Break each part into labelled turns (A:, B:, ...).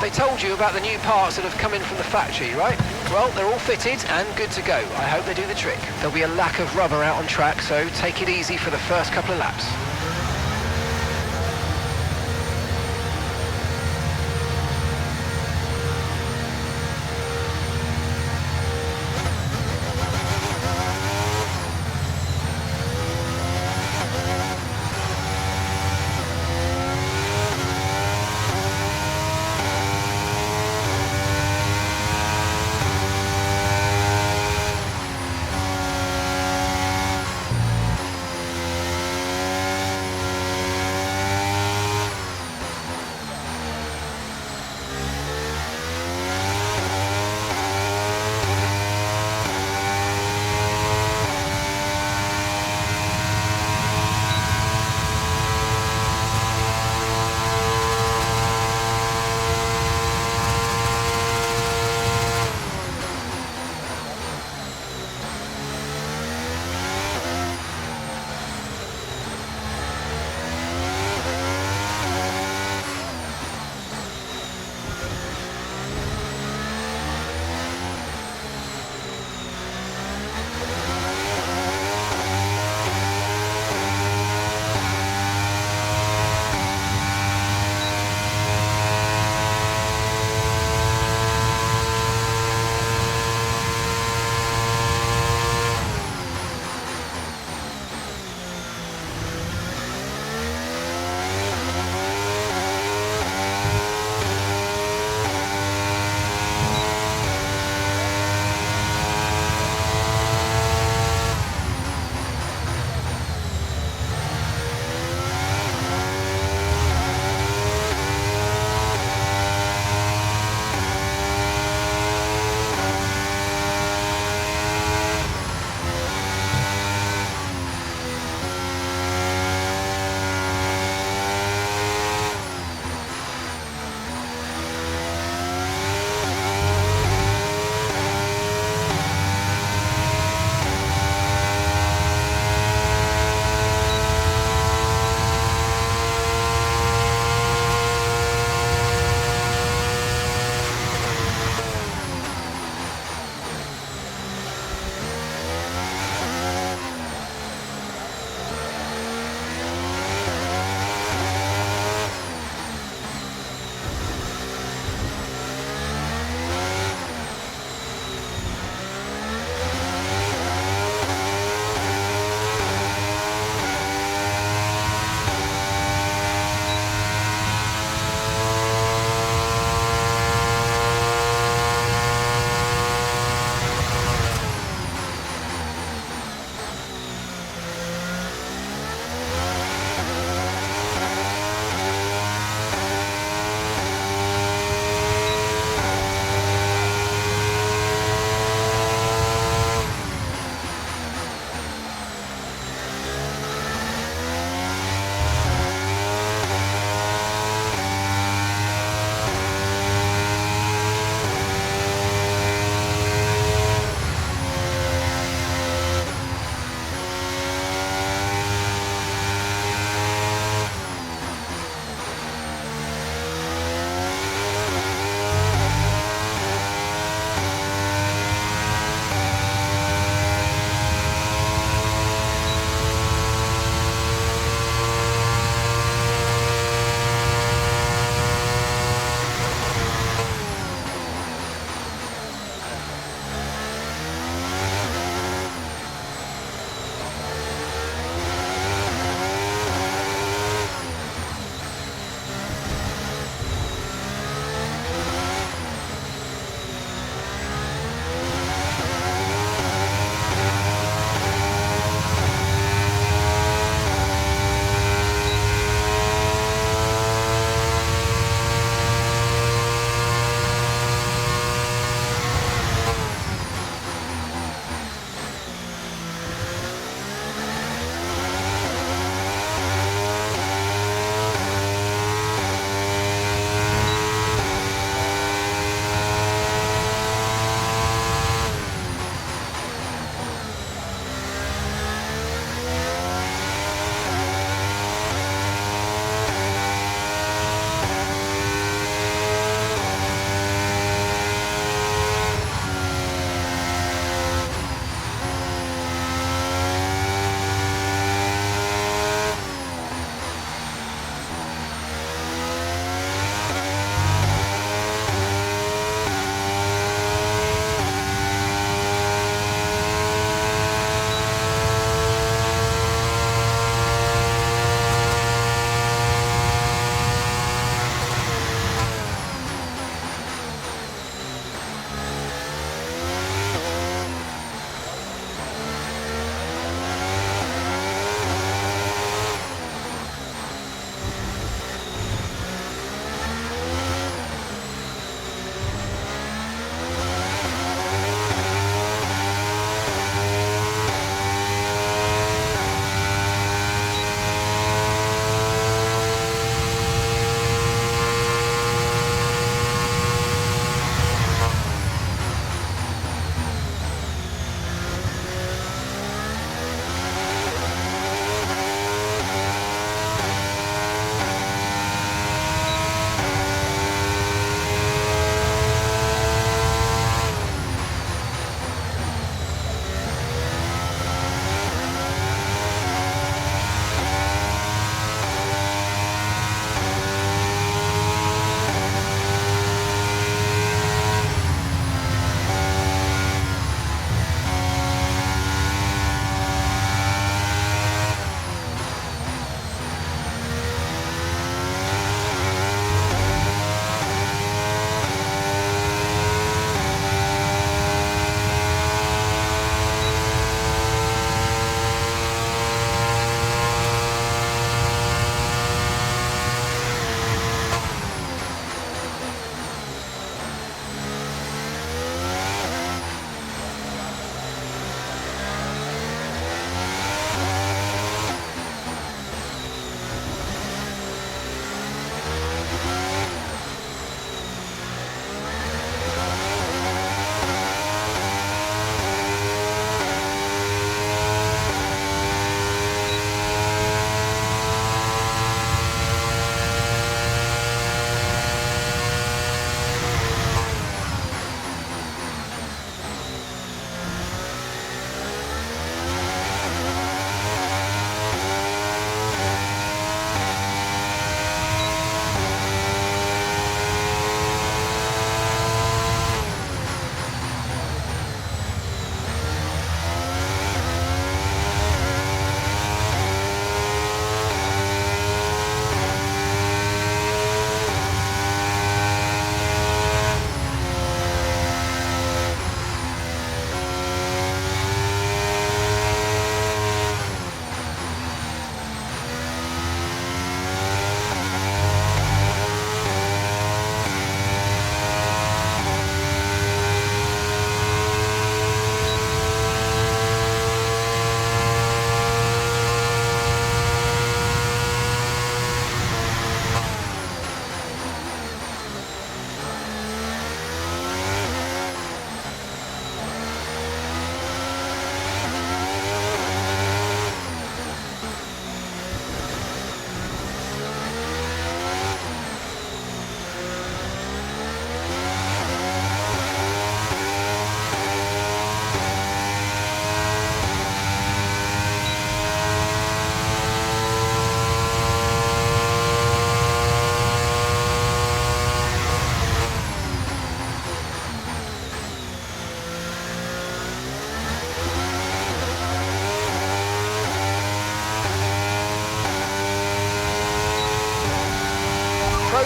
A: They told you about the new parts that have come in from the factory, right? Well, they're all fitted and good to go. I hope they do the trick. There'll be a lack of rubber out on track, so take it easy for the first couple of laps.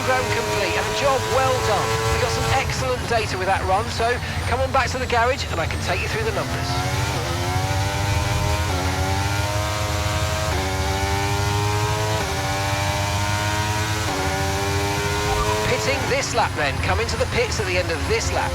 A: program complete and a job well done. We got some excellent data with that run, so come on back to the garage and I can take you through the numbers. Pitting this lap then. Come into the pits at the end of this lap.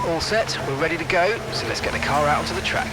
A: All set, we're ready to go, so let's get the car out onto the track.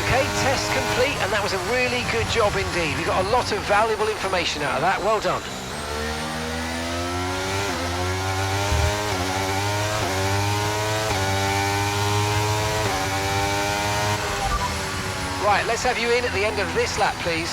A: Okay, test complete, and that was a really good job indeed. We got a lot of valuable information out of that. Well done. Right, let's have you in at the end of this lap, please.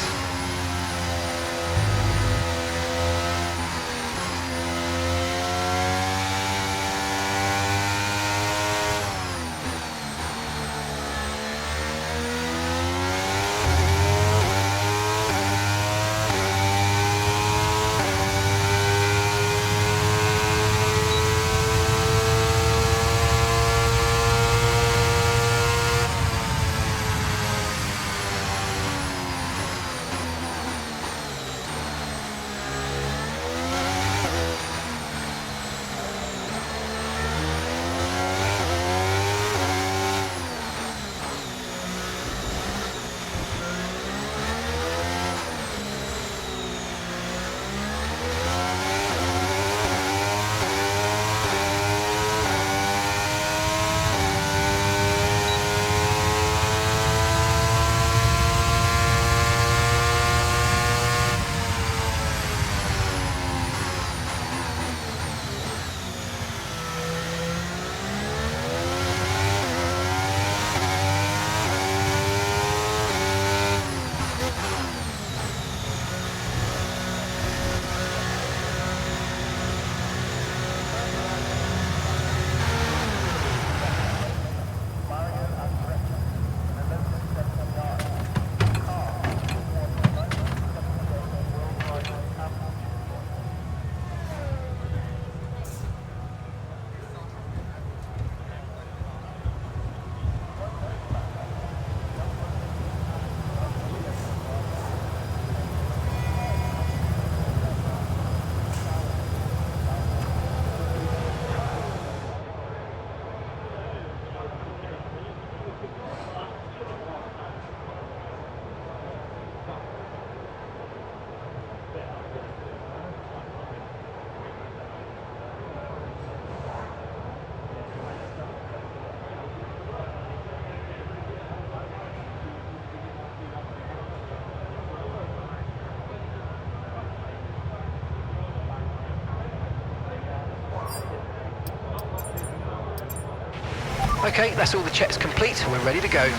A: Okay, that's all the checks complete, and we're ready to go.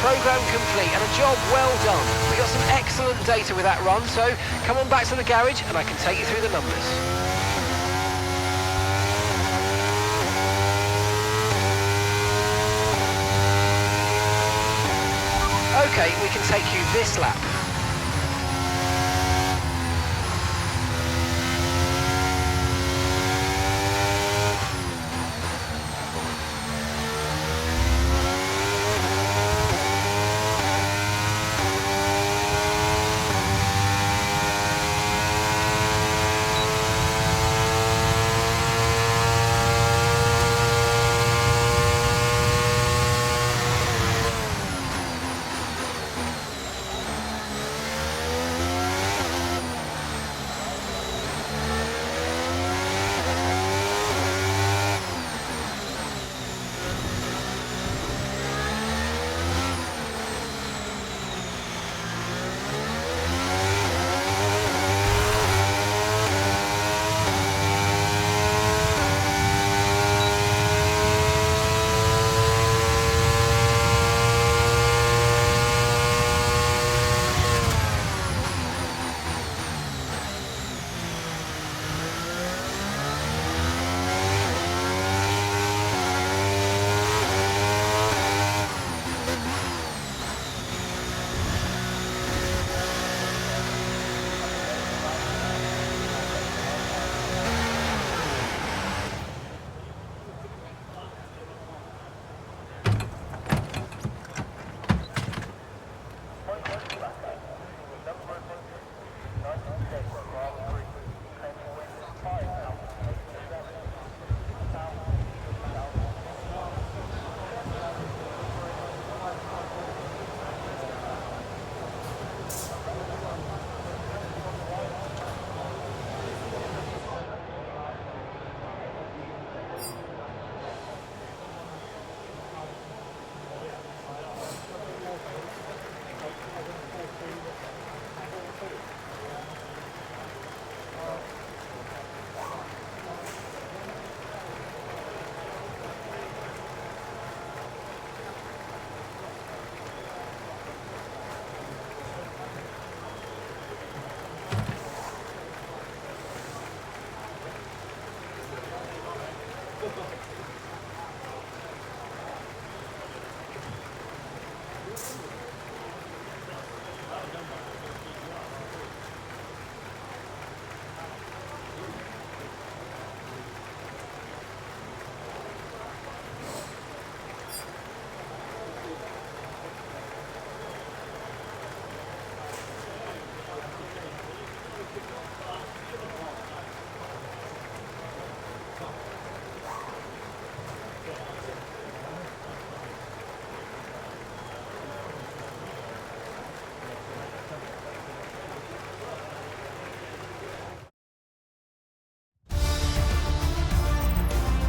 A: Programme complete and a job well done. We got some excellent data with that run, so come on back to the garage and I can take you through the numbers. Okay, we can take you this lap.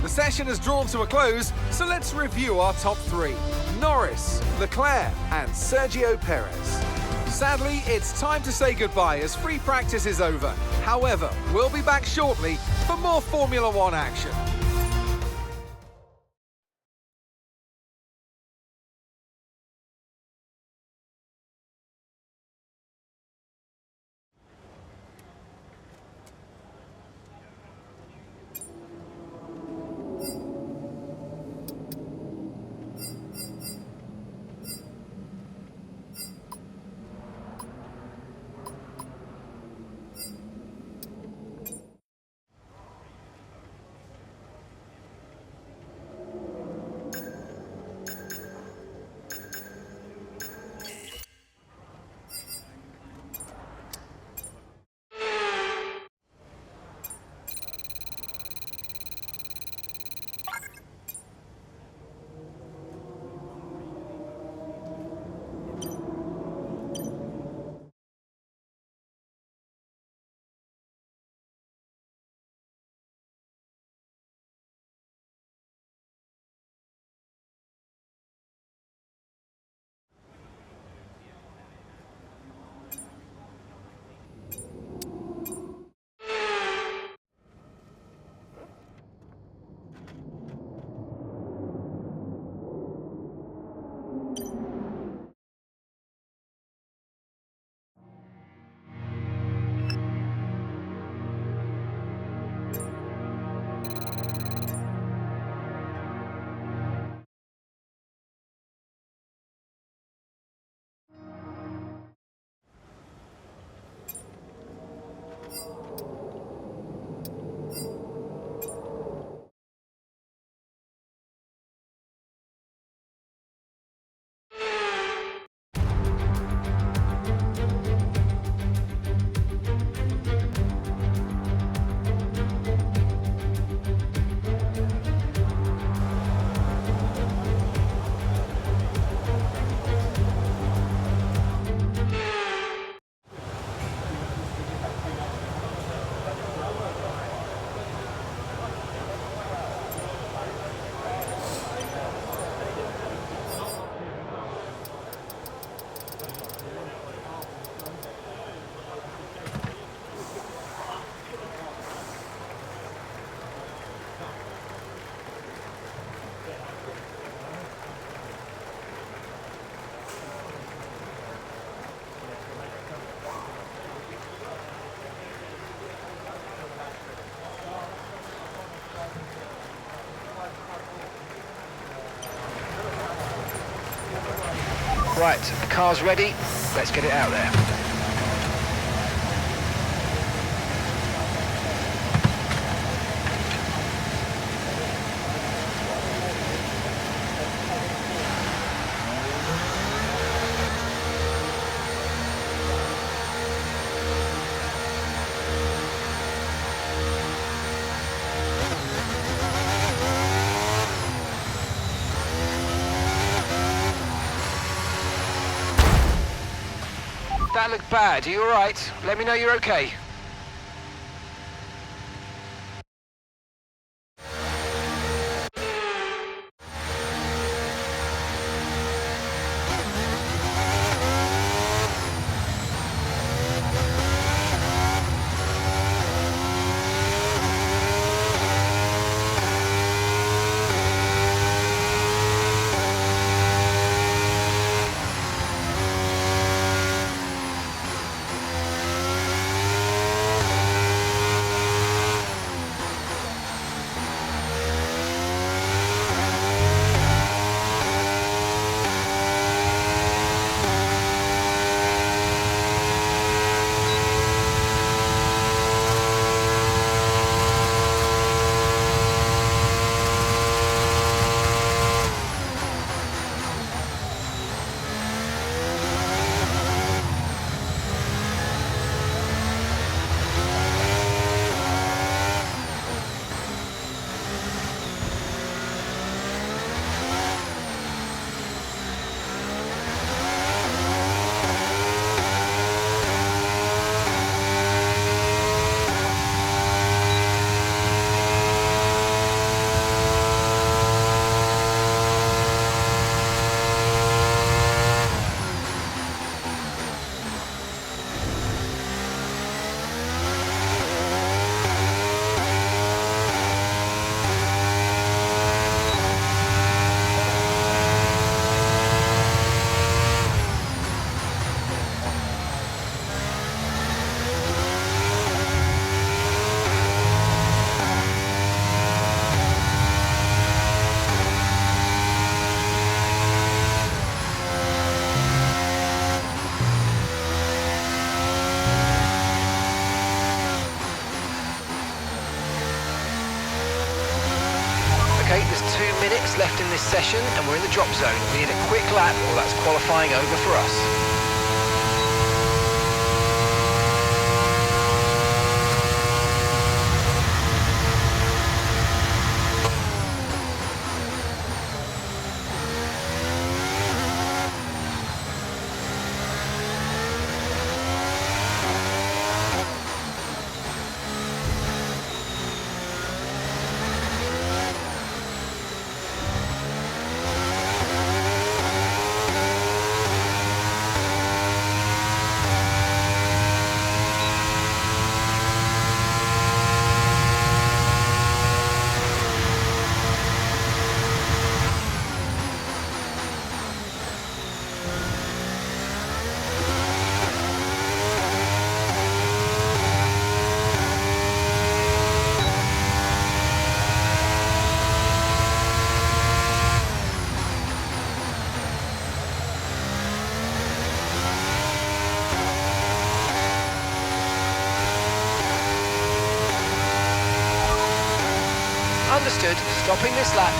B: The session has drawn to a close, so let's review our top three: Norris, Leclerc and Sergio Perez. Sadly, it's time to say goodbye as free practice is over. However, we'll be back shortly for more Formula One action.
A: Right, the car's ready. Let's get it out there. That looked bad. Are you all right? Let me know you're okay. Okay, there's 2 minutes left in this session and we're in the drop zone. We need a quick lap or that's qualifying over for us. Understood. Stopping this lap.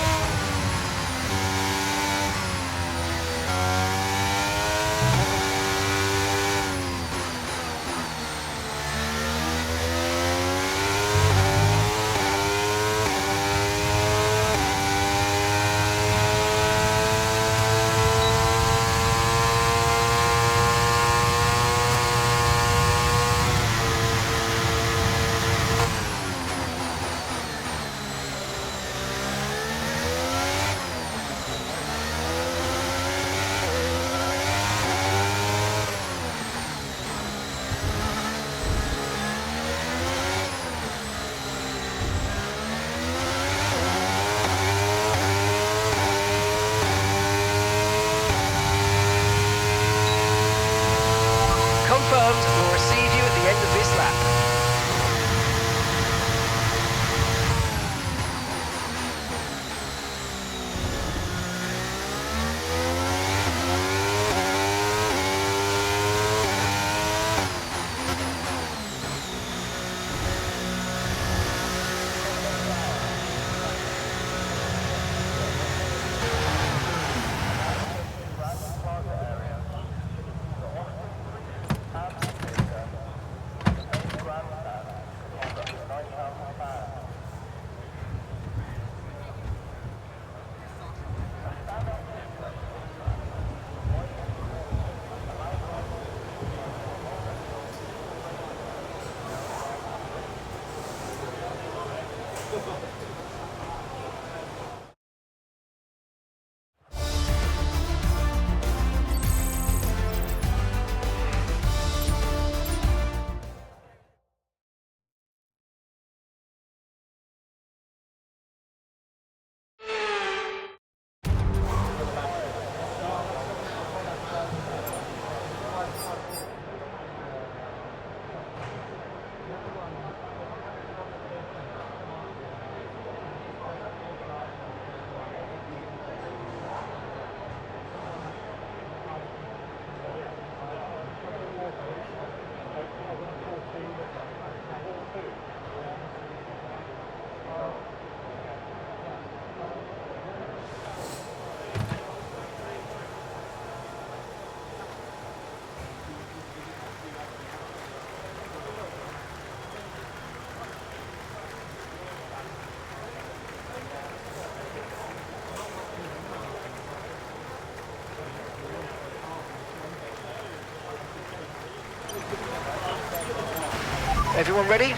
A: Everyone ready?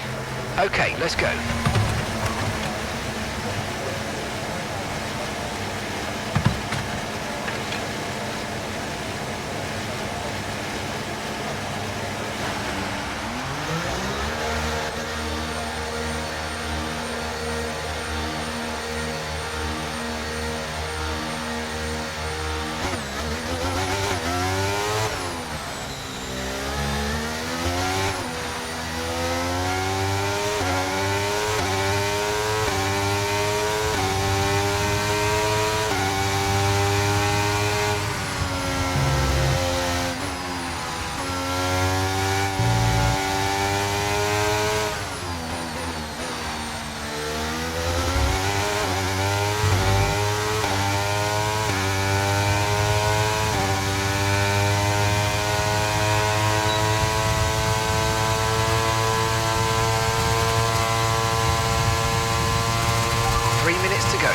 A: Okay, let's go. To go.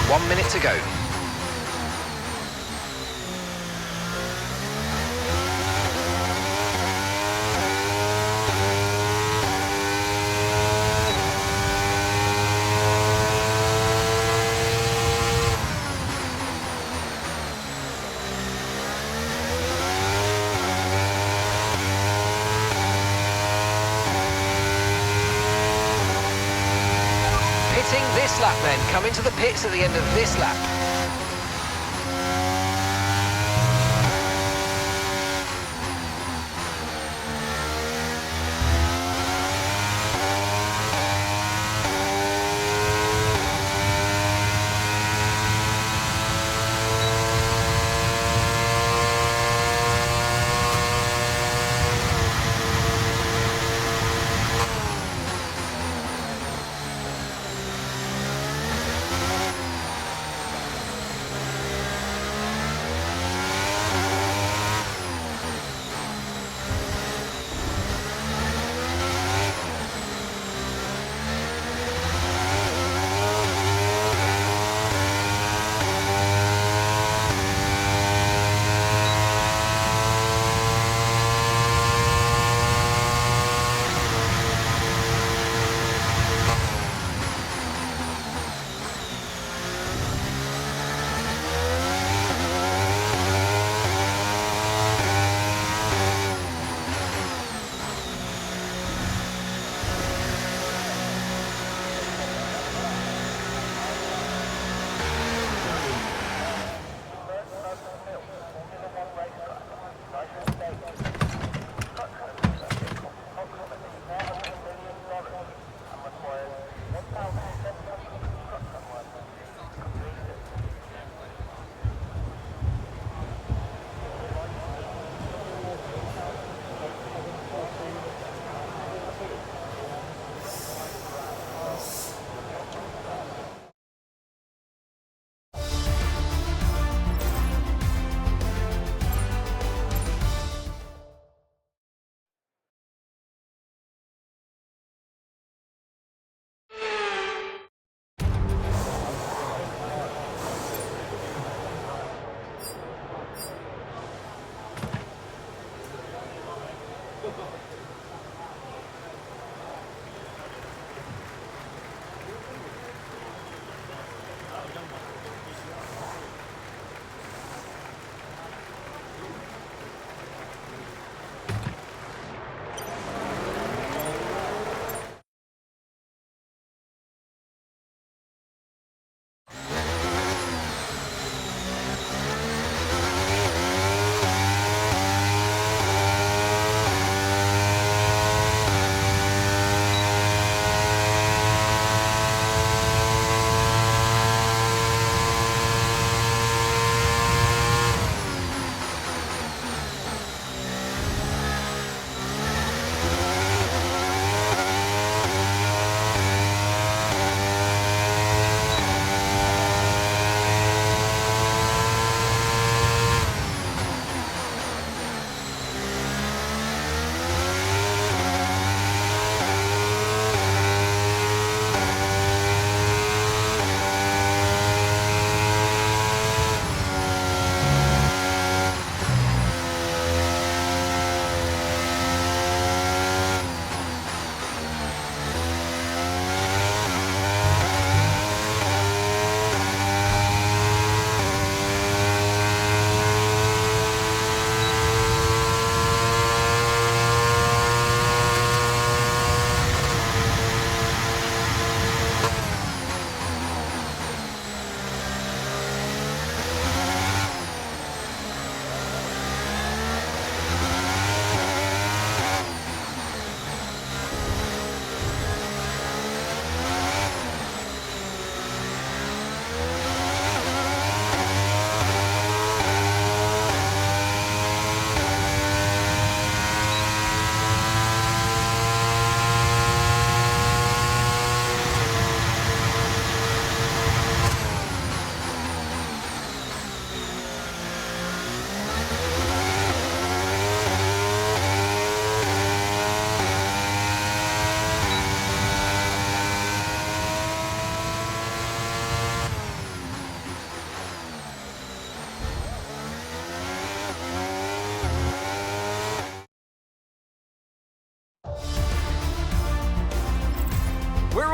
A: One minute to go. Pitting this lap then. Come into the pits at the end of this lap.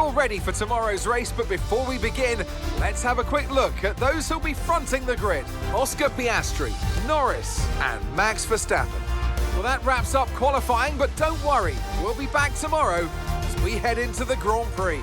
B: all ready for tomorrow's race, but before we begin, let's have a quick look at those who'll be fronting the grid. Oscar Piastri, Norris and Max Verstappen. Well, that wraps up qualifying, but don't worry, we'll be back tomorrow as we head into the Grand Prix.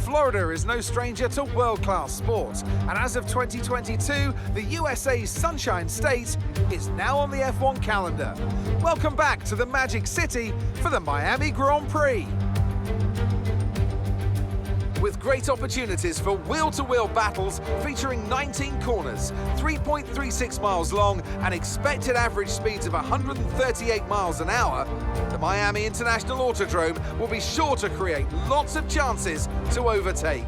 B: Florida is no stranger to world-class sport, and as of 2022, the USA's Sunshine State is now on the F1 calendar. Welcome back to the Magic City for the Miami Grand Prix. With great opportunities for wheel-to-wheel battles featuring 19 corners, 3.36 miles long and expected average speeds of 138 miles an hour, the Miami International Autodrome will be sure to create lots of chances to overtake.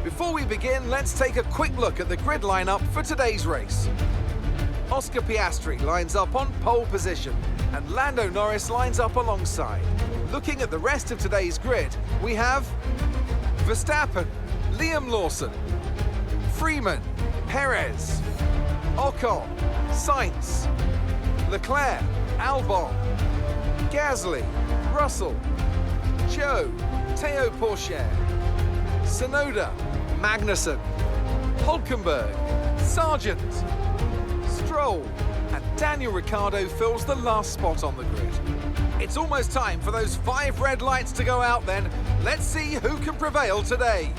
B: Before we begin, let's take a quick look at the grid lineup for today's race. Oscar Piastri lines up on pole position and Lando Norris lines up alongside. Looking at the rest of today's grid, we have Verstappen, Liam Lawson, Freeman, Perez, Ocon, Sainz, Leclerc, Albon, Gasly, Russell, Zhou, Teo Pourchaire, Tsunoda, Magnussen, Hulkenberg, Sargent, Stroll, and Daniel Ricciardo fills the last spot on the grid. It's almost time for those 5 red lights to go out then. Let's see who can prevail today.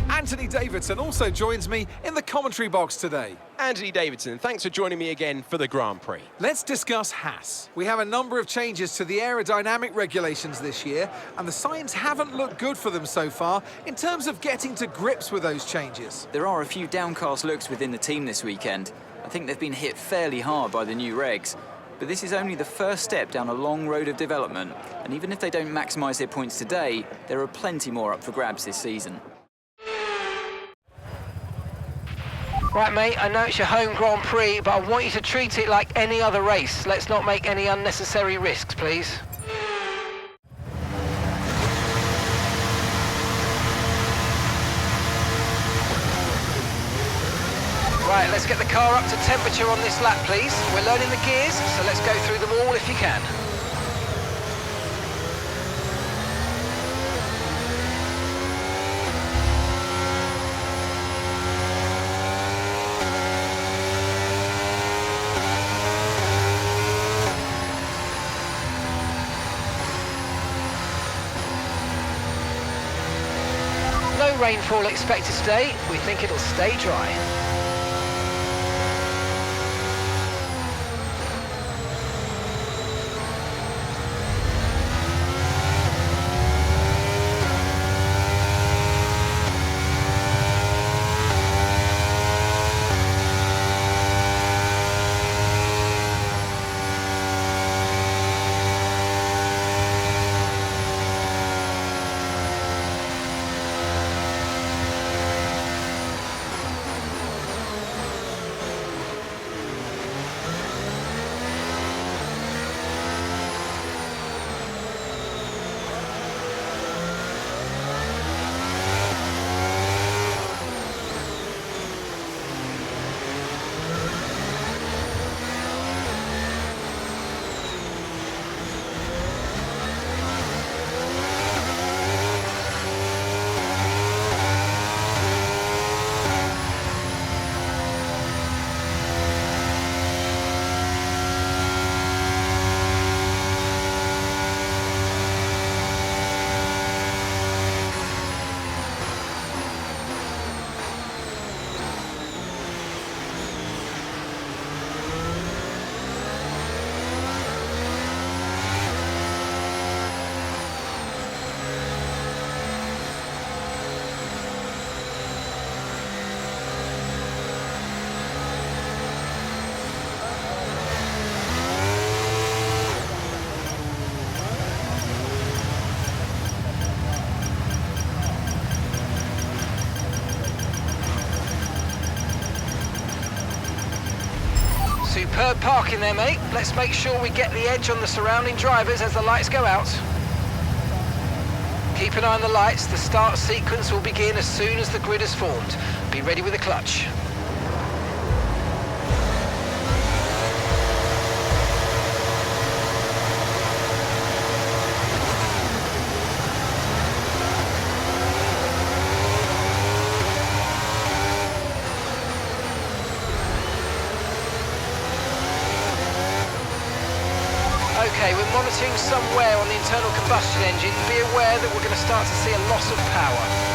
B: Anthony Davidson also joins me in the commentary box today.
C: Anthony Davidson, thanks for joining me again for the Grand Prix.
B: Let's discuss Haas. We have a number of changes to the aerodynamic regulations this year, and the signs haven't looked good for them so far in terms of getting to grips with those changes.
D: There are a few downcast looks within the team this weekend. I think they've been hit fairly hard by the new regs. But this is only the first step down a long road of development, and even if they don't maximise their points today, there are plenty more up for grabs this season.
A: Right, mate, I know it's your home Grand Prix, but I want you to treat it like any other race. Let's not make any unnecessary risks, please. Right, let's get the car up to temperature on this lap, please. We're loading the gears, so let's go through them all if you can. No rainfall expected today. We think it'll stay dry. Superb parking there, mate. Let's make sure we get the edge on the surrounding drivers as the lights go out. Keep an eye on the lights. The start sequence will begin as soon as the grid is formed. Be ready with the clutch. Okay, we're monitoring some wear on the internal combustion engine. Be aware that we're going to start to see a loss of power.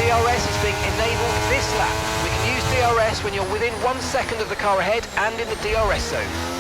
A: DRS is being enabled this lap. We can use DRS when you're within 1 second of the car ahead and in the DRS zone.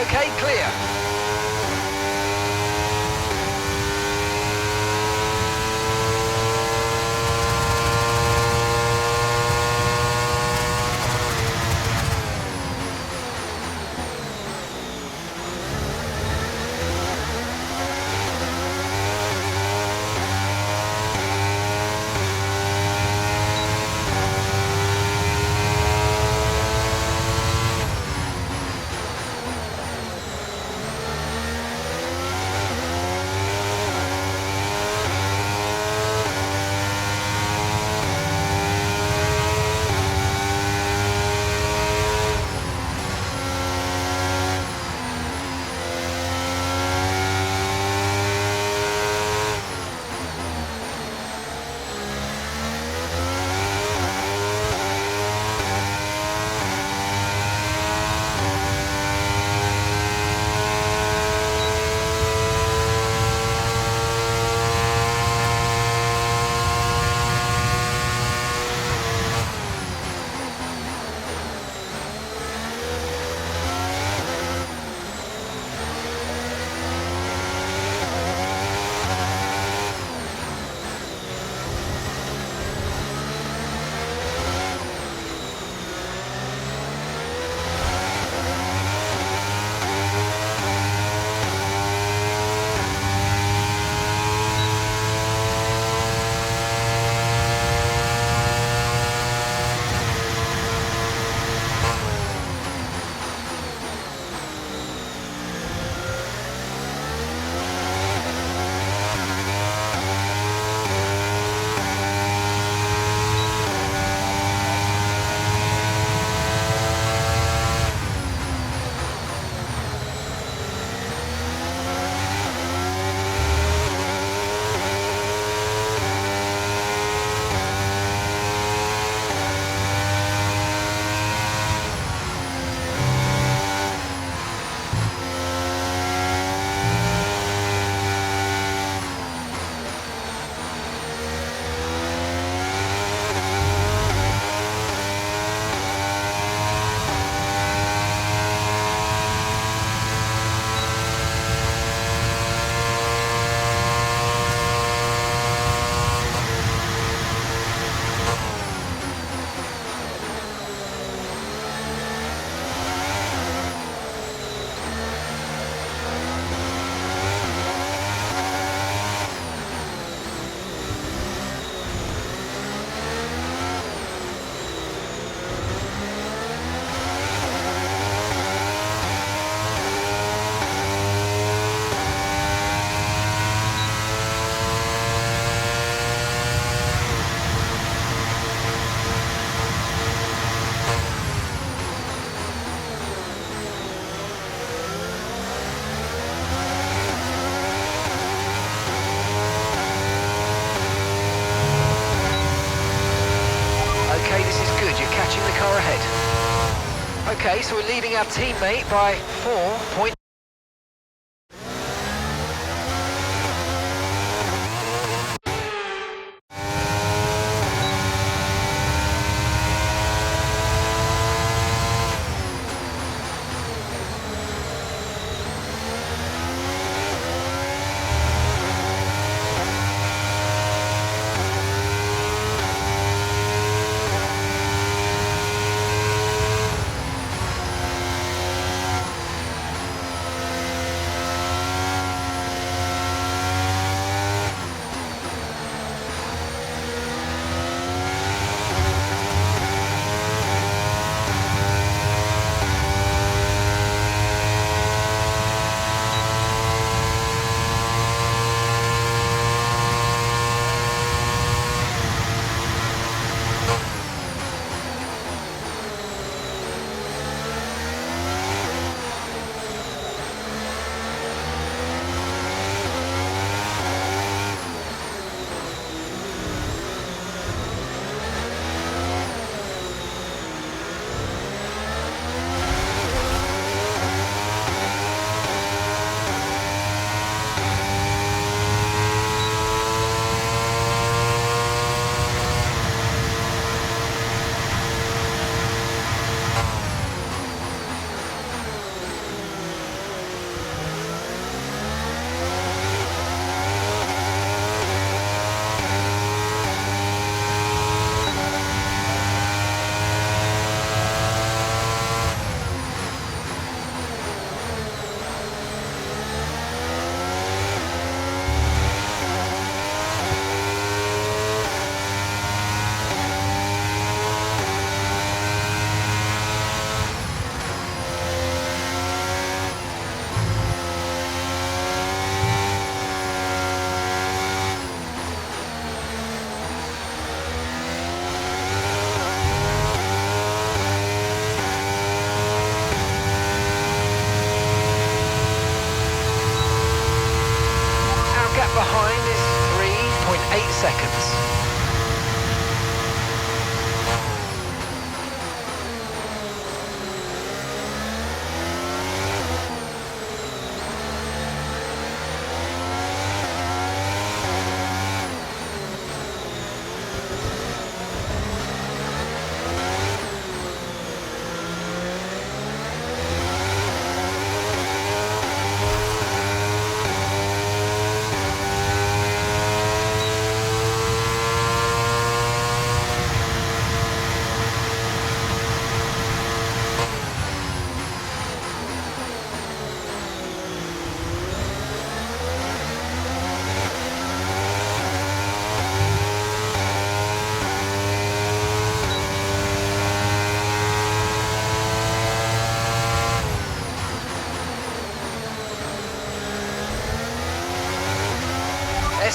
A: Okay, clear. Okay, this is good. You're catching the car ahead. Okay, so we're leading our teammate by 4 points.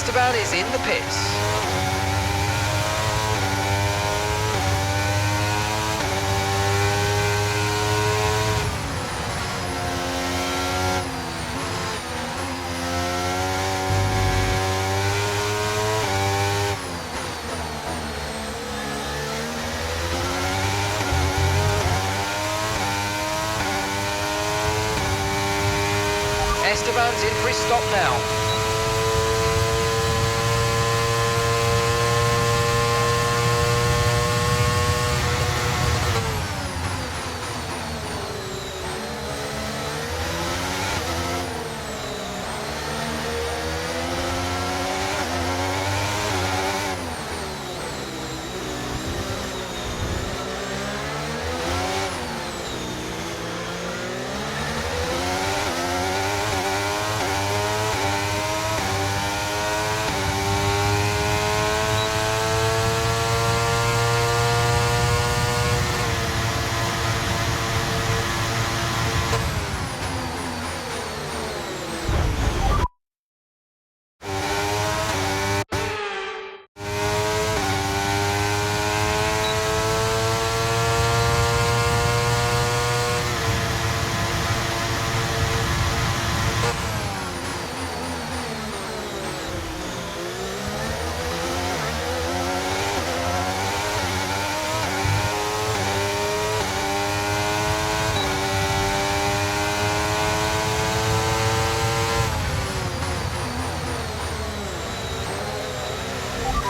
A: Esteban is in the pits. Esteban's in for his stop now.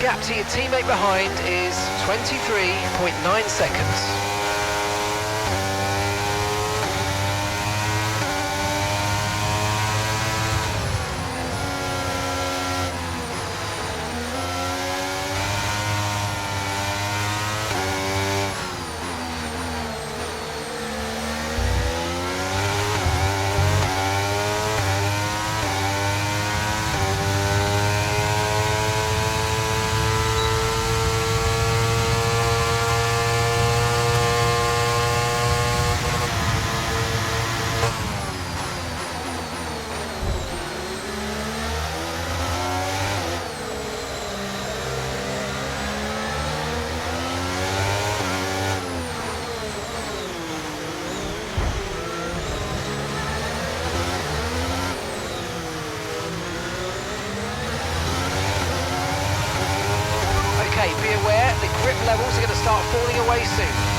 A: Gap to your teammate behind is 23.9 seconds. Be aware, the grip levels are going to start falling away soon.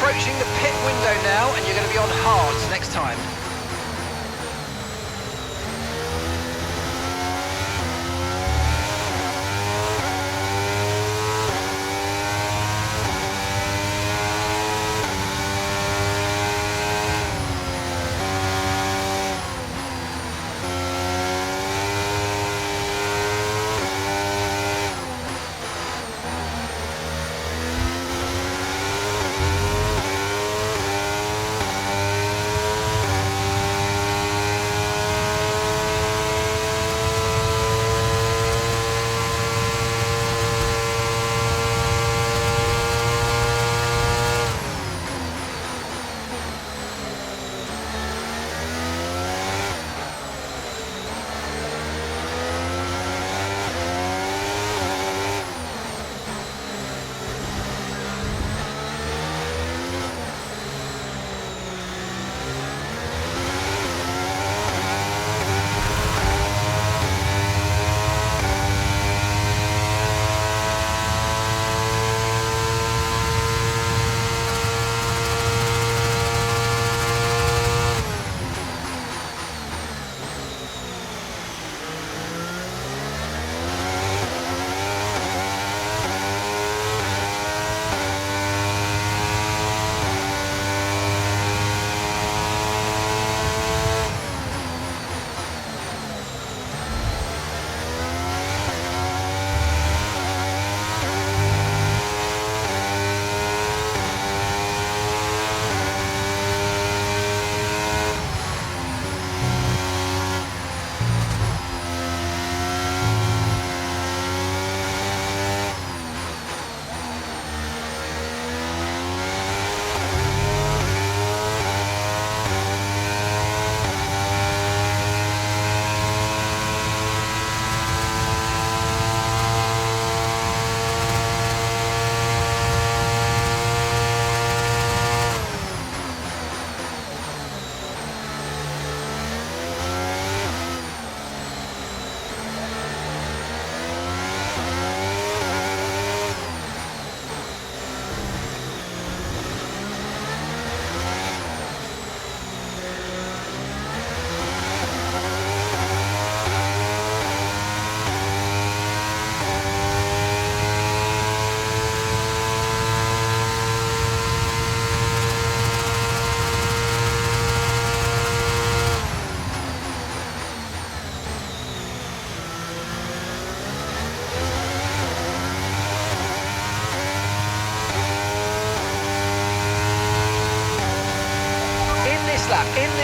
A: Approaching the pit window now, and you're going to be on hards next time.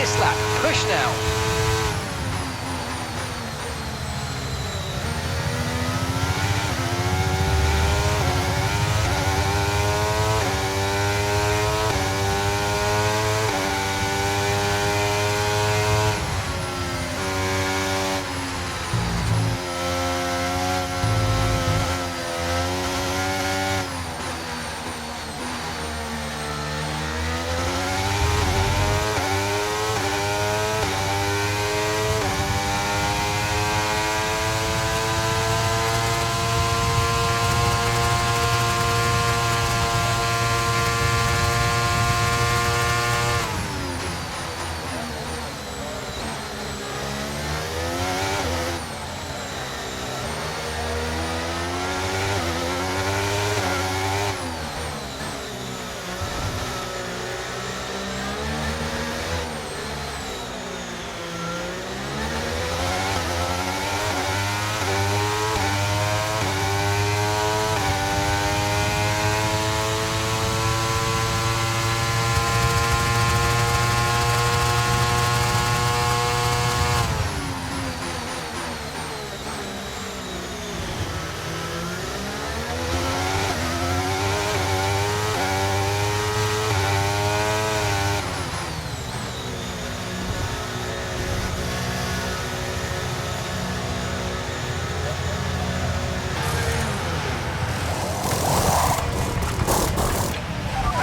A: this lap. Push now.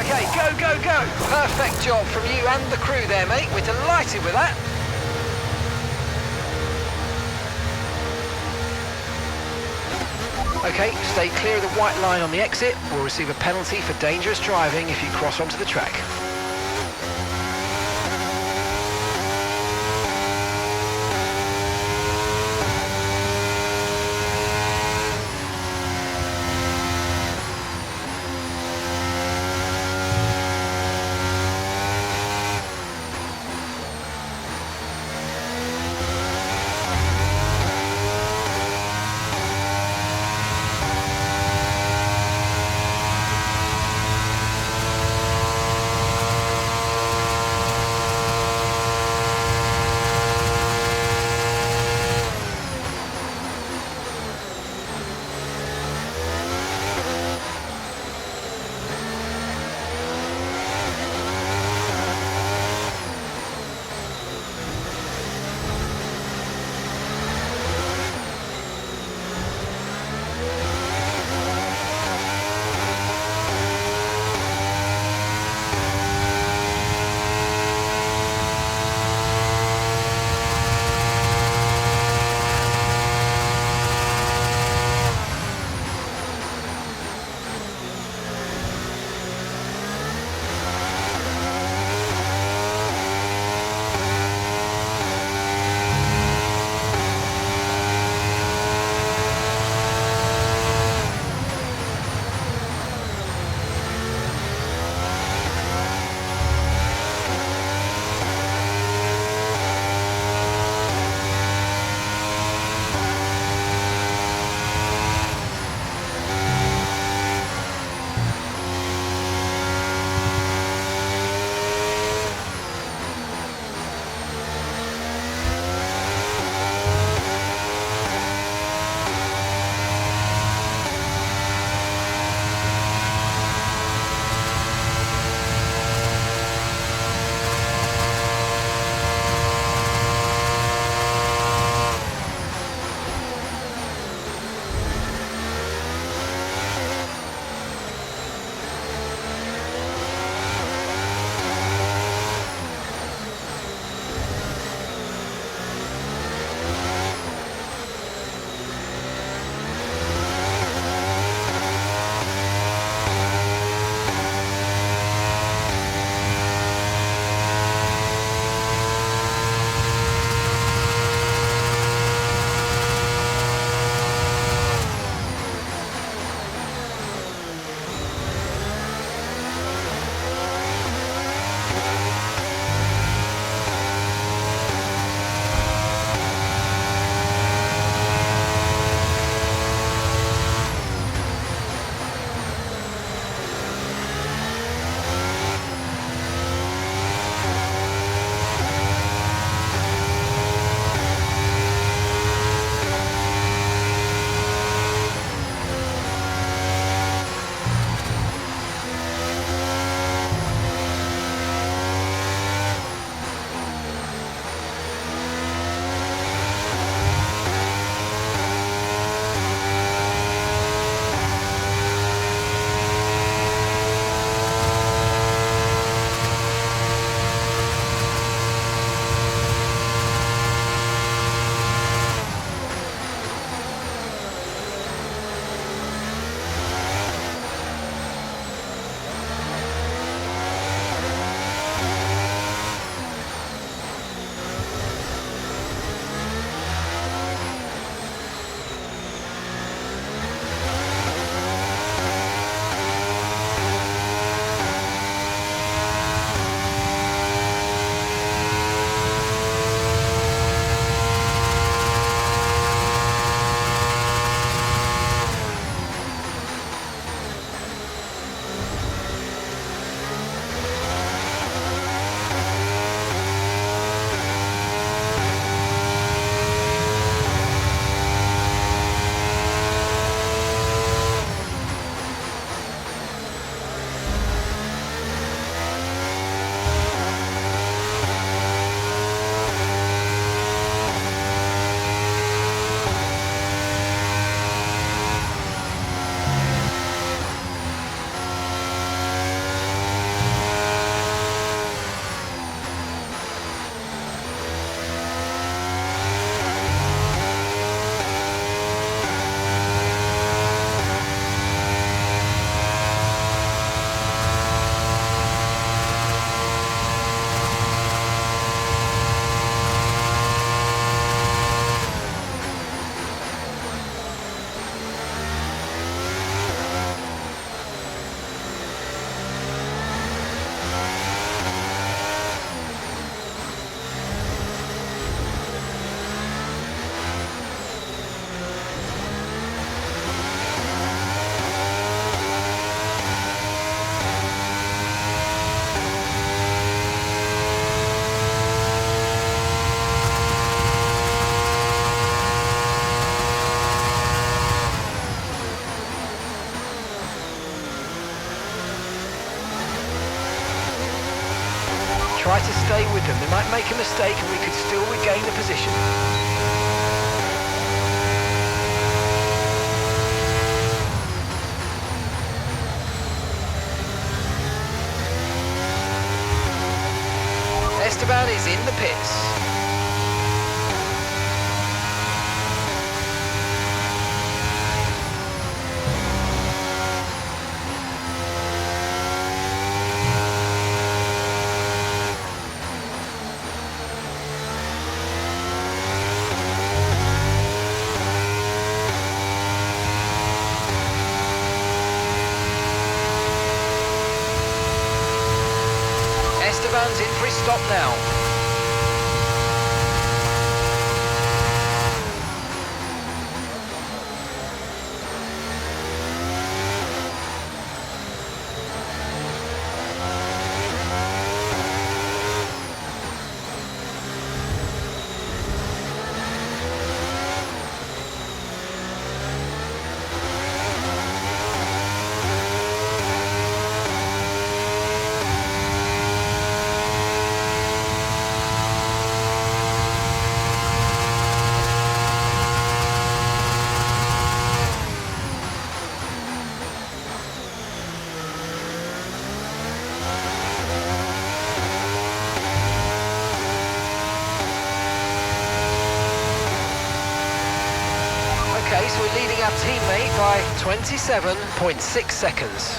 A: Okay, go, go, go. Perfect job from you and the crew there, mate. We're delighted with that. Okay, stay clear of the white line on the exit. We'll receive a penalty for dangerous driving if you cross onto the track. stay with them. They might make a mistake and we could still regain the position. Esteban is in the pits. Esteban's in for his stop now. Okay, so we're leading our teammate by 27.6 seconds.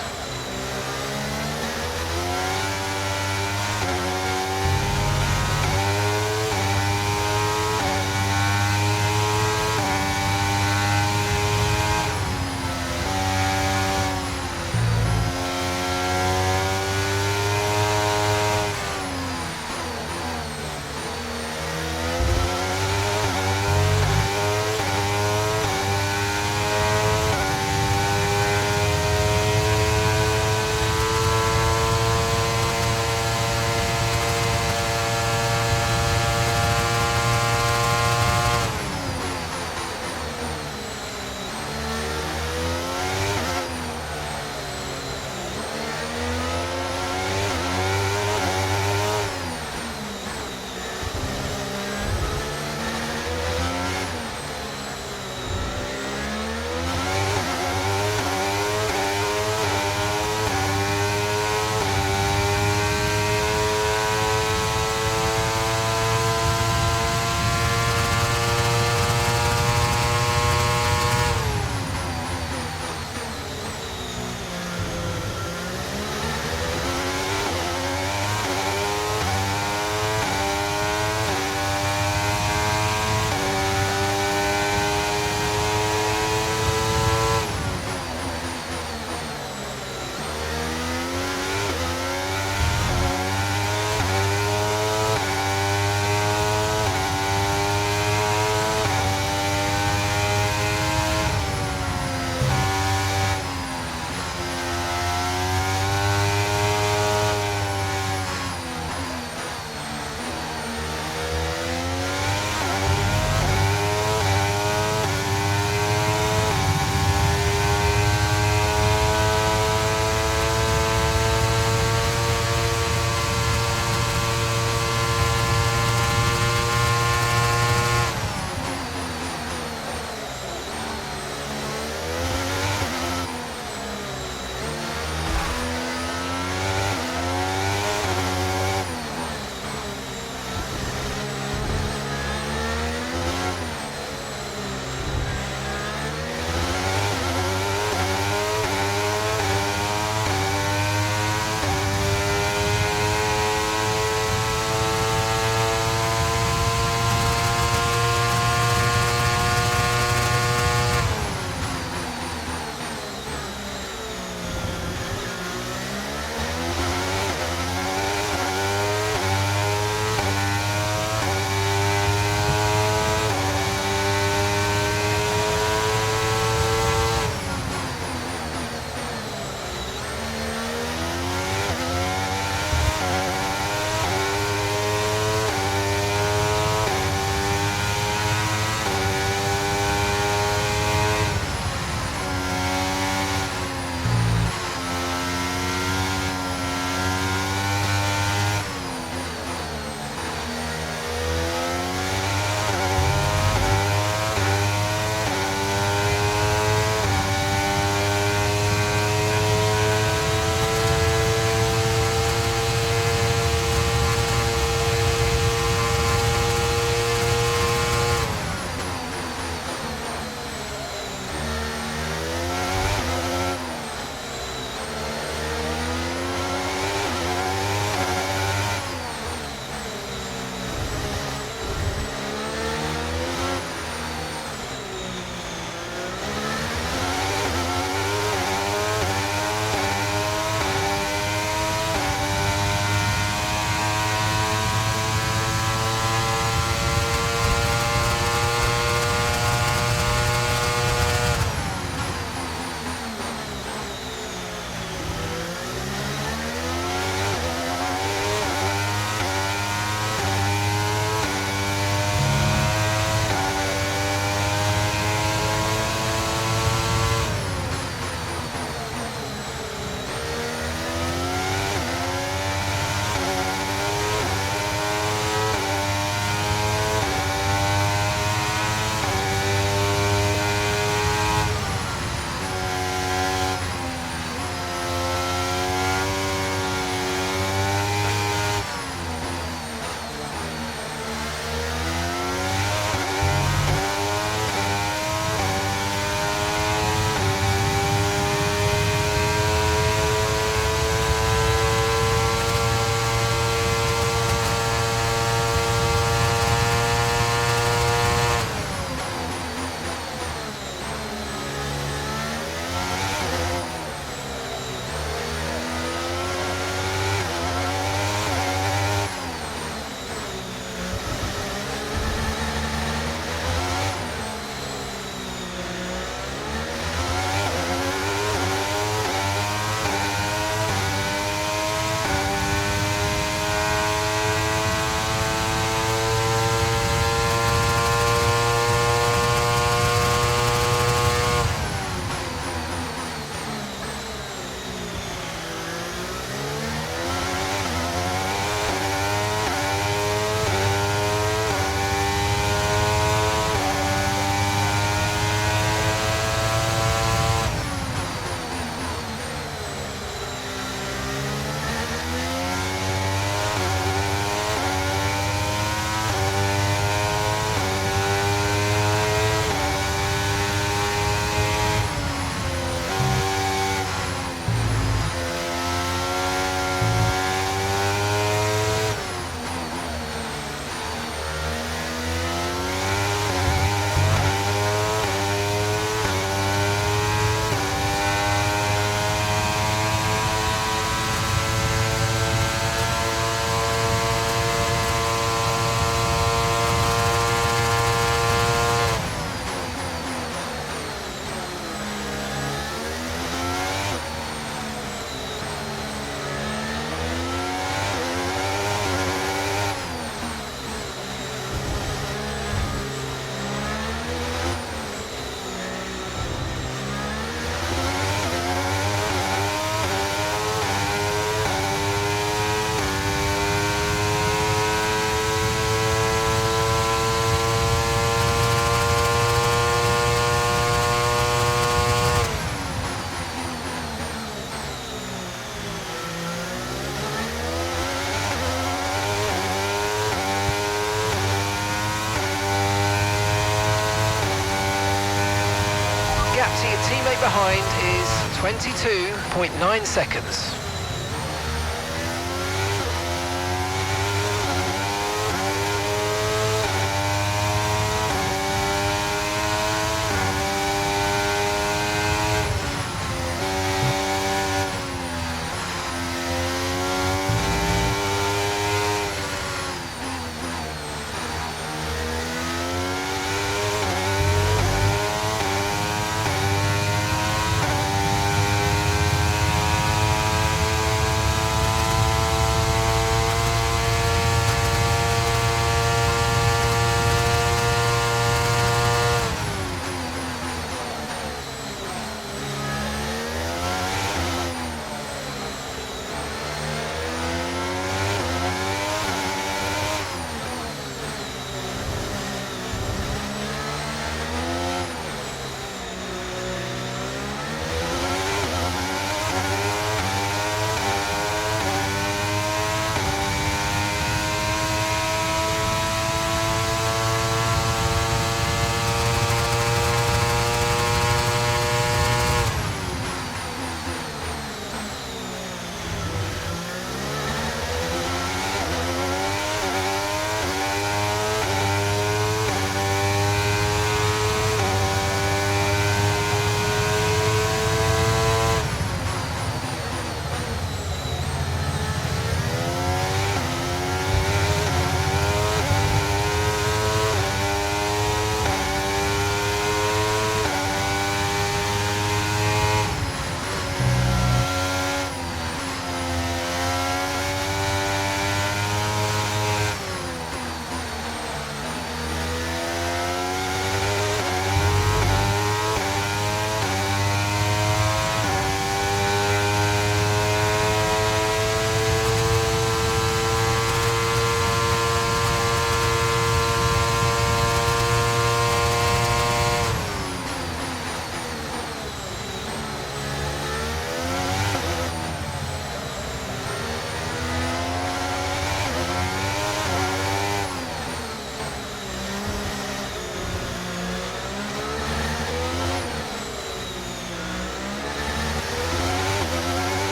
A: gap to your teammate behind is 22.9 seconds.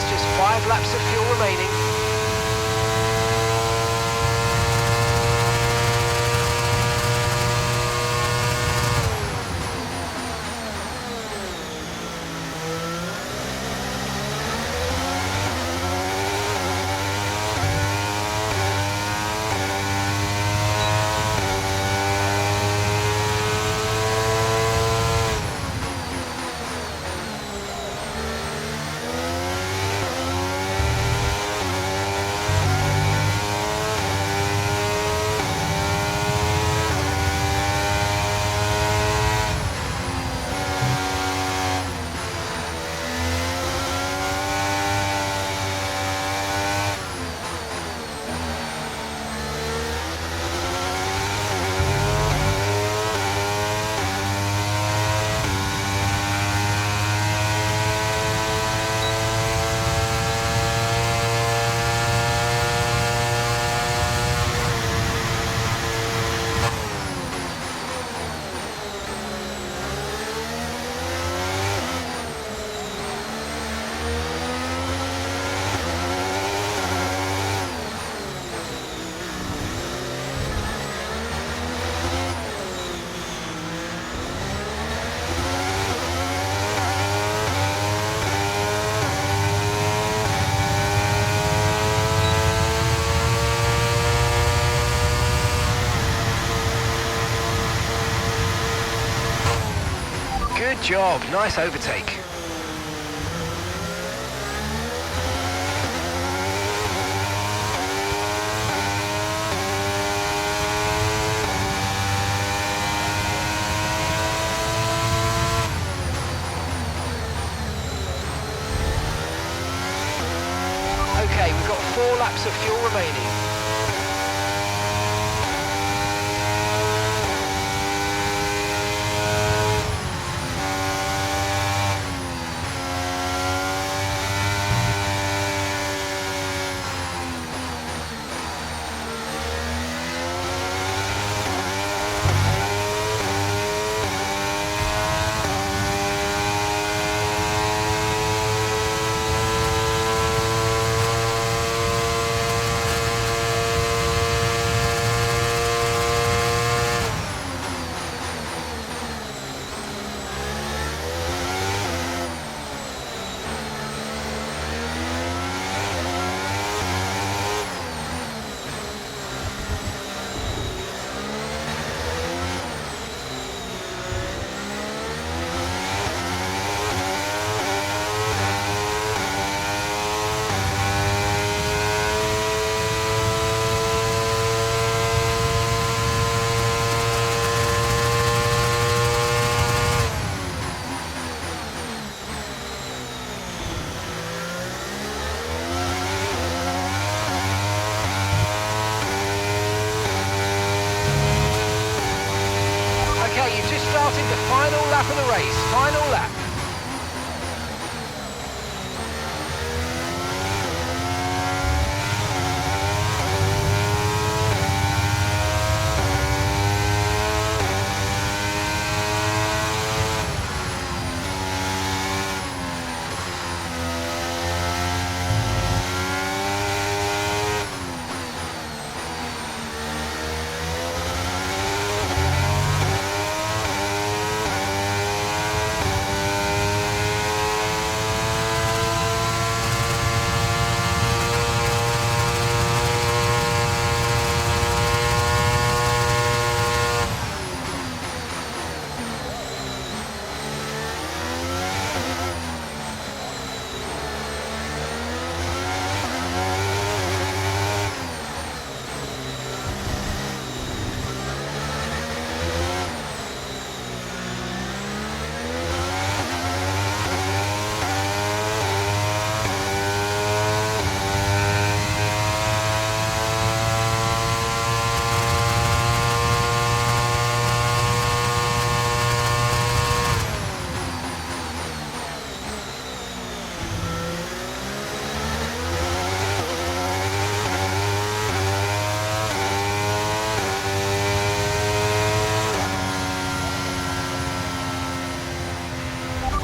A: Just 5 laps of fuel remaining. Good job, nice overtake. Okay, we've got 4 laps of fuel remaining. Okay, you've just started the final lap of the race. Final lap.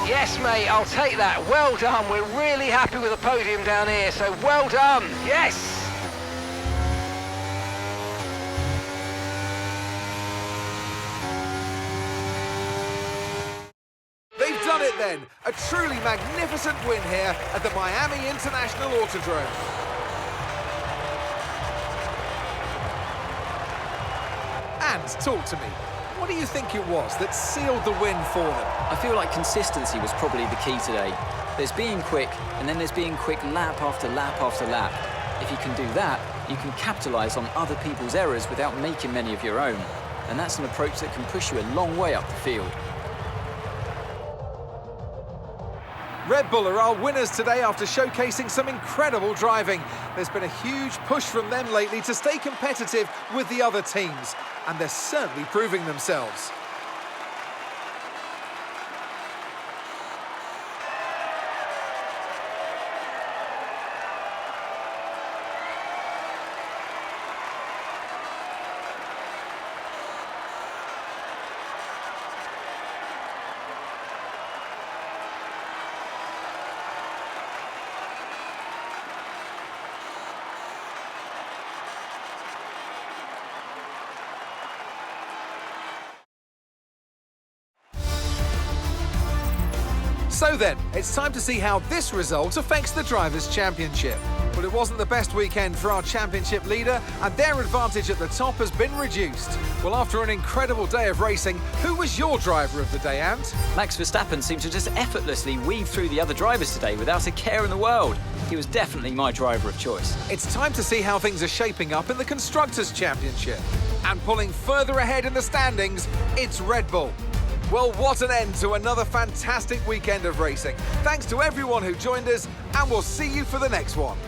A: Yes, mate, I'll take that. Well done. We're really happy with the podium down here, so well done. Yes!
B: They've done it then. A truly magnificent win here at the Miami International Autodrome. And talk to me. What do you think it was that sealed the win for them?
D: I feel like consistency was probably the key today. There's being quick, and then there's being quick lap after lap after lap. If you can do that, you can capitalise on other people's errors without making many of your own. And that's an approach that can push you a long way up the field.
B: Red Bull are our winners today after showcasing some incredible driving. There's been a huge push from them lately to stay competitive with the other teams, and they're certainly proving themselves. So then, it's time to see how this result affects the Drivers' Championship. Well, it wasn't the best weekend for our championship leader, and their advantage at the top has been reduced. Well, after an incredible day of racing, who was your driver of the day, Ant?
D: Max Verstappen seemed to just effortlessly weave through the other drivers today without a care in the world. He was definitely my driver of choice.
B: It's time to see how things are shaping up in the Constructors' Championship. And pulling further ahead in the standings, it's Red Bull. Well, what an end to another fantastic weekend of racing. Thanks to everyone who joined us, and we'll see you for the next one.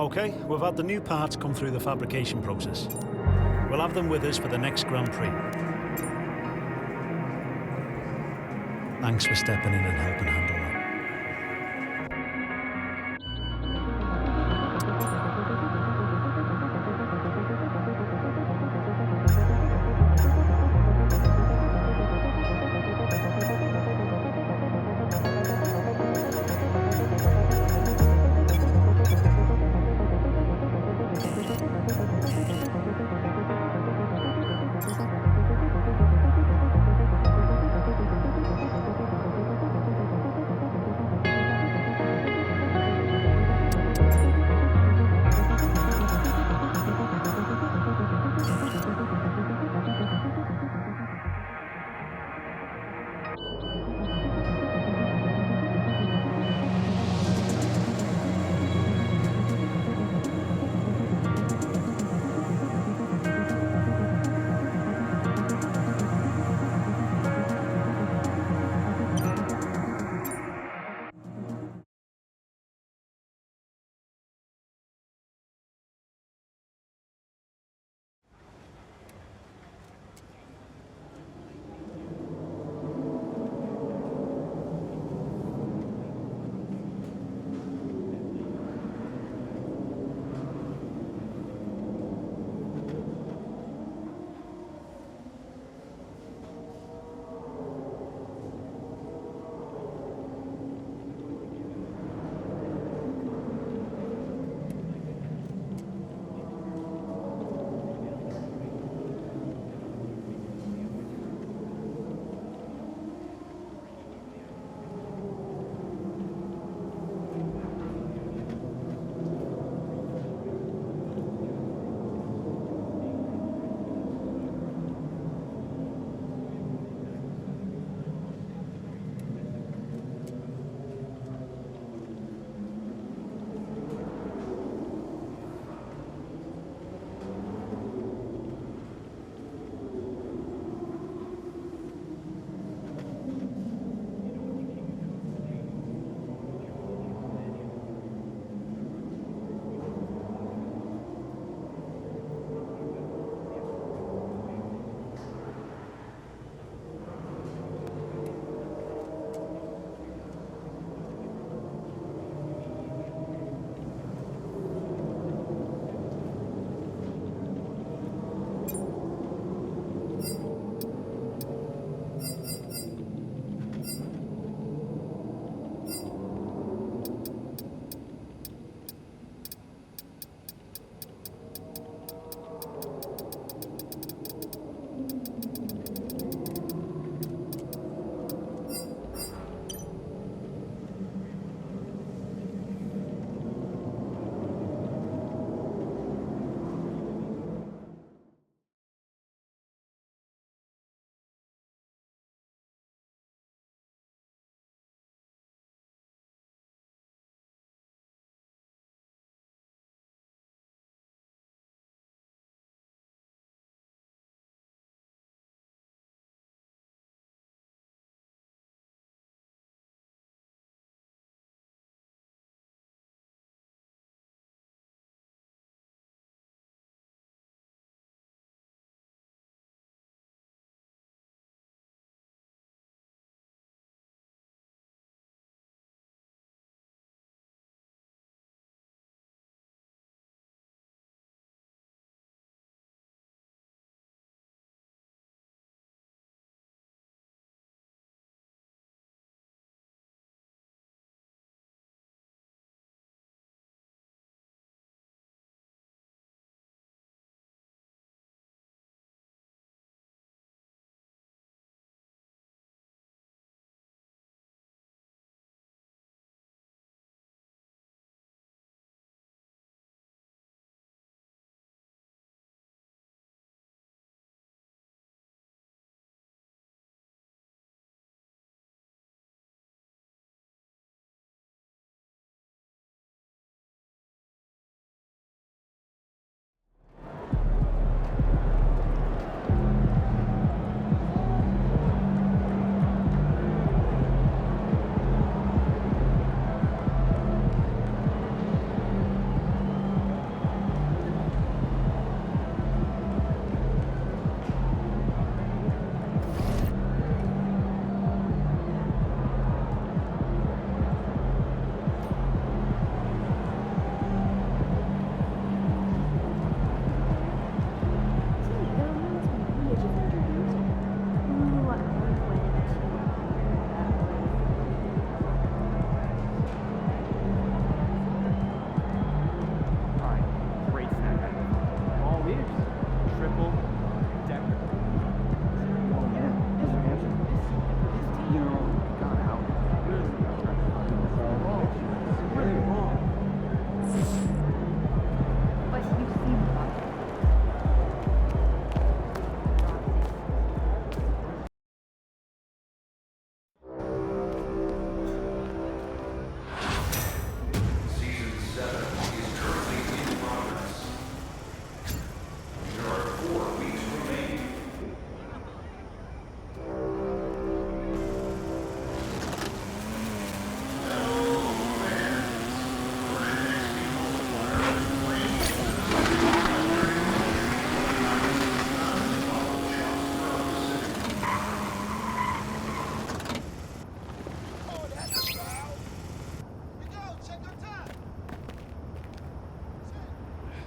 E: OK, we've had the new parts come through the fabrication process. We'll have them with us for the next Grand Prix. Thanks for stepping in and helping handle that.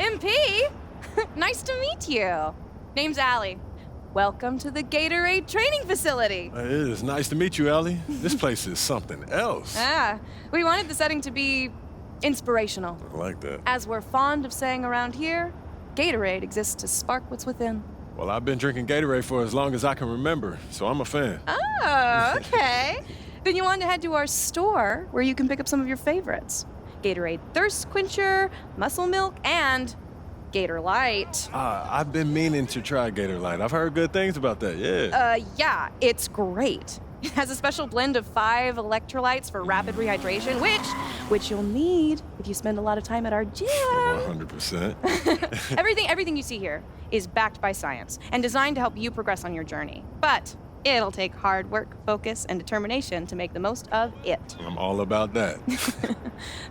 F: MP? Nice to meet you. Name's Allie. Welcome to the Gatorade training facility.
G: It is nice to meet you, Ellie. This place is something else.
F: We wanted the setting to be inspirational.
G: I like that.
F: As we're fond of saying around here, Gatorade exists to spark what's within.
G: Well, I've been drinking Gatorade for as long as I can remember, so I'm a fan.
F: Oh, okay. Then you want to head to our store where you can pick up some of your favorites. Gatorade Thirst Quencher, Muscle Milk, and Gator Light.
G: I've been meaning to try Gator Light. I've heard good things about that, yeah.
F: Yeah, it's great. It has a special blend of 5 electrolytes for rapid rehydration, which you'll need if you spend a lot of time at our gym.
G: 100%.
F: Everything you see here is backed by science and designed to help you progress on your journey. But it'll take hard work, focus, and determination to make the most of it.
G: I'm all about that.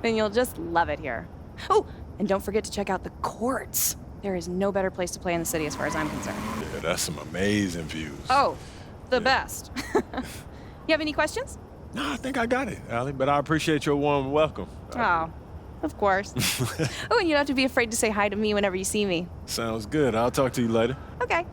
F: Then you'll just love it here. Oh, and don't forget to check out the courts. There is no better place to play in the city as far as I'm concerned.
G: Yeah, that's some amazing views.
F: Oh, the best. You have any questions?
G: No, I think I got it, Allie, but I appreciate your warm welcome.
F: Oh, of course. Oh, and you don't have to be afraid to say hi to me whenever you see me.
G: Sounds good. I'll talk to you later.
F: Okay.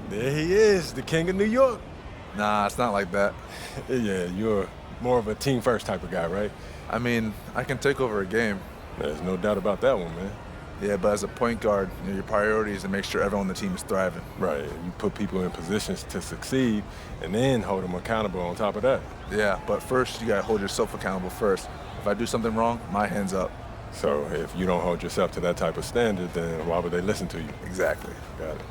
G: There he is, the king of New York.
H: Nah, it's not like that.
G: Yeah, you're more of a team first type of guy, right?
H: I mean, I can take over a game.
G: There's no doubt about that one, man.
H: Yeah, but as a point guard, your priority is to make sure everyone on the team is thriving.
G: Right, you put people in positions to succeed and then hold them accountable on top of that.
H: Yeah, but first you gotta hold yourself accountable first. If I do something wrong, my hand's up.
G: So if you don't hold yourself to that type of standard, then why would they listen to you?
H: Exactly.
G: Got it.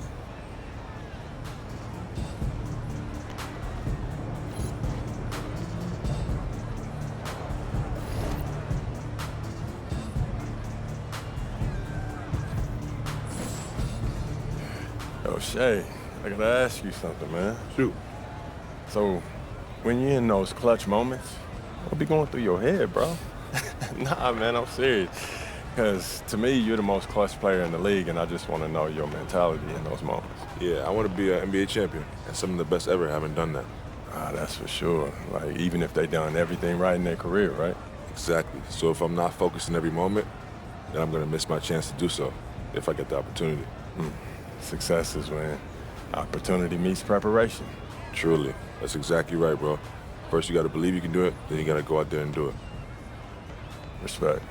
G: Oh, Shay, I gotta ask you something, man.
H: Shoot.
G: So, when you're in those clutch moments, what be going through your head, bro? Nah, man, I'm serious. Because to me, you're the most clutch player in the league, and I just want to know your mentality in those moments.
I: Yeah, I want to be an NBA champion, and some of the best ever haven't done that.
G: That's for sure. Like, even if they done everything right in their career, right?
I: Exactly. So if I'm not focused in every moment, then I'm going to miss my chance to do so if I get the opportunity.
G: Success is when opportunity meets preparation.
I: Truly. That's exactly right, bro. First, you got to believe you can do it, then you got to go out there and do it.
G: Respect.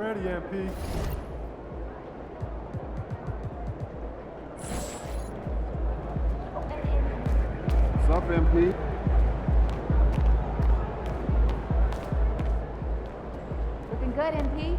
J: ready, MP. What's up, MP?
K: Looking good, MP.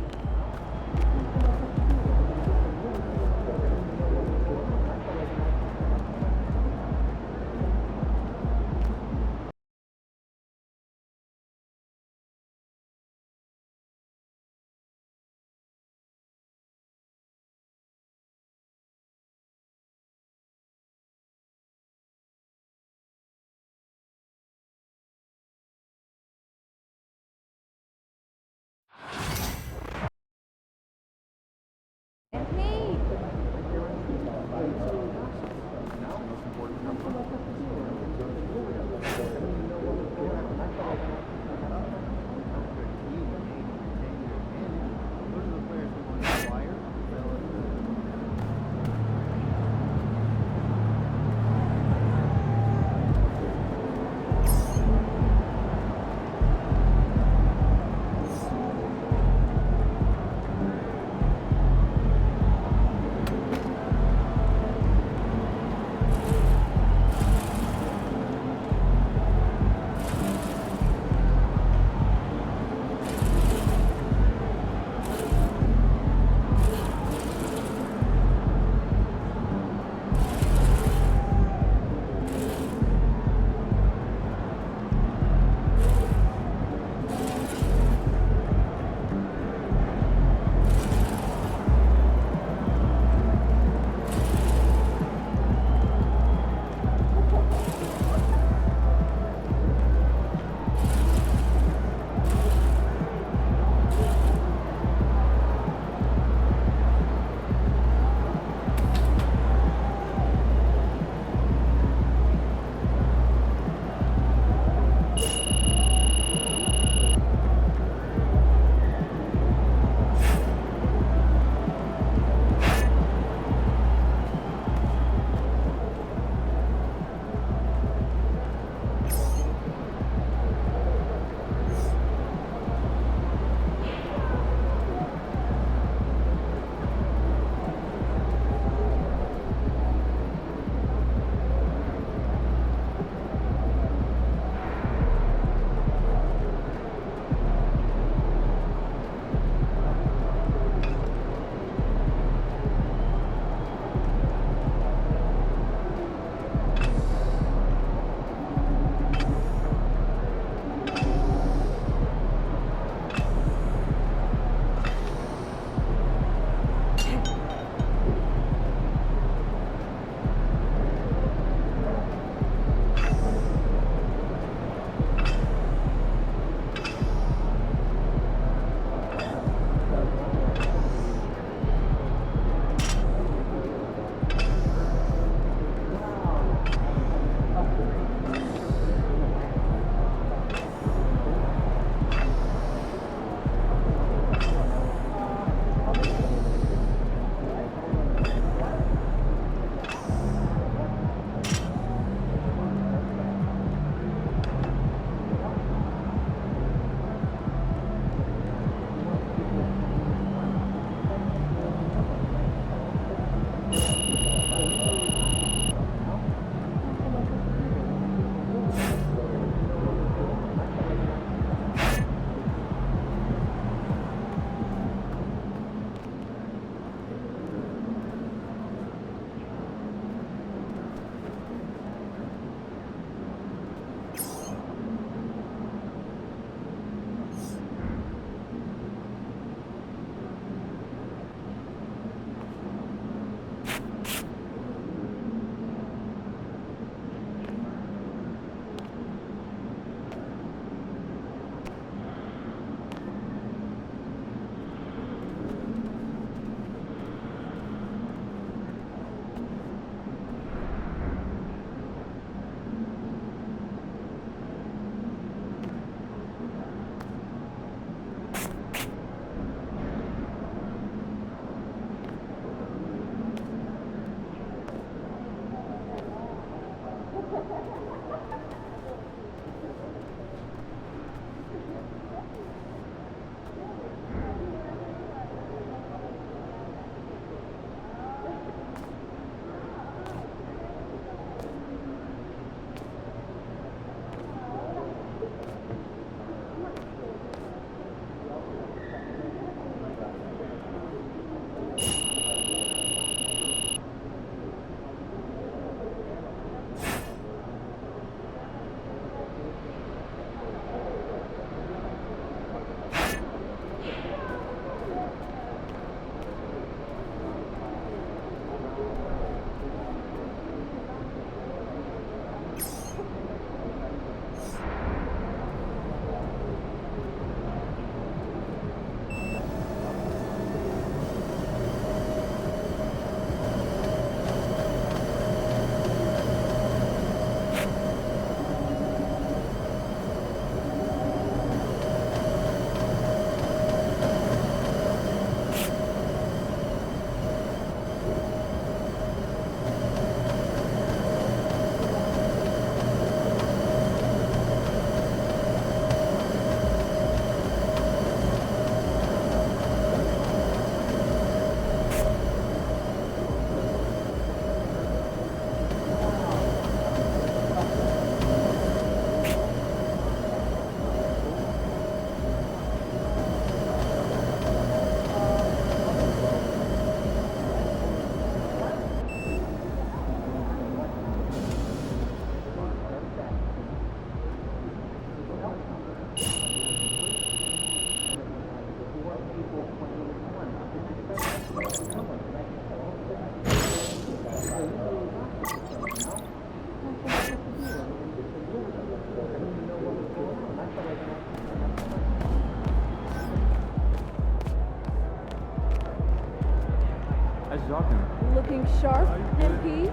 L: looking sharp, MP.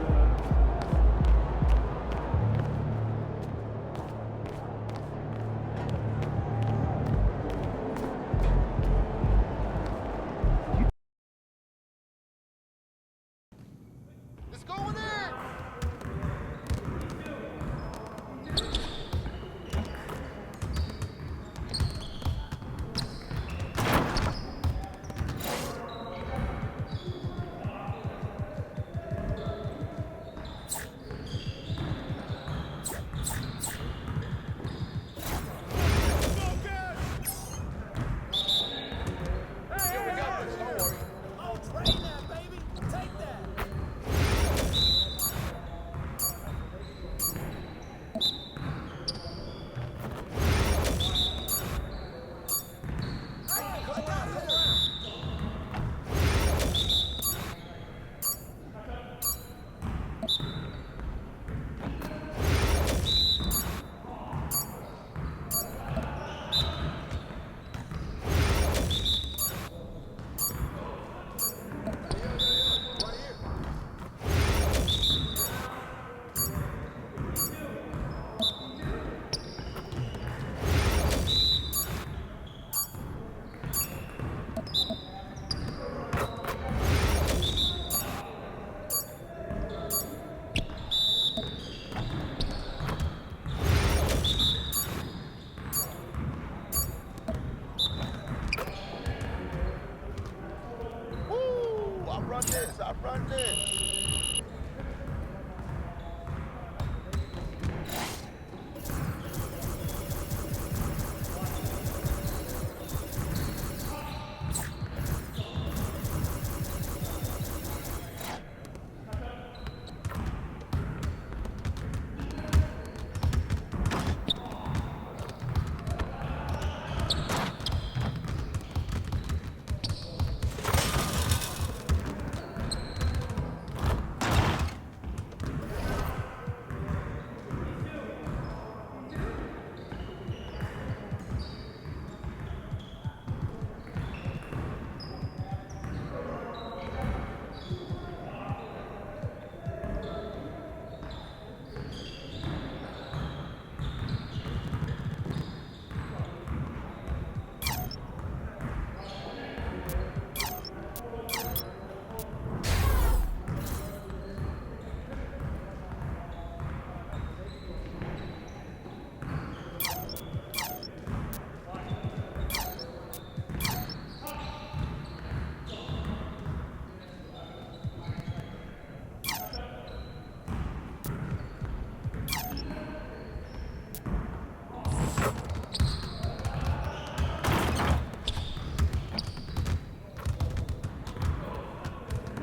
M: I run this.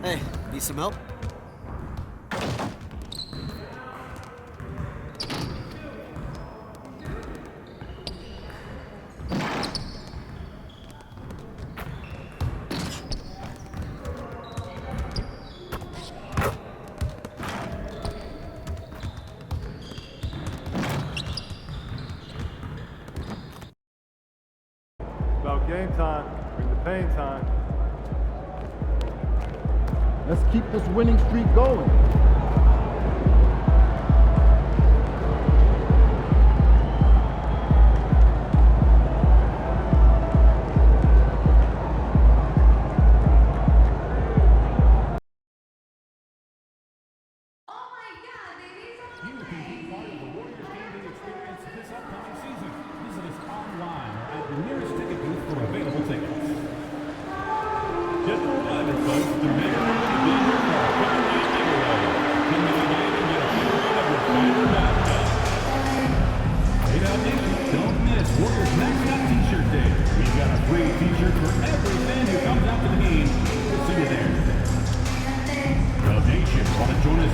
N: Hey, need some help?
J: About game time, bring the pain time. Let's keep this winning streak going.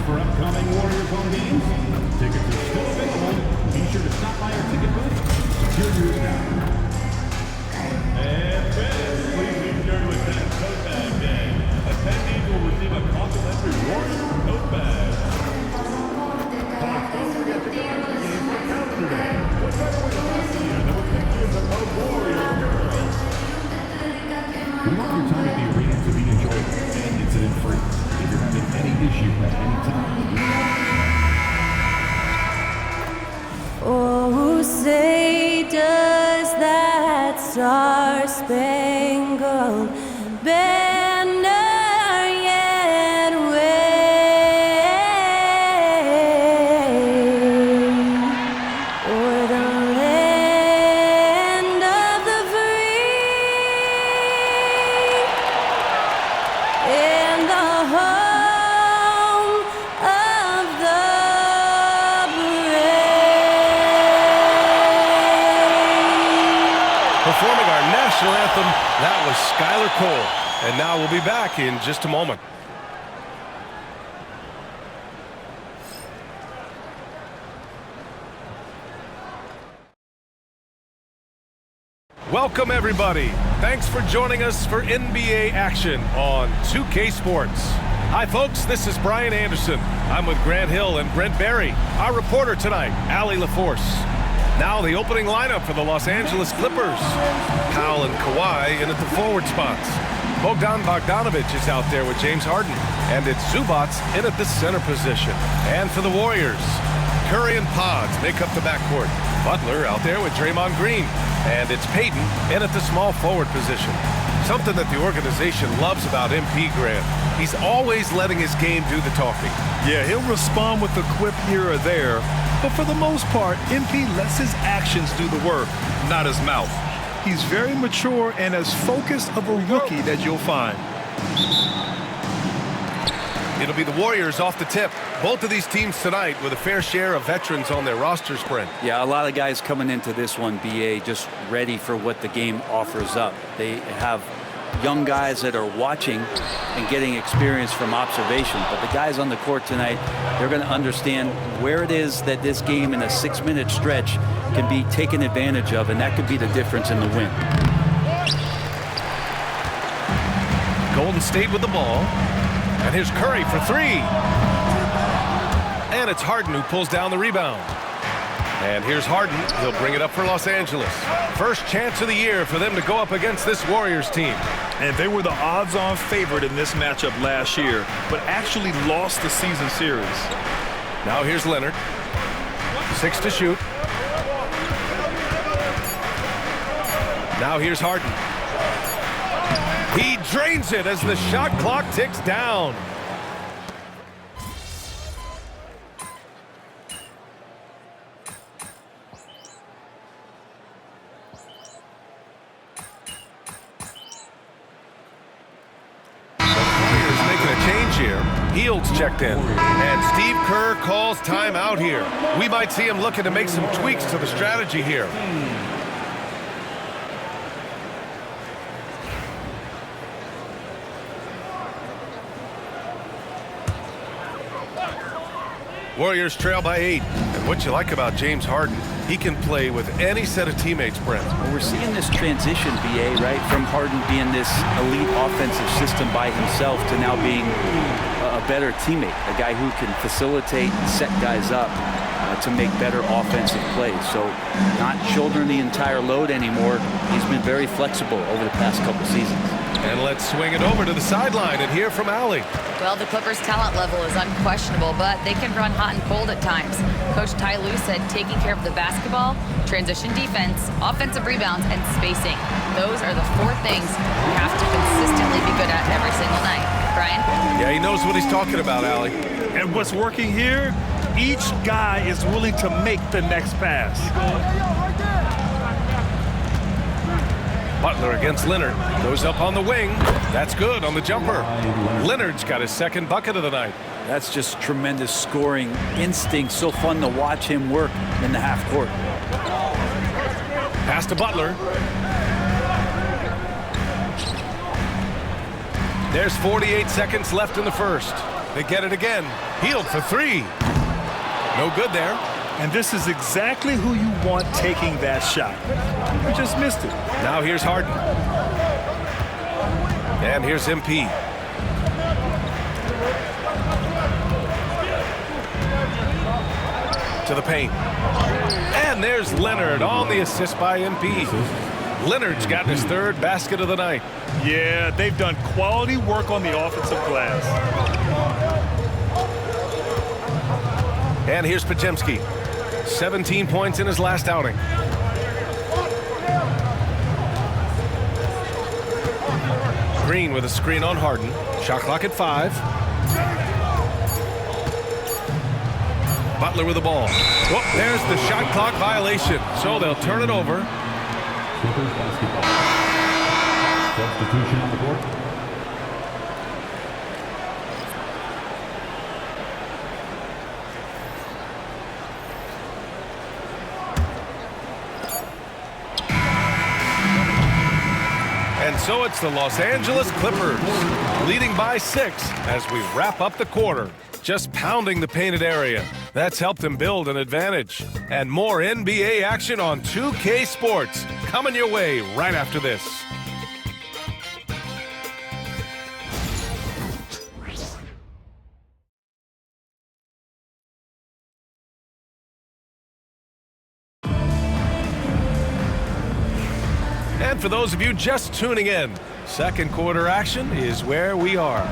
O: For upcoming Warriors home games. Tickets are still available. Be sure to stop by our ticket booth. Secure yours now. And fans, please be sure to attend Showtime Day. Attendees will receive
L: national anthem, that was Skylar Cole. And now we'll be back in just a moment. Welcome, everybody. Thanks for joining us for NBA action on 2K Sports. Hi, folks. This is Brian Anderson. I'm with Grant Hill and Brent Barry. Our reporter tonight, Allie LaForce. Now the opening lineup for the Los Angeles Clippers. Powell and Kawhi in at the forward spots. Bogdan Bogdanovic is out there with James Harden. And it's Zubats in at the center position. And for the Warriors, Curry and Pods make up the backcourt. Butler out there with Draymond Green. And it's Payton in at the small forward position. Something that the organization loves about MP, Grant. He's always letting his game do the talking.
P: Yeah, he'll respond with a quip here or there, but for the most part, MP lets his actions do the work, not his mouth. He's very mature and as focused of a rookie that you'll find.
L: It'll be the Warriors off the tip. Both of these teams tonight with a fair share of veterans on their rosters, Brent.
Q: Yeah, a lot of guys coming into this one, BA, just ready for what the game offers up. They have young guys that are watching and getting experience from observation. But the guys on the court tonight, they're going to understand where it is that this game in a 6-minute stretch can be taken advantage of, and that could be the difference in the win.
L: Golden State with the ball. And here's Curry for three. And it's Harden who pulls down the rebound. And here's Harden. He'll bring it up for Los Angeles. First chance of the year for them to go up against this Warriors team.
P: And they were the odds-on favorite in this matchup last year, but actually lost the season series.
L: Now here's Leonard. 6 to shoot. Now here's Harden. He drains it as the shot clock ticks down. Heald's checked in, and Steve Kerr calls timeout here. We might see him looking to make some tweaks to the strategy here. Warriors trail by 8. And what you like about James Harden, he can play with any set of teammates, Brent.
Q: Well, we're seeing this transition, BA, right, from Harden being this elite offensive system by himself to now being a better teammate, a guy who can facilitate and set guys up to make better offensive plays. So not shouldering the entire load anymore. He's been very flexible over the past couple seasons.
L: And let's swing it over to the sideline and hear from Allie.
R: Well, the Clippers' talent level is unquestionable, but they can run hot and cold at times. Coach Ty Lue said taking care of the basketball, transition defense, offensive rebounds, and spacing. Those are the 4 things you have to consistently be good at every single night. Brian?
L: Yeah, he knows what he's talking about, Allie.
P: And what's working here? Each guy is willing to make the next pass.
L: Butler against Leonard. Goes up on the wing. That's good on the jumper. Leonard's got his second bucket of the night.
Q: That's just tremendous scoring instinct. So fun to watch him work in the half court.
L: Pass to Butler. There's 48 seconds left in the first. They get it again. Hield for 3. No good there.
P: And this is exactly who you want taking that shot. You just missed it.
L: Now here's Harden. And here's MP. To the paint. And there's Leonard on the assist by MP. Leonard's gotten his 3rd basket of the night.
P: Yeah, they've done quality work on the offensive glass.
L: And here's Podziemski. 17 points in his last outing. Green with a screen on Harden. Shot clock at 5. Butler with the ball. Whoop, there's the shot clock violation. So they'll turn it over.
O: Clippers basketball. Substitution on the court.
L: And so it's the Los Angeles Clippers leading by 6 as we wrap up the quarter. Just pounding the painted area. That's helped them build an advantage. And more NBA action on 2K Sports coming your way right after this. And for those of you just tuning in, second quarter action is where we are.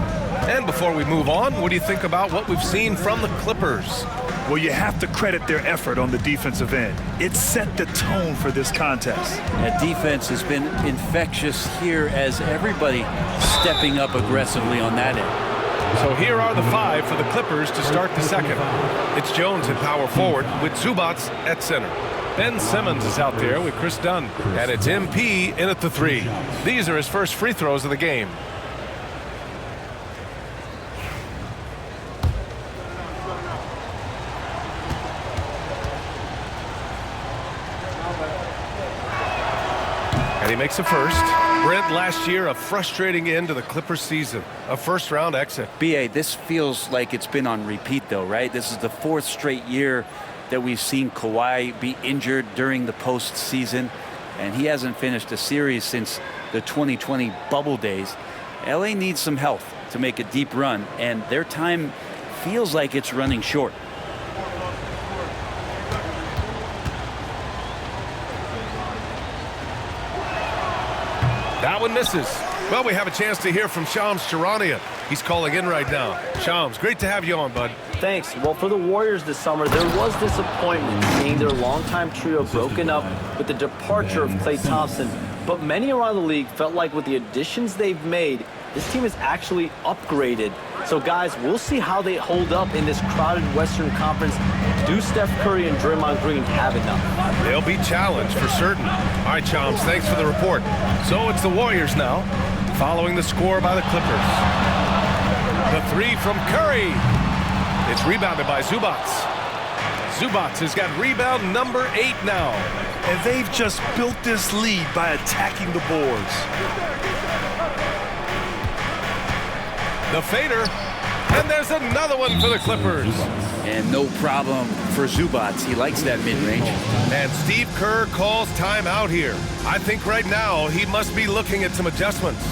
L: And before we move on, what do you think about what we've seen from the Clippers?
P: Well, you have to credit their effort on the defensive end. It set the tone for this contest.
Q: That defense has been infectious here as everybody stepping up aggressively on that end.
L: So here are the 5 for the Clippers to start the second. It's Jones at power forward with Zubats at center. Ben Simmons is out there with Chris Dunn. And it's MP in at the 3. These are his first free throws of the game. And he makes a first. Brent, last year, a frustrating end to the Clippers season. A first-round exit.
Q: B.A., this feels like it's been on repeat, though, right? This is the 4th straight year that we've seen Kawhi be injured during the postseason, and he hasn't finished a series since the 2020 bubble days. LA needs some health to make a deep run, and their time feels like it's running short.
L: That one misses. Well, we have a chance to hear from Shams Charania. He's calling in right now. Shams, great to have you on, bud.
S: Thanks. Well, for the Warriors this summer, there was disappointment seeing their longtime trio broken up with the departure of Klay Thompson. But many around the league felt like with the additions they've made, this team is actually upgraded. So, guys, we'll see how they hold up in this crowded Western Conference. Do Steph Curry and Draymond Green have enough?
L: They'll be challenged for certain. All right, Shams, thanks for the report. So it's the Warriors now, following the score by the Clippers. The 3 from Curry. It's rebounded by Zubats. Zubats has got rebound number 8 now.
P: And they've just built this lead by attacking the boards.
L: The fader. And there's another one for the Clippers.
Q: And no problem for Zubats. He likes that mid-range.
L: And Steve Kerr calls timeout here. I think right now he must be looking at some adjustments.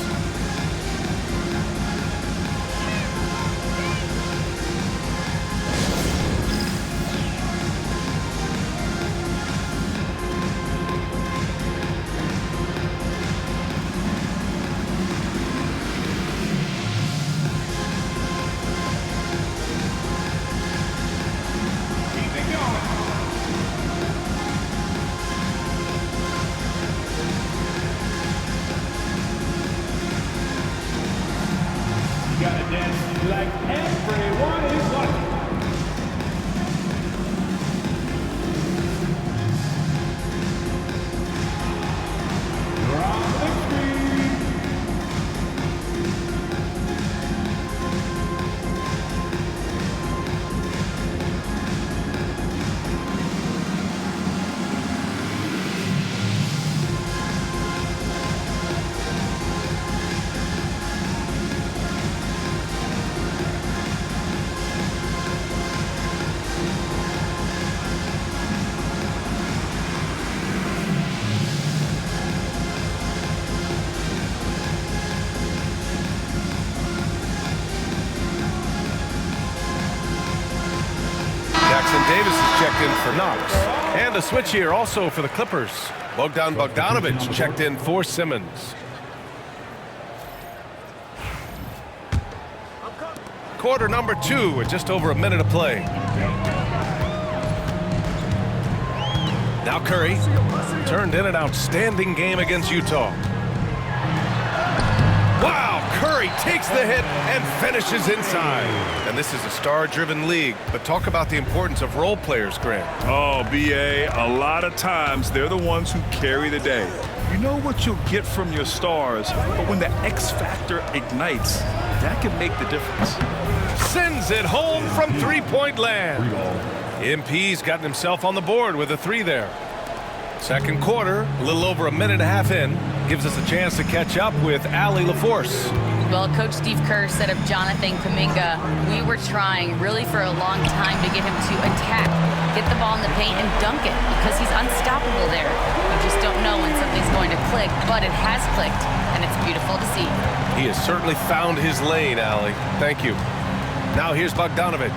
L: Davis is checked in for Knox. And a switch here also for the Clippers. Bogdan Bogdanovic checked in for Simmons. Quarter number 2 with just over a minute of play. Now Curry turned in an outstanding game against Utah. Wow! Curry takes the hit and finishes inside. And this is a star-driven league, but talk about the importance of role players, Grant.
P: Oh, B.A., a lot of times they're the ones who carry the day. You know what you'll get from your stars, but when the X factor ignites, that can make the difference.
L: Sends it home from three-point land. MP's gotten himself on the board with a 3 there. Second quarter, a little over a minute and a half in. gives us a chance to catch up with Allie LaForce.
R: Well, Coach Steve Kerr said of Jonathan Kuminga, we were trying really for a long time to get him to attack, get the ball in the paint and dunk it because he's unstoppable there. You just don't know when something's going to click, but it has clicked, and it's beautiful to see.
L: He has certainly found his lane, Allie. Thank you. Now here's Bogdanovic.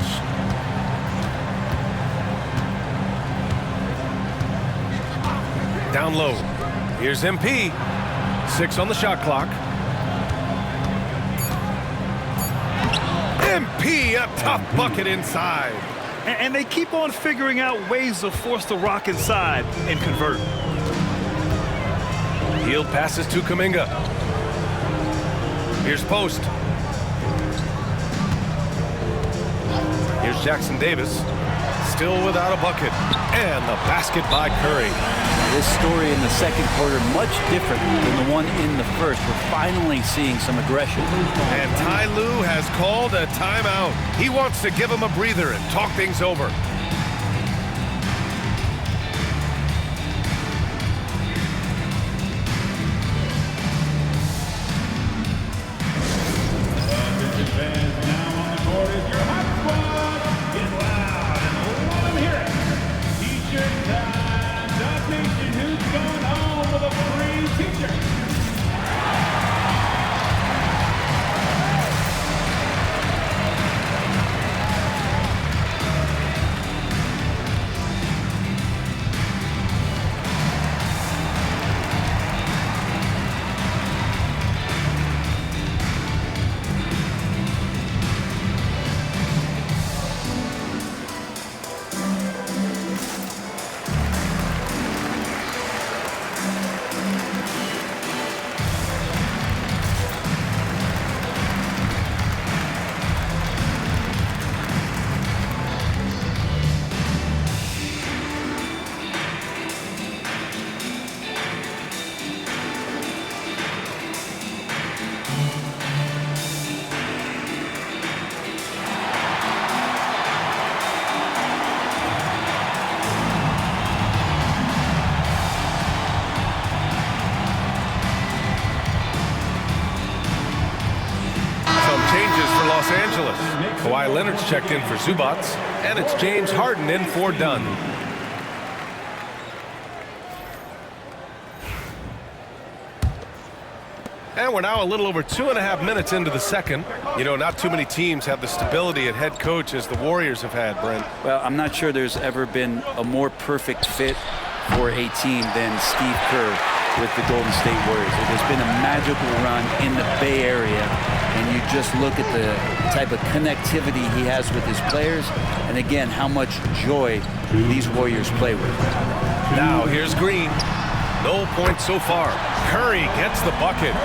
L: Down low. Here's MP. 6 on the shot clock. MP, a tough bucket inside.
P: And they keep on figuring out ways to force the rock inside and convert.
L: Field passes to Kuminga. Here's Post. Here's Jackson Davis. Still without a bucket. And the basket by Curry.
Q: This story in the second quarter much different than the one in the first. We're finally seeing some aggression.
L: And Ty Lue has called a timeout. He wants to give him a breather and talk things over. Los Angeles. Kawhi Leonard's checked in for Zubac, and it's James Harden in for Dunn. And we're now a little over 2.5 minutes into the second. You know, not too many teams have the stability at head coach as the Warriors have had, Brent.
Q: Well, I'm not sure there's ever been a more perfect fit for a team than Steve Kerr with the Golden State Warriors. It has been a magical run in the Bay Area, and you just look at the type of connectivity he has with his players, and again, how much joy these Warriors play with.
L: Now, here's Green. No points so far. Curry gets the bucket.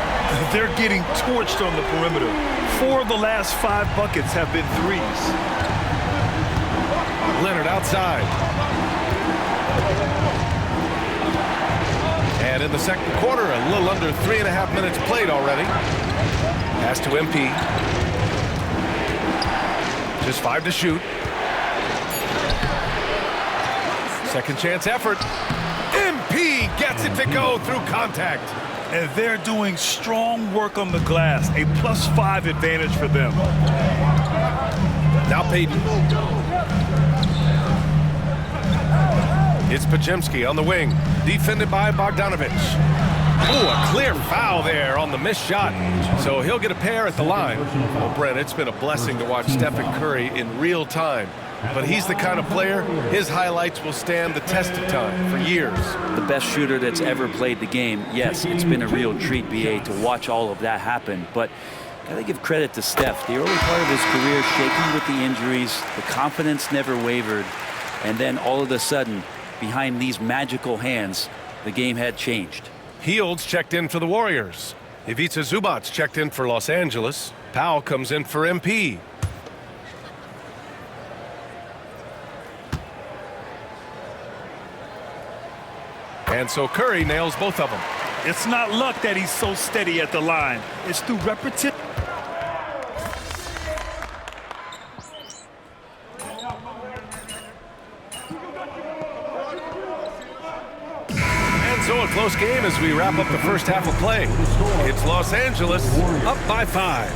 P: They're getting torched on the perimeter. 4 of the last 5 buckets have been threes.
L: Leonard outside. And in the second quarter, a little under 3.5 minutes played already. Pass to MP. Just 5 to shoot. Second chance effort. MP gets it to go through contact.
P: And they're doing strong work on the glass. A +5 advantage for them.
L: Now Payton. It's Podziemski on the wing. Defended by Bogdanovic. Ooh, a clear foul there on the missed shot. So he'll get a pair at the line. Well, Brent, it's been a blessing to watch Stephen Curry in real time. But he's the kind of player, his highlights will stand the test of time for years.
Q: The best shooter that's ever played the game. Yes, it's been a real treat, BA, to watch all of that happen. But gotta give credit to Steph. The early part of his career, shaking with the injuries, the confidence never wavered. And then all of a sudden, behind these magical hands, the game had changed.
L: Hields checked in for the Warriors. Ivica Zubac checked in for Los Angeles. Powell comes in for MP. And so Curry nails both of them.
P: It's not luck that he's so steady at the line. It's through repetition.
L: So a close game as we wrap up the first half of play. It's Los Angeles up by 5.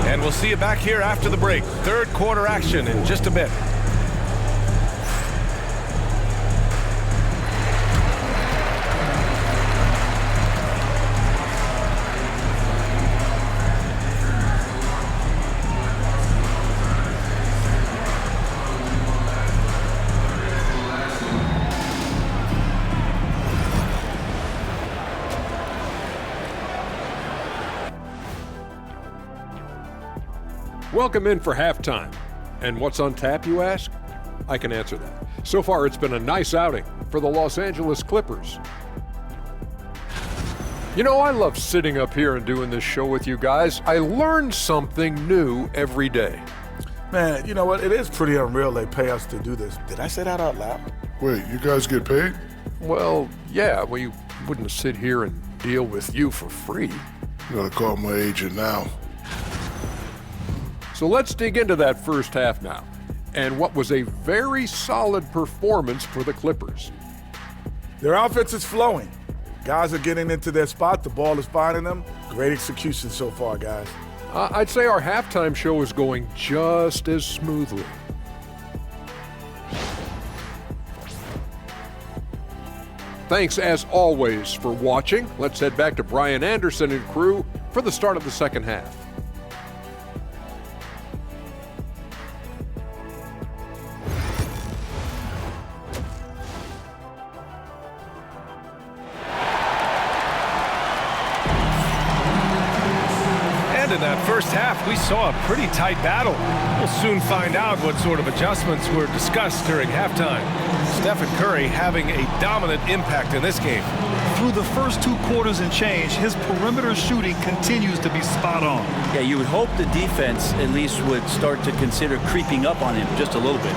L: And we'll see you back here after the break. Third quarter action in just a bit.
T: Welcome in for halftime. And what's on tap, you ask? I can answer that. So far, it's been a nice outing for the Los Angeles Clippers. You know, I love sitting up here and doing this show with you guys. I learn something new every day.
U: Man, you know what? It is pretty unreal they pay us to do this. Did I say that out loud?
V: Wait, you guys get paid?
T: Well, yeah, we wouldn't sit here and deal with you for free.
V: You gotta call my agent now.
T: So let's dig into that first half now, and what was a very solid performance for the Clippers.
U: Their offense is flowing. Guys are getting into their spot. The ball is finding them. Great execution so far, guys.
T: I'd say our halftime show is going just as smoothly. Thanks, as always, for watching. Let's head back to Brian Anderson and crew for the start of the second half.
L: In that first half, we saw a pretty tight battle. We'll soon find out what sort of adjustments were discussed during halftime. Stephen Curry having a dominant impact in this game.
P: Through the first 2 quarters and change, his perimeter shooting continues to be spot on.
Q: Yeah, you would hope the defense at least would start to consider creeping up on him just a little bit.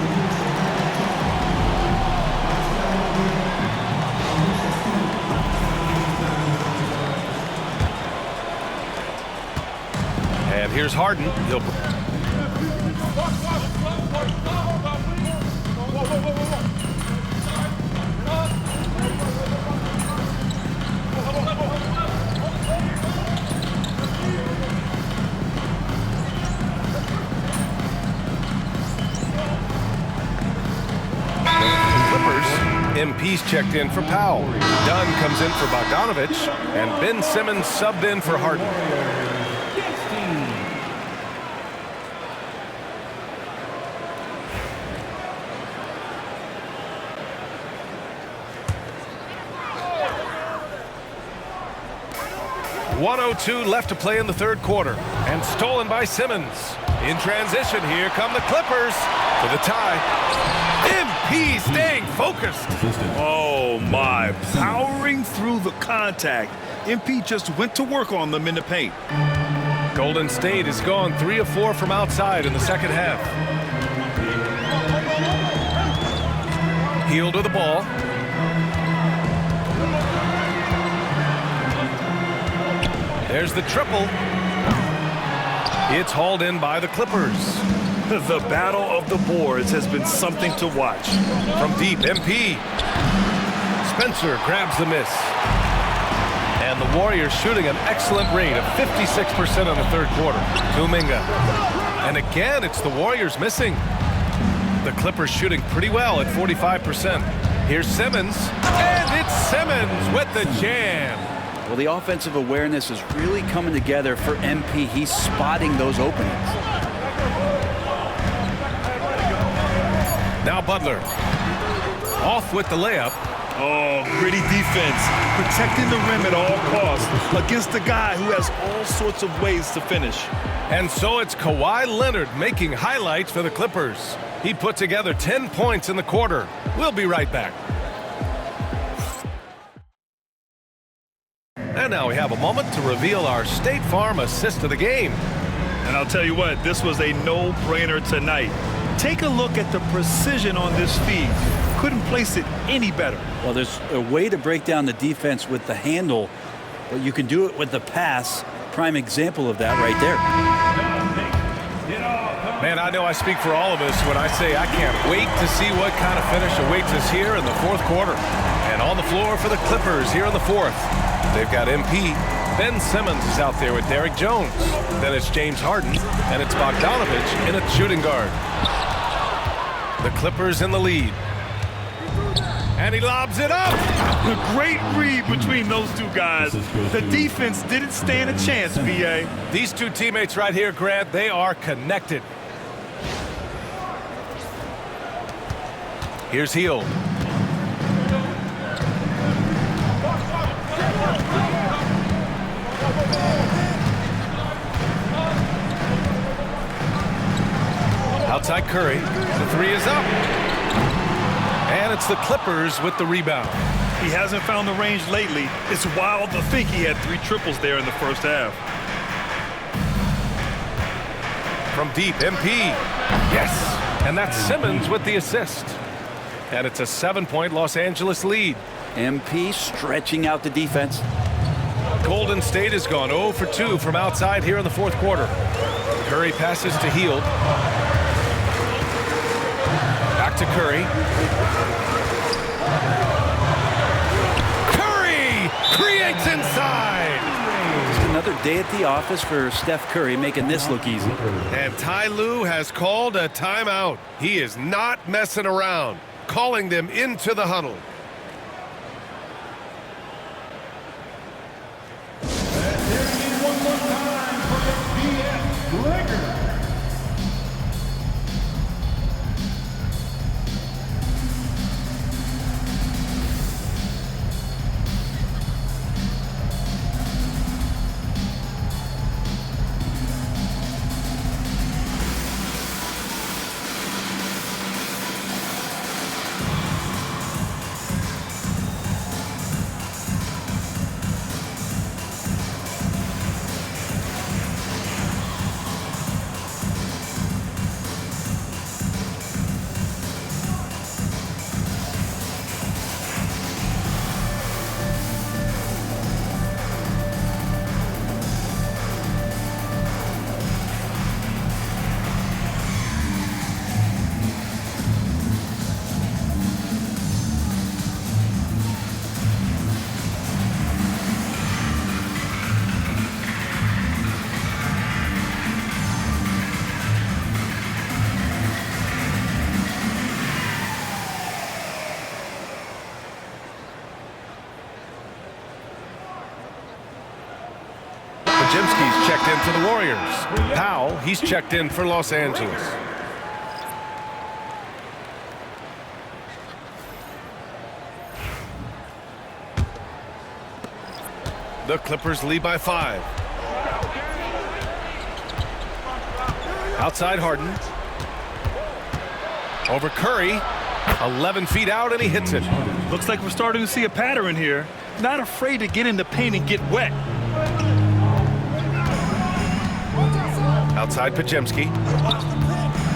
L: And here's Harden. He'll... MP's checked in for Powell. Dunn comes in for Bogdanovich, and Ben Simmons subbed in for Harden. .102 left to play in the third quarter, and stolen by Simmons. In transition, here come the Clippers for the tie. MP staying focused.
P: Oh my, powering through the contact. MP just went to work on them in the paint.
L: Golden State has gone 3 of 4 from outside in the second half. Hield with the ball. There's the triple. It's hauled in by the Clippers.
P: The battle of the boards has been something to watch.
L: From deep, MP. Spencer grabs the miss. And the Warriors shooting an excellent rate of 56% in the third quarter. Kuminga. And again, it's the Warriors missing. The Clippers shooting pretty well at 45%. Here's Simmons. And it's Simmons with the jam.
Q: Well, the offensive awareness is really coming together for MP. He's spotting those openings.
L: Now Butler. Off with the layup.
P: Oh, gritty defense. Protecting the rim at all costs against a guy who has all sorts of ways to finish.
L: And so it's Kawhi Leonard making highlights for the Clippers. He put together 10 points in the quarter. We'll be right back. And now we have a moment to reveal our State Farm assist of the game.
P: And I'll tell you what, this was a no-brainer tonight. Take a look at the precision on this feed. Couldn't place it any better.
Q: Well, there's a way to break down the defense with the handle, but you can do it with the pass. Prime example of that right there.
L: Man, I know I speak for all of us when I say I can't wait to see what kind of finish awaits us here in the fourth quarter. And And on the floor for the Clippers here in the fourth. They've got MP. Ben Simmons is out there with Derek Jones. Then it's James Harden, and it's Bogdanovich in a shooting guard. The Clippers in the lead. And he lobs it up.
P: A great read between those two guys. The defense didn't stand a chance, B.A.
L: These two teammates right here, Grant, they are connected. Here's Hield. Outside Curry. The three is up. And it's the Clippers with the rebound.
P: He hasn't found the range lately. It's wild to think he had 3 triples there in the first half.
L: From deep, MP. Yes. And that's Simmons with the assist. And it's a 7-point Los Angeles lead.
Q: MP stretching out the defense.
L: Golden State has gone 0 for 2 from outside here in the fourth quarter. Curry passes to Hield. Back to Curry. Curry creates inside.
Q: Just another day at the office for Steph Curry, making this look easy.
L: And Ty Lue has called a timeout. He is not messing around, calling them into the huddle.
O: One more time for the BS record.
L: Jimsky's checked in for the Warriors. Powell, he's checked in for Los Angeles. The Clippers lead by 5. Outside Harden. Over Curry. 11 feet out, and he hits it.
P: Looks like we're starting to see a pattern here. Not afraid to get in the paint and get wet.
L: Outside Pajemski.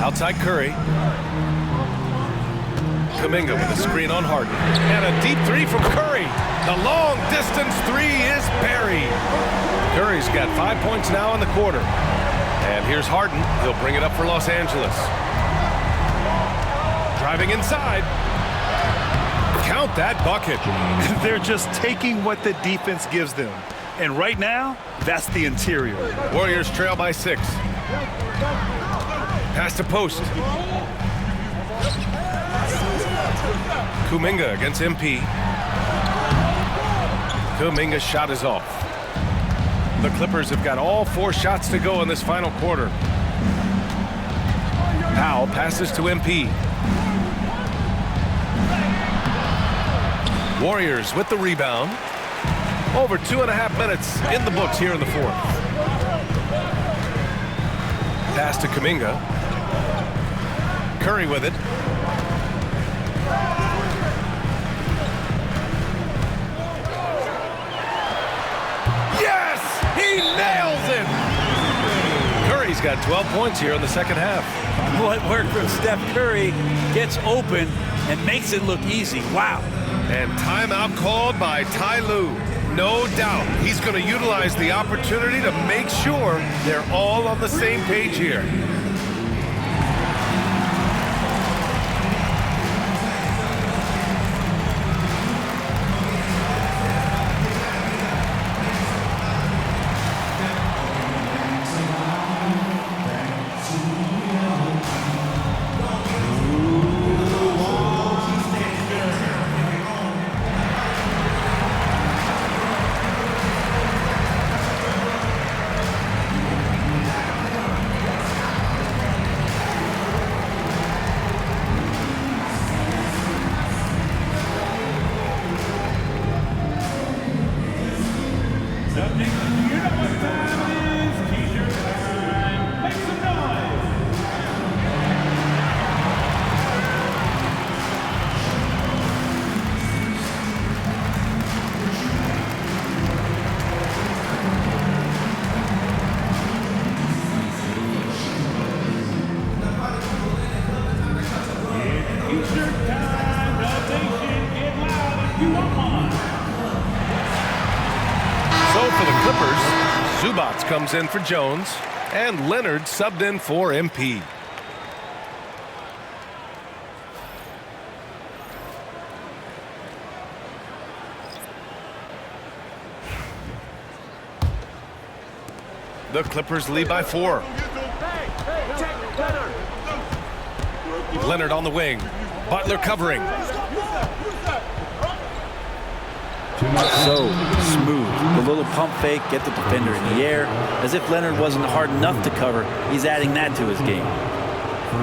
L: Outside Curry. Kuminga with a screen on Harden. And a deep 3 from Curry. The long distance 3 is buried. Curry's got 5 points now in the quarter. And here's Harden. He'll bring it up for Los Angeles. Driving inside. Count that bucket.
P: They're just taking what the defense gives them. And right now, that's the interior.
L: Warriors trail by 6. Pass to post. Kuminga against MP. Kuminga's shot is off. The Clippers have got all 4 shots to go in this final quarter. Powell passes to MP. Warriors with the rebound. Over 2.5 minutes in the books here in the fourth. Pass to Kuminga. Curry with it. Yes! He nails it! Curry's got 12 points here in the second half.
Q: What worked from Steph Curry gets open and makes it look easy. Wow.
L: And timeout called by Ty Lue. No doubt he's going to utilize the opportunity to make sure they're all on the same page here. So for the Clippers, Zubats comes in for Jones, and Leonard subbed in for MP. The Clippers lead by 4. Leonard on the wing. Butler covering.
Q: So smooth. The little pump fake, get the defender in the air. As if Leonard wasn't hard enough to cover, he's adding that to his game.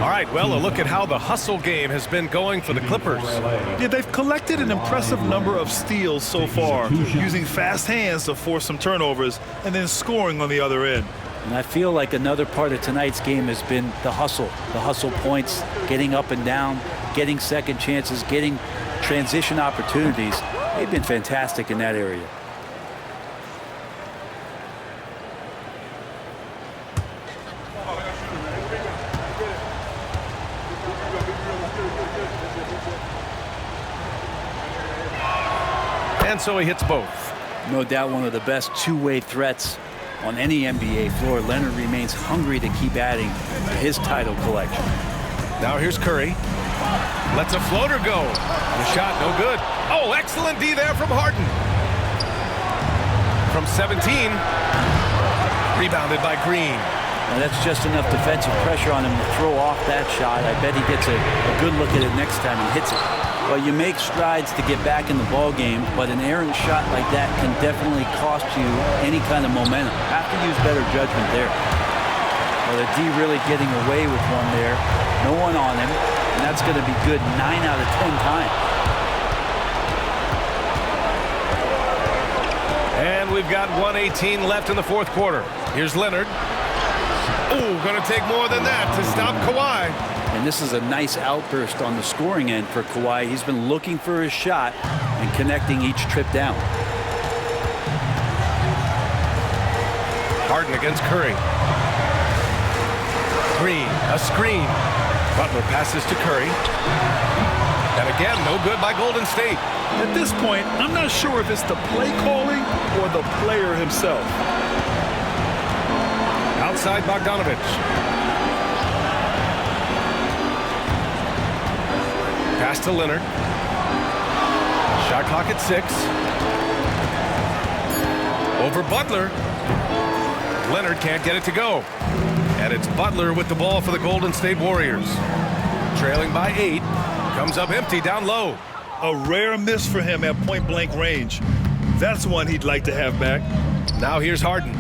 L: All right, well, a look at how the hustle game has been going for the Clippers.
P: Yeah, they've collected an impressive number of steals so far, using fast hands to force some turnovers and then scoring on the other end.
Q: And I feel like another part of tonight's game has been the hustle points, getting up and down, getting second chances, getting transition opportunities. They've been fantastic in that area.
L: And so he hits both.
Q: No doubt one of the best two-way threats on any NBA floor. Leonard remains hungry to keep adding to his title collection.
L: Now here's Curry. Lets a floater go. The shot no good. Oh, excellent D there from Harden. From 17. Rebounded by Green.
Q: Now that's just enough defensive pressure on him to throw off that shot. I bet he gets a good look at it next time he hits it. Well, you make strides to get back in the ball game, but an errant shot like that can definitely cost you any kind of momentum. Have to use better judgment there. Well, the D really getting away with one there. No one on him, and that's going to be good 9 out of 10 times.
L: And we've got 1:18 left in the fourth quarter. Here's Leonard. Oh, going to take more than that to stop Kawhi.
Q: And this is a nice outburst on the scoring end for Kawhi. He's been looking for his shot and connecting each trip down.
L: Harden against Curry. Green, a screen. Butler passes to Curry. And again, no good by Golden State.
P: At this point, I'm not sure if it's the play calling or the player himself.
L: Outside Bogdanovich. Pass to Leonard. Shot clock at 6. Over Butler. Leonard can't get it to go. And it's Butler with the ball for the Golden State Warriors. Trailing by 8. Comes up empty down low.
P: A rare miss for him at point-blank range. That's one he'd like to have back.
L: Now here's Harden.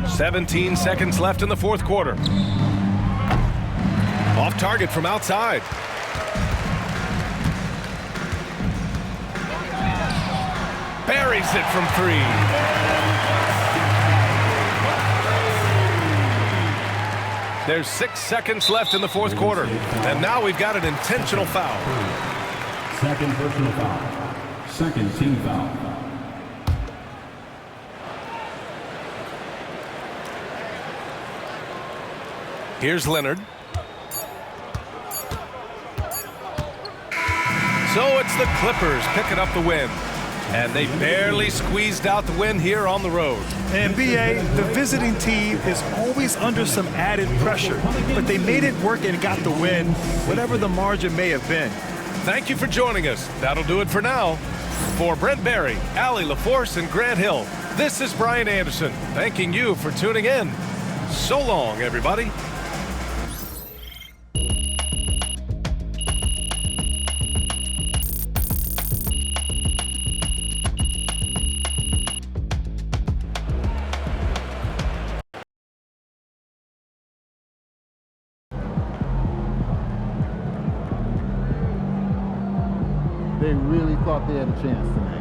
L: 17 seconds left in the fourth quarter. Off target from outside. Buries it from 3. There's 6 seconds left in the fourth quarter. And now we've got an intentional foul.
O: Second personal foul. Second team foul.
L: Here's Leonard. So it's the Clippers picking up the win. And they barely squeezed out the win here on the road.
P: And BA, the visiting team is always under some added pressure, but they made it work and got the win, whatever the margin may have been.
L: Thank you for joining us. That'll do it for now. For Brent Barry, Allie LaForce, and Grant Hill, this is Brian Anderson, thanking you for tuning in. So long, everybody.
J: They really thought they had a chance tonight.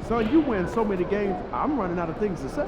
J: So you win so many games, I'm running out of things to say.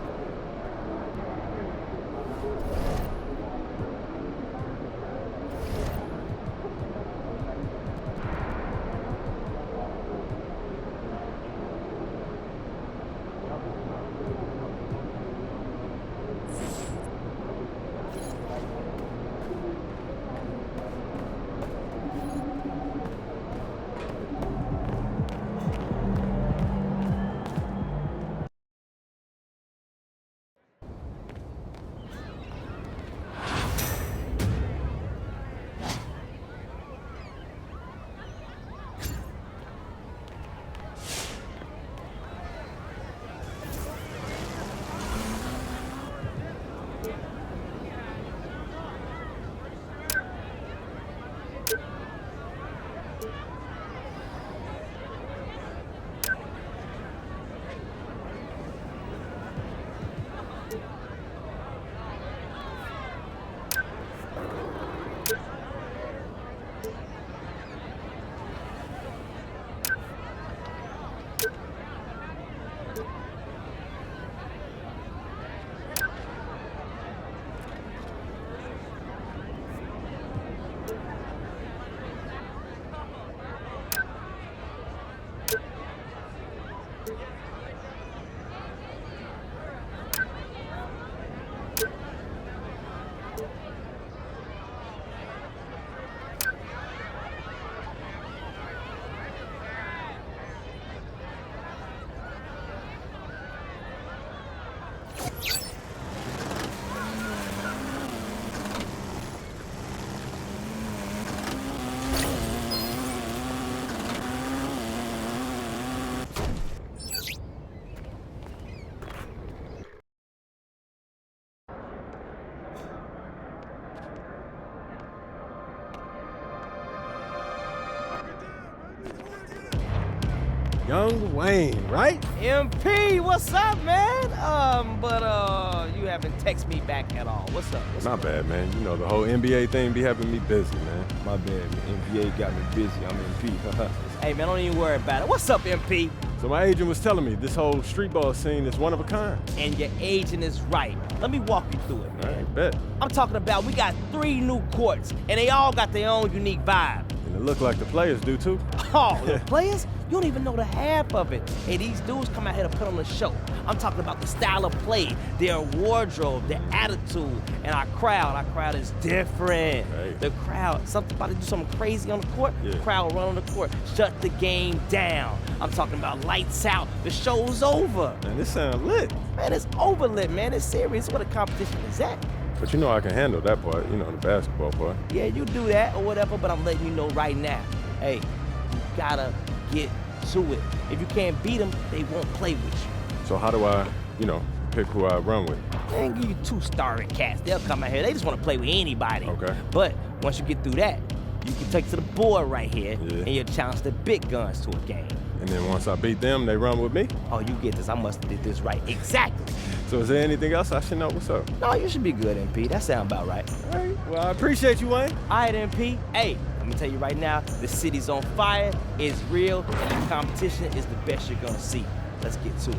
A: Young Wayne, right?
C: MP, what's up, man? You haven't texted me back at all. What's up?
G: Not bad, man. You know, the whole NBA thing be having me busy, man.
C: My bad, man. NBA got me busy. I'm MP. Hey, man, don't even worry about it. What's up, MP?
G: So my agent was telling me this whole street ball scene is one of a kind.
C: And your agent is right. Let me walk you through it, man.
G: All right, bet.
C: I'm talking about we got 3 new courts, and they all got their own unique vibe.
G: And it look like the players do, too.
C: Oh, the players? You don't even know the half of it. Hey, these dudes come out here to put on a show. I'm talking about the style of play, their wardrobe, their attitude, and our crowd. Our crowd is different.
G: Hey.
C: The crowd, something about to do something crazy on the court, the crowd will run on the court, shut the game down. I'm talking about lights out. The show's over.
G: Man, this sounds lit.
C: Man, it's over lit, man. It's serious. What a competition is that?
G: But you know I can handle that part, you know, the basketball part.
C: Yeah, you do that or whatever, but I'm letting you know right now. Hey, you gotta get to it. If you can't beat them, they won't play with you.
G: So how do I, you know, pick who I run with?
C: They ain't give you 2 starring cats. They'll come out here. They just want to play with anybody.
G: Okay.
C: But once you get through that, you can take it to the board right here, and you'll challenge the big guns to a game.
G: And then once I beat them, they run with me?
C: Oh, you get this. I must have did this right. Exactly.
G: So is there anything else I should know? What's up?
C: No, you should be good, MP. That sounds about right.
G: All right. Well, I appreciate you, Wayne.
C: All right, MP. Hey, let me tell you right now, the city's on fire, it's real, and the competition is the best you're gonna see. Let's get to it.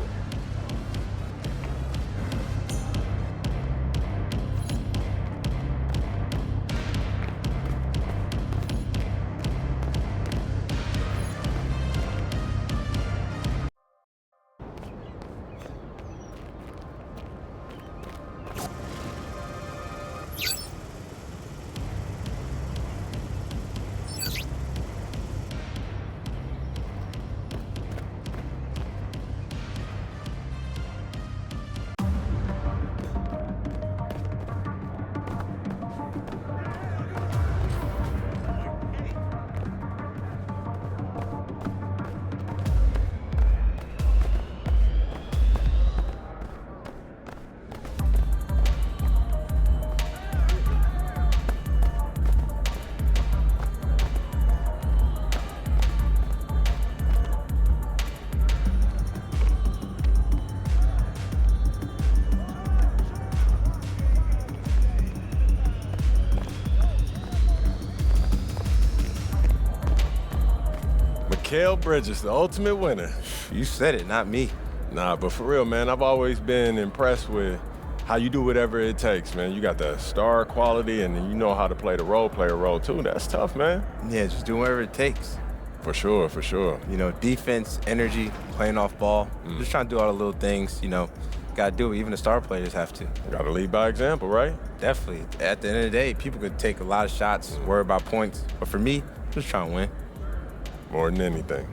G: Mikal Bridges, the ultimate winner.
A: You said it, not me.
G: Nah, but for real, man, I've always been impressed with how you do whatever it takes, man. You got the star quality, and you know how to play the role player role, too. That's tough, man.
A: Yeah, just do whatever it takes.
G: For sure, for sure.
A: You know, defense, energy, playing off ball. Just trying to do all the little things, you know. Got to do it. Even the star players have to.
G: Got to lead by example, right?
A: Definitely. At the end of the day, people could take a lot of shots, worry about points. But for me, just trying to win.
G: More than anything.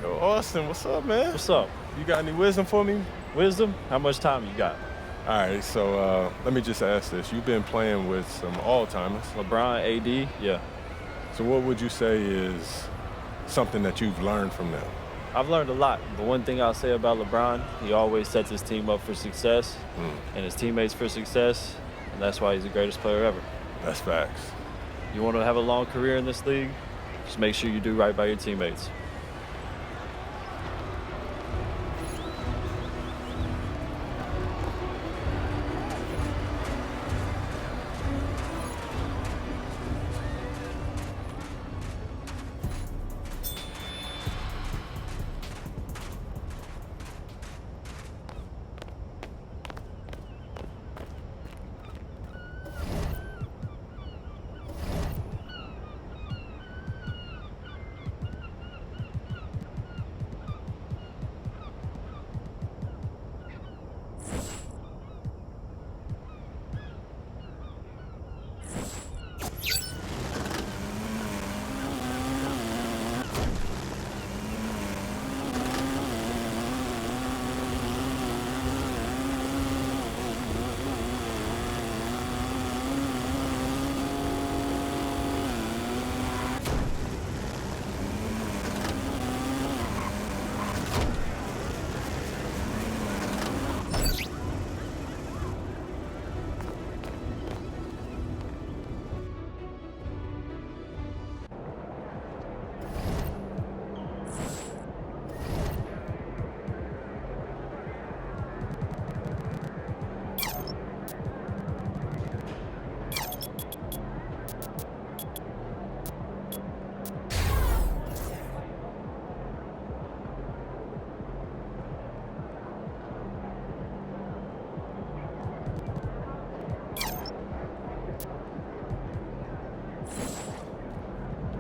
G: Yo, Austin, what's up, man?
S: What's up?
G: You got any wisdom for me?
S: Wisdom? How much time you got?
G: All right, so let me just ask this. You've been playing with some all-timers.
S: LeBron, AD, yeah.
G: So what would you say is something that you've learned from them?
S: I've learned a lot. The one thing I'll say about LeBron, he always sets his team up for success and his teammates for success, and that's why he's the greatest player ever.
G: That's facts.
S: You want to have a long career in this league, just make sure you do right by your teammates.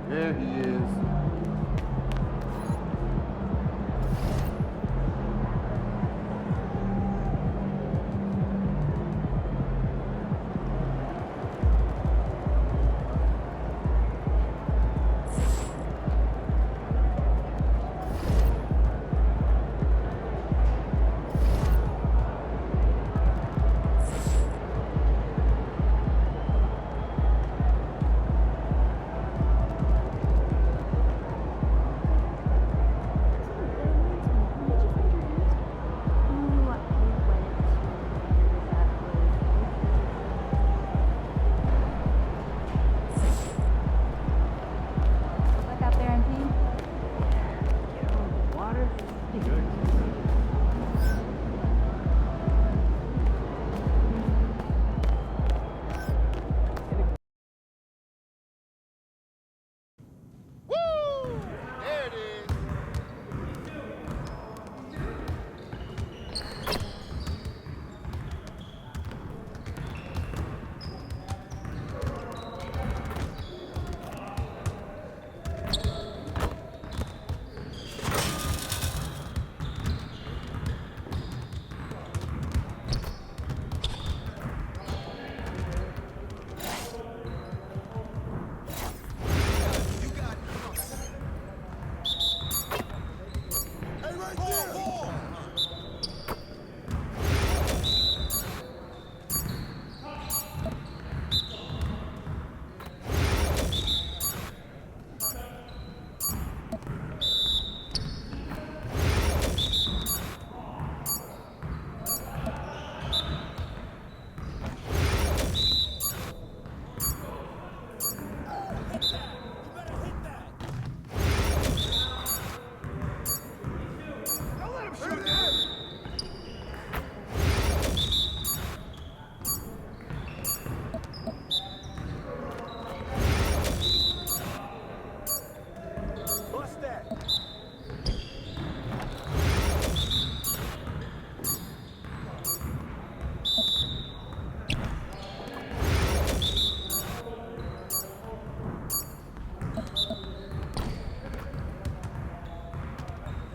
J: There he is.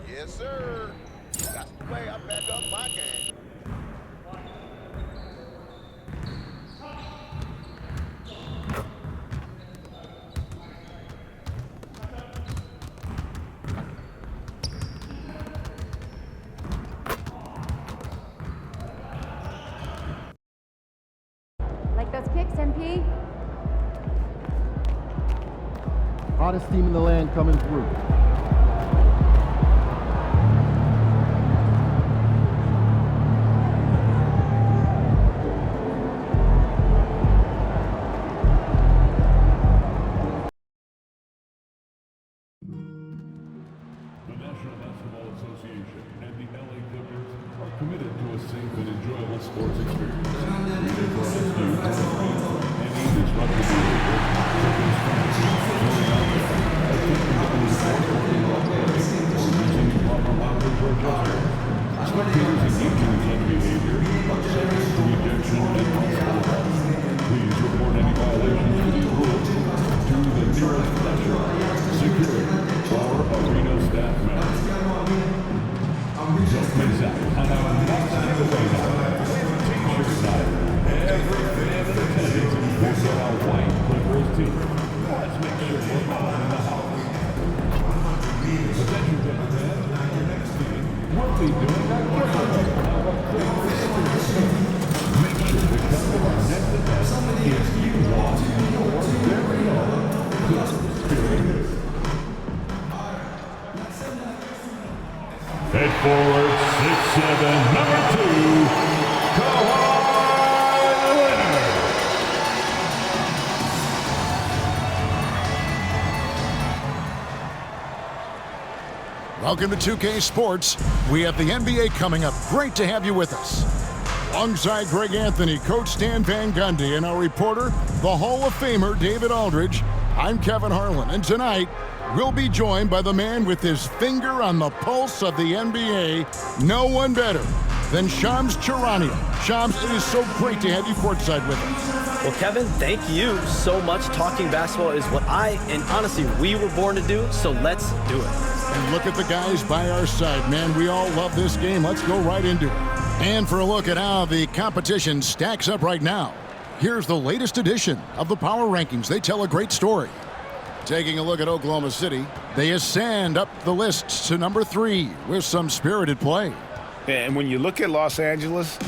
M: Yes, sir. That's the way I back up my game.
K: MP.
J: Hottest team in the land coming through.
O: The National Basketball Association and the LA Clippers are committed to a safe and enjoyable sports experience. We therefore ask you to refrain from any disruptive behavior, such as fighting, throwing alcohol, attempting to use force or improper play, or using improper language or gestures. Spectators engaging in such behavior are subject to ejection and possible arrest. Please report any violations to these rules to the nearest usher, security, or arena staff member. Don't miss out on our next giveaway night. T-shirt night. Every fan in attendance will get our white Clippers team. Let's make sure we're all in the house. Attention, gentlemen. Our next team will be doing a giveaway of a Clippers shirt. Make sure to come to our next event if you want your very own Clippers spirit. Head forward, 6'7", number 2, Kawhi Leonard.
B: Welcome to 2K Sports. We have the NBA coming up. Great to have you with us. Alongside Greg Anthony, Coach Stan Van Gundy, and our reporter, the Hall of Famer David Aldridge, I'm Kevin Harlan, and tonight, we'll be joined by the man with his finger on the pulse of the NBA, no one better than Shams Charania. Shams, it is so great to have you courtside with us.
S: Well, Kevin, thank you so much. Talking basketball is what and honestly, we were born to do, so let's do it.
B: And look at the guys by our side, man. We all love this game. Let's go right into it. And for a look at how the competition stacks up right now, here's the latest edition of the Power Rankings. They tell a great story. Taking a look at Oklahoma City, they ascend up the list to number 3 with some spirited play.
D: And when you look at Los Angeles,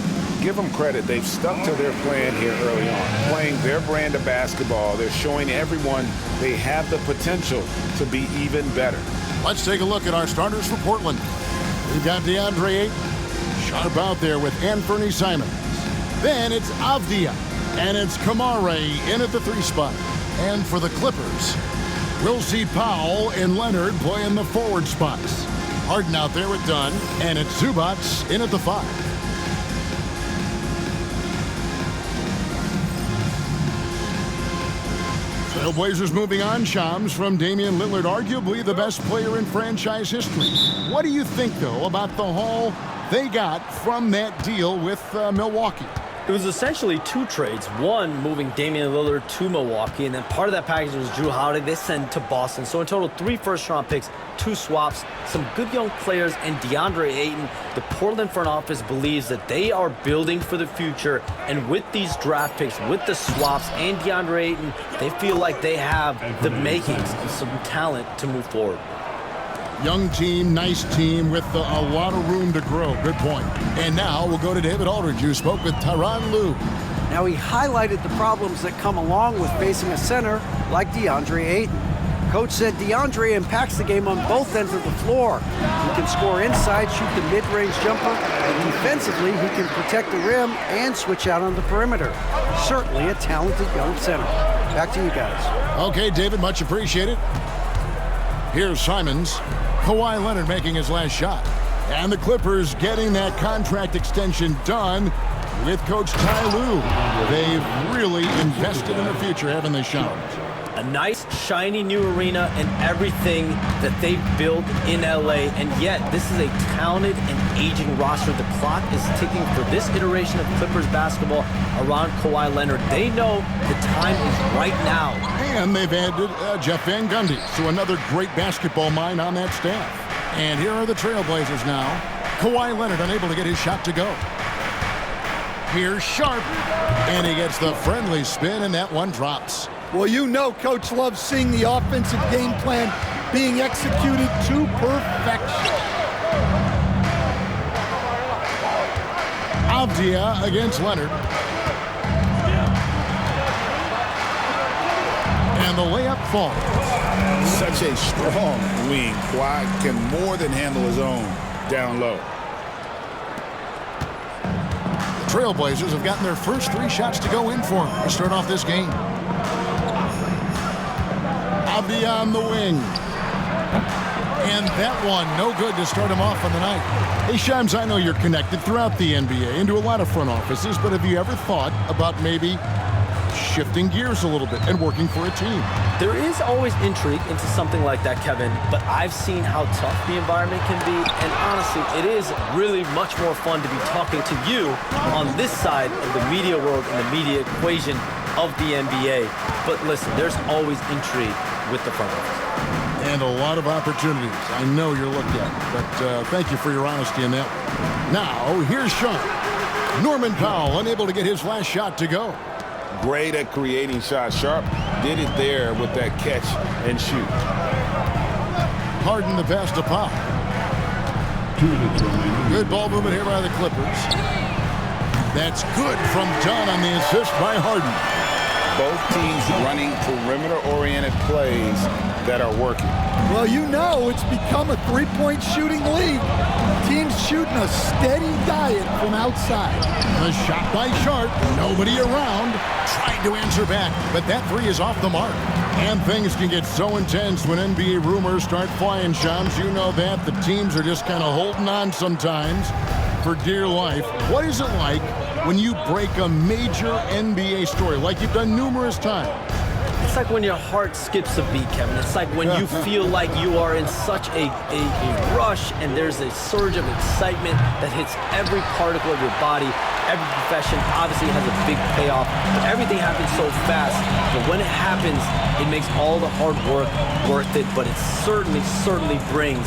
D: give them credit. They've stuck to their plan here early on, playing their brand of basketball. They're showing everyone they have the potential to be even better.
B: Let's take a look at our starters for Portland. We've got DeAndre Ayton, sharp out there with Anthony Simons. Then it's Avdia, and it's Kamare in at the 3 spot. And for the Clippers, we'll see Powell and Leonard play in the forward spots. Harden out there with Dunn, and it's Zubats in at the 5. Trailblazers moving on. Shams from Damian Lillard, arguably the best player in franchise history. What do you think, though, about the haul they got from that deal with Milwaukee?
S: It was essentially 2 trades. One, moving Damian Lillard to Milwaukee, and then part of that package was Drew Holiday. They sent to Boston. So in total, 3 first-round picks, 2 swaps, some good young players, and DeAndre Ayton. The Portland front office believes that they are building for the future, and with these draft picks, with the swaps, and DeAndre Ayton, they feel like they have the makings of some talent to move forward.
B: Young team, nice team with a lot of room to grow. Good point. And now we'll go to David Aldridge, who spoke with Tyronn Lue.
W: Now he highlighted the problems that come along with facing a center like DeAndre Ayton. Coach said DeAndre impacts the game on both ends of the floor. He can score inside, shoot the mid-range jumper, and defensively he can protect the rim and switch out on the perimeter. Certainly a talented young center. Back to you guys.
B: Okay, David, much appreciated. Here's Simons. Kawhi Leonard making his last shot. And the Clippers getting that contract extension done with Coach Ty Lue. They've really invested in the future, haven't they, Sean?
S: A nice, shiny new arena and everything that they've built in LA. And yet, this is a talented and aging roster. The clock is ticking for this iteration of Clippers basketball around Kawhi Leonard. They know the time is right now.
B: And they've added Jeff Van Gundy, so another great basketball mind on that staff. And here are the Trailblazers now. Kawhi Leonard unable to get his shot to go. Here's Sharp, and he gets the friendly spin, and that one drops.
X: Well, you know Coach loves seeing the offensive game plan being executed to perfection.
B: Avdia against Leonard. And the layup falls.
D: Such a strong wing. Kawhi can more than handle his own down low.
B: The Trailblazers have gotten their first 3 shots to go in for them to start off this game. Avdia on the wing. And that one, no good to start him off on the night. Hey, Shams, I know you're connected throughout the NBA into a lot of front offices, but have you ever thought about maybe shifting gears a little bit and working for a team?
S: There is always intrigue into something like that, Kevin, but I've seen how tough the environment can be, and honestly, it is really much more fun to be talking to you on this side of the media world and the media equation of the NBA. But listen, there's always intrigue with the front office.
B: And a lot of opportunities. I know you're looked at, but thank you for your honesty in that one. Now, here's Sean. Norman Powell unable to get his last shot to go.
D: Great at creating shots. Sharp did it there with that catch and shoot.
B: Harden the pass to Powell. Good ball movement here by the Clippers. That's good from Dunn on the assist by Harden.
D: Both teams running perimeter-oriented plays that are working.
X: Well, you know it's become a three-point shooting league. Teams shooting a steady diet from outside.
B: The shot by Sharp. Nobody around. Tried to answer back, but that 3 is off the mark. And things can get so intense when NBA rumors start flying, Shams. You know that. The teams are just kind of holding on sometimes for dear life. What is it like when you break a major NBA story like you've done numerous times?
S: It's like when your heart skips a beat, Kevin. It's like when you feel like you are in such a rush and there's a surge of excitement that hits every particle of your body. Every profession obviously has a big payoff, but everything happens so fast. But when it happens, it makes all the hard work worth it, but it certainly brings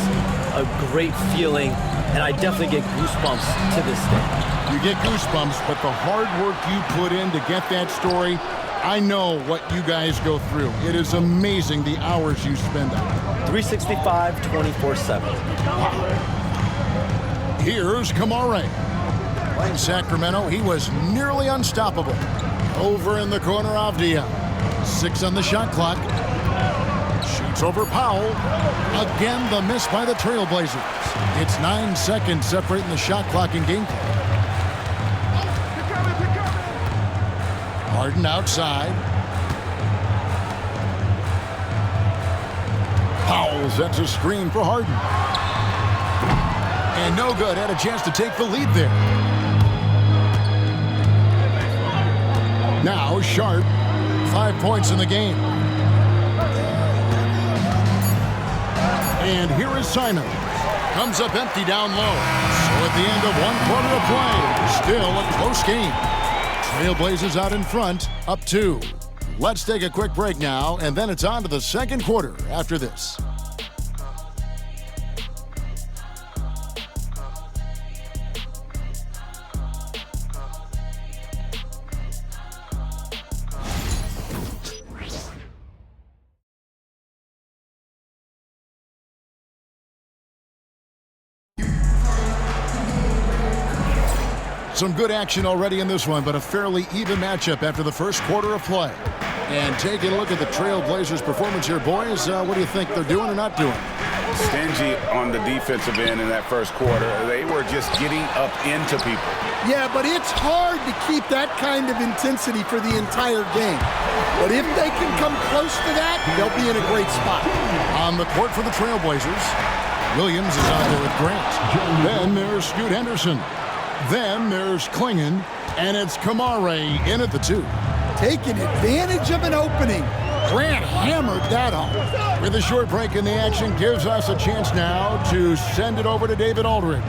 S: a great feeling, and I definitely get goosebumps to this day.
B: You get goosebumps, but the hard work you put in to get that story, I know what you guys go through. It is amazing the hours you spend on it.
S: 365, 24/7.
B: Here's Kamare. In Sacramento, he was nearly unstoppable. Over in the corner, Avdia. 6 on the shot clock. Shoots over Powell. Again, the miss by the Trailblazers. It's 9 seconds separating the shot clock and gameplay. Harden outside. Powell sets a screen for Harden. And no good. Had a chance to take the lead there. Now Sharp. 5 points in the game. And here is Simon. Comes up empty down low. So at the end of 1 quarter of play, still a close game. Trailblazers out in front, up 2. Let's take a quick break now, and then it's on to the second quarter after this. Some good action already in this one, but a fairly even matchup after the first quarter of play. And taking a look at the Trailblazers' performance here, boys, what do you think they're doing or not doing?
D: Stingy on the defensive end in that first quarter. They were just getting up into people.
X: Yeah, but it's hard to keep that kind of intensity for the entire game. But if they can come close to that, they'll be in a great spot.
B: On the court for the Trailblazers, Williams is out there with Grant. Then there's Scoot Henderson. Then there's Klingon, and it's Kamare in at the 2.
X: Taking advantage of an opening. Grant hammered that home.
B: With a short break in the action, gives us a chance now to send it over to David Aldridge.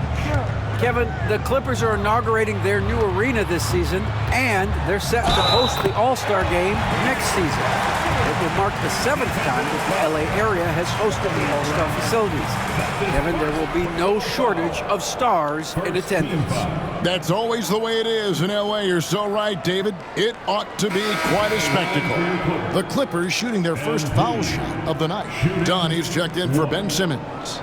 W: Kevin, the Clippers are inaugurating their new arena this season, and they're set to host the All-Star Game next season. It will mark the 7th time that the LA area has hosted the All-Star facilities. Kevin, there will be no shortage of stars in attendance.
B: That's always the way it is in LA. You're so right, David. It ought to be quite a spectacle. The Clippers shooting their first foul shot of the night. Donnie's checked in for Ben Simmons.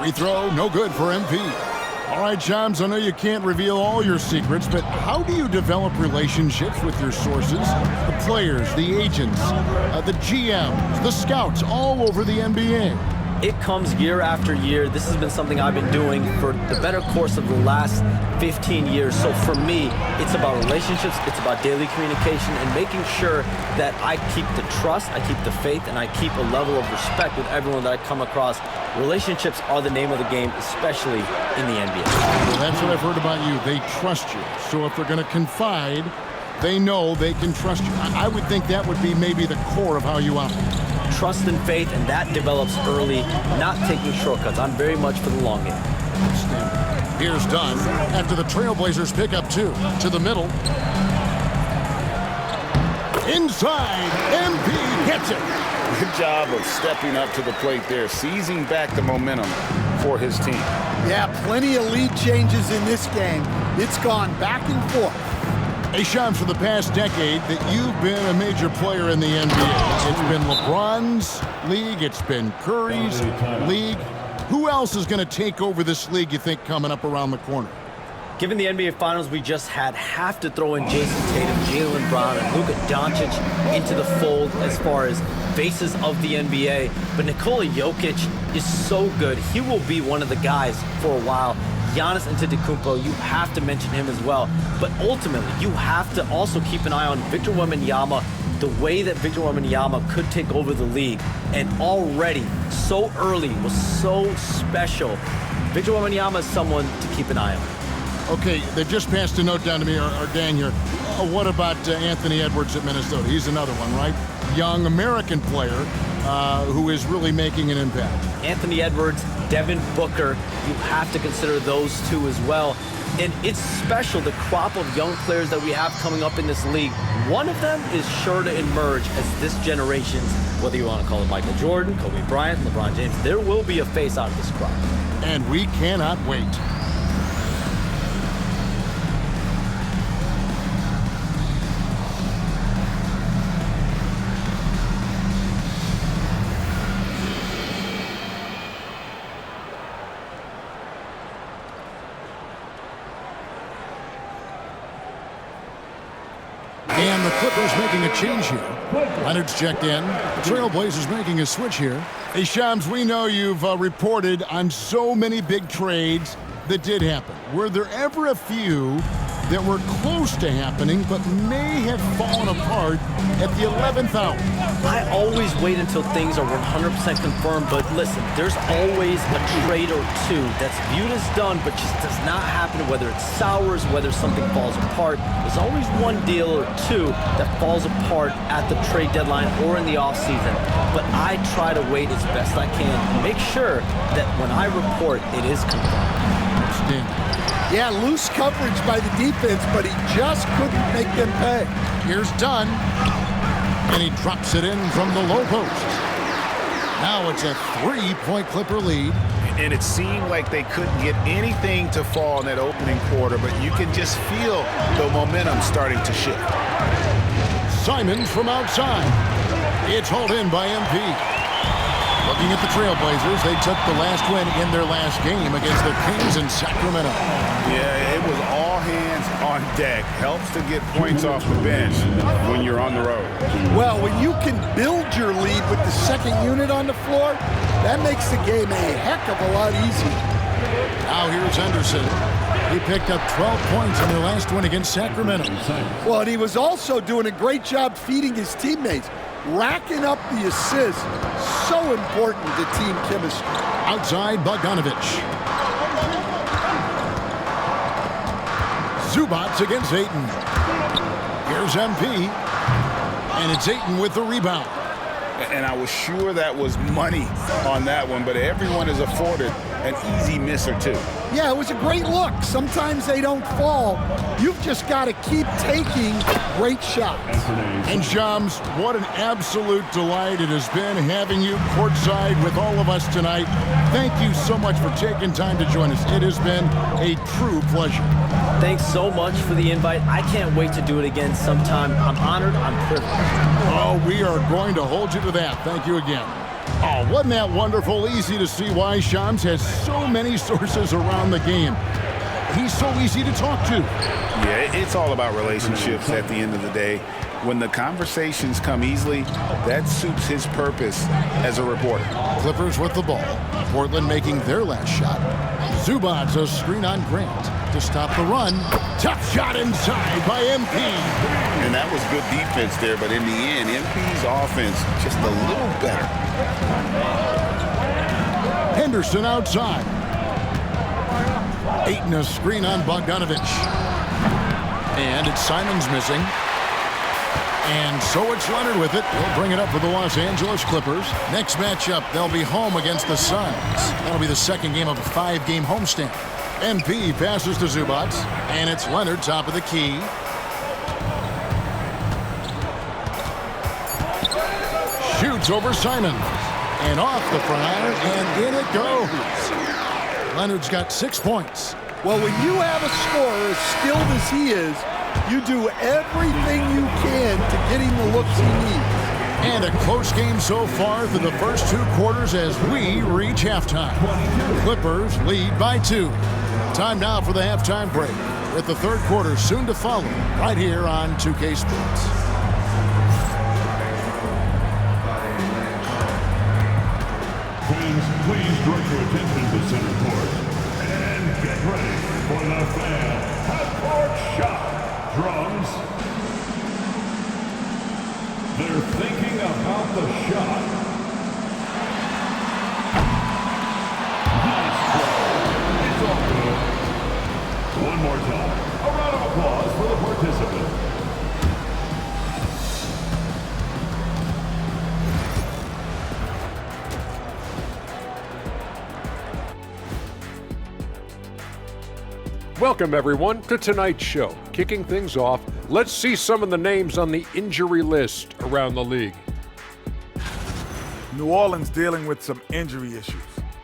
B: Free throw, no good for MP. All right, Shams, I know you can't reveal all your secrets, but how do you develop relationships with your sources? The players, the agents, the GMs, the scouts all over the NBA.
S: It comes year after year. This has been something I've been doing for the better course of the last 15 years. So for me, it's about relationships, it's about daily communication and making sure that I keep the trust, I keep the faith, and I keep a level of respect with everyone that I come across. Relationships are the name of the game, especially in the NBA.
B: Well, that's what I've heard about you. They trust you. So if they're going to confide, they know they can trust you. I would think that would be maybe the core of how you operate.
S: Trust and faith, and that develops early, not taking shortcuts. I'm very much for the long game.
B: Here's Dunn after the Trailblazers pick up 2 to the middle. Inside, MP gets it.
D: Good job of stepping up to the plate there, seizing back the momentum for his team.
X: Yeah, plenty of lead changes in this game. It's gone back and forth.
B: Hey, Shams, for the past decade that you've been a major player in the NBA. It's been LeBron's league, it's been Curry's league. Who else is going to take over this league, you think, coming up around the corner?
S: Given the NBA Finals we just had, have to throw in Jason Tatum, Jaylen Brown, and Luka Doncic into the fold as far as faces of the NBA. But Nikola Jokic is so good. He will be one of the guys for a while. Giannis Antetokounmpo, you have to mention him as well. But ultimately, you have to also keep an eye on Victor Wembanyama, the way that Victor Wembanyama could take over the league. And already, so early, was so special. Victor Wembanyama is someone to keep an eye on.
B: Okay, they just passed a note down to me, our gang here. What about Anthony Edwards at Minnesota? He's another one, right? Young American player who is really making an impact.
S: Anthony Edwards, Devin Booker, you have to consider those two as well. And it's special, the crop of young players that we have coming up in this league. One of them is sure to emerge as this generation's, whether you want to call it Michael Jordan, Kobe Bryant, LeBron James, there will be a face out of this crop.
B: And we cannot wait. And the Clippers making a change here. Leonard's checked in. The Trailblazers making a switch here. Hey, Shams, we know you've reported on so many big trades that did happen. Were there ever a few that were close to happening but may have fallen apart at the 11th hour?
S: I always wait until things are 100% confirmed, but listen, there's always a trade or two that's viewed as done but just does not happen, whether it's sours, whether something falls apart. There's always one deal or two that falls apart at the trade deadline or in the offseason, but I try to wait as best I can and make sure that when I report, it is confirmed.
X: Yeah, loose coverage by the defense, but he just couldn't make them pay.
B: Here's Dunn, and he drops it in from the low post. Now it's a 3-point Clipper lead.
D: And it seemed like they couldn't get anything to fall in that opening quarter, but you can just feel the momentum starting to shift.
B: Simons from outside. It's hauled in by MP. Looking at the Trailblazers, they took the last win in their last game against the Kings in Sacramento.
D: Yeah, it was all hands on deck. Helps to get points off the bench when you're on the road.
X: Well, when you can build your lead with the second unit on the floor, that makes the game a heck of a lot easier.
B: Now here's Henderson. He picked up 12 points in their last win against Sacramento.
X: Well, and he was also doing a great job feeding his teammates, racking up the assists. So important to team chemistry.
B: Outside, Bogdanovic. Zubats against Ayton. Here's MP. And it's Ayton with the rebound.
D: And I was sure that was money on that one, but everyone is afforded an easy miss or two.
X: Yeah, it was a great look. Sometimes they don't fall. You've just got to keep taking great shots.
B: And Shams, what an absolute delight it has been having you courtside with all of us tonight. Thank you so much for taking time to join us. It has been a true pleasure.
S: Thanks so much for the invite. I can't wait to do it again sometime. I'm honored. I'm privileged.
B: Oh, we are going to hold you to that. Thank you again. Oh, wasn't that wonderful? Easy to see why Shams has so many sources around the game. He's so easy to talk to.
D: Yeah, it's all about relationships at the end of the day. When the conversations come easily, that suits his purpose as a reporter.
B: Clippers with the ball. Portland making their last shot. Zubac's a screen on Grant to stop the run. Tough shot inside by MP.
D: And that was good defense there, but in the end, MP's offense just a little better.
B: Henderson outside. Ayton a screen on Bogdanovich. And it's Simons missing. And so it's Leonard with it. He'll bring it up for the Los Angeles Clippers. Next matchup, they'll be home against the Suns. That'll be the second game of a 5-game homestand. MP passes to Zubac, and it's Leonard top of the key. Shoots over Simons. And off the front, and in it goes. Leonard's got 6 points.
X: Well, when you have a scorer as skilled as he is, you do everything you can to get him the looks he needs.
B: And a close game so far through the first 2 quarters as we reach halftime. Clippers lead by 2. Time now for the halftime break, with the third quarter soon to follow, right here on 2K Sports.
O: Please direct your attention to center court and get ready for the fan half-court shot. Drums. They're thinking about the shot. Nice throw. It's all good. One more time. A round of applause for the participant.
T: Welcome, everyone, to tonight's show. Kicking things off, let's see some of the names on the injury list around the league.
U: New Orleans dealing with some injury issues.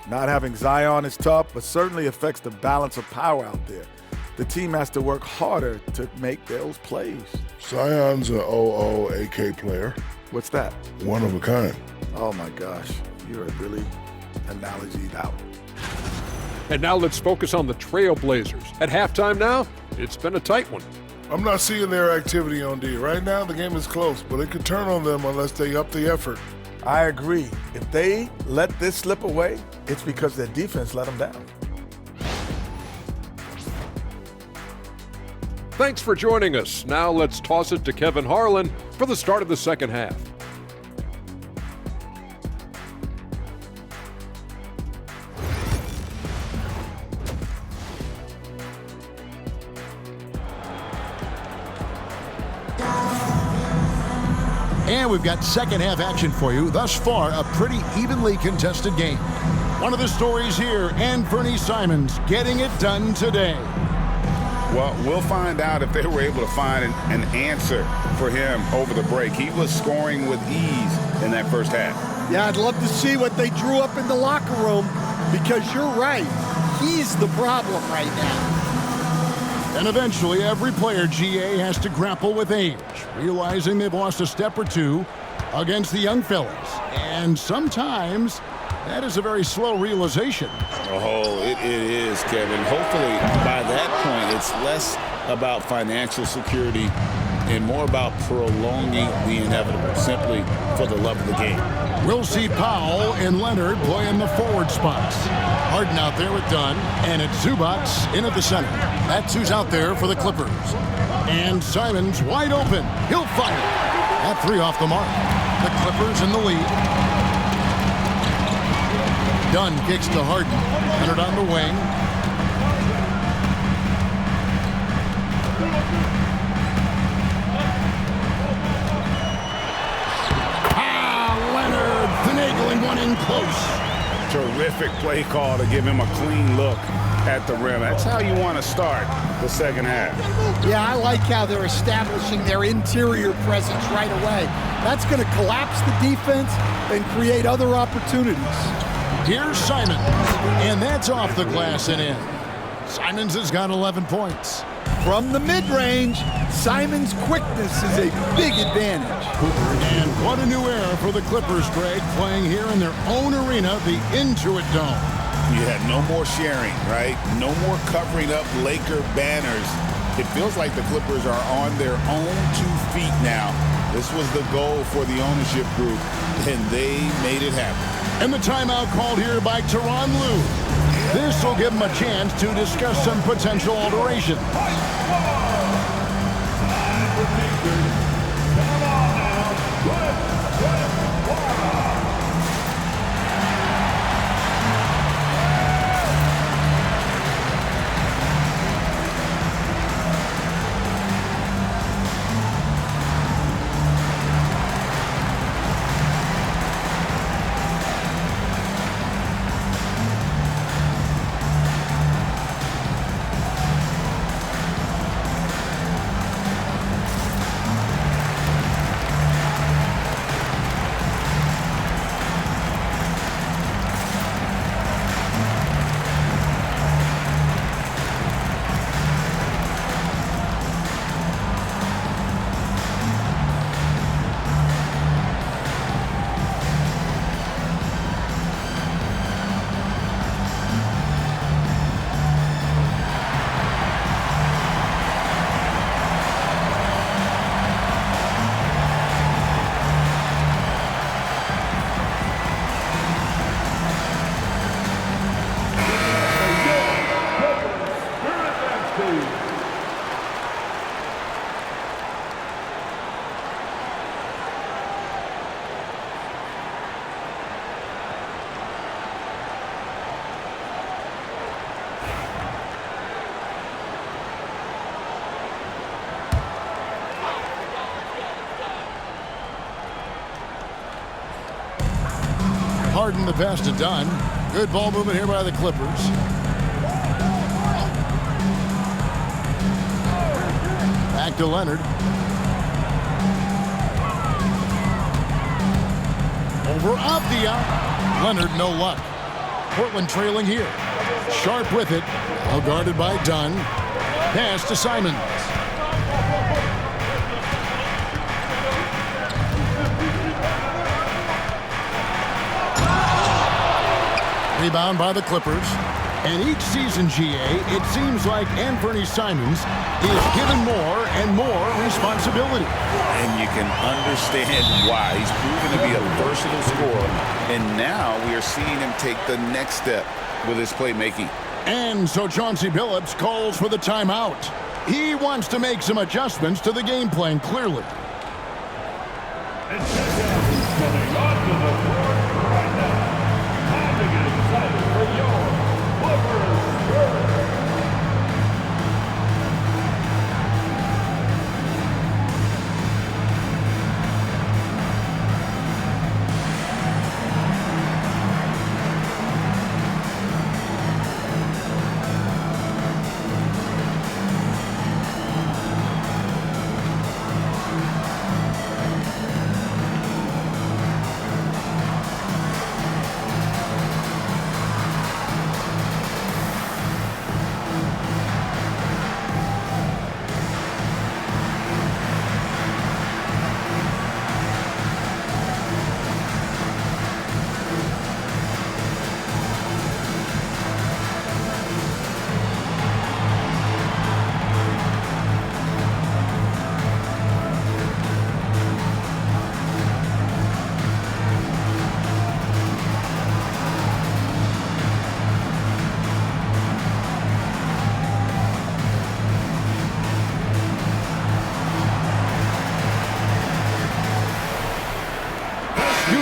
U: Not having Zion is tough, but certainly affects the balance of power out there. The team has to work harder to make those plays.
V: Zion's an AK player.
U: What's that?
V: One of a kind.
U: Oh my gosh, you're really analogied out.
T: And now let's focus on the Trailblazers. At halftime now, it's been a tight one.
V: I'm not seeing their activity on D. Right now, the game is close, but it could turn on them unless they up the effort.
U: I agree. If they let this slip away, it's because their defense let them down.
T: Thanks for joining us. Now let's toss it to Kevin Harlan for the start of the second half.
B: And we've got second half action for you. Thus far, a pretty evenly contested game. One of the stories here, Anthony Simons getting it done today.
D: Well, we'll find out if they were able to find an answer for him over the break. He was scoring with ease in that first half.
X: Yeah, I'd love to see what they drew up in the locker room, because you're right. He's the problem right now.
B: And eventually, every player, GA, has to grapple with age, realizing they've lost a step or two against the young fellas. And sometimes, that is a very slow realization.
D: Oh, it is, Kevin. Hopefully, by that point, it's less about financial security and more about prolonging the inevitable, simply for the love of the game.
B: We'll see Powell and Leonard playing the forward spots. Harden out there with Dunn, and it's Zubac in at the center. That's who's out there for the Clippers. And Simons wide open. He'll fire. That 3 off the mark. The Clippers in the lead. Dunn kicks to Harden. Leonard on the wing. Leonard finagling one in close.
D: Terrific play call to give him a clean look at the rim. That's how you want to start the second half.
X: Yeah, I like how they're establishing their interior presence right away. That's going to collapse the defense and create other opportunities.
B: Here's Simons, and that's off the glass and in. Simons has got 11 points.
X: From the mid-range, Simon's quickness is a big advantage.
B: And what a new era for the Clippers, Greg, playing here in their own arena, the Intuit Dome.
D: Yeah, no more sharing, right? No more covering up Laker banners. It feels like the Clippers are on their own 2 feet now. This was the goal for the ownership group, and they made it happen.
B: And the timeout called here by Tyronn Lue. This will give him a chance to discuss some potential alterations. Harden the pass to Dunn. Good ball movement here by the Clippers. Back to Leonard. Over Avdia. Leonard, no luck. Portland trailing here. Sharp with it. Well guarded by Dunn. Pass to Simons. Rebound by the Clippers. And each season, GA, it seems like Anthony Simons is given more and more responsibility.
D: And you can understand why. He's proven to be a versatile scorer. And now we are seeing him take the next step with his playmaking.
B: And so Chauncey Billups calls for the timeout. He wants to make some adjustments to the game plan, clearly.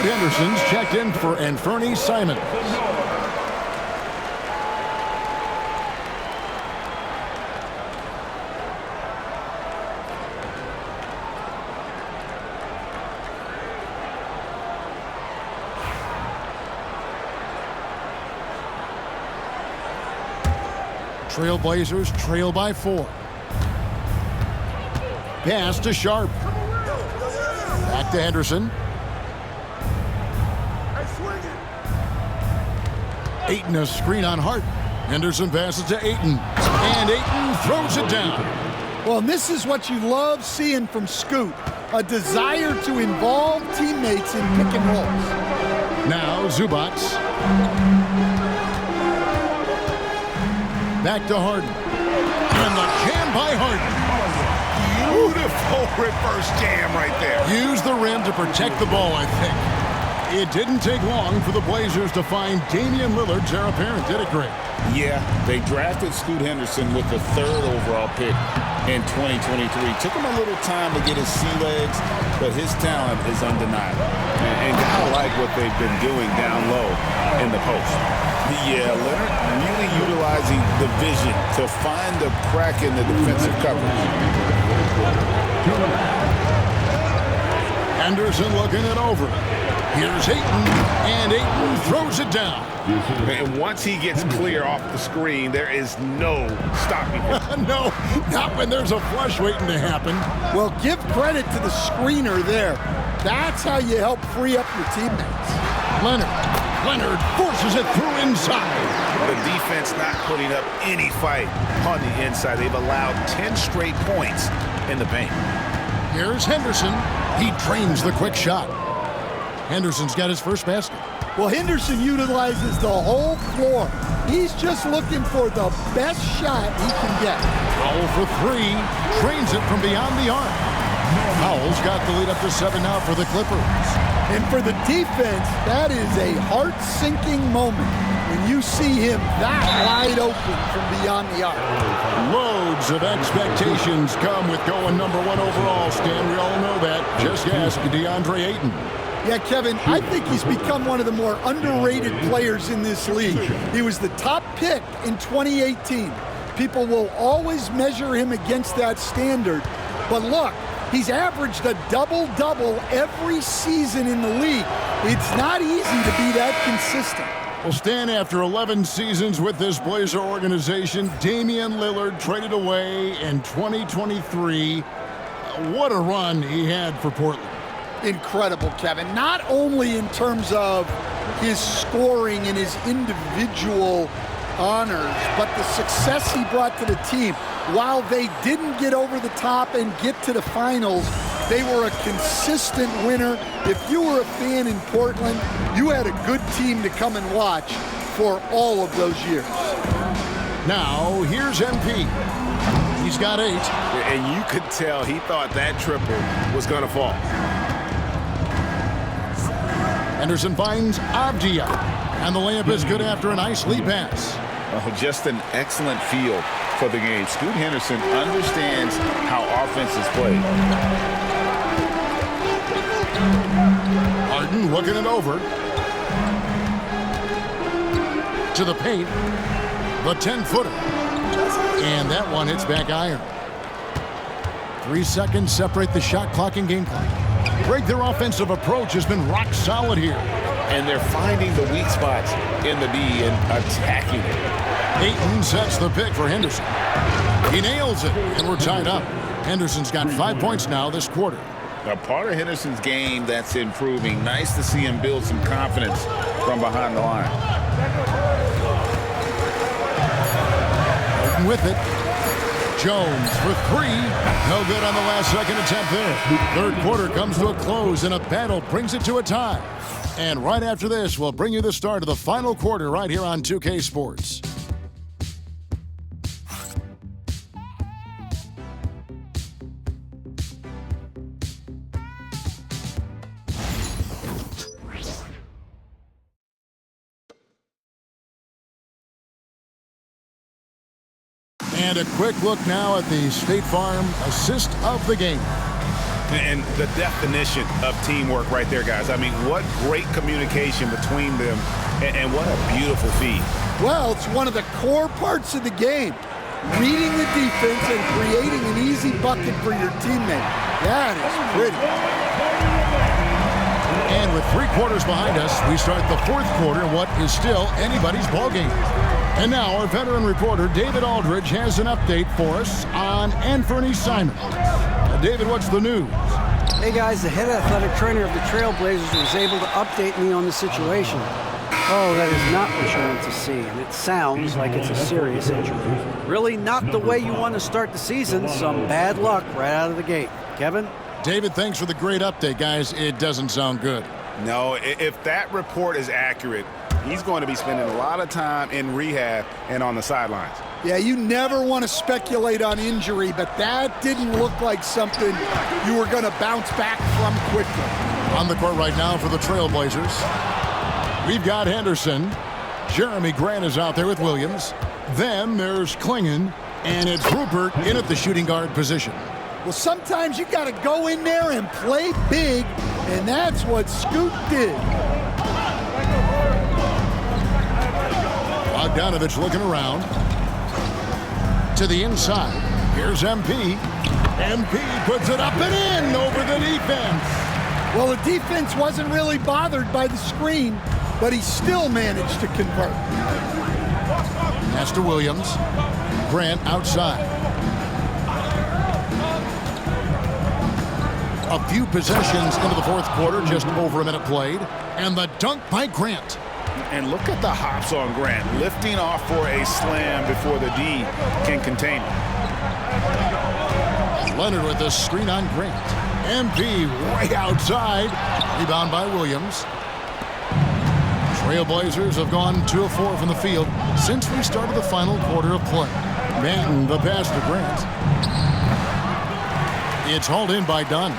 B: Henderson's checked in for Anthony Simons. Trailblazers trail by 4. Pass to Sharp. Back to Henderson. Ayton, a screen on Hart. Henderson passes to Ayton. And Ayton throws it down.
X: Well, and this is what you love seeing from Scoot, a desire to involve teammates in pick and rolls.
B: Now Zubac. Back to Harden. And the jam by Harden.
D: Beautiful reverse jam right there.
B: Use the rim to protect the ball, I think. It didn't take long for the Blazers to find Damian Lillard's heir apparent, did it, Greg?
D: Yeah, they drafted Scoot Henderson with the 3rd overall pick in 2023. Took him a little time to get his sea legs, but his talent is undeniable. And I like what they've been doing down low in the post. Yeah, Leonard really utilizing the vision to find the crack in the defensive coverage.
B: Henderson looking it over. Here's Ayton, and Ayton throws it down.
D: And once he gets clear off the screen, there is no stopping him.
B: No, not when there's a flush waiting to happen.
X: Well, give credit to the screener there. That's how you help free up your teammates.
B: Leonard forces it through inside.
D: The defense not putting up any fight on the inside. They've allowed 10 straight points in the paint.
B: Here's Henderson. He drains the quick shot. Henderson's got his first basket.
X: Well, Henderson utilizes the whole floor. He's just looking for the best shot he can get.
B: Powell for 3. Drains it from beyond the arc. Powell's got the lead up to 7 now for the Clippers.
X: And for the defense, that is a heart-sinking moment when you see him that wide open from beyond the arc.
B: Loads of expectations come with going number 1 overall, Stan. We all know that. Just ask DeAndre Ayton.
X: Yeah, Kevin, I think he's become one of the more underrated players in this league. He was the top pick in 2018. People will always measure him against that standard. But look, he's averaged a double-double every season in the league. It's not easy to be that consistent.
B: Well, Stan, after 11 seasons with this Blazer organization, Damian Lillard traded away in 2023. What a run he had for Portland.
X: Incredible, Kevin. Not only in terms of his scoring and his individual honors, but the success he brought to the team. While they didn't get over the top and get to the finals, they were a consistent winner. If you were a fan in Portland, you had a good team to come and watch for all of those years.
B: Now, here's MP. He's got 8.
D: And you could tell he thought that triple was going to fall.
B: Henderson finds Avdia, and the layup is good after a nice lead pass.
D: Oh, just an excellent feel for the game. Scoot Henderson understands how offense is played.
B: Harden looking it over. To the paint. The 10-footer. And that one hits back iron. 3 seconds separate the shot clock and game clock. Greg, their offensive approach has been rock solid here.
D: And they're finding the weak spots in the D and attacking it.
B: Ayton sets the pick for Henderson. He nails it, and we're tied up. Henderson's got 5 points now this quarter.
D: Now, part of Henderson's game that's improving. Nice to see him build some confidence from behind the line.
B: Ayton with it. Jones for 3. No good on the last second attempt there. Third quarter comes to a close, and a battle brings it to a tie. And right after this, we'll bring you the start of the final quarter right here on 2K Sports. And a quick look now at the State Farm assist of the game.
D: And the definition of teamwork right there, guys. I mean, what great communication between them, and what a beautiful feed.
X: Well, it's one of the core parts of the game. Reading the defense and creating an easy bucket for your teammate. That is pretty.
B: And with 3 quarters behind us, we start the 4th quarter in what is still anybody's ballgame. And now our veteran reporter, David Aldridge, has an update for us on Anthony Simon. David, what's the news?
W: Hey guys, the head athletic trainer of the Trailblazers was able to update me on the situation. Oh, that is not what you want to see, and it sounds like it's a serious injury. Really not the way you want to start the season. Some bad luck right out of the gate. Kevin?
B: David, thanks for the great update, guys. It doesn't sound good.
D: No, if that report is accurate, he's going to be spending a lot of time in rehab and on the sidelines.
X: Yeah, you never want to speculate on injury, but that didn't look like something you were going to bounce back from quickly.
B: On the court right now for the Trailblazers, we've got Henderson. Jeremy Grant is out there with Williams. Then there's Klingon, and it's Rupert in at the shooting guard position.
X: Well, sometimes you got to go in there and play big, and that's what Scoot did.
B: Bogdanovich looking around. To the inside. Here's MP. MP puts it up and in over the defense.
X: Well, the defense wasn't really bothered by the screen, but he still managed to convert.
B: Pass to Williams. Grant outside. A few possessions into the fourth quarter, just over a minute played. And the dunk by Grant.
D: And look at the hops on Grant, lifting off for a slam before the D can contain him.
B: Leonard with the screen on Grant. MP way outside. Rebound by Williams. Trailblazers have gone 2 of 4 from the field since we started the final quarter of play. Manton, the pass to Grant. It's hauled in by Dunn.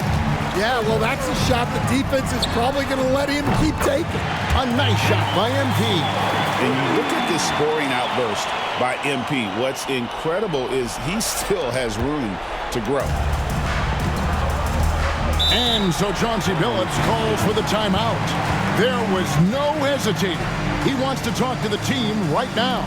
X: Yeah, well, that's a shot the defense is probably going to let him keep taking.
B: A nice shot by MP.
D: And you look at this scoring outburst by MP. What's incredible is he still has room to grow.
B: And so Chauncey Billups calls for the timeout. There was no hesitating. He wants to talk to the team right now.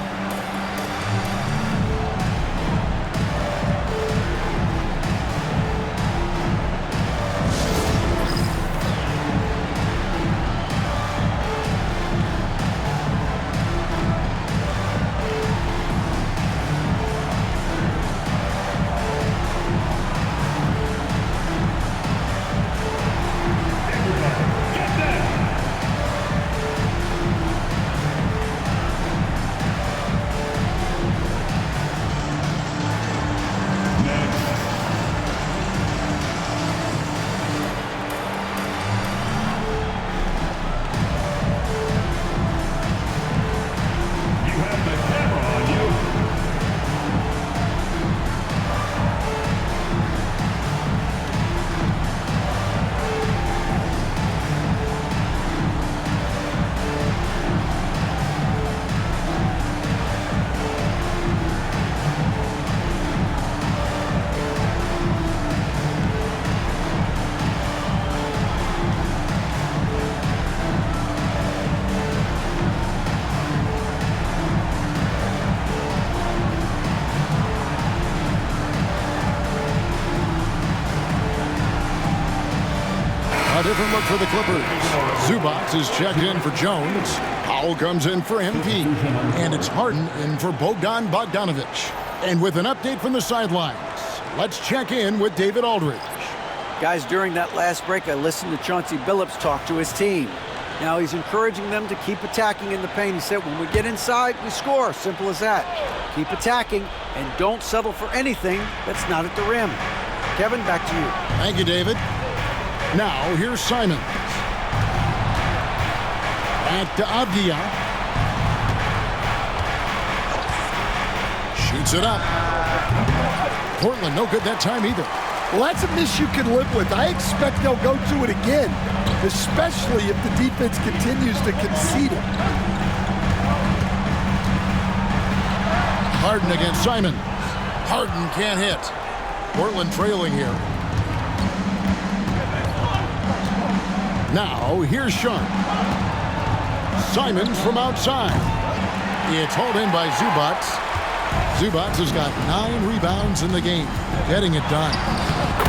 B: Different look for the Clippers. Zubac is checked in for Jones. Powell comes in for MP. And it's Harden in for Bogdanovich. And with an update from the sidelines, let's check in with David Aldridge.
W: Guys, during that last break, I listened to Chauncey Billups talk to his team. Now he's encouraging them to keep attacking in the paint. He said, when we get inside, we score. Simple as that. Keep attacking and don't settle for anything that's not at the rim. Kevin, back to you.
B: Thank you, David. Now, here's Simons. Back to Avdia. Shoots it up. Portland, no good that time either.
X: Well, that's a miss you can live with. I expect they'll go to it again, especially if the defense continues to concede it.
B: Harden against Simons. Harden can't hit. Portland trailing here. Now, here's Sharp. Simons from outside. It's hauled in by Zubac. Zubac has got 9 rebounds in the game, getting it done.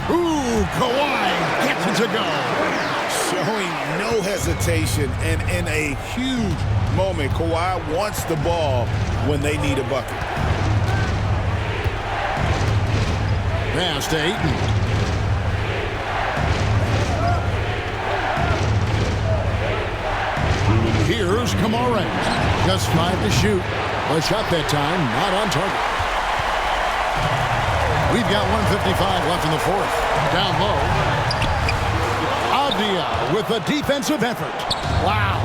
B: Ooh, Kawhi gets it to go.
D: Showing no hesitation, and in a huge moment, Kawhi wants the ball when they need a bucket.
B: Pass to Ayton. Here's Kamara. Just 5 to shoot. A shot that time, not on target. We've got 1:55 left in the fourth. Down low. Avdia with a defensive effort.
X: Wow.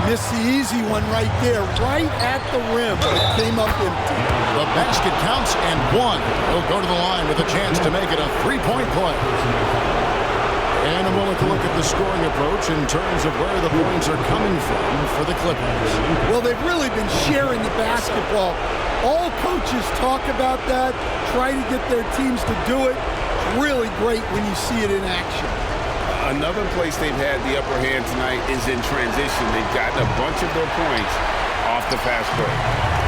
X: Missed the easy one right there, right at the rim, but it came up empty.
B: The basket counts and one. He'll go to the line with a chance to make it a three-point play. And a moment to look at the scoring approach in terms of where the points are coming from for the Clippers.
X: Well, they've really been sharing the basketball. All coaches talk about that, try to get their teams to do it. It's really great when you see it in action.
D: Another place they've had the upper hand tonight is in transition. They've gotten a bunch of their points off the fast break.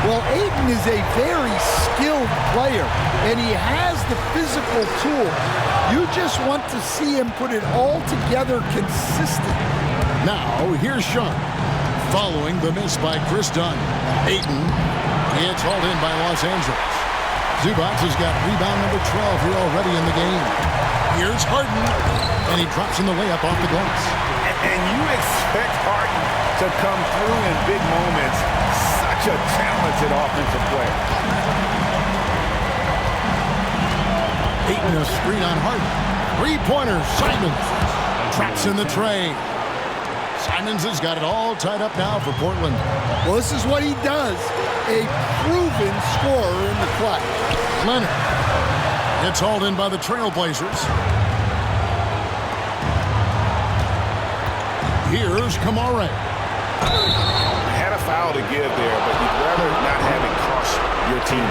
X: Well, Ayton is a very skilled player, and he has the physical tool. You just want to see him put it all together consistently.
B: Now, here's Sean. Following the miss by Chris Dunn. Ayton, it's hauled in by Los Angeles. Zubac has got rebound number 12 here already in the game. Here's Harden, and he drops in the layup off the glass.
D: And you expect Harden to come through in big moments. Such a talented offensive player.
B: Ayton a screen on Harden. Three-pointer, Simons. Traps in the tray. Simons has got it all tied up now for Portland.
X: Well, this is what he does. A proven scorer in the clutch.
B: Leonard. It's hauled in by the Trailblazers. Here's Kamara.
D: Had a foul to give there, but you'd rather not have it cost your team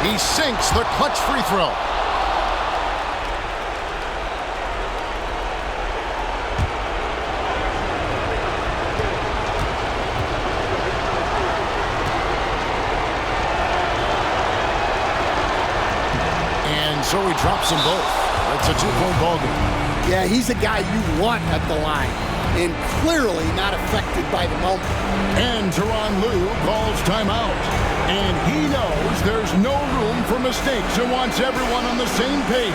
B: He sinks the clutch free throw. And so he drops them both. It's a two-point ball game.
X: Yeah, he's a guy you want at the line, and clearly not affected by the moment.
B: And Tyronn Lue calls timeout. And he knows there's no room for mistakes and wants everyone on the same page.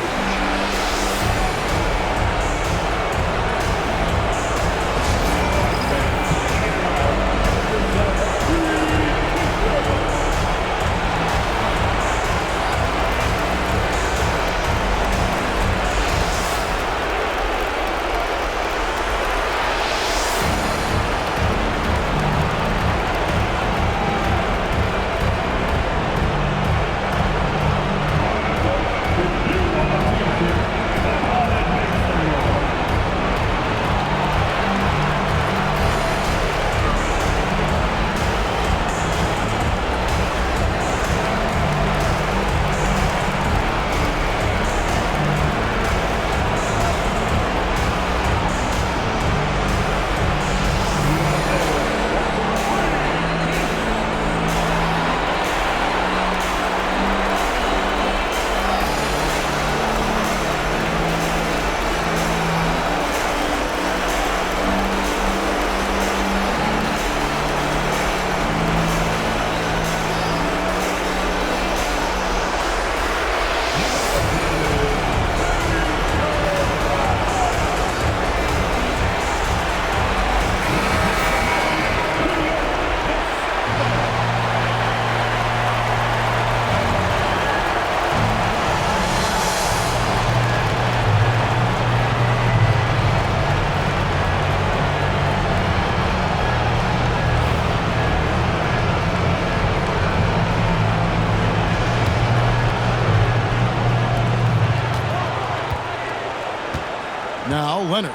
B: Now Leonard.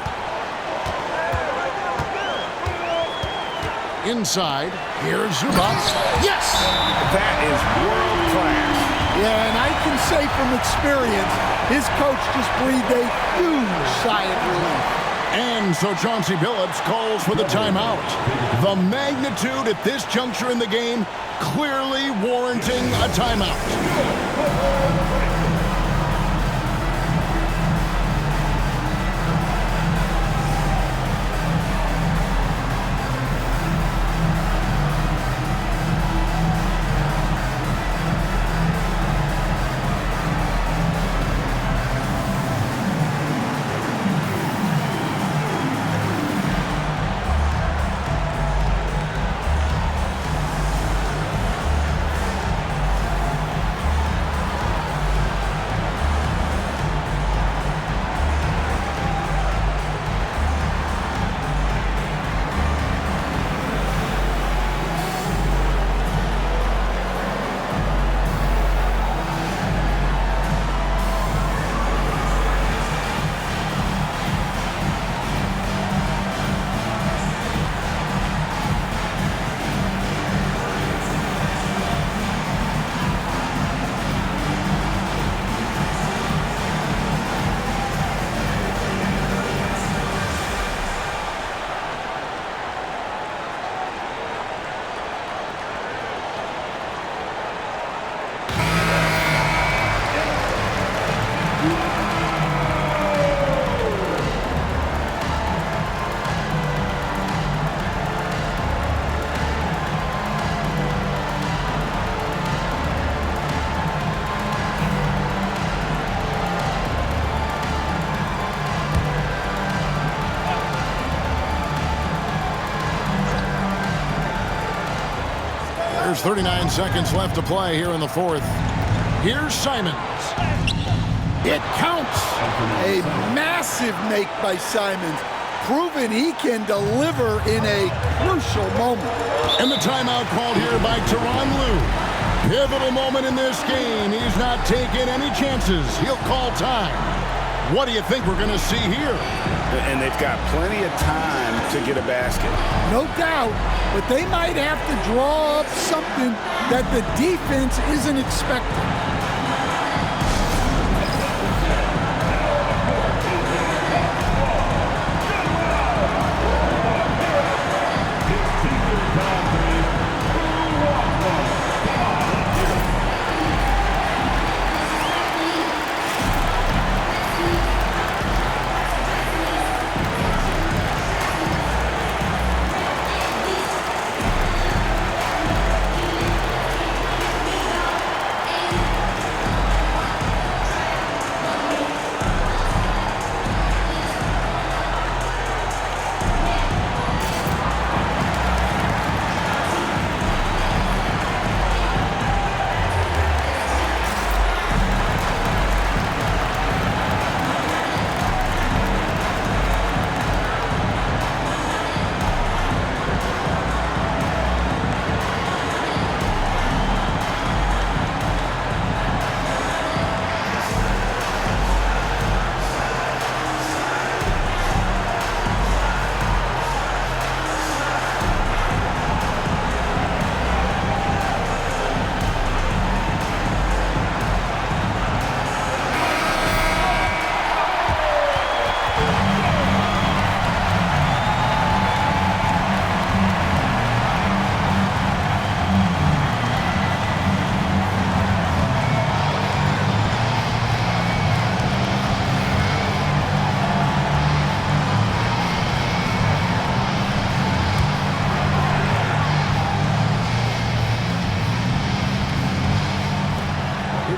B: Inside, here's Zubac. Yes!
D: That is world class.
X: Yeah, and I can say from experience, his coach just breathed a huge sigh of relief.
B: And so Chauncey Billups calls for the timeout. The magnitude at this juncture in the game clearly warranting a timeout. There's 39 seconds left to play here in the fourth. Here's Simons.
X: It counts. A massive make by Simons, proving he can deliver in a crucial moment.
B: And the timeout called here by Tyronn Lue. Pivotal moment in this game. He's not taking any chances. He'll call time. What do you think we're going to see here?
D: And they've got plenty of time to get a basket.
X: No doubt, but they might have to draw up something that the defense isn't expecting.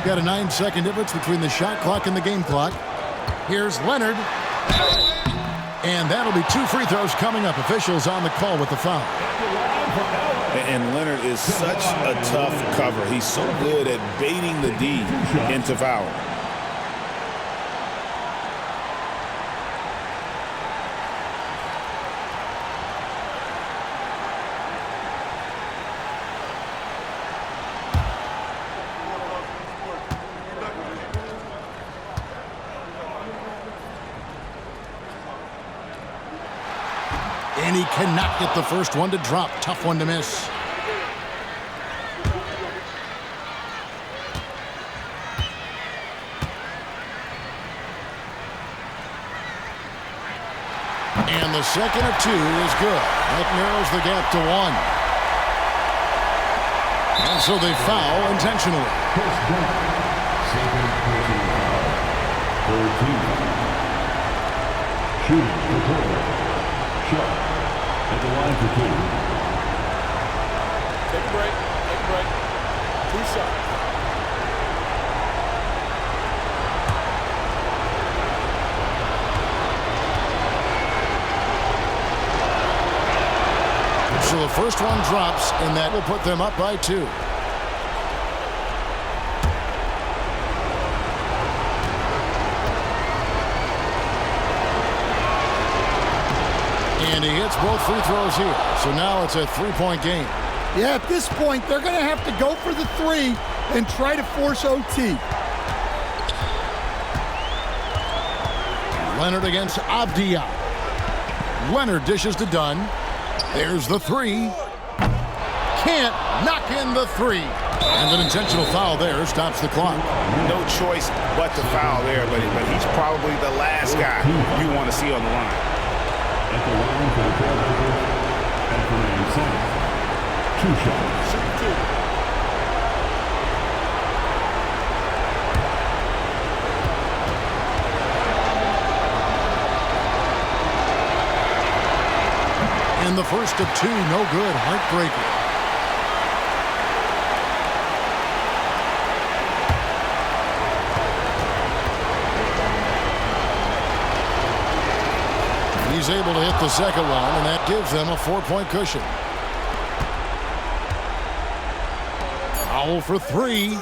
B: Got a 9-second difference between the shot clock and the game clock. Here's Leonard. And that'll be 2 free throws coming up. Officials on the call with the foul.
D: And Leonard is such a tough cover. He's so good at baiting the D into foul.
B: And he cannot get the first one to drop. Tough one to miss. the second of 2 is good. That narrows the gap to 1. And so they foul intentionally.
O: Second personal foul. Third team. Shooting for Portland. Shot at the line for 2.
E: Take a break. Take a break. 2 shots.
B: So the first one drops, and that will put them up by 2. And he hits both free throws here. So now it's a 3-point game.
X: Yeah, at this point, they're going to have to go for the 3 and try to force OT.
B: Leonard against Abdia. Leonard dishes to Dunn. There's the 3. Can't knock in the 3. And an intentional foul there stops the clock.
D: No choice but to foul there, but he's probably the last guy you want to see on the line.
O: At the line for the Trailblazers, Anthony Simons. 2 shots.
E: Shoot 2.
B: And the first of 2, no good. Heartbreaker. He's able to hit the second one, and that gives them a 4-point cushion. Foul for 3.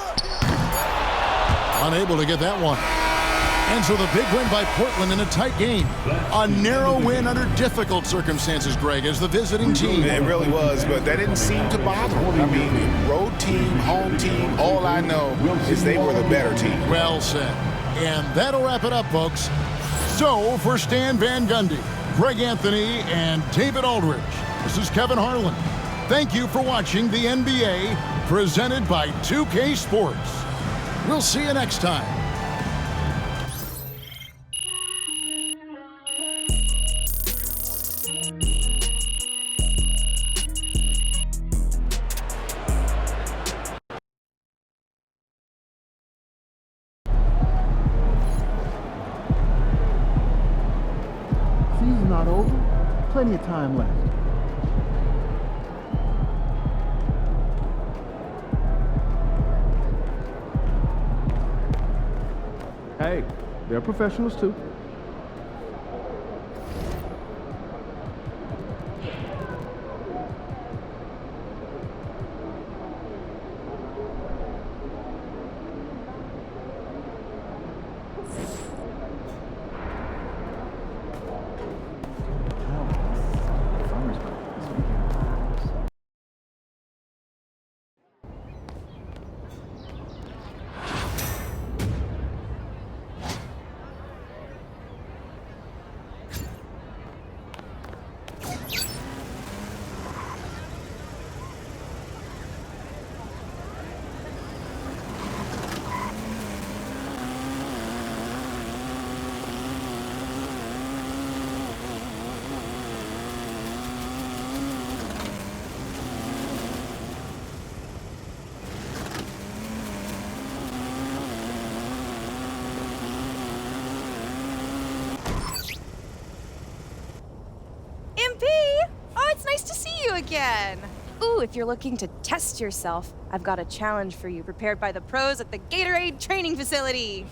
B: Unable to get that one. And so the big win by Portland in a tight game. A narrow win under difficult circumstances, Greg, as the visiting team.
D: It really was, but that didn't seem to bother them. I mean, road team, home team, all I know is they were the better team.
B: Well said. And that'll wrap it up, folks. So for Stan Van Gundy, Greg Anthony, and David Aldridge, this is Kevin Harlan. Thank you for watching the NBA presented by 2K Sports. We'll see you next time.
J: Season's not over. Plenty of time left. Hey, they're professionals too.
F: Again. Ooh, if you're looking to test yourself, I've got a challenge for you prepared by the pros at the Gatorade training facility.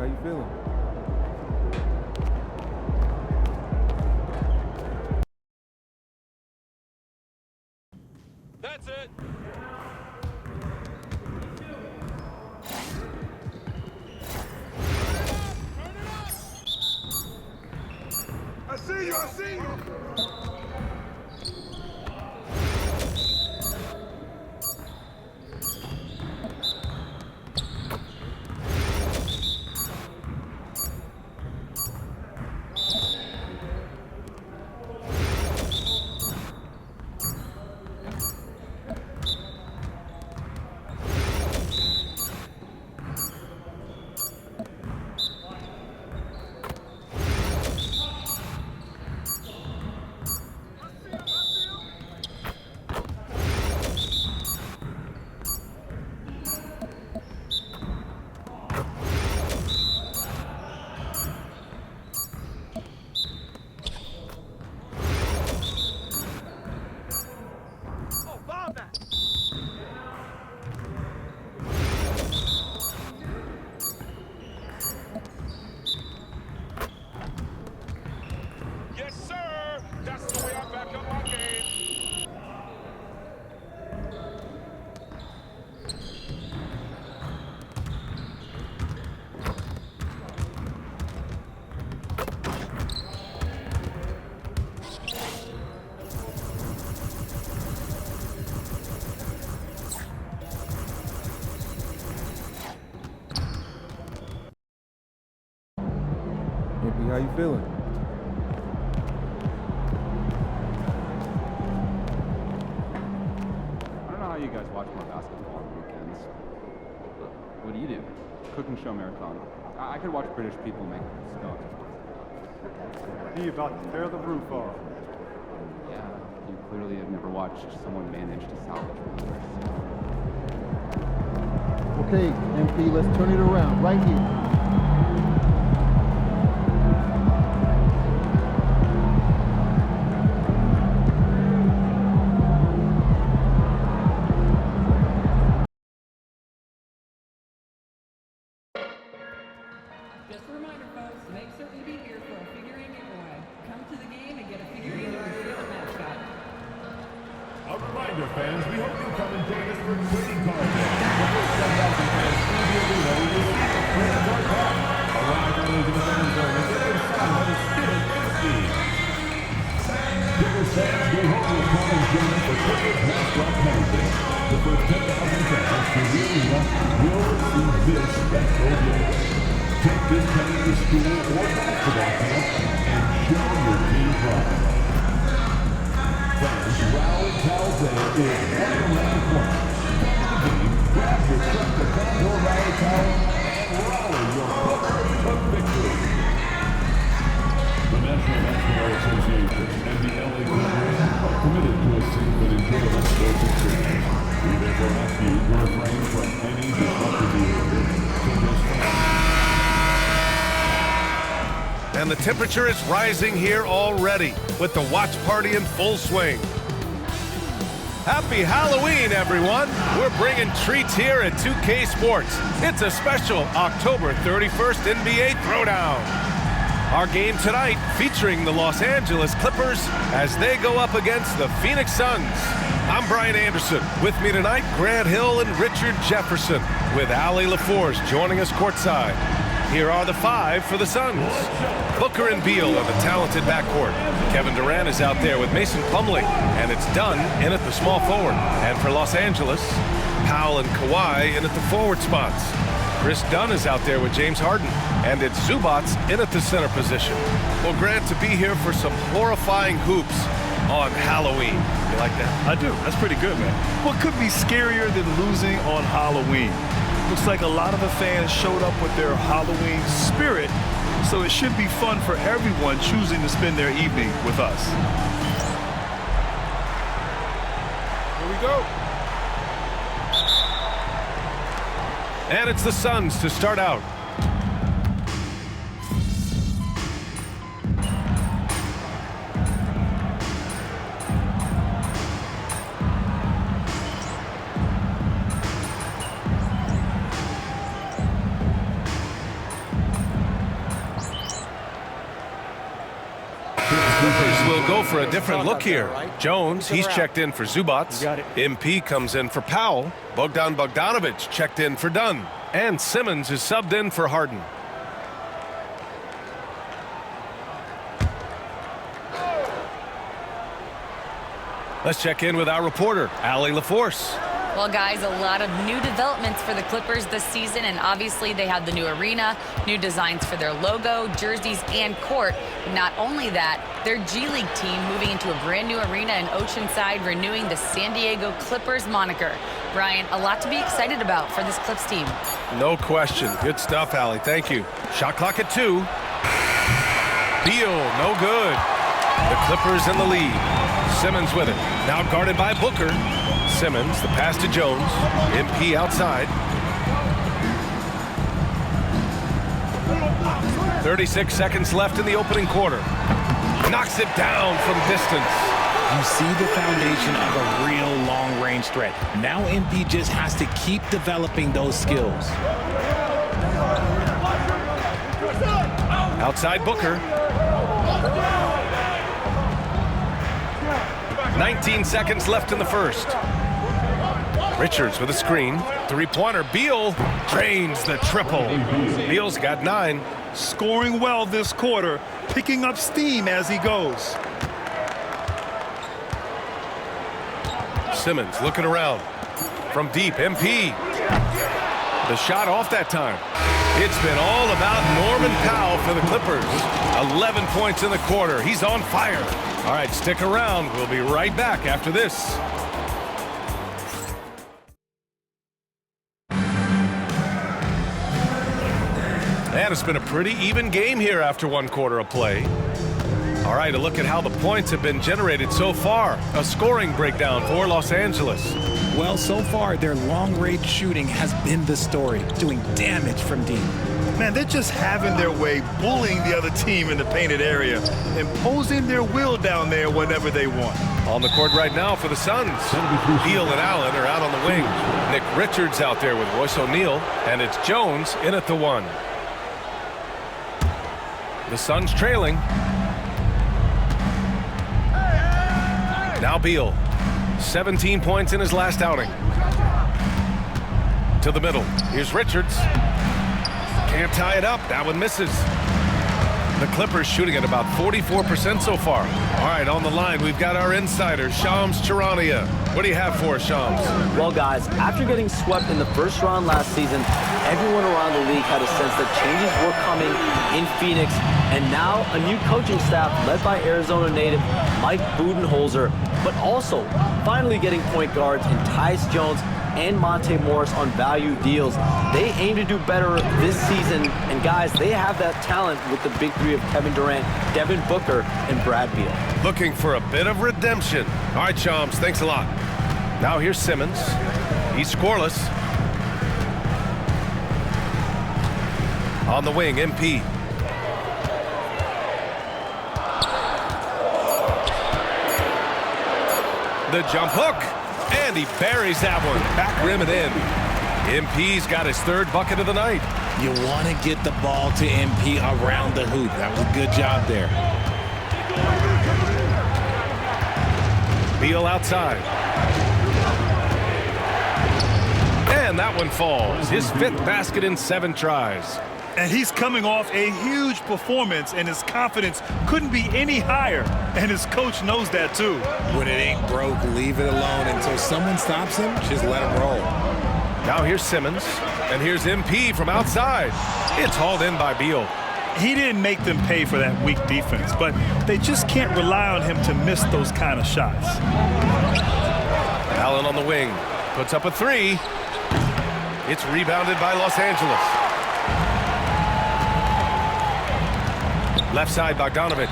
H: how you feeling?
E: That's it.
V: I see you, I see you.
E: Yes, sir. That's the way I back up my game.
H: MP, how you feeling?
I: I don't know how you guys watch more basketball on the weekends, but what do? Cook and show marathon. I could watch British people make snow.
H: He about to tear the roof off.
I: Yeah, you clearly have never watched someone manage to salvage one.
H: Okay, MP, let's turn it around right here.
N: Just a reminder, folks, make certain to be here for a figurine giveaway. Come to the game and get a figurine of your favorite mascot.
O: A reminder, fans, we hope you'll come and join us for trading card day. The first 10,000 fans through the arena will receive a trading card pack. Arrive early to the fan zone and get inside by the spirit of the team. Tickets fans, we hope you'll come and join us for Tickets Mascot Penalty. The first 10,000 fans through the arena will receive this special gift. Take this penny to school or basketball camp and show your team pride. Fans, Rally Towel Day is right around the corner. Come to the game, grab your trusted Condor Rally Towel, and rally your Clippers to victory. The National Basketball Association and the LA Clippers are committed to a safe and enjoyable sports experience. We therefore ask you to refrain from any disruptive behavior, such as
L: And the temperature is rising here already with the watch party in full swing. Happy Halloween, everyone. We're bringing treats here at 2K Sports. It's a special October 31st NBA Throwdown. Our game tonight featuring the Los Angeles Clippers as they go up against the Phoenix Suns. I'm Brian Anderson. With me tonight, Grant Hill and Richard Jefferson, with Allie LaForce joining us courtside. Here are the five for the Suns. Booker and Beal are the talented backcourt. Kevin Durant is out there with Mason Plumlee, and it's Dunn in at the small forward. And for Los Angeles, Powell and Kawhi in at the forward spots. Chris Dunn is out there with James Harden, and it's Zubats in at the center position. Well, Grant, to be here for some horrifying hoops on Halloween. You like that?
P: I do. That's pretty good, man. What could be scarier than losing on Halloween? Looks like a lot of the fans showed up with their Halloween spirit, so it should be fun for everyone choosing to spend their evening with us.
V: Here we go.
L: And it's the Suns to start out. will go for a different look here. Jones, he's checked in for Zubats. MP comes in for Powell. Bogdan Bogdanovic checked in for Dunn. And Simmons is subbed in for Harden. Let's check in with our reporter, Allie LaForce.
A: Well, guys, a lot of new developments for the Clippers this season, and obviously they have the new arena, new designs for their logo, jerseys, and court. Not only that, their G League team moving into a brand new arena in Oceanside, renewing the San Diego Clippers moniker. Brian, a lot to be excited about for this Clips team.
L: No question. Good stuff, Allie. Thank you. Shot clock at 2. Beal, no good. The Clippers in the lead. Simmons with it. Now guarded by Booker. Simmons, the pass to Jones. MP outside. 36 seconds left in the opening quarter. Knocks it down from distance.
C: You see the foundation of a real long-range threat. Now MP just has to keep developing those skills.
L: Outside Booker. 19 seconds left in the first. Richards with a screen. Three-pointer. Beal drains the triple. Beal's got 9.
P: Scoring well this quarter, picking up steam as he goes.
L: Simmons looking around. From deep, MP. The shot off that time. It's been all about Norman Powell for the Clippers. 11 points in the quarter. He's on fire. All right, stick around. We'll be right back after this. And it's been a pretty even game here after one quarter of play. All right, a look at how the points have been generated so far. A scoring breakdown for Los Angeles.
C: Well, so far, their long-range shooting has been the story, doing damage from deep.
P: Man, they're just having their way, bullying the other team in the painted area, imposing their will down there whenever they want.
L: On the court right now for the Suns. Beal and Allen are out on the wing. Nick Richards out there with Royce O'Neal, and it's Jones in at the 1. The Suns trailing. Now Beal. 17 points in his last outing. To the middle. Here's Richards. Can't tie it up. That one misses. The Clippers shooting at about 44% so far. All right, on the line, we've got our insider, Shams Charania. What do you have for us, Shams?
S: Well, guys, after getting swept in the first round last season, everyone around the league had a sense that changes were coming in Phoenix, and now a new coaching staff led by Arizona native Mike Budenholzer, but also finally getting point guards in Tyus Jones and Monte Morris on value deals. They aim to do better this season, and guys, they have that talent with the big three of Kevin Durant, Devin Booker, and Brad Beal.
L: Looking for a bit of redemption. All right, Shams, thanks a lot. Now here's Simmons. He's scoreless. On the wing, MP. The jump hook. And he buries that one. Back rim and in. MP's got his 3rd bucket of the night.
C: You want to get the ball to MP around the hoop. That was a good job there.
L: Beal outside. And that one falls. His 5th basket in 7 tries.
P: And he's coming off a huge performance, and his confidence couldn't be any higher. And his coach knows that, too.
C: When it ain't broke, leave it alone until someone stops him. Just let him roll.
L: Now here's Simmons, and here's MP from outside. It's hauled in by Beal.
P: He didn't make them pay for that weak defense, but they just can't rely on him to miss those kind of shots.
L: Allen on the wing. Puts up a 3. It's rebounded by Los Angeles. Left side, Bogdanovic.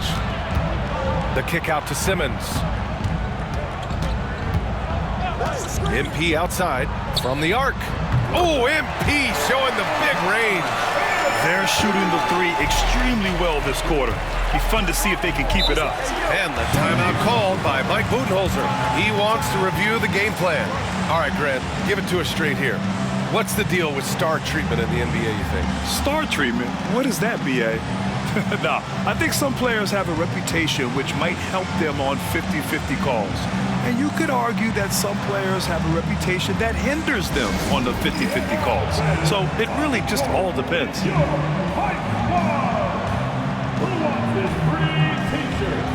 L: The kick out to Simmons. MP outside from the arc. Oh, MP showing the big range.
P: They're shooting the 3 extremely well this quarter. Be fun to see if they can keep it up.
L: And the timeout called by Mike Budenholzer. He wants to review the game plan. All right, Grant, give it to us straight here. What's the deal with star treatment in the NBA, you think?
P: Star treatment? What is that, B.A.? Nah, I think some players have a reputation which might help them on 50-50 calls. And you could argue that some players have a reputation that hinders them on the 50-50 calls. So it really just all depends.
O: Who wants this free t-shirt?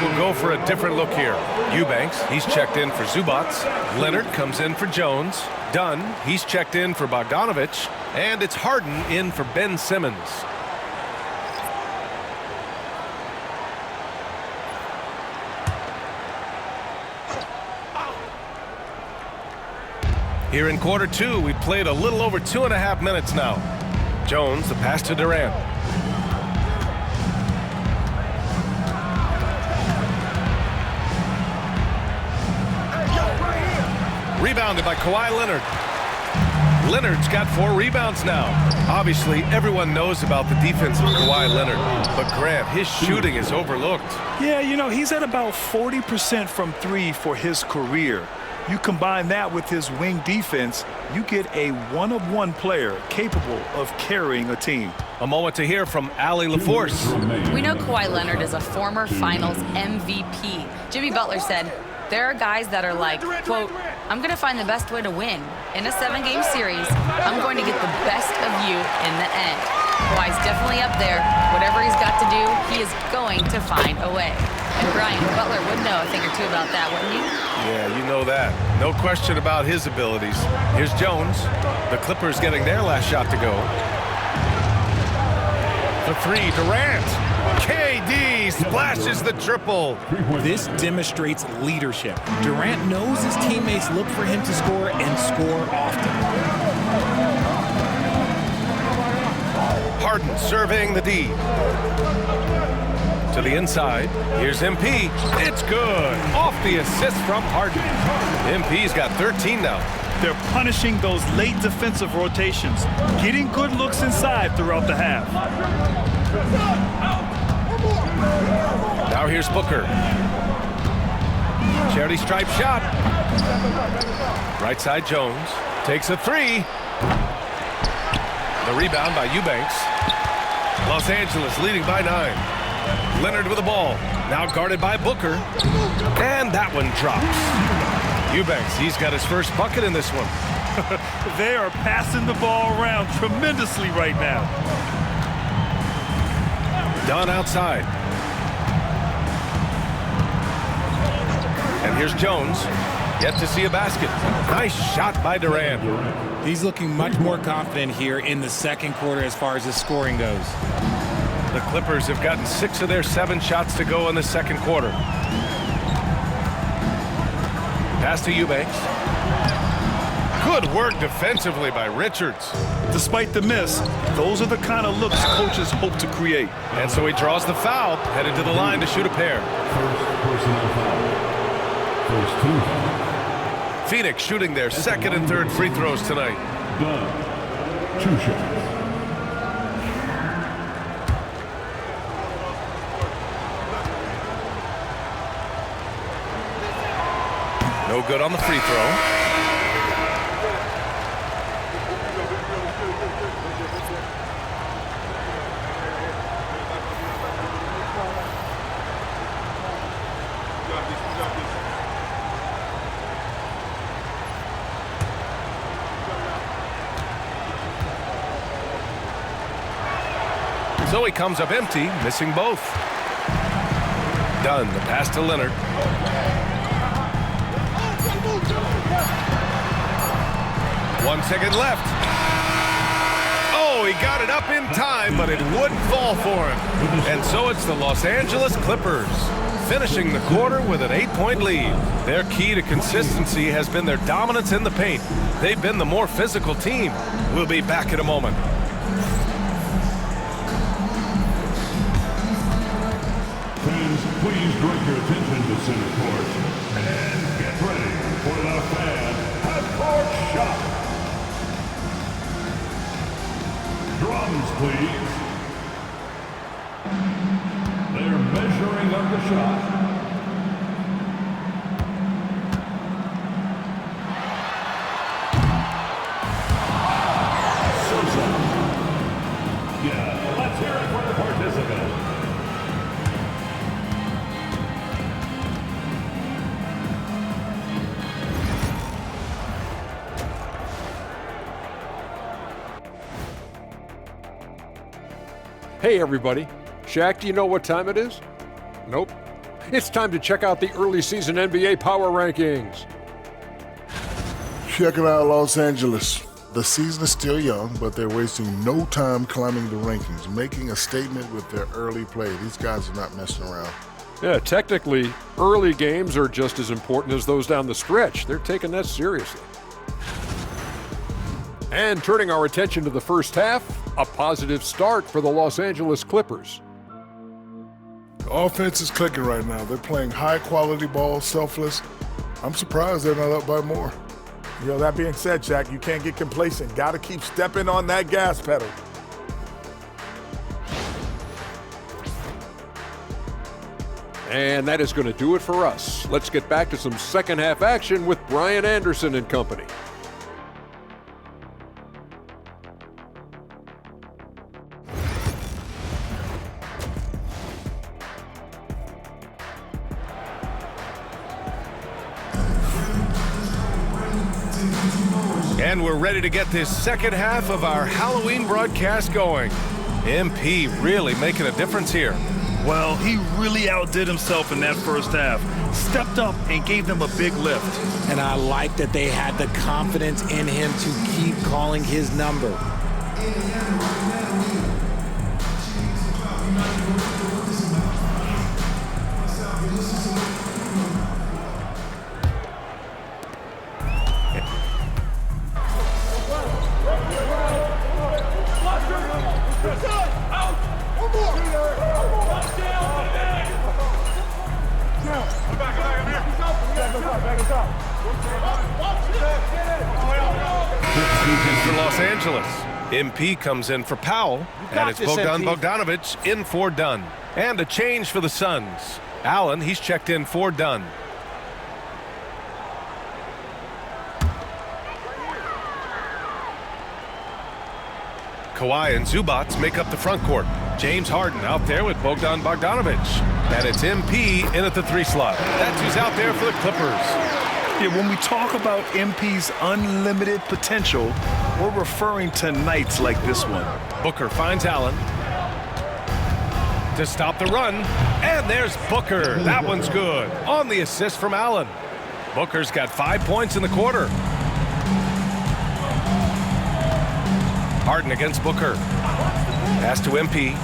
L: Will go for a different look here. Eubanks, he's checked in for Zubats. Leonard comes in for Jones. Dunn, he's checked in for Bogdanovich. And it's Harden in for Ben Simmons. Here in quarter two, we've played a little over 2.5 minutes now. Jones, the pass to Durant. Rebounded by Kawhi Leonard. Leonard's got 4 rebounds now. Obviously, everyone knows about the defense of Kawhi Leonard, but Grant, his shooting is overlooked.
P: Yeah, you know, he's at about 40% from 3 for his career. You combine that with his wing defense, you get a one-of-one player capable of carrying a team.
L: A moment to hear from Allie LaForce.
A: We know Kawhi Leonard is a former Finals MVP. Jimmy Butler said, there are guys that are like, quote, I'm going to find the best way to win. In a 7-game series, I'm going to get the best of you in the end. Kawhi's definitely up there. Whatever he's got to do, he is going to find a way. And Brian, Butler would know a thing or two about that, wouldn't you?
L: Yeah, you know that. No question about his abilities. Here's Jones. The Clippers getting their last shot to go. The 3, Durant. KD splashes the triple.
C: This demonstrates leadership. Durant knows his teammates look for him to score and score often.
L: Harden surveying the D. To the inside. Here's MP. It's good. Off the assist from Harden. MP's got 13 now.
P: They're punishing those late defensive rotations, getting good looks inside throughout the half.
L: Now here's Booker. Charity stripe shot. Right side Jones. Takes a 3. The rebound by Eubanks. Los Angeles leading by 9. Leonard with the ball. Now guarded by Booker. And that one drops. Eubanks, he's got his first bucket in this one.
P: They are passing the ball around tremendously right now.
L: Dunn outside. And here's Jones. Yet to see a basket. Nice shot by Durant.
C: He's looking much more confident here in the second quarter as far as his scoring goes.
L: The Clippers have gotten 6 of their 7 shots to go in the second quarter. Pass to Eubanks. Good work defensively by Richards.
P: Despite the miss, those are the kind of looks coaches hope to create.
L: And so he draws the foul, headed to the line to shoot a pair.
O: First personal foul. First team foul.
L: Phoenix shooting their second and third free throws tonight.
O: Dunn. 2 shots.
L: No good on the free throw. So he comes up empty, missing both. Dunn, the pass to Leonard. 1 second left. Oh, he got it up in time, but it wouldn't fall for him. And so it's the Los Angeles Clippers, finishing the quarter with an 8-point lead. Their key to consistency has been their dominance in the paint. They've been the more physical team. We'll be back in a moment.
O: Fans, please direct your attention to center court and get ready for the fan half-court shot. Drums, please. They're measuring up the shot. Sousa. Yeah, let's hear it for the participant.
T: Hey everybody, Shaq, do you know what time it is? Nope. It's time to check out the early season NBA Power Rankings.
V: Check it out, Los Angeles. The season is still young, but they're wasting no time climbing the rankings, making a statement with their early play. These guys are not messing around.
T: Yeah, technically, early games are just as important as those down the stretch. They're taking that seriously. And turning our attention to the first half, a positive start for the Los Angeles Clippers.
V: The offense is clicking right now. They're playing high-quality ball, selfless. I'm surprised they're not up by more.
U: You know, that being said, Shaq, you can't get complacent. Got to keep stepping on that gas pedal.
T: And that is going to do it for us. Let's get back to some second half action with Brian Anderson and company.
L: And we're ready to get this second half of our Halloween broadcast going. MP really making a difference here.
P: Well, he really outdid himself in that first half. Stepped up and gave them a big lift.
C: And I like that they had the confidence in him to keep calling his number.
L: For Los Angeles, MP comes in for Powell, and it's Bogdanovich in for Dunn. And a change for the Suns. Allen, he's checked in for Dunn. Kawhi and Zubats make up the front court. James Harden out there with Bogdanovich. And it's MP in at the 3 slot. That's who's out there for the Clippers.
P: Yeah, when we talk about MP's unlimited potential, we're referring to nights like this one.
L: Booker finds Allen to stop the run. And there's Booker. That one's good. On the assist from Allen. Booker's got 5 points in the quarter. Harden against Booker. Pass to MP.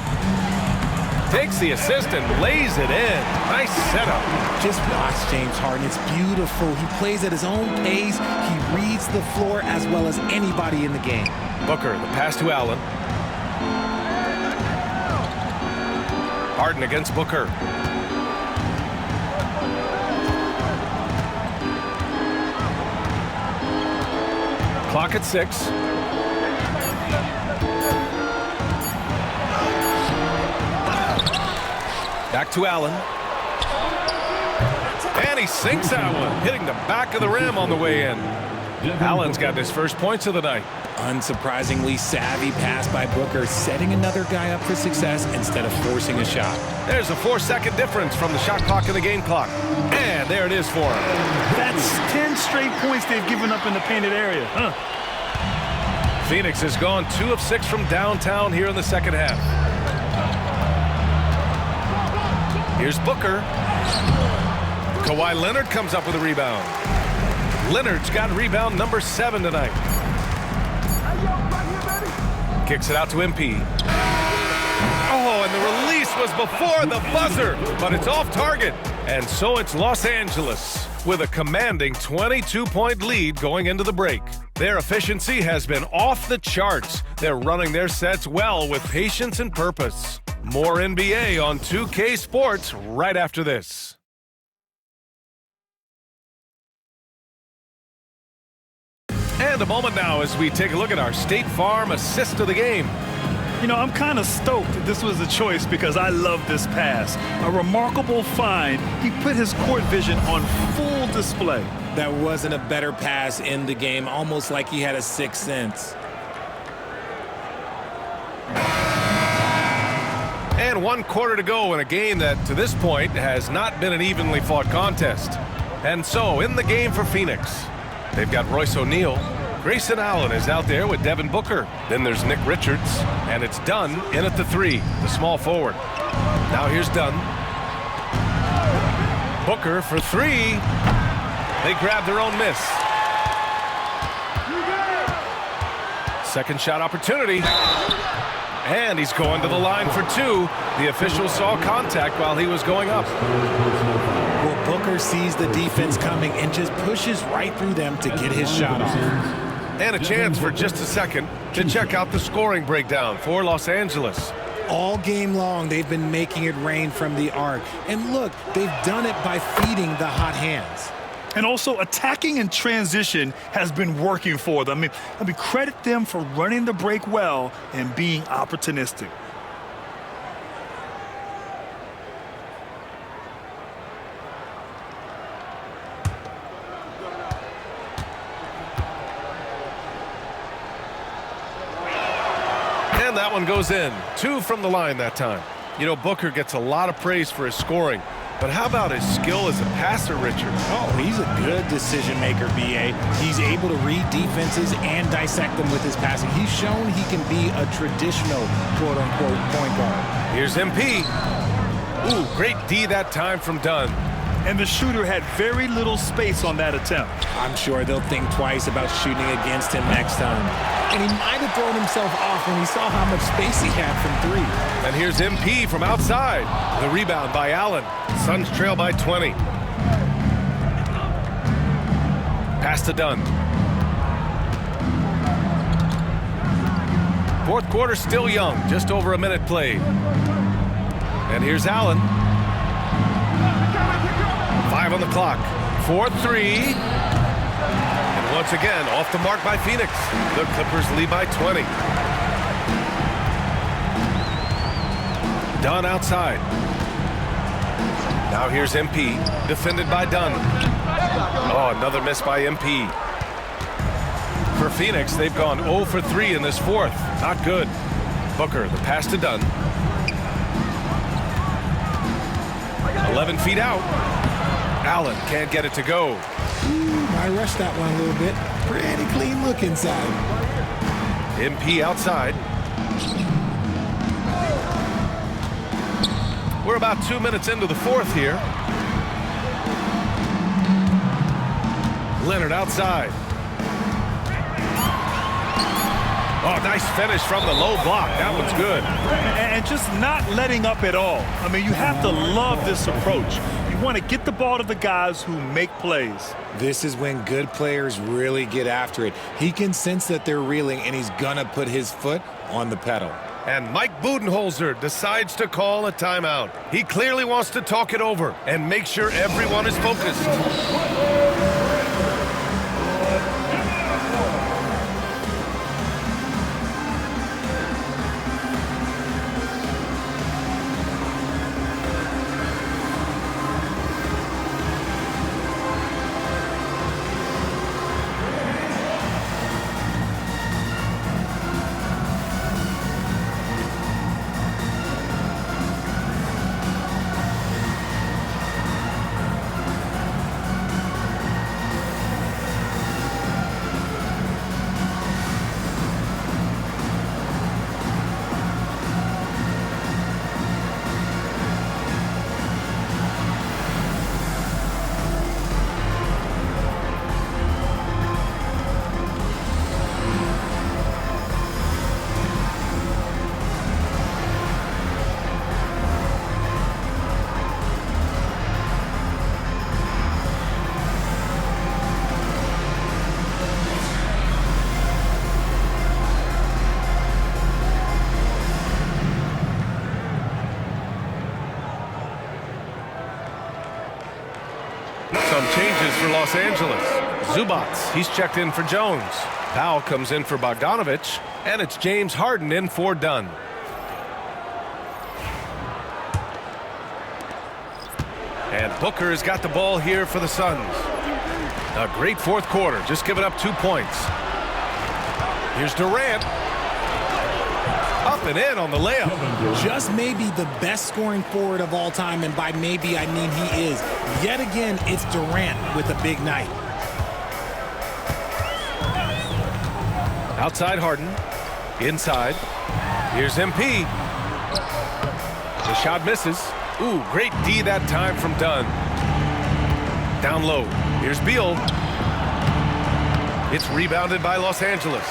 L: Takes the assist and lays it in. Nice setup.
C: Just watch James Harden. It's beautiful. He plays at his own pace. He reads the floor as well as anybody in the game.
L: Booker, the pass to Allen. Harden against Booker. Clock at 6. Back to Allen. And he sinks that one, hitting the back of the rim on the way in. Allen's got his first points of the night.
C: Unsurprisingly savvy pass by Booker, setting another guy up for success instead of forcing a shot.
L: There's a 4-second difference from the shot clock and the game clock. And there it is for him.
P: That's 10 straight points they've given up in the painted area.
L: Phoenix has gone 2 of 6 from downtown here in the second half. Here's Booker. Kawhi Leonard comes up with a rebound. Leonard's got rebound number 7 tonight. Kicks it out to MP. Oh, and the release was before the buzzer, but it's off target. And so it's Los Angeles with a commanding 22-point lead going into the break. Their efficiency has been off the charts. They're running their sets well with patience and purpose. More NBA on 2K Sports right after this. And a moment now as we take a look at our State Farm assist of the game.
P: You know, I'm kind of stoked that this was a choice because I love this pass. A remarkable find. He put his court vision on full display.
C: That wasn't a better pass in the game, almost like he had a sixth sense.
L: And 1 quarter to go in a game that, to this point, has not been an evenly fought contest. And so, in the game for Phoenix, they've got Royce O'Neal. Grayson Allen is out there with Devin Booker. Then there's Nick Richards, and it's Dunn in at the 3, the small forward. Now here's Dunn. Booker for 3. They grab their own miss. Second shot opportunity. And he's going to the line for 2. The official saw contact while he was going up.
C: Well, Booker sees the defense coming and just pushes right through them to get his shot off.
L: And a chance for just a second to check out the scoring breakdown for Los Angeles.
C: All game long, they've been making it rain from the arc. And look, they've done it by feeding the hot hands.
P: And also, attacking in transition has been working for them. I mean, credit them for running the break well and being opportunistic.
L: And that one goes in. 2 from the line that time. You know, Booker gets a lot of praise for his scoring. But how about his skill as a passer, Richard?
C: Oh, he's a good decision maker, B.A. He's able to read defenses and dissect them with his passing. He's shown he can be a traditional quote-unquote point guard.
L: Here's MP. Ooh, great D that time from Dunn.
P: And the shooter had very little space on that attempt.
C: I'm sure they'll think twice about shooting against him next time. And he might have thrown himself off when he saw how much space he had from 3.
L: And here's MP from outside. The rebound by Allen. Suns trail by 20. Pass to Dunn. Fourth quarter still young. Just over a minute played. And here's Allen. 5 on the clock. 4-3. And once again, off the mark by Phoenix. The Clippers lead by 20. Dunn outside. Now here's MP, defended by Dunn. Oh, another miss by MP. For Phoenix, they've gone 0 for 3 in this fourth. Not good. Booker, the pass to Dunn. 11 feet out. Allen can't get it to go.
C: I rushed that one a little bit. Pretty clean look inside.
L: MP outside. We're about 2 minutes into the fourth here. Leonard outside. Oh, nice finish from the low block. That one's good.
P: And just not letting up at all. I mean, you have to love this approach. You want to get the ball to the guys who make plays.
C: This is when good players really get after it. He can sense that they're reeling, and he's going to put his foot on the pedal.
L: And Mike Budenholzer decides to call a timeout. He clearly wants to talk it over and make sure everyone is focused. Some changes for Los Angeles. Zubats, he's checked in for Jones. Powell comes in for Bogdanovich, and it's James Harden in for Dunn. And Booker's got the ball here for the Suns. A great fourth quarter, just giving up 2 points. Here's Durant. Up and in on the layup.
C: Just maybe the best scoring forward of all time, and by maybe I mean he is. Yet again, it's Durant with a big night.
L: Outside Harden. Inside. Here's MP. The shot misses. Ooh, great D that time from Dunn. Down low. Here's Beal. It's rebounded by Los Angeles.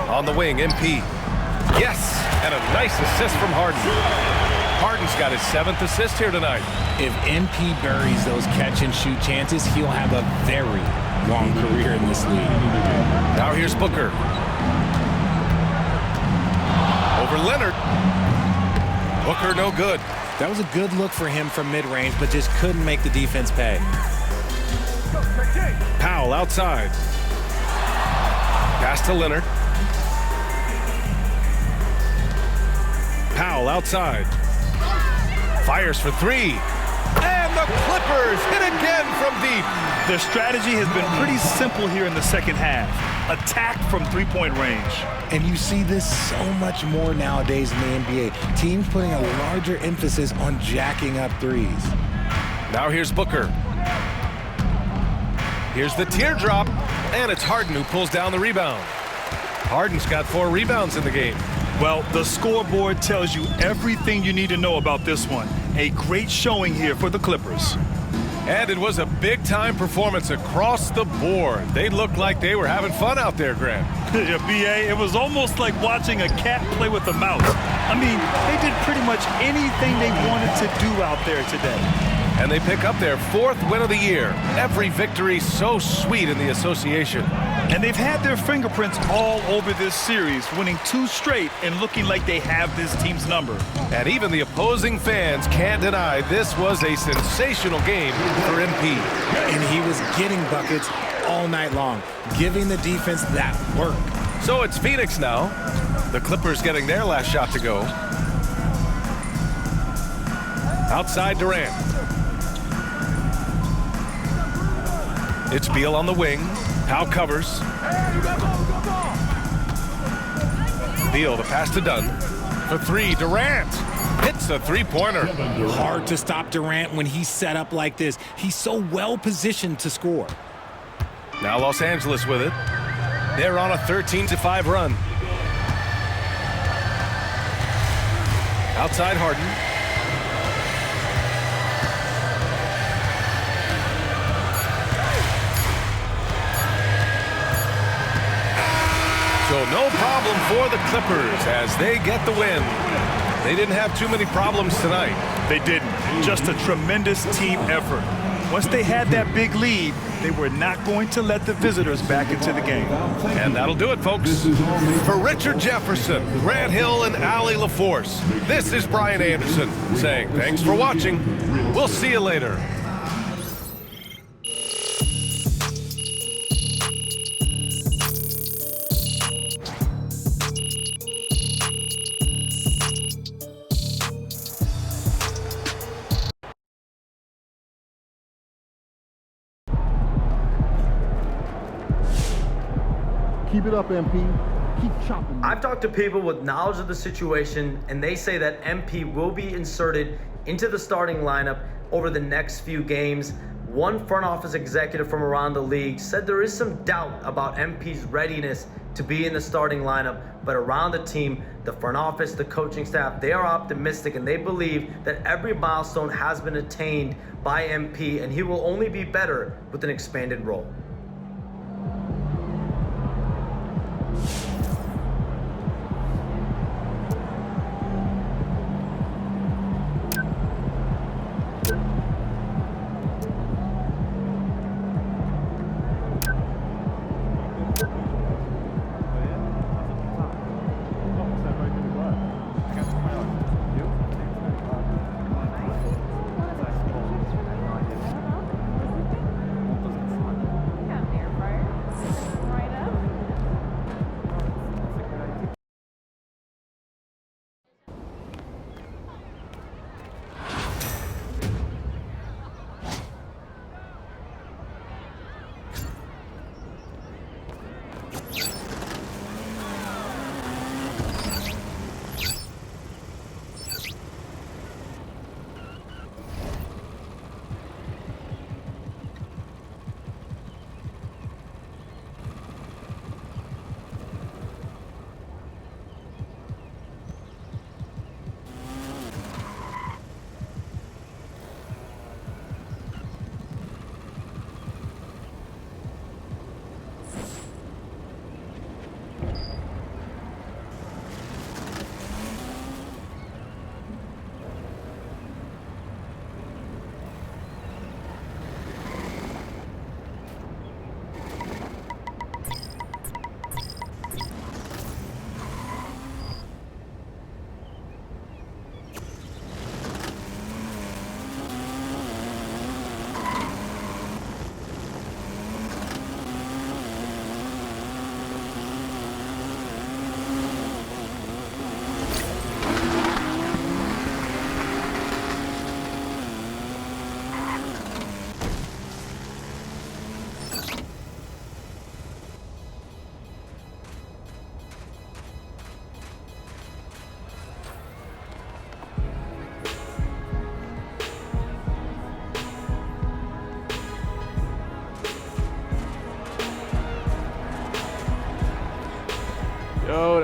L: On the wing, MP. Yes, and a nice assist from Harden. Harden's got his 7th assist here tonight.
C: If MP buries those catch-and-shoot chances, he'll have a very long career in this league.
L: Now here's Booker. Over Leonard. Booker no good.
C: That was a good look for him from mid-range, but just couldn't make the defense pay.
L: Powell outside. Pass to Leonard. Powell outside. Fires for 3. And the Clippers hit again from deep.
P: Their strategy has been pretty simple here in the second half. Attack from three-point range.
C: And you see this so much more nowadays in the NBA. Teams putting a larger emphasis on jacking up threes.
L: Now here's Booker. Here's the teardrop. And it's Harden who pulls down the rebound. Harden's got 4 rebounds in the game.
P: Well, the scoreboard tells you everything you need to know about this one. A great showing here for the Clippers.
L: And it was a big-time performance across the board. They looked like they were having fun out there, Grant.
P: Yeah, B.A., it was almost like watching a cat play with a mouse. I mean, they did pretty much anything they wanted to do out there today.
L: And they pick up their 4th win of the year. Every victory so sweet in the association.
P: And they've had their fingerprints all over this series, winning 2 straight and looking like they have this team's number.
L: And even the opposing fans can't deny this was a sensational game for MP.
C: And he was getting buckets all night long, giving the defense that work.
L: So it's Phoenix now. The Clippers getting their last shot to go. Outside Durant. It's Beal on the wing. Powell covers. Beal, the pass to Dunn. For 3, Durant hits a 3-pointer.
C: Hard to stop Durant when he's set up like this. He's so well positioned to score.
L: Now Los Angeles with it. They're on a 13-5 run. Outside Harden. So no problem for the Clippers as they get the win. They didn't have too many problems tonight.
P: They didn't. Just a tremendous team effort. Once they had that big lead, they were not going to let the visitors back into the game.
L: And that'll do it, folks. For Richard Jefferson, Grant Hill, and Allie LaForce, this is Brian Anderson saying thanks for watching. We'll see you later.
J: Keep it up, MP. Keep chopping.
S: I've talked to people with knowledge of the situation, and they say that MP will be inserted into the starting lineup over the next few games. One front office executive from around the league said there is some doubt about MP's readiness to be in the starting lineup, but around the team, the front office, the coaching staff, they are optimistic and they believe that every milestone has been attained by MP, and he will only be better with an expanded role.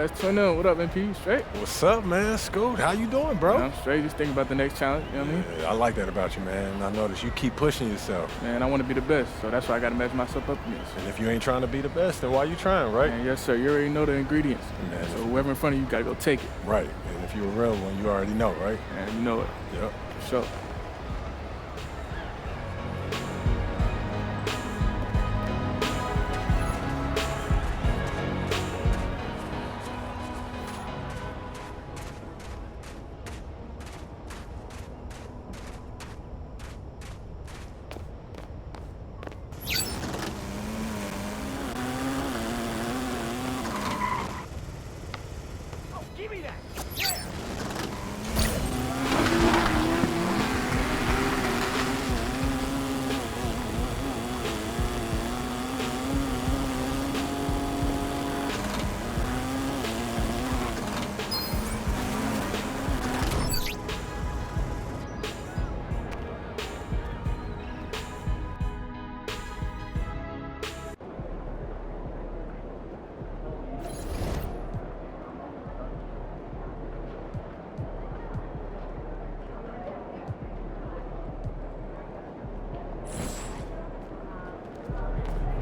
H: That's 21. What up, MP? Straight?
G: What's up, man? Scoot, how you doing, bro?
H: Man, I'm straight. Just thinking about the next challenge, you know what I mean?
G: Yeah, I like that about you, man. I notice you keep pushing yourself.
H: Man, I want to be the best, so that's why I got to measure myself up against.
G: And if you ain't trying to be the best, then why you trying, right?
H: Man, yes, sir. You already know the ingredients.
G: Man,
H: so whoever in front of you, got to go take it.
G: Right. And if you're a real one, you already know, right?
H: Man, you know it.
G: Yep.
H: For sure.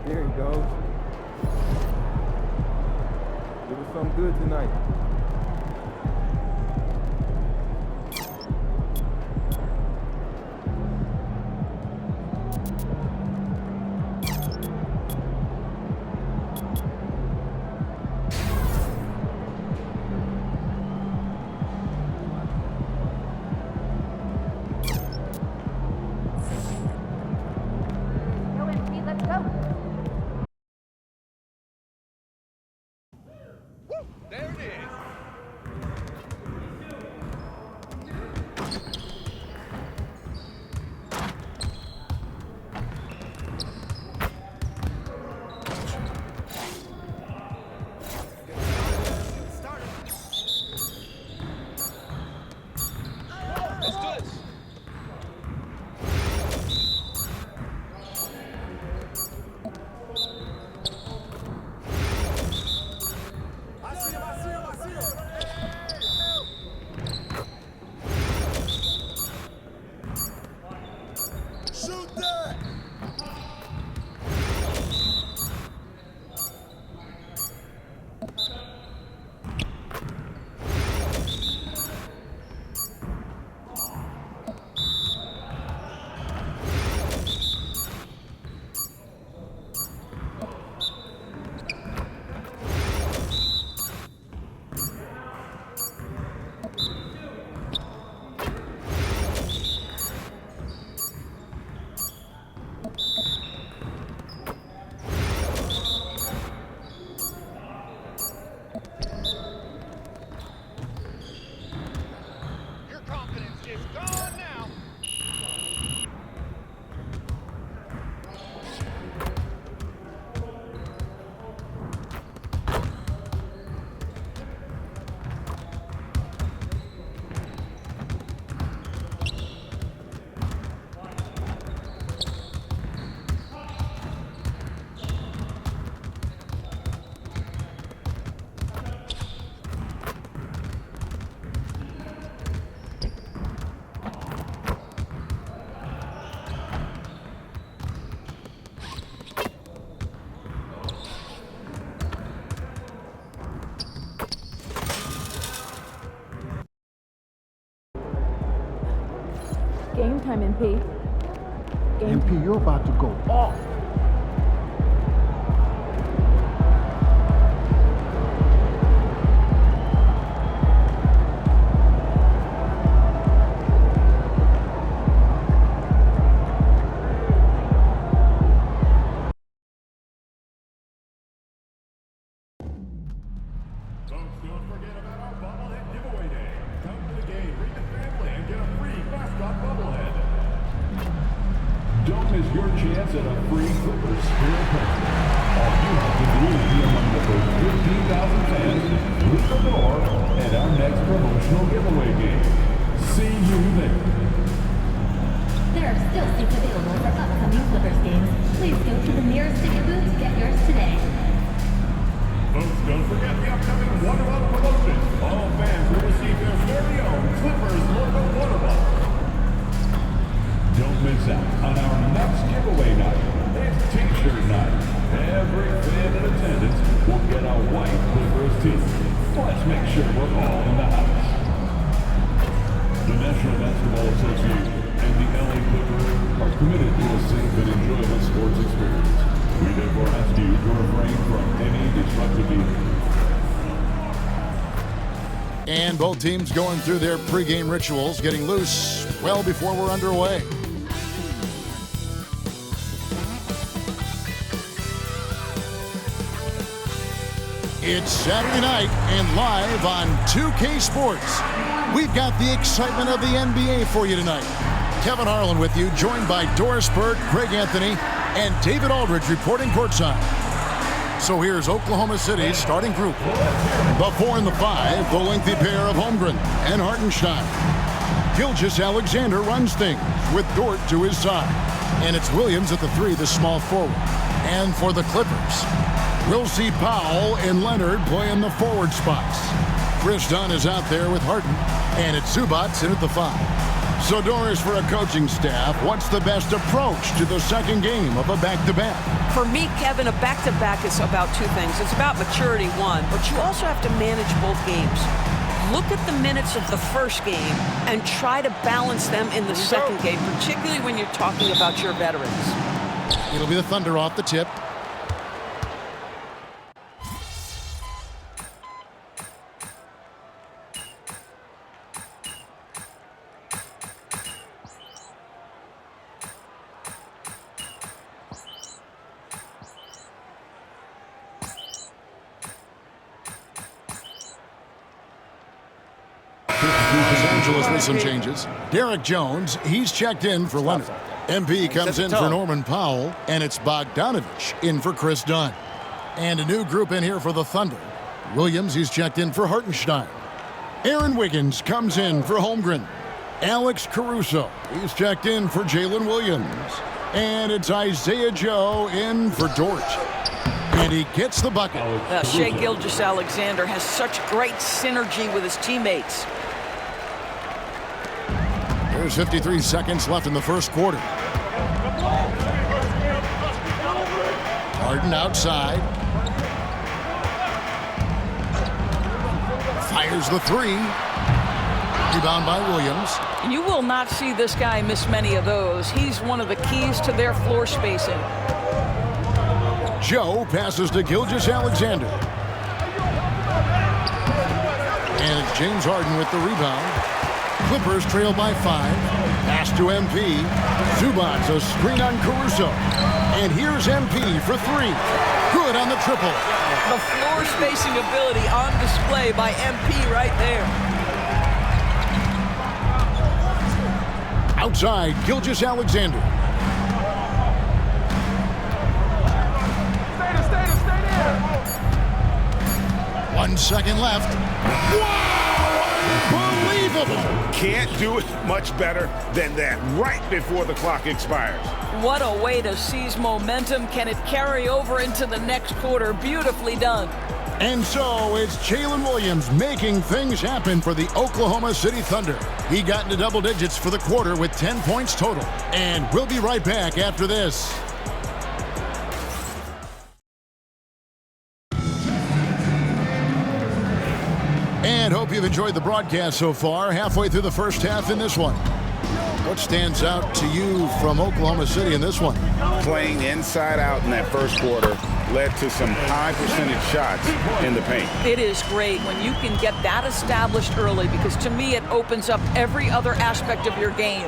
M: There he goes. It was something good tonight.
K: Go, MP, let's go.
L: There it is. Let's do this.
Q: Shoot that!
L: Your confidence is gone now.
K: Game time, MP.
J: MP, you're about to go off.
O: Folks, don't forget about our bobblehead giveaway day. Come to the game, bring the family, and get a free mascot bobblehead. Don't miss your chance at a free Clippers Spirit Pencil. All you have to do is be among the first 15,000 fans through the door at our next promotional giveaway game. See you there.
R: There are still seats available for upcoming Clippers games. Please go to the nearest ticket booth to get yours today.
O: Folks, don't forget the upcoming Wonder miss out on our next giveaway night. It's T-shirt night. Every fan in attendance will get a white Clippers tee. Let's make sure we're all in the house. The National Basketball Association and the LA Clippers are committed to a safe and enjoyable sports experience. We therefore ask you to refrain from any destructive behavior.
B: And both teams going through their pregame rituals, getting loose well before we're underway. It's Saturday night and live on 2K Sports. We've got the excitement of the NBA for you tonight. Kevin Harlan with you, joined by Doris Burke, Greg Anthony, and David Aldridge reporting courtside. So here's Oklahoma City's starting group. The 4 and the 5, the lengthy pair of Holmgren and Hartenstein. Gilgeous-Alexander runs things with Dort to his side. And it's Williams at the 3, the small forward. And for the Clippers, we'll see Powell and Leonard play in the forward spots. Chris Dunn is out there with Harden, and it's Zubac in at the 5. So Doris, for a coaching staff, what's the best approach to the second game of a back-to-back?
D: For me, Kevin, a back-to-back is about 2 things. It's about maturity, 1, but you also have to manage both games. Look at the minutes of the first game and try to balance them in the second game, particularly when you're talking about your veterans.
B: It'll be the Thunder off the tip. Los Angeles with some changes. Derek Jones, he's checked in for Leonard. MP comes in for Norman Powell, and it's Bogdanovich in for Chris Dunn. And a new group in here for the Thunder. Williams, he's checked in for Hartenstein. Aaron Wiggins comes in for Holmgren. Alex Caruso, he's checked in for Jalen Williams. And it's Isaiah Joe in for Dort. And he gets the bucket.
D: Shai Gilgeous-Alexander has such great synergy with his teammates.
B: There's 53 seconds left in the first quarter. Harden outside. Fires the 3. Rebound by Williams.
D: You will not see this guy miss many of those. He's one of the keys to their floor spacing.
B: Joe passes to Gilgeous-Alexander. And it's James Harden with the rebound. Clippers trail by 5. Pass to MP. Zubac, a screen on Caruso. And here's MP for 3. Good on the triple.
D: The floor spacing ability on display by MP right there.
B: Outside, Gilgeous-Alexander.
H: Stay there.
B: 1 second left. Wow! Unbelievable!
W: Can't do it much better than that right before the clock expires.
D: What a way to seize momentum. Can it carry over into the next quarter? Beautifully done.
B: And so it's Jalen Williams making things happen for the Oklahoma City Thunder. He got into double digits for the quarter with 10 points total. And we'll be right back after this. And hope you've enjoyed the broadcast so far. Halfway through the first half in this one. What stands out to you from Oklahoma City in this one?
W: Playing inside out in that first quarter led to some high percentage shots in the paint.
D: It is great when you can get that established early, because to me it opens up every other aspect of your game.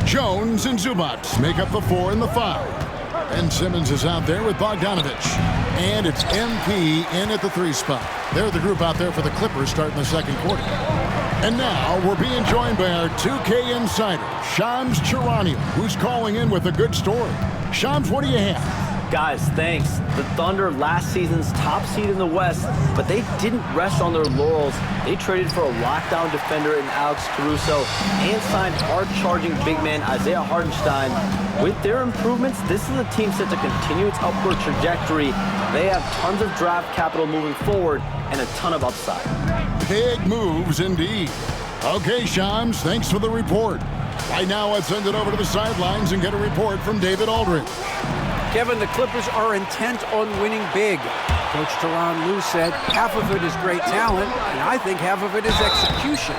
B: Jones and Zubac make up the 4 and the 5. And Simmons is out there with Bogdanovich. And it's MP in at the 3 spot. They're the group out there for the Clippers starting the second quarter. And now we're being joined by our 2K insider, Shams Charania, who's calling in with a good story. Shams, what do you have?
S: Guys, thanks. The Thunder, last season's top seed in the West, but they didn't rest on their laurels. They traded for a lockdown defender in Alex Caruso and signed hard-charging big man Isaiah Hartenstein. With their improvements, this is a team set to continue its upward trajectory. They have tons of draft capital moving forward and a ton of upside.
B: Big moves indeed. Okay, Shams, thanks for the report. Right now, let's send it over to the sidelines and get a report from David Aldridge.
E: Kevin, the Clippers are intent on winning big. Coach Tyronn Lue said half of it is great talent, and I think half of it is execution.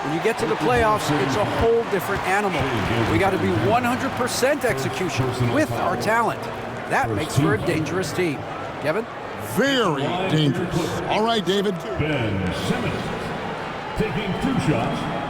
E: When you get to the playoffs, it's a whole different animal. We got to be 100% execution with our talent. That makes for a dangerous team. Kevin?
B: Very dangerous. All right, David.
O: Ben Simmons taking 2 shots.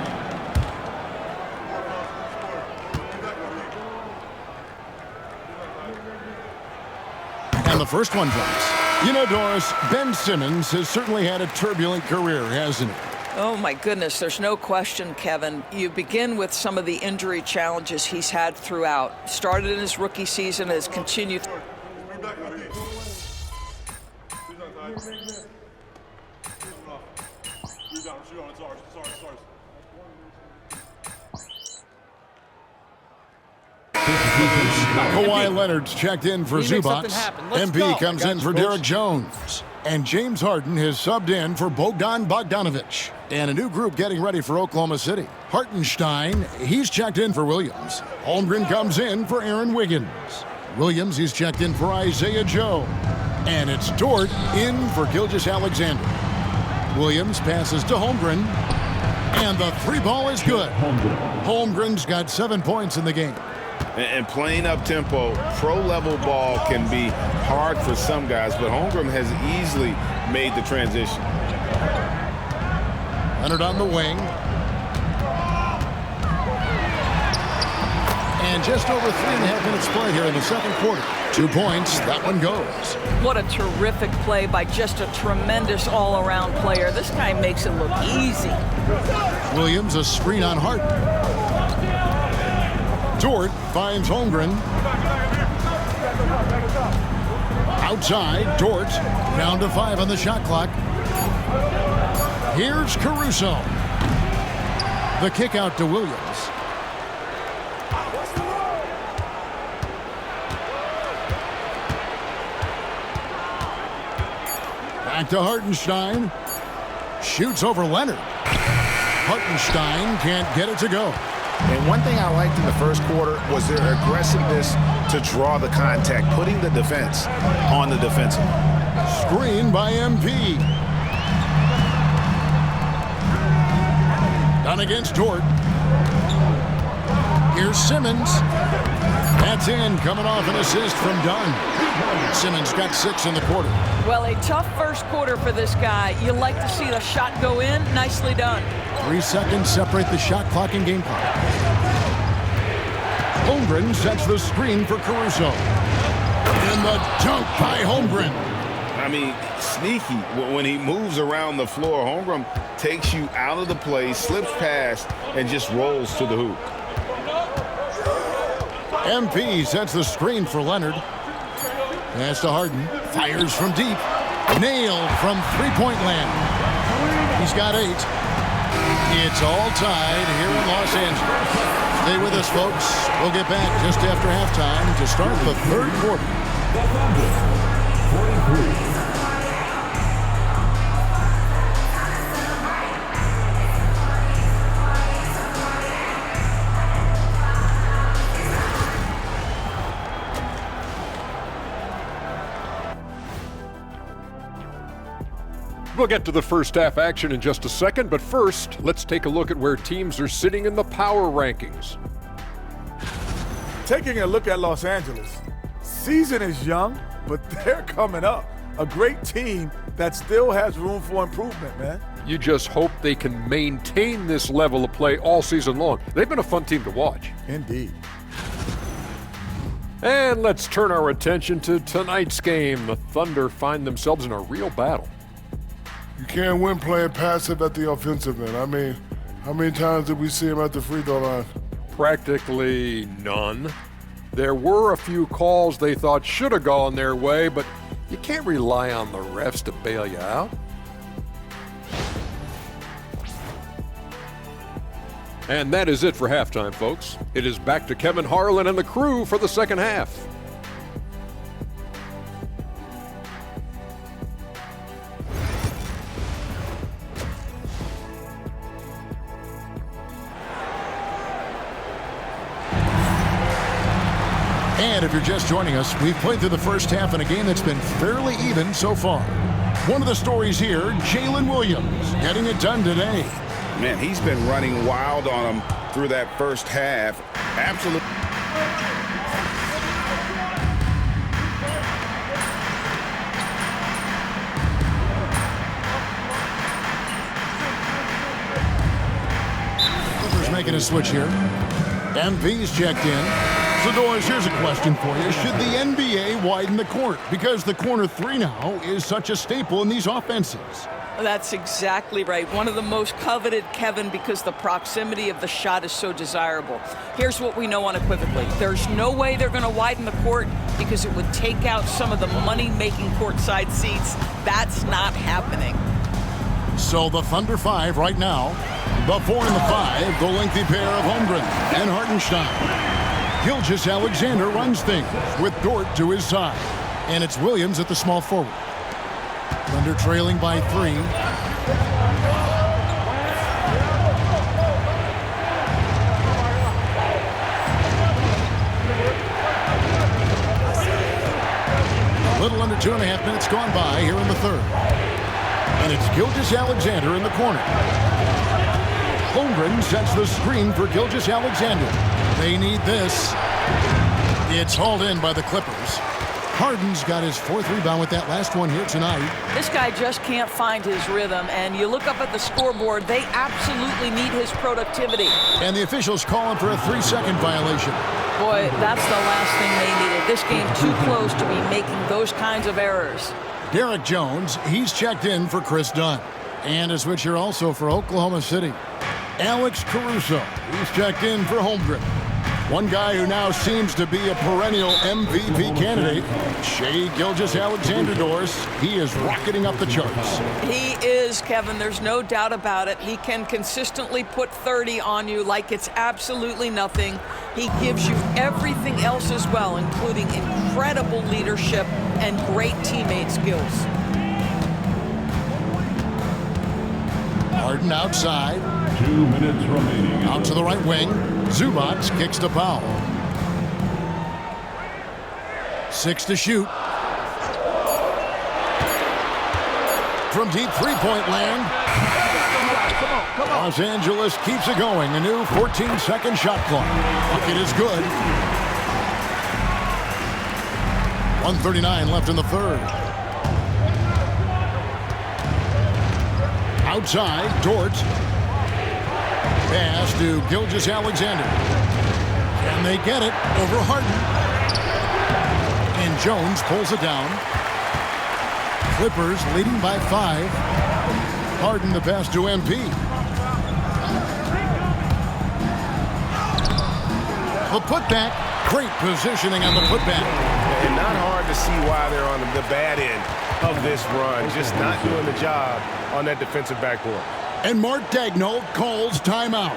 B: And the first one drops. You know, Doris, Ben Simmons has certainly had a turbulent career, hasn't he?
D: Oh, my goodness. There's no question, Kevin. You begin with some of the injury challenges he's had throughout. Started in his rookie season, has continued.
B: Kawhi Leonard's checked in for Zubac. MP comes in for Derek Jones. And James Harden has subbed in for Bogdan Bogdanovic. And a new group getting ready for Oklahoma City. Hartenstein, he's checked in for Williams. Holmgren comes in for Aaron Wiggins. Williams, he's checked in for Isaiah Joe. And it's Dort in for Gilgeous-Alexander. Williams passes to Holmgren. And the 3 ball is good. Holmgren's got 7 points in the game.
W: And playing up-tempo, pro-level ball can be hard for some guys, but Holmgren has easily made the transition.
B: Leonard on the wing. And just over 3.5 minutes play here in the second quarter. 2 points, that one goes.
D: What a terrific play by just a tremendous all-around player. This guy makes it look easy.
B: Williams, a screen on Harden. Dort finds Holmgren. Outside, Dort. Down to 5 on the shot clock. Here's Caruso. The kick out to Williams. Back to Hartenstein. Shoots over Leonard. Hartenstein can't get it to go.
W: And one thing I liked in the first quarter was their aggressiveness to draw the contact, putting the defense on the defensive.
B: Screen by MP. Done against Dort. Here's Simmons. That's in, coming off an assist from Dunn. Simmons got 6 in the quarter.
D: Well, a tough first quarter for this guy. You like to see the shot go in. Nicely done.
B: 3 seconds separate the shot clock and game clock. Holmgren sets the screen for Caruso. And the dunk by Holmgren.
W: I mean, sneaky. When he moves around the floor, Holmgren takes you out of the play, slips past, and just rolls to the hoop.
B: MP sets the screen for Leonard. Pass to Harden. Fires from deep. Nailed from three-point land. He's got 8. It's all tied here in Los Angeles. Stay with us, folks. We'll get back just after halftime to start the third quarter.
O: The Thunder, 43.
T: We'll get to the first half action in just a second, but first, let's take a look at where teams are sitting in the power rankings.
U: Taking a look at Los Angeles, season is young, but they're coming up. A great team that still has room for improvement, man.
T: You just hope they can maintain this level of play all season long. They've been a fun team to watch.
U: Indeed.
T: And let's turn our attention to tonight's game. The Thunder find themselves in a real battle.
V: You can't win playing passive at the offensive end. I mean, how many times did we see him at the free throw line?
T: Practically none. There were a few calls they thought should have gone their way, but you can't rely on the refs to bail you out. And that is it for halftime, folks. It is back to Kevin Harlan and the crew for the second half.
B: And if you're just joining us, we've played through the first half in a game that's been fairly even so far. One of the stories here, Jalen Williams getting it done today.
W: Man, he's been running wild on him through that first half. Absolutely.
B: Clippers making a switch here. MV's checked in. So, Doris, here's a question for you. Should the NBA widen the court? Because the corner three now is such a staple in these offenses.
D: That's exactly right. One of the most coveted, Kevin, because the proximity of the shot is so desirable. Here's what we know unequivocally. There's no way they're going to widen the court because it would take out some of the money-making courtside seats. That's not happening.
B: So the Thunder 5 right now. The 4 and the 5, the lengthy pair of Holmgren and Hartenstein. Gilgeous-Alexander runs things with Dort to his side. And it's Williams at the small forward. Thunder trailing by 3. A little under 2.5 minutes gone by here in the third. And it's Gilgeous-Alexander in the corner. Holmgren sets the screen for Gilgeous-Alexander. They need this. It's hauled in by the Clippers. Harden's got his 4th rebound with that last one here tonight.
D: This guy just can't find his rhythm, and you look up at the scoreboard, they absolutely need his productivity.
B: And the officials calling for a 3-second violation.
D: Boy, that's the last thing they needed. This game too close to be making those kinds of errors.
B: Derek Jones, he's checked in for Chris Dunn. And a switcher also for Oklahoma City. Alex Caruso, he's checked in for Holmgren. One guy who now seems to be a perennial MVP candidate, Shai Gilgeous-Alexander, Doris. He is rocketing up the charts.
D: He is, Kevin. There's no doubt about it. He can consistently put 30 on you like it's absolutely nothing. He gives you everything else as well, including incredible leadership and great teammate skills.
B: Harden outside.
O: 2 minutes remaining.
B: Out to the right wing. Zubac kicks to Powell. 6 to shoot. From deep three-point land. Los Angeles keeps it going. A new 14-second shot clock. Bucket is good. 1:39 left in the third. Outside, Dort. Pass to Gilgeous-Alexander. And they get it over Harden. And Jones pulls it down. Clippers leading by 5. Harden the pass to MP. The putback. Great positioning on the putback.
L: And not hard to see why they're on the bad end of this run. Just not doing the job on that defensive backboard.
B: And Mark Daigneault calls timeout.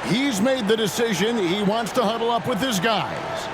B: He's made the decision. He wants to huddle up with his guys.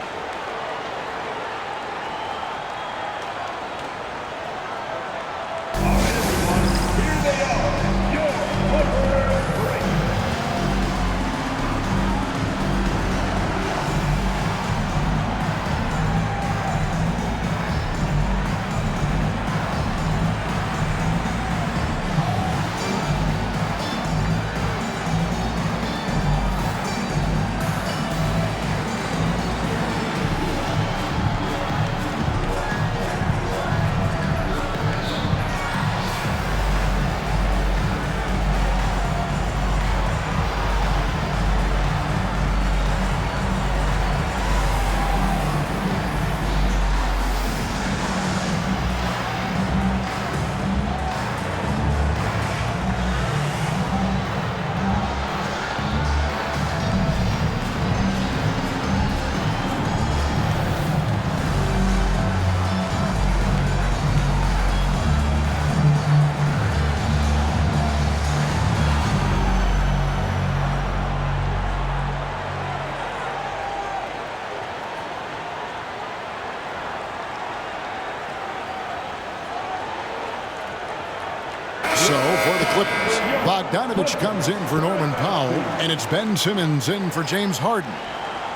B: So for the Clippers, Bogdanovich comes in for Norman Powell, and it's Ben Simmons in for James Harden.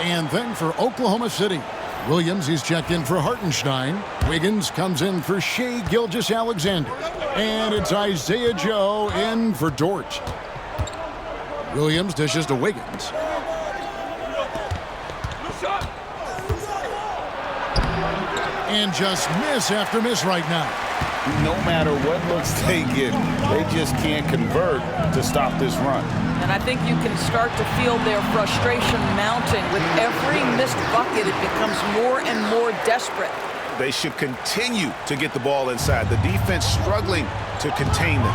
B: And then for Oklahoma City, Williams, he's checked in for Hartenstein. Wiggins comes in for Shea Gilgeous-Alexander. And it's Isaiah Joe in for Dort. Williams dishes to Wiggins. And just miss after miss right now.
W: No matter what looks they get, they just can't convert to stop this run.
D: And I think you can start to feel their frustration mounting. With every missed bucket, it becomes more and more desperate.
W: They should continue to get the ball inside. The defense struggling to contain them.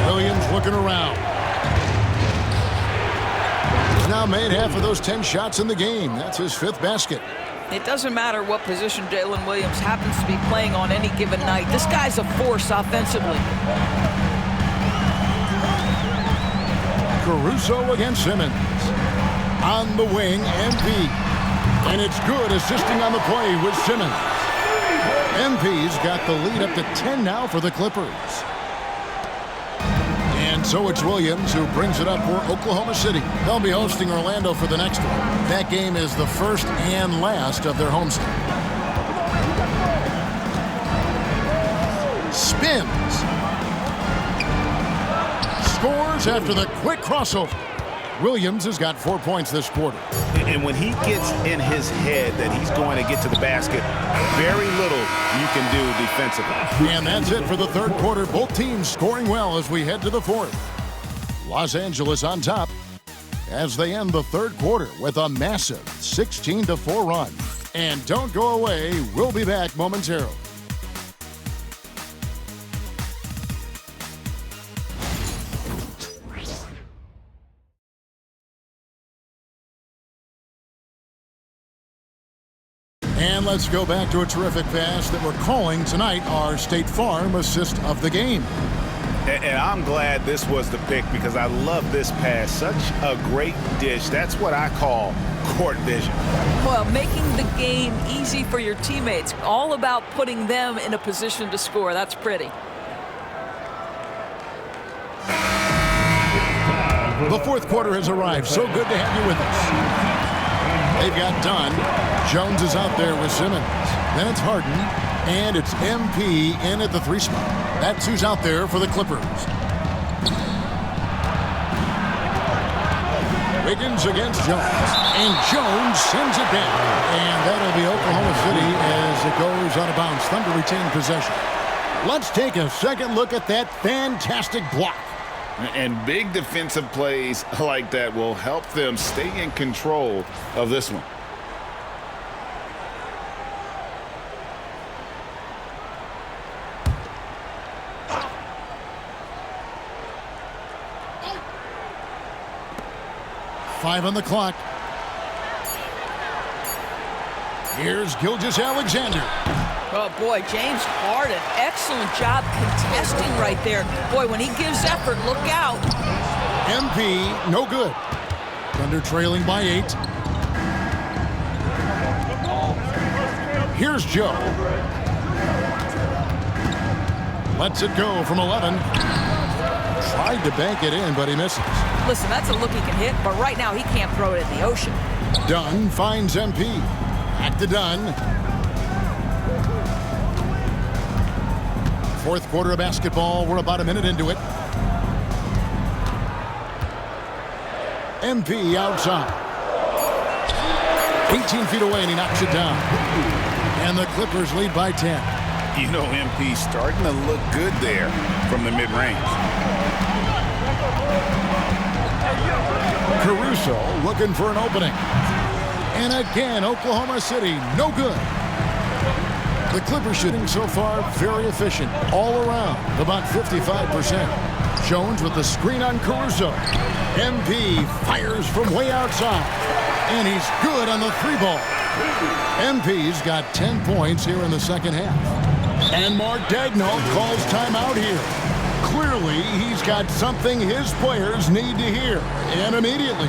B: Williams looking around. He's now made half of those 10 shots in the game. That's his 5th basket.
D: It doesn't matter what position Jalen Williams happens to be playing on any given night. This guy's a force offensively.
B: Caruso against Simmons. On the wing, MP. And it's good, assisting on the play with Simmons. MP's got the lead up to 10 now for the Clippers. And so it's Williams who brings it up for Oklahoma City. They'll be hosting Orlando for the next one. That game is the first and last of their homestand. Spins. Scores after the quick crossover. Williams has got 4 points this quarter.
W: And when he gets in his head that he's going to get to the basket, very little you can do defensively.
B: And that's it for the third quarter. Both teams scoring well as we head to the fourth. Los Angeles on top as they end the third quarter with a massive 16-4 run. And don't go away. We'll be back momentarily. And let's go back to a terrific pass that we're calling tonight our State Farm assist of the game.
W: And I'm glad this was the pick because I love this pass. Such a great dish. That's what I call court vision.
D: Well, making the game easy for your teammates. All about putting them in a position to score. That's pretty.
B: The fourth quarter has arrived. So good to have you with us. They've got Dunn. Jones is out there with Simmons. Then it's Harden. And it's MP in at the 3 spot. That's who's out there for the Clippers. Wiggins against Jones. And Jones sends it down. And that'll be Oklahoma City as it goes out of bounds. Thunder retain possession. Let's take a second look at that fantastic block.
W: And big defensive plays like that will help them stay in control of this one.
B: Five on the clock. Here's Gilgeous-Alexander.
D: Oh, boy, James Harden. Excellent job contesting right there. Boy, when he gives effort, look out.
B: MP, no good. Thunder trailing by 8. Here's Joe. Lets it go from 11. Tried to bank it in, but he misses.
D: Listen, that's a look he can hit, but right now he can't throw it in the ocean.
B: Dunn finds MP. Back to Dunn. Fourth quarter of basketball. We're about a minute into it. MP outside. 18 feet away, and he knocks it down. And the Clippers lead by 10.
W: You know, MP starting to look good there from the mid-range.
B: Caruso looking for an opening. And again, Oklahoma City, no good. The Clippers shooting so far very efficient all around, about 55%. Jones with the screen on Caruso. MP fires from way outside. And he's good on the 3-ball. MP's got 10 points here in the second half. And Mark Daigneault calls timeout here. Clearly, he's got something his players need to hear, and immediately.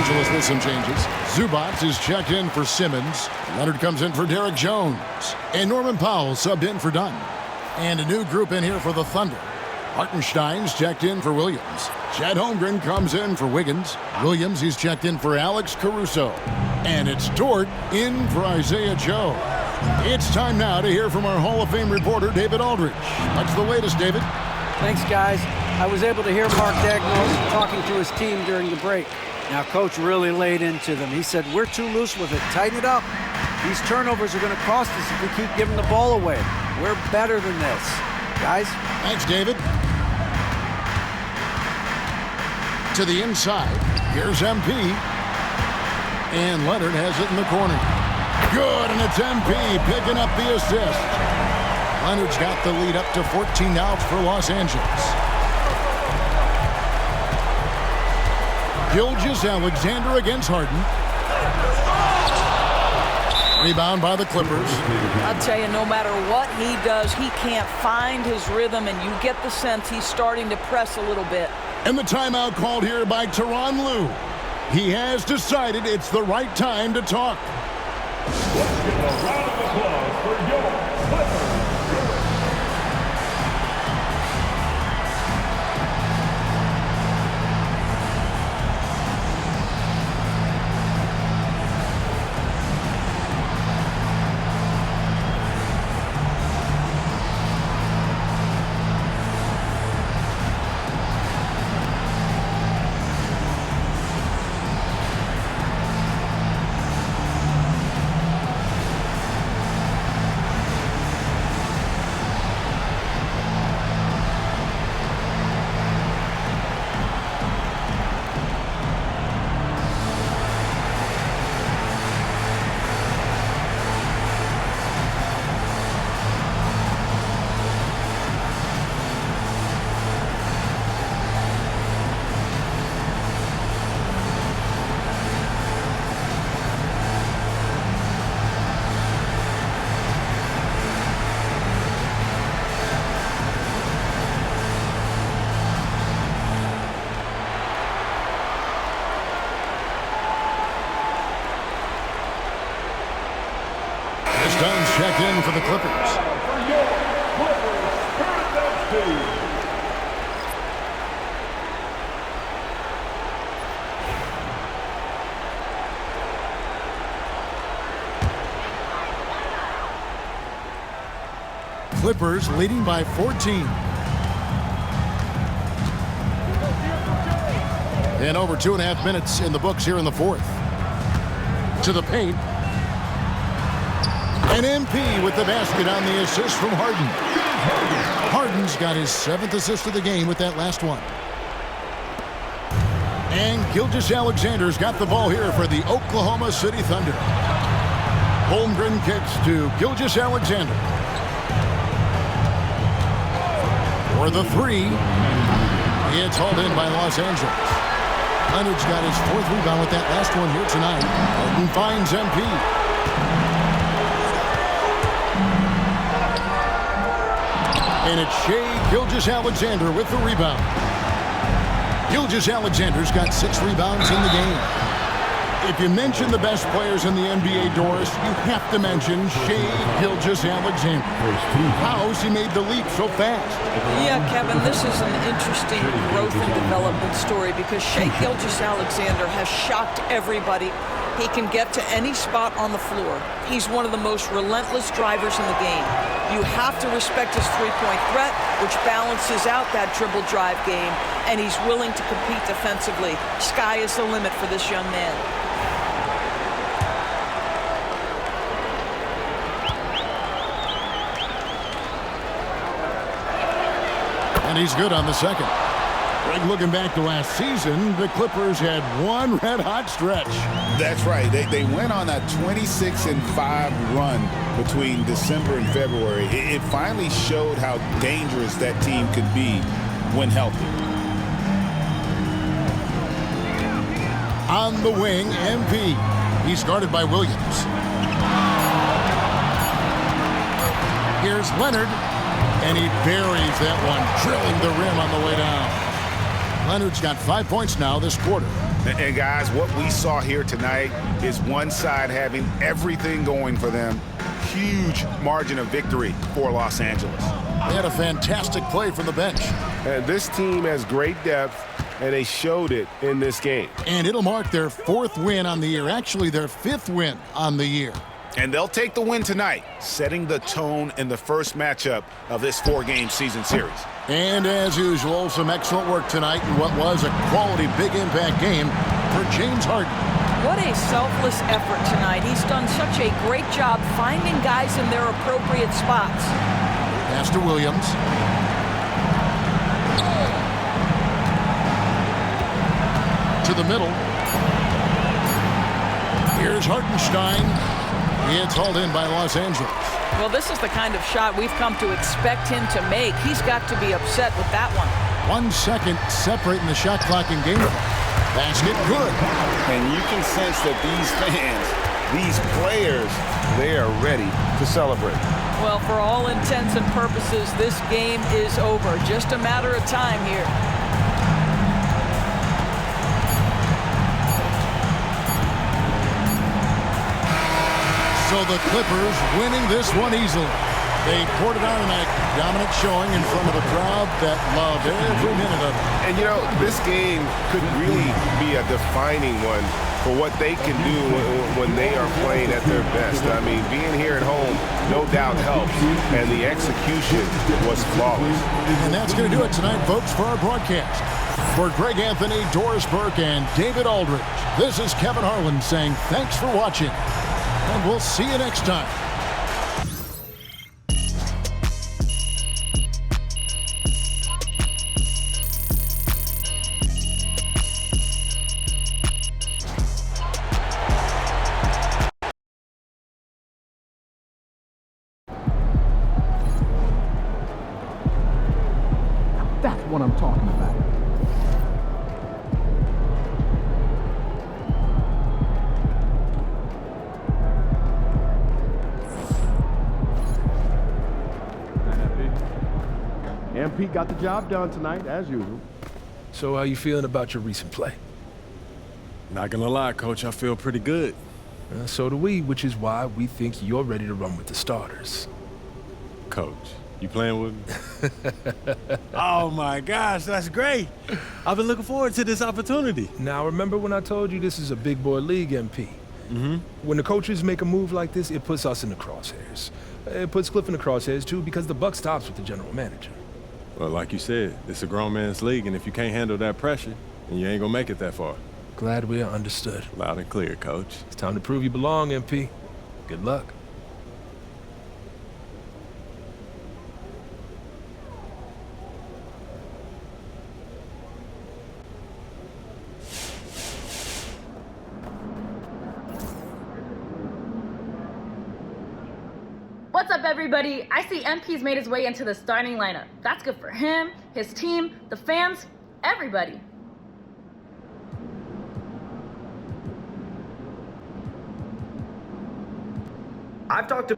B: Angeles with some changes. Zubats is checked in for Simmons. Leonard comes in for Derek Jones. And Norman Powell subbed in for Dunn. And a new group in here for the Thunder. Hartenstein's checked in for Williams. Chad Holmgren comes in for Wiggins. Williams, he's checked in for Alex Caruso. And it's Dort in for Isaiah Joe. It's time now to hear from our Hall of Fame reporter, David Aldridge. What's the latest, David?
E: Thanks, guys. I was able to hear Mark Daigneault talking to his team during the break. Now, Coach really laid into them. He said, we're too loose with it. Tighten it up. These turnovers are going to cost us if we keep giving the ball away. We're better than this. Guys?
B: Thanks, David. To the inside. Here's MP. And Leonard has it in the corner. Good, and it's MP picking up the assist. Leonard's got the lead up to 14 now for Los Angeles. Gilgeous-Alexander against Harden. Rebound by the Clippers.
D: I'll tell you, no matter what he does, he can't find his rhythm, and you get the sense he's starting to press a little bit.
B: And the timeout called here by Tyronn Lue. He has decided it's the right time to talk.
O: Let's give a round of applause for your Clippers.
B: Dunn's checked in for the Clippers. Clippers leading by 14. And over 2.5 minutes in the books here in the fourth. To the paint. And MP with the basket on the assist from Harden. Harden's got his 7th assist of the game with that last one. And Gilgeous-Alexander's got the ball here for the Oklahoma City Thunder. Holmgren kicks to Gilgeous-Alexander. For the three. It's hauled in by Los Angeles. Leonard's got his 4th rebound with that last one here tonight. Harden finds MP. And it's Shai Gilgeous-Alexander with the rebound. Gilgeous-Alexander's got 6 rebounds in the game. If you mention the best players in the NBA, Doris, you have to mention Shai Gilgeous-Alexander. How's he made the leap so fast?
D: Yeah, Kevin, this is an interesting growth and development story because Shai Gilgeous-Alexander has shocked everybody. He can get to any spot on the floor. He's one of the most relentless drivers in the game. You have to respect his three-point threat, which balances out that dribble drive game, and he's willing to compete defensively. Sky is the limit for this young man.
B: And he's good on the second. Greg, looking back to last season, the Clippers had one red-hot stretch.
W: That's right. They went on a 26-5 run between December and February. It finally showed how dangerous that team could be when healthy.
B: On the wing, MP. He's guarded by Williams. Here's Leonard, and he buries that one, drilling the rim on the way down. Leonard's got 5 points now this quarter.
W: And guys, what we saw here tonight is one side having everything going for them. Huge margin of victory for Los Angeles.
B: They had a fantastic play from the bench.
L: And this team has great depth, and they showed it in this game.
B: And it'll mark their 4th win on the year, actually their 5th win on the year.
W: And they'll take the win tonight, setting the tone in the first matchup of this 4-game season series.
B: And as usual, some excellent work tonight in what was a quality big impact game for James Harden.
D: What a selfless effort tonight. He's done such a great job finding guys in their appropriate spots.
B: Pass to Williams. To the middle. Here's Hartenstein. It's hauled in by Los Angeles.
D: Well, this is the kind of shot we've come to expect him to make. He's got to be upset with that one.
B: 1 second separating the shot clock in game. Basket good.
W: And you can sense that these fans, these players, they are ready to celebrate.
D: Well, for all intents and purposes, this game is over. Just a matter of time here.
B: So the Clippers winning this one easily. They poured it on tonight. Dominant showing in front of a crowd that loved every minute of it.
L: And, you know, this game could really be a defining one for what they can do when they are playing at their best. I mean, being here at home, no doubt helps, and the execution was flawless.
B: And that's going to do it tonight, folks, for our broadcast. For Greg Anthony, Doris Burke, and David Aldridge, this is Kevin Harlan saying thanks for watching, and we'll see you next time.
J: That's what I'm talking about. MP got the job done tonight, as usual.
F: So how you feeling about your recent play?
G: Not gonna lie, Coach, I feel pretty good.
F: So do we, which is why we think you're ready to run with the starters.
G: Coach, you playing with me?
I: Oh my gosh, that's great. I've been looking forward to this opportunity.
F: Now remember when I told you this is a big boy league, MP? When the coaches make a move like this, it puts us in the crosshairs. It puts Cliff in the crosshairs too, because the buck stops with the general manager.
G: Well, like you said, it's a grown man's league, and if you can't handle that pressure, then you ain't gonna make it that far.
F: Glad we are understood.
G: Loud and clear, Coach.
F: It's time to prove you belong, MP. Good luck.
K: What's up, everybody? I see MP's made his way into the starting lineup. That's good for him, his team, the fans, everybody.
S: I've talked to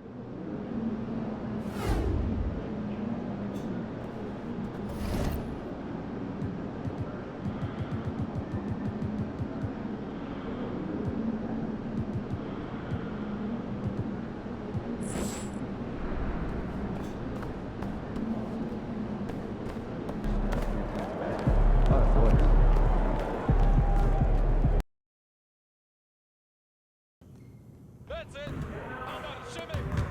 O: That's it. How about a shimmy?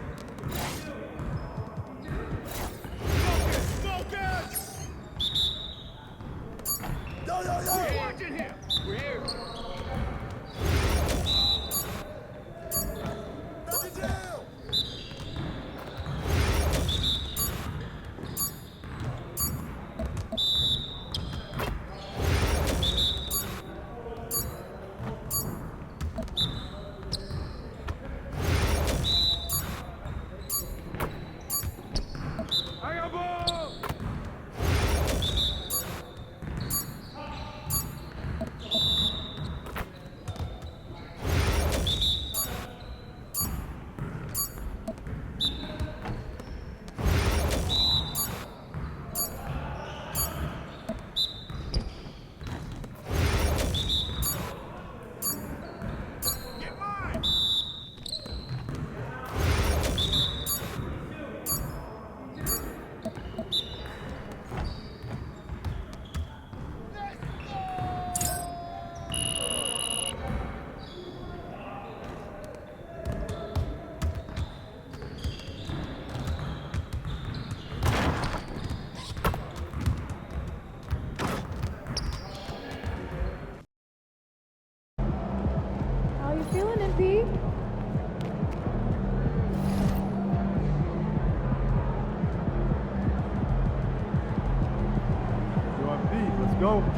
J: go.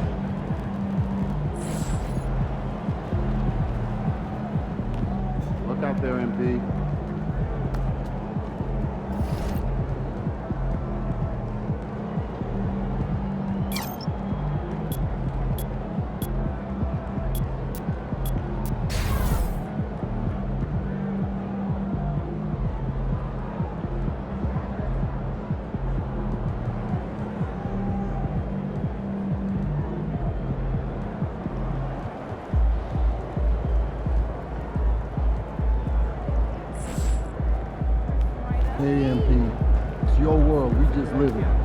A: Look out there, MP. Hey, MP, it's your world. We just live in it.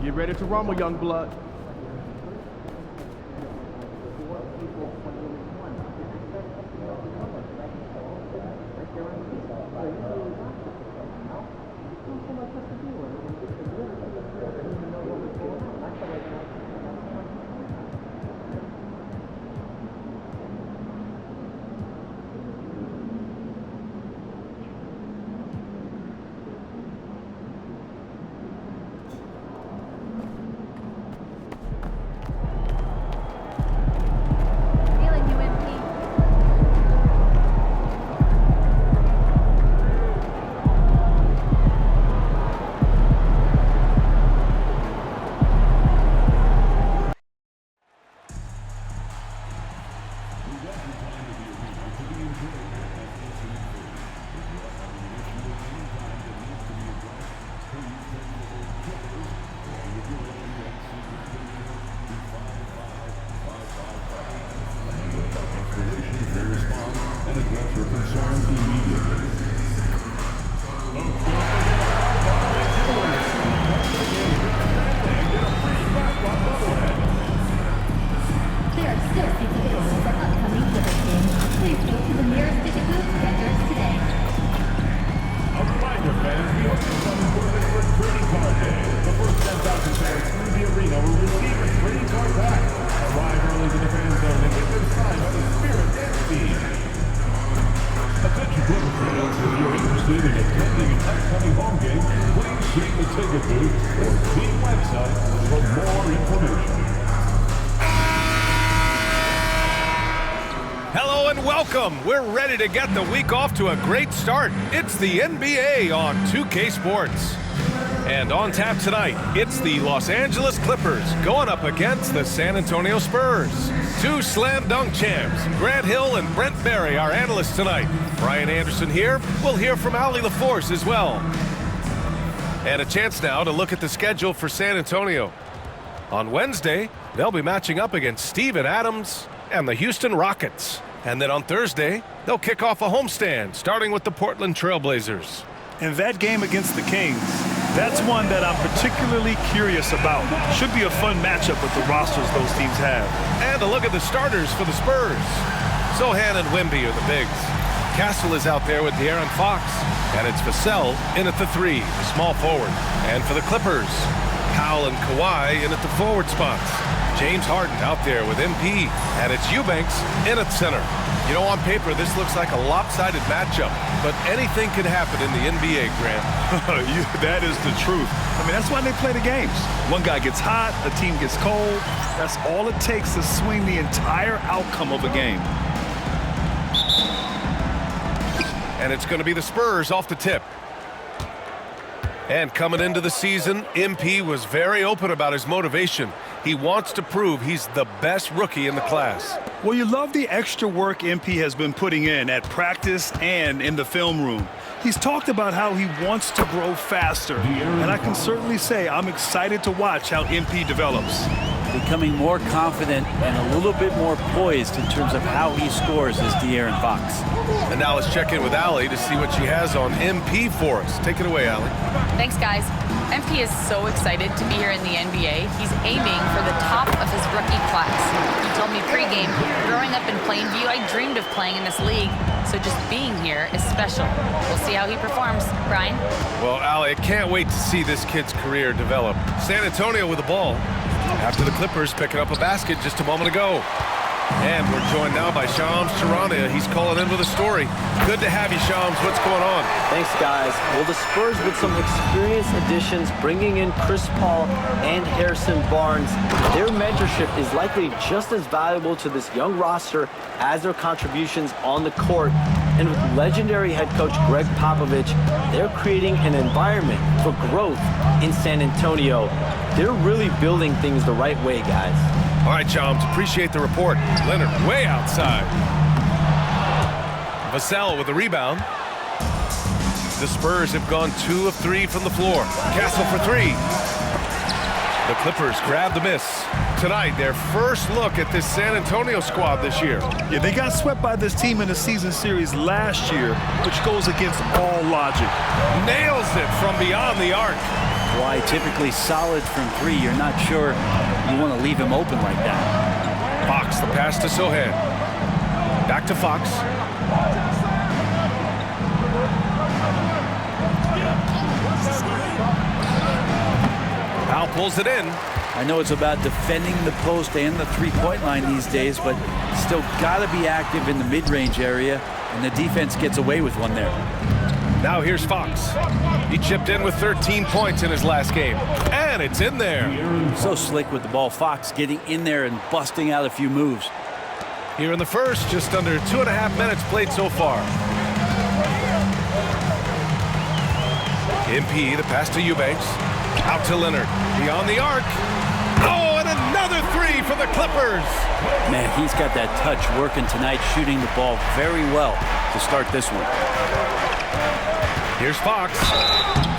J: Get ready to rumble, young blood.
L: Welcome. We're ready to get the week off to a great start. It's the NBA on 2K Sports. And on tap tonight, it's the Los Angeles Clippers going up against the San Antonio Spurs. Two slam dunk champs, Grant Hill and Brent Barry, our analysts tonight. Brian Anderson here. We'll hear from Ali LaForce as well. And a chance now to look at the schedule for San Antonio. On Wednesday, they'll be matching up against Steven Adams and the Houston Rockets. And then on Thursday, they'll kick off a homestand, starting with the Portland Trailblazers.
C: And that game against the Kings, that's one that I'm particularly curious about. Should be a fun matchup with the rosters those teams have.
L: And a look at the starters for the Spurs. Sohan and Wemby are the bigs. Castle is out there with De'Aaron Fox. And it's Vassell in at the 3, the small forward. And for the Clippers, Powell and Kawhi in at the forward spots. James Harden out there with MP. And it's Eubanks in at center. You know, on paper, this looks like a lopsided matchup, but anything can happen in the NBA, Grant.
C: That is the truth. I mean, that's why they play the games. One guy gets hot, a team gets cold. That's all it takes to swing the entire outcome of a game.
L: And it's going to be the Spurs off the tip. And coming into the season, MP was very open about his motivation. He wants to prove he's the best rookie in the class.
C: Well, you love the extra work MP has been putting in at practice and in the film room. He's talked about how he wants to grow faster, and I can certainly say I'm excited to watch how MP develops.
N: Becoming more confident and a little bit more poised in terms of how he scores is De'Aaron Fox.
L: And now let's check in with Allie to see what she has on MP for us. Take it away, Allie.
P: Thanks, guys. MP is so excited to be here in the NBA. He's aiming for the top of his rookie class. He told me pregame, growing up in Plainview, I dreamed of playing in this league. So just being here is special. We'll see how he performs. Brian?
L: Well, Allie, I can't wait to see this kid's career develop. San Antonio with the ball. After the Clippers picking up a basket just a moment ago. And we're joined now by Shams Charania. He's calling in with a story. Good to have you, Shams. What's going on?
S: Thanks, guys. Well, the Spurs with some experienced additions, bringing in Chris Paul and Harrison Barnes. Their mentorship is likely just as valuable to this young roster as their contributions on the court. And with legendary head coach Greg Popovich, they're creating an environment for growth in San Antonio. They're really building things the right way, guys.
L: All right, Shams, appreciate the report. Leonard way outside. Vassell with the rebound. The Spurs have gone 2 of 3 from the floor. Castle for 3. The Clippers grab the miss. Tonight, their first look at this San Antonio squad this year.
C: Yeah, they got swept by this team in the season series last year, which goes against all logic.
L: Nails it from beyond the arc.
N: Why typically solid from 3, you're not sure you want to leave him open like that.
L: Fox, the pass to Sohan. Back to Fox. Powell pulls it in.
N: I know it's about defending the post and the three-point line these days, but still got to be active in the mid-range area, and the defense gets away with one there.
L: Now here's Fox. He chipped in with 13 points in his last game. And it's in there.
N: So slick with the ball. Fox getting in there and busting out a few moves.
L: Here in the first, just under 2.5 minutes played so far. MP, the pass to Eubanks. Out to Leonard. Beyond the arc. Oh, and another 3 for the Clippers.
N: Man, he's got that touch working tonight, shooting the ball very well to start this one.
L: Here's Fox.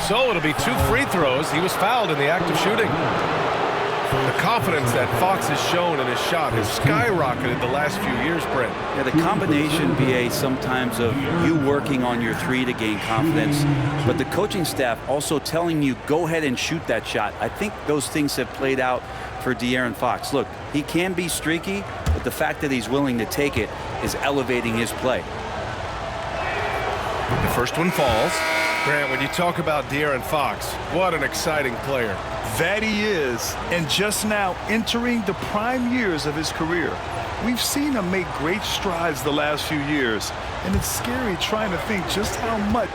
L: So it'll be 2 free throws. He was fouled in the act of shooting. The confidence that Fox has shown in his shot has skyrocketed the last few years, Brent.
N: Yeah, the combination, BA, sometimes of you working on your 3 to gain confidence, but the coaching staff also telling you, go ahead and shoot that shot. I think those things have played out for De'Aaron Fox. Look, he can be streaky, but the fact that he's willing to take it is elevating his play.
L: The first one falls. Grant, when you talk about De'Aaron Fox, what an exciting player.
C: That he is, and just now entering the prime years of his career. We've seen him make great strides the last few years, and it's scary trying to think just how much.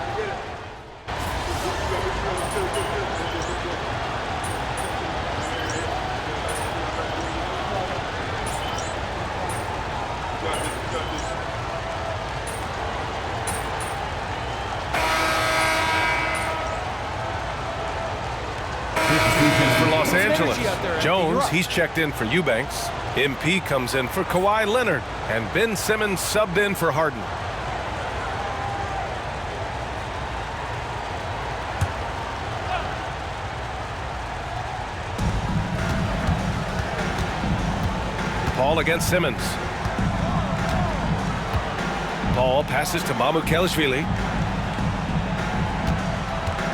L: Angeles. Jones, he's checked in for Eubanks. MP comes in for Kawhi Leonard. And Ben Simmons subbed in for Harden. Paul against Simmons. Paul passes to MyCareer.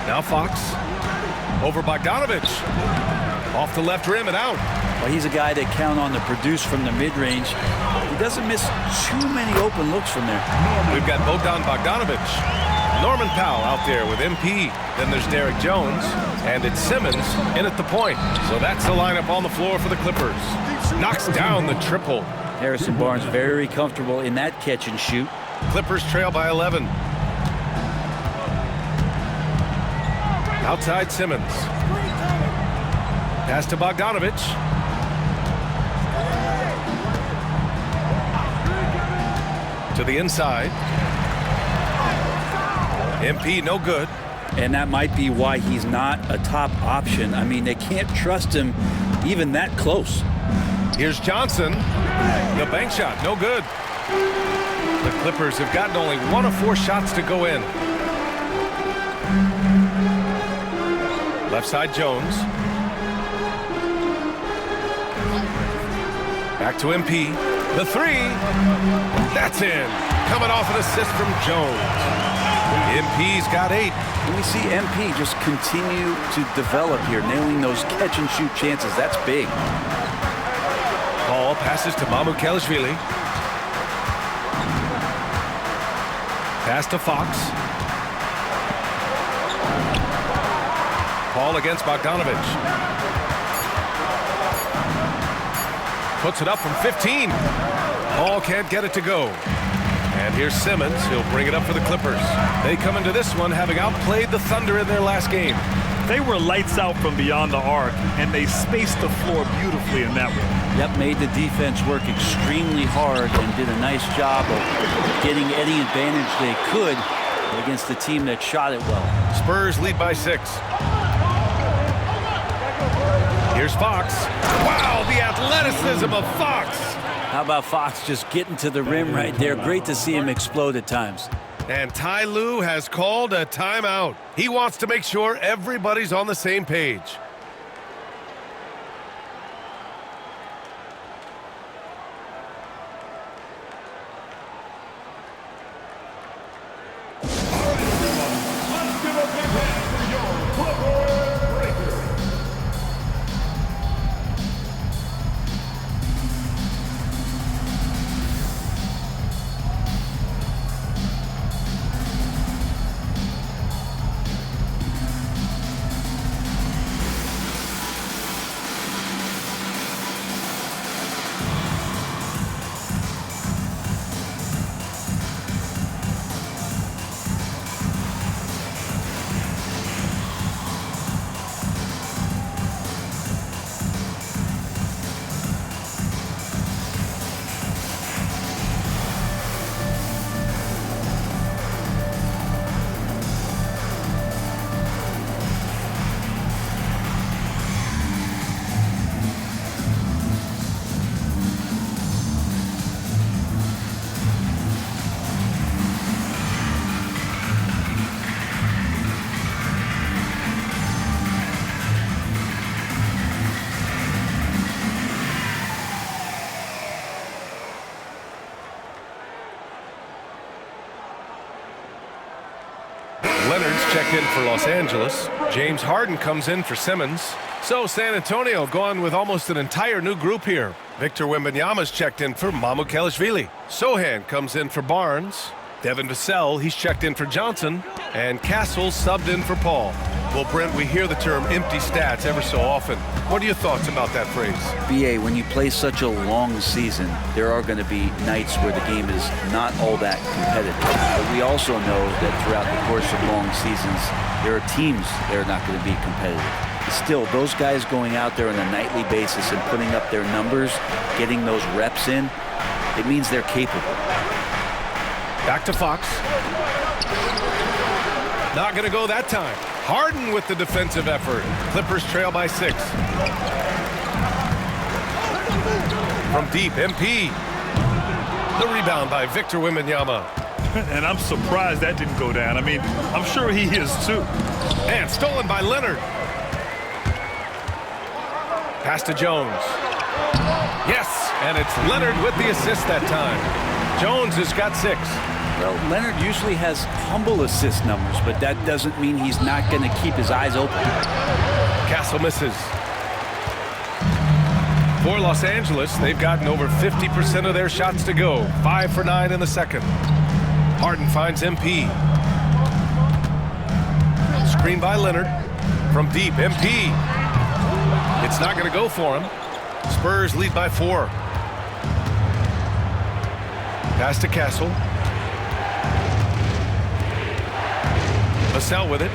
L: Now Fox. Over Bogdanovich. Off the left rim and out.
N: Well, he's a guy that count on to produce from the mid-range. He doesn't miss too many open looks from there.
L: We've got Bogdanovich. Norman Powell out there with MP. Then there's Derek Jones. And it's Simmons in at the point. So that's the lineup on the floor for the Clippers. Knocks down the triple.
N: Harrison Barnes very comfortable in that catch and shoot.
L: Clippers trail by 11. Outside Simmons. Pass to Bogdanovich. To the inside. MP no good.
N: And that might be why he's not a top option. I mean, they can't trust him even that close.
L: Here's Johnson. The bank shot, no good. The Clippers have gotten only 1 of 4 shots to go in. Left side Jones. Back to MP. The 3. That's in. Coming off an assist from Jones. MP's got 8.
N: And we see MP just continue to develop here, nailing those catch and shoot chances. That's big.
L: Paul passes to MyCareer. Pass to Fox. Paul against Bogdanovich. Puts it up from 15. Paul can't get it to go. And here's Simmons. He'll bring it up for the Clippers. They come into this one having outplayed the Thunder in their last game.
C: They were lights out from beyond the arc, and they spaced the floor beautifully in that one.
N: Yep, made the defense work extremely hard and did a nice job of getting any advantage they could against the team that shot it well.
L: Spurs lead by 6. Here's Fox. Wow, the athleticism of Fox.
N: How about Fox just getting to the rim right there? Great to see him explode at times.
L: And Ty Lue has called a timeout. He wants to make sure everybody's on the same page. Leonard's checked in for Los Angeles. James Harden comes in for Simmons. So San Antonio going with almost an entire new group here. Victor Wembanyama's checked in for MyCareer. Sohan comes in for Barnes. Devin Vassell, he's checked in for Johnson. And Castle subbed in for Paul. Well, Brent, we hear the term empty stats ever so often. What are your thoughts about that phrase?
N: BA, when you play such a long season, there are going to be nights where the game is not all that competitive. But we also know that throughout the course of long seasons, there are teams that are not going to be competitive. Still, those guys going out there on a nightly basis and putting up their numbers, getting those reps in, it means they're capable.
L: Back to Fox. Not going to go that time. Harden with the defensive effort. Clippers trail by 6. From deep, MP. The rebound by Victor Wembanyama.
C: And I'm surprised that didn't go down. I mean, I'm sure he is too.
L: And stolen by Leonard. Pass to Jones. Yes, and it's Leonard with the assist that time. Jones has got 6.
N: Well, Leonard usually has humble assist numbers, but that doesn't mean he's not going to keep his eyes open.
L: Castle misses. For Los Angeles, they've gotten over 50% of their shots to go. 5 for 9 in the second. Harden finds MP. Screen by Leonard. From deep, MP. It's not going to go for him. Spurs lead by 4. Pass to Castle. Vassell with it.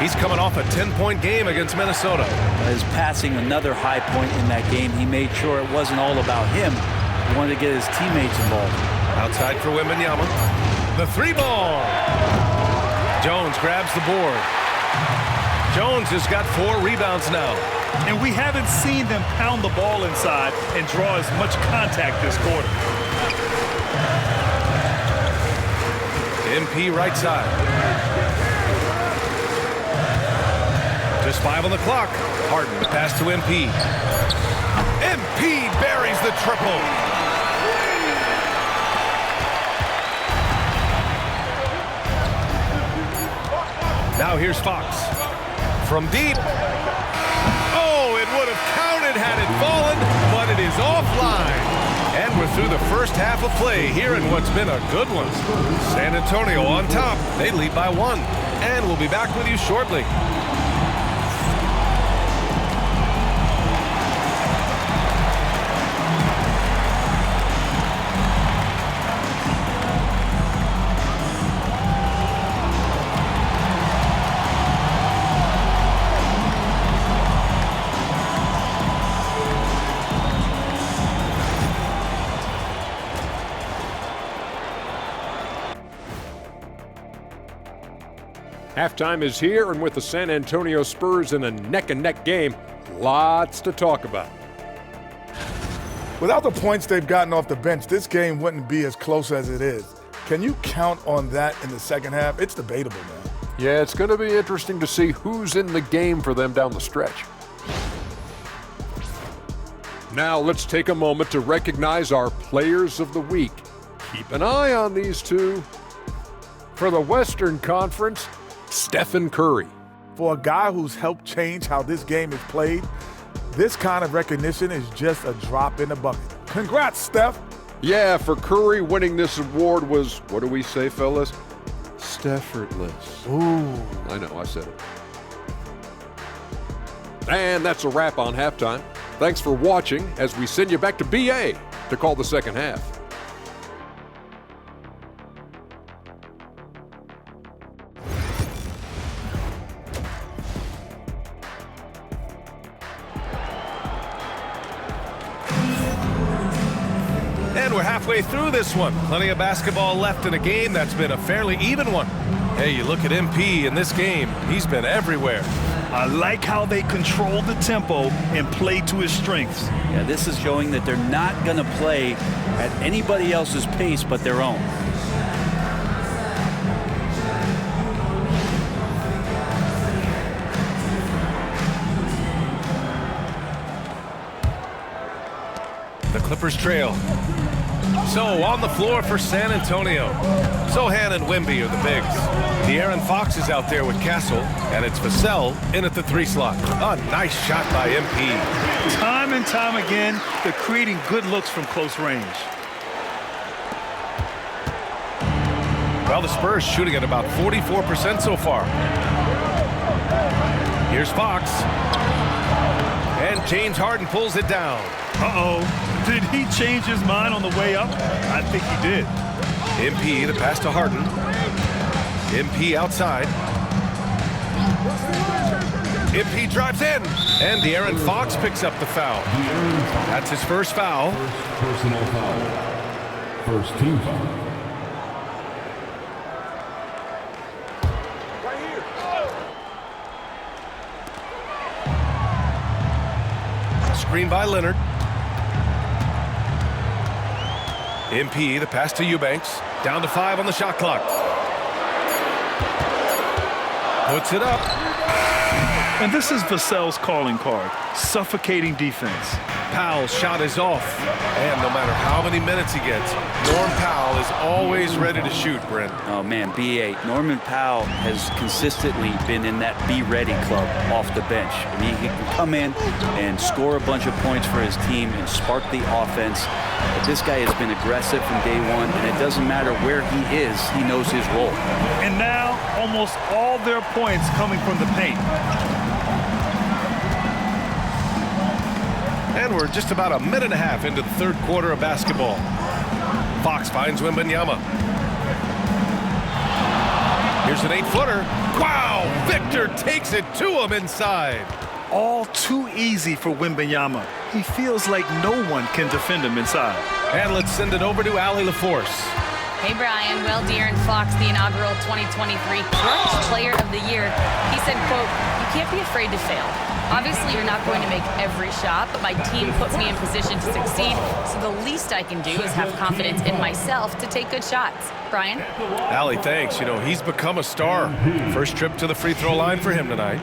L: He's coming off a 10-point game against Minnesota.
N: His passing another high point in that game. He made sure it wasn't all about him. He wanted to get his teammates involved.
L: Outside for Wembanyama. The 3-ball. Jones grabs the board. Jones has got 4 rebounds now.
C: And we haven't seen them pound the ball inside and draw as much contact this quarter.
L: MP right side. Just 5 on the clock. Harden, the pass to MP. MP buries the triple. Now here's Fox. From deep. Oh, it would have counted had it fallen, but it is offline. And we're through the first half of play here in what's been a good one. San Antonio on top. They lead by 1. And we'll be back with you shortly.
T: Halftime is here, and with the San Antonio Spurs in a neck-and-neck game, lots to talk about.
U: Without the points they've gotten off the bench, this game wouldn't be as close as it is. Can you count on that in the second half? It's debatable, man.
T: Yeah, it's going to be interesting to see who's in the game for them down the stretch. Now let's take a moment to recognize our Players of the Week. Keep an eye on these two. For the Western Conference, Stephen Curry.
U: For a guy who's helped change how this game is played, this kind of recognition is just a drop in the bucket. Congrats, Steph.
T: Yeah, for Curry, winning this award was, what do we say, fellas? Steffortless.
U: Ooh.
T: I know, I said it. And that's a wrap on halftime. Thanks for watching as we send you back to BA to call the second half.
L: And we're halfway through this one. Plenty of basketball left in a game that's been a fairly even one. Hey, you look at MP in this game. He's been everywhere.
C: I like how they control the tempo and play to his strengths.
N: Yeah, this is showing that they're not going to play at anybody else's pace but their own.
L: The Clippers trail. So on the floor for San Antonio. Sohan and Wemby are the bigs. De'Aaron Fox is out there with Castle, and it's Vassell in at the 3 slot. A nice shot by MP.
C: Time and time again, they're creating good looks from close range.
L: Well, the Spurs shooting at about 44% so far. Here's Fox. And James Harden pulls it down.
C: Uh-oh. Did he change his mind on the way up? I think he did.
L: MP, the pass to Harden. MP outside. MP drives in. And De'Aaron Fox picks up the foul. That's his first foul.
O: First personal foul. First team foul.
L: screen by Leonard. MP, the pass to Eubanks. Down to 5 on the shot clock. Puts it up.
C: And this is Vassell's calling card, suffocating defense.
L: Powell's shot is off. And no matter how many minutes he gets, Norm Powell is always ready to shoot, Brent.
N: Oh, man, B.A. Norman Powell has consistently been in that Be Ready club off the bench. I mean, he can come in and score a bunch of points for his team and spark the offense. But this guy has been aggressive from day one, and it doesn't matter where he is, he knows his role.
C: And now, almost all their points coming from the paint.
L: And we're just about a minute and a half into the third quarter of basketball. Fox finds Wembanyama. Here's an 8-footer. Wow! Victor takes it to him inside.
C: All too easy for Wembanyama. He feels like no one can defend him inside.
L: And let's send it over to Allie LaForce.
P: Hey, Brian. Well, De'Aaron Fox, the inaugural 2023 Clutch Player of the Year. He said, quote, "You can't be afraid to fail. Obviously, you're not going to make every shot, but my team puts me in position to succeed, so the least I can do is have confidence in myself to take good shots." Brian?
L: Allie, thanks. You know, he's become a star. First trip to the free throw line for him tonight.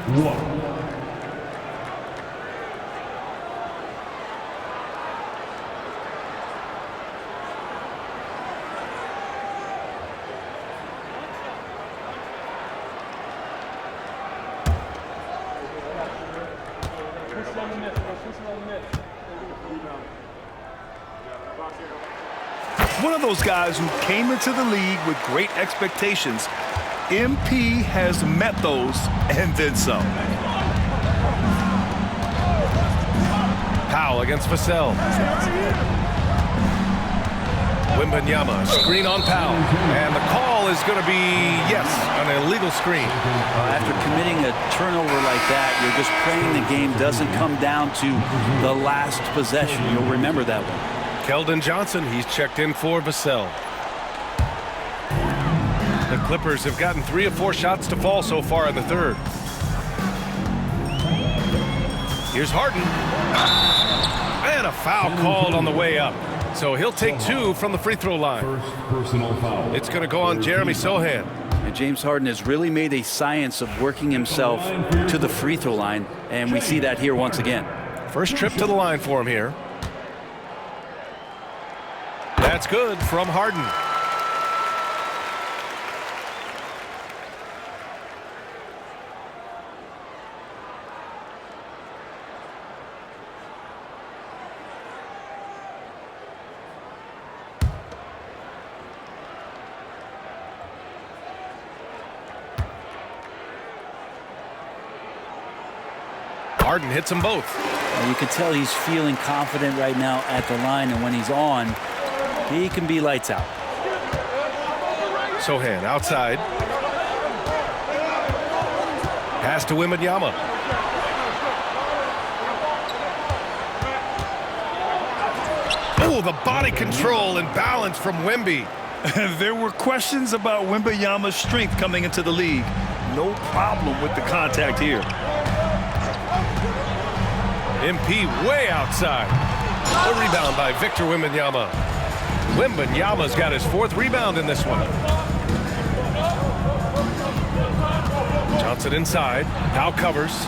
C: One of those guys who came into the league with great expectations. MP has met those and then some.
L: Powell against Vassell. Wembanyama, screen on Powell. And the call is going to be, yes, an illegal screen.
N: After committing a turnover like that, you're just praying the game doesn't come down to the last possession. You'll remember that one.
L: Keldon Johnson, he's checked in for Vassell. The Clippers have gotten 3 of 4 shots to fall so far in the third. Here's Harden. And a foul called on the way up. So he'll take 2 from the free throw line.
O: First personal foul.
L: It's going to go on Jeremy Sohan.
N: And James Harden has really made a science of working himself to the free throw line, and we see that here once again.
L: First trip to the line for him here. That's good from Harden. Harden hits them both.
N: And you can tell he's feeling confident right now at the line, and when he's on, he can be lights out.
L: Sohan outside. Pass to Wembanyama. Oh, the body control and balance from Wemby.
C: There were questions about Wembanyama's strength coming into the league. No problem with the contact here.
L: MP way outside. A rebound by Victor Wembanyama. Wembanyama's got his 4th rebound in this one. Johnson inside. Now covers.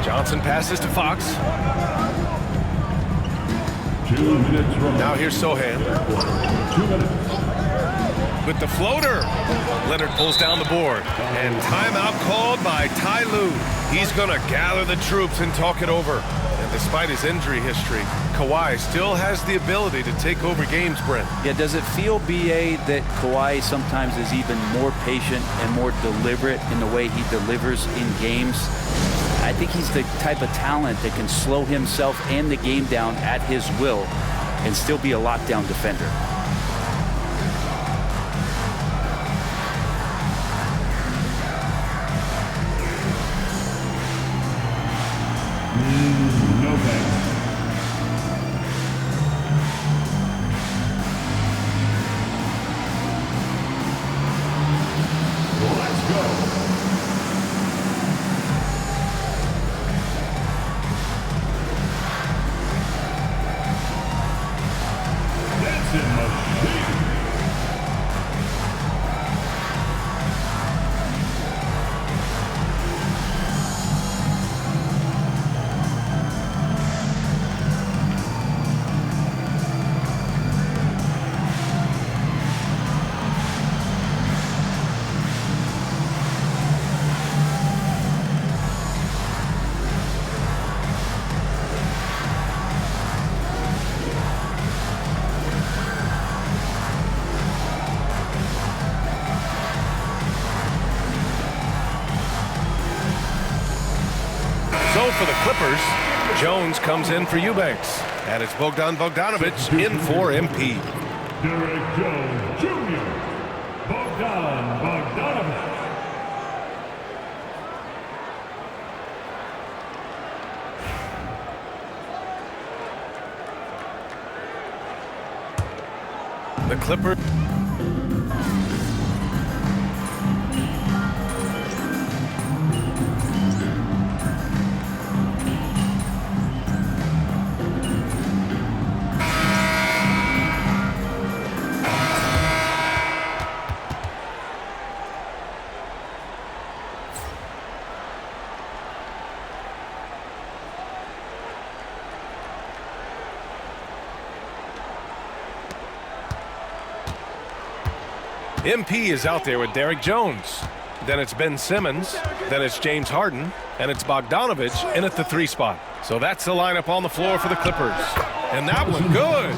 L: Johnson passes to Fox.
O: 2 minutes remaining.
L: Now here's Sohan.
O: 2 minutes.
L: With the floater. Leonard pulls down the board. And timeout called by Ty Lue. He's going to gather the troops and talk it over. And despite his injury history, Kawhi still has the ability to take over games, Brent.
N: Yeah, does it feel, B.A., that Kawhi sometimes is even more patient and more deliberate in the way he delivers in games? I think he's the type of talent that can slow himself and the game down at his will and still be a lockdown defender.
O: No thanks. Let's go.
L: for the Clippers. Jones comes in for Eubanks. And it's Bogdan Bogdanovic in for MP.
O: Derek Jones Jr. Bogdan Bogdanovic.
L: The Clippers. MP is out there with Derek Jones. Then it's Ben Simmons. Then it's James Harden. And it's Bogdanovic in at the 3 spot. So that's the lineup on the floor for the Clippers. And that one good.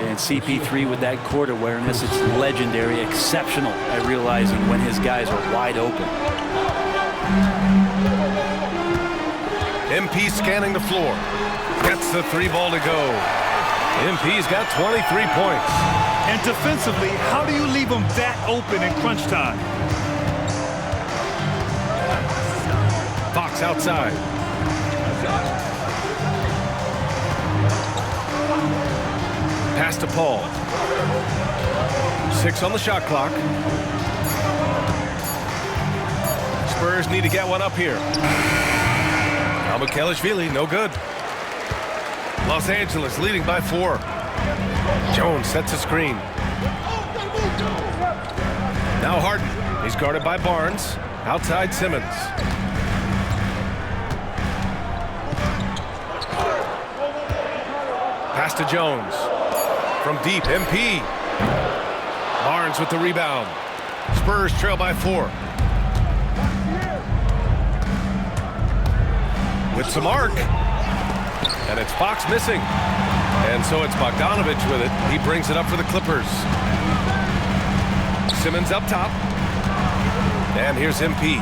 N: And CP3 with that court awareness, it's legendary, exceptional at realizing when his guys are wide open.
L: MP scanning the floor. Gets the 3 ball to go. MP's got 23 points.
C: And defensively, how do you leave them that open in crunch time?
L: Fox outside. Pass to Paul. 6 on the shot clock. Spurs need to get one up here. MiamiGP, no good. Los Angeles leading by 4. Jones sets a screen. Now Harden. He's guarded by Barnes. Outside Simmons. Pass to Jones. From deep, MP. Barnes with the rebound. Spurs trail by 4. With some arc. And it's Fox missing. And so it's Bogdanovic with it. He brings it up for the Clippers. Simmons up top. And here's MP.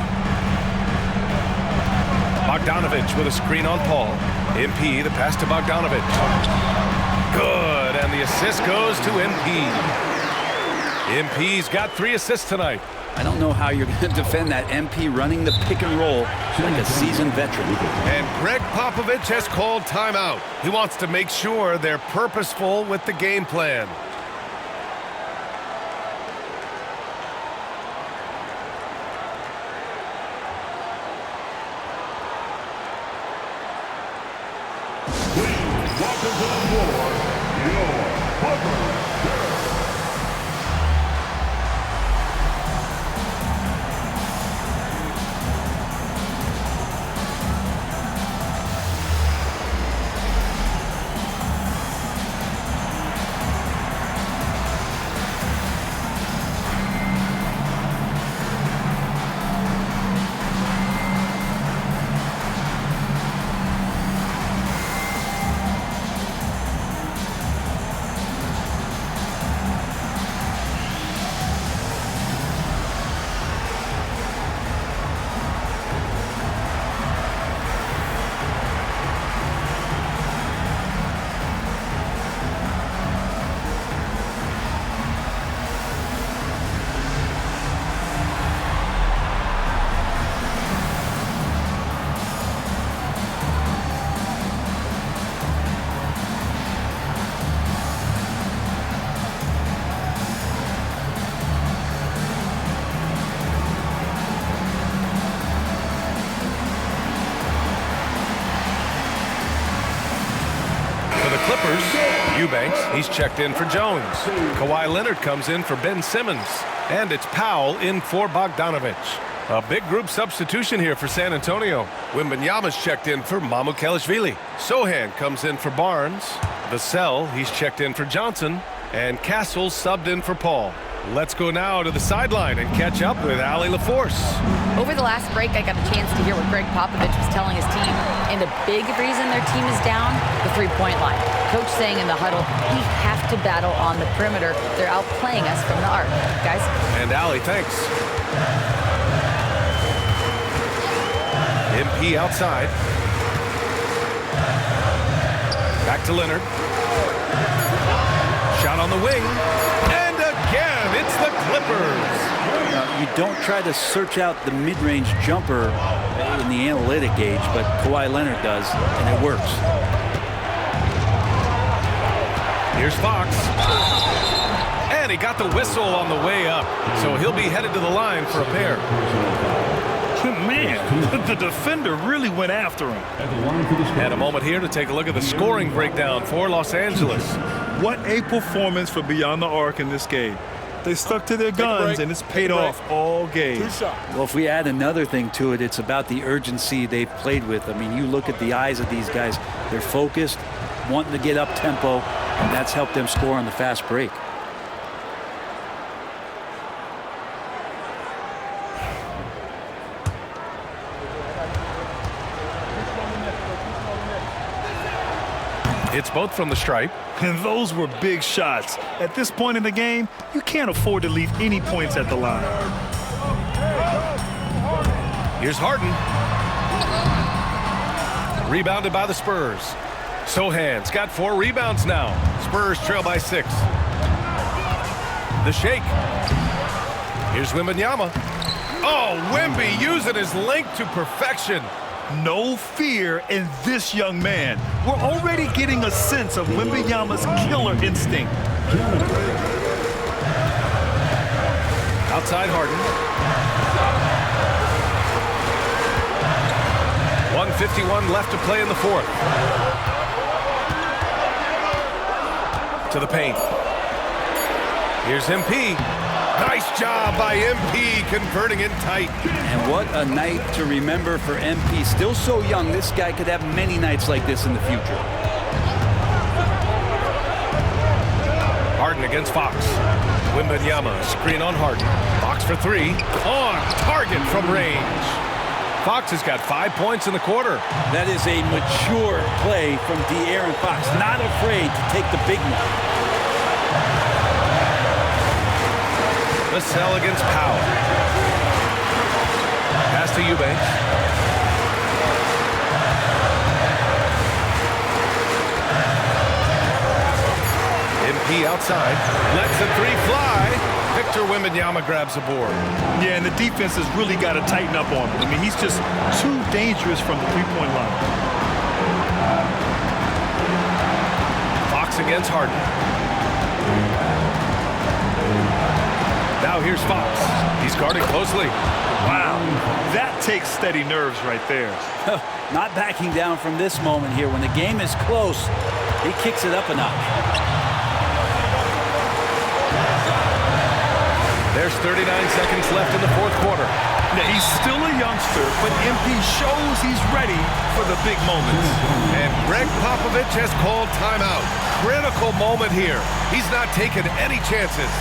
L: Bogdanovic with a screen on Paul. MP, the pass to Bogdanovic. Good, and the assist goes to MP. MP's got 3 assists tonight.
N: I don't know how you're going to defend that. MP running the pick and roll like a seasoned veteran.
L: And Greg Popovich has called timeout. He wants to make sure they're purposeful with the game plan.
O: Welcome to the floor, your Clippers.
L: Eubanks, he's checked in for Jones. Kawhi Leonard comes in for Ben Simmons. And it's Powell in for Bogdanovic. A big group substitution here for San Antonio. Wembanyama's checked in for MyCareer. Sohan comes in for Barnes. Vassell, he's checked in for Johnson. And Castle subbed in for Paul. Let's go now to the sideline and catch up with Allie LaForce.
P: Over the last break, I got a chance to hear what Greg Popovich was telling his team. And a big reason their team is down, the three-point line. Coach saying in the huddle, we have to battle on the perimeter. They're outplaying us from the arc. Guys?
L: And Allie, thanks. MP outside. Back to Leonard. Shot on the wing. And again, it's the Clippers.
N: You don't try to search out the mid-range jumper in the analytic gauge, but Kawhi Leonard does, and it works.
L: Here's Fox. And he got the whistle on the way up, so he'll be headed to the line for a pair.
C: Man, the defender really went after him.
L: And a moment here to take a look at the scoring breakdown for Los Angeles.
C: What a performance for Beyond the Arc in this game. They stuck to their guns, and it's paid off all game.
N: Well, if we add another thing to it, it's about the urgency they've played with. I mean, you look at the eyes of these guys. They're focused, wanting to get up tempo, and that's helped them score on the fast break.
L: It's both from the stripe.
C: And those were big shots. At this point in the game, you can't afford to leave any points at the line.
L: Here's Harden. Rebounded by the Spurs. Sohan's got 4 rebounds now. Spurs trail by 6. The shake. Here's Wembanyama. Oh, Wemby using his length to perfection.
C: No fear in this young man. We're already getting a sense of Wembanyama's killer instinct.
L: Outside Harden. 1:51 left to play in the fourth. To the paint. Here's MP. Nice job by MP converting in tight.
N: And what a night to remember for MP. Still so young, this guy could have many nights like this in the future.
L: Harden against Fox. Wembanyama, screen on Harden. Fox for 3. On target from range. Fox has got 5 points in the quarter.
N: That is a mature play from De'Aaron Fox. Not afraid to take the big one.
L: Vassell against Powell. Pass to Eubanks. MP outside. Lets the 3 fly. Victor Wembanyama grabs the board.
C: Yeah, and the defense has really got to tighten up on him. I mean, he's just too dangerous from the three-point line.
L: Fox against Harden. Now here's Fox. He's guarding closely.
C: Wow, that takes steady nerves right there.
N: Not backing down from this moment here. When the game is close, he kicks it up a notch.
L: There's 39 seconds left in the fourth quarter.
C: Now, he's still a youngster, but MP shows he's ready for the big moments.
L: And Greg Popovich has called timeout. Critical moment here. He's not taking any chances.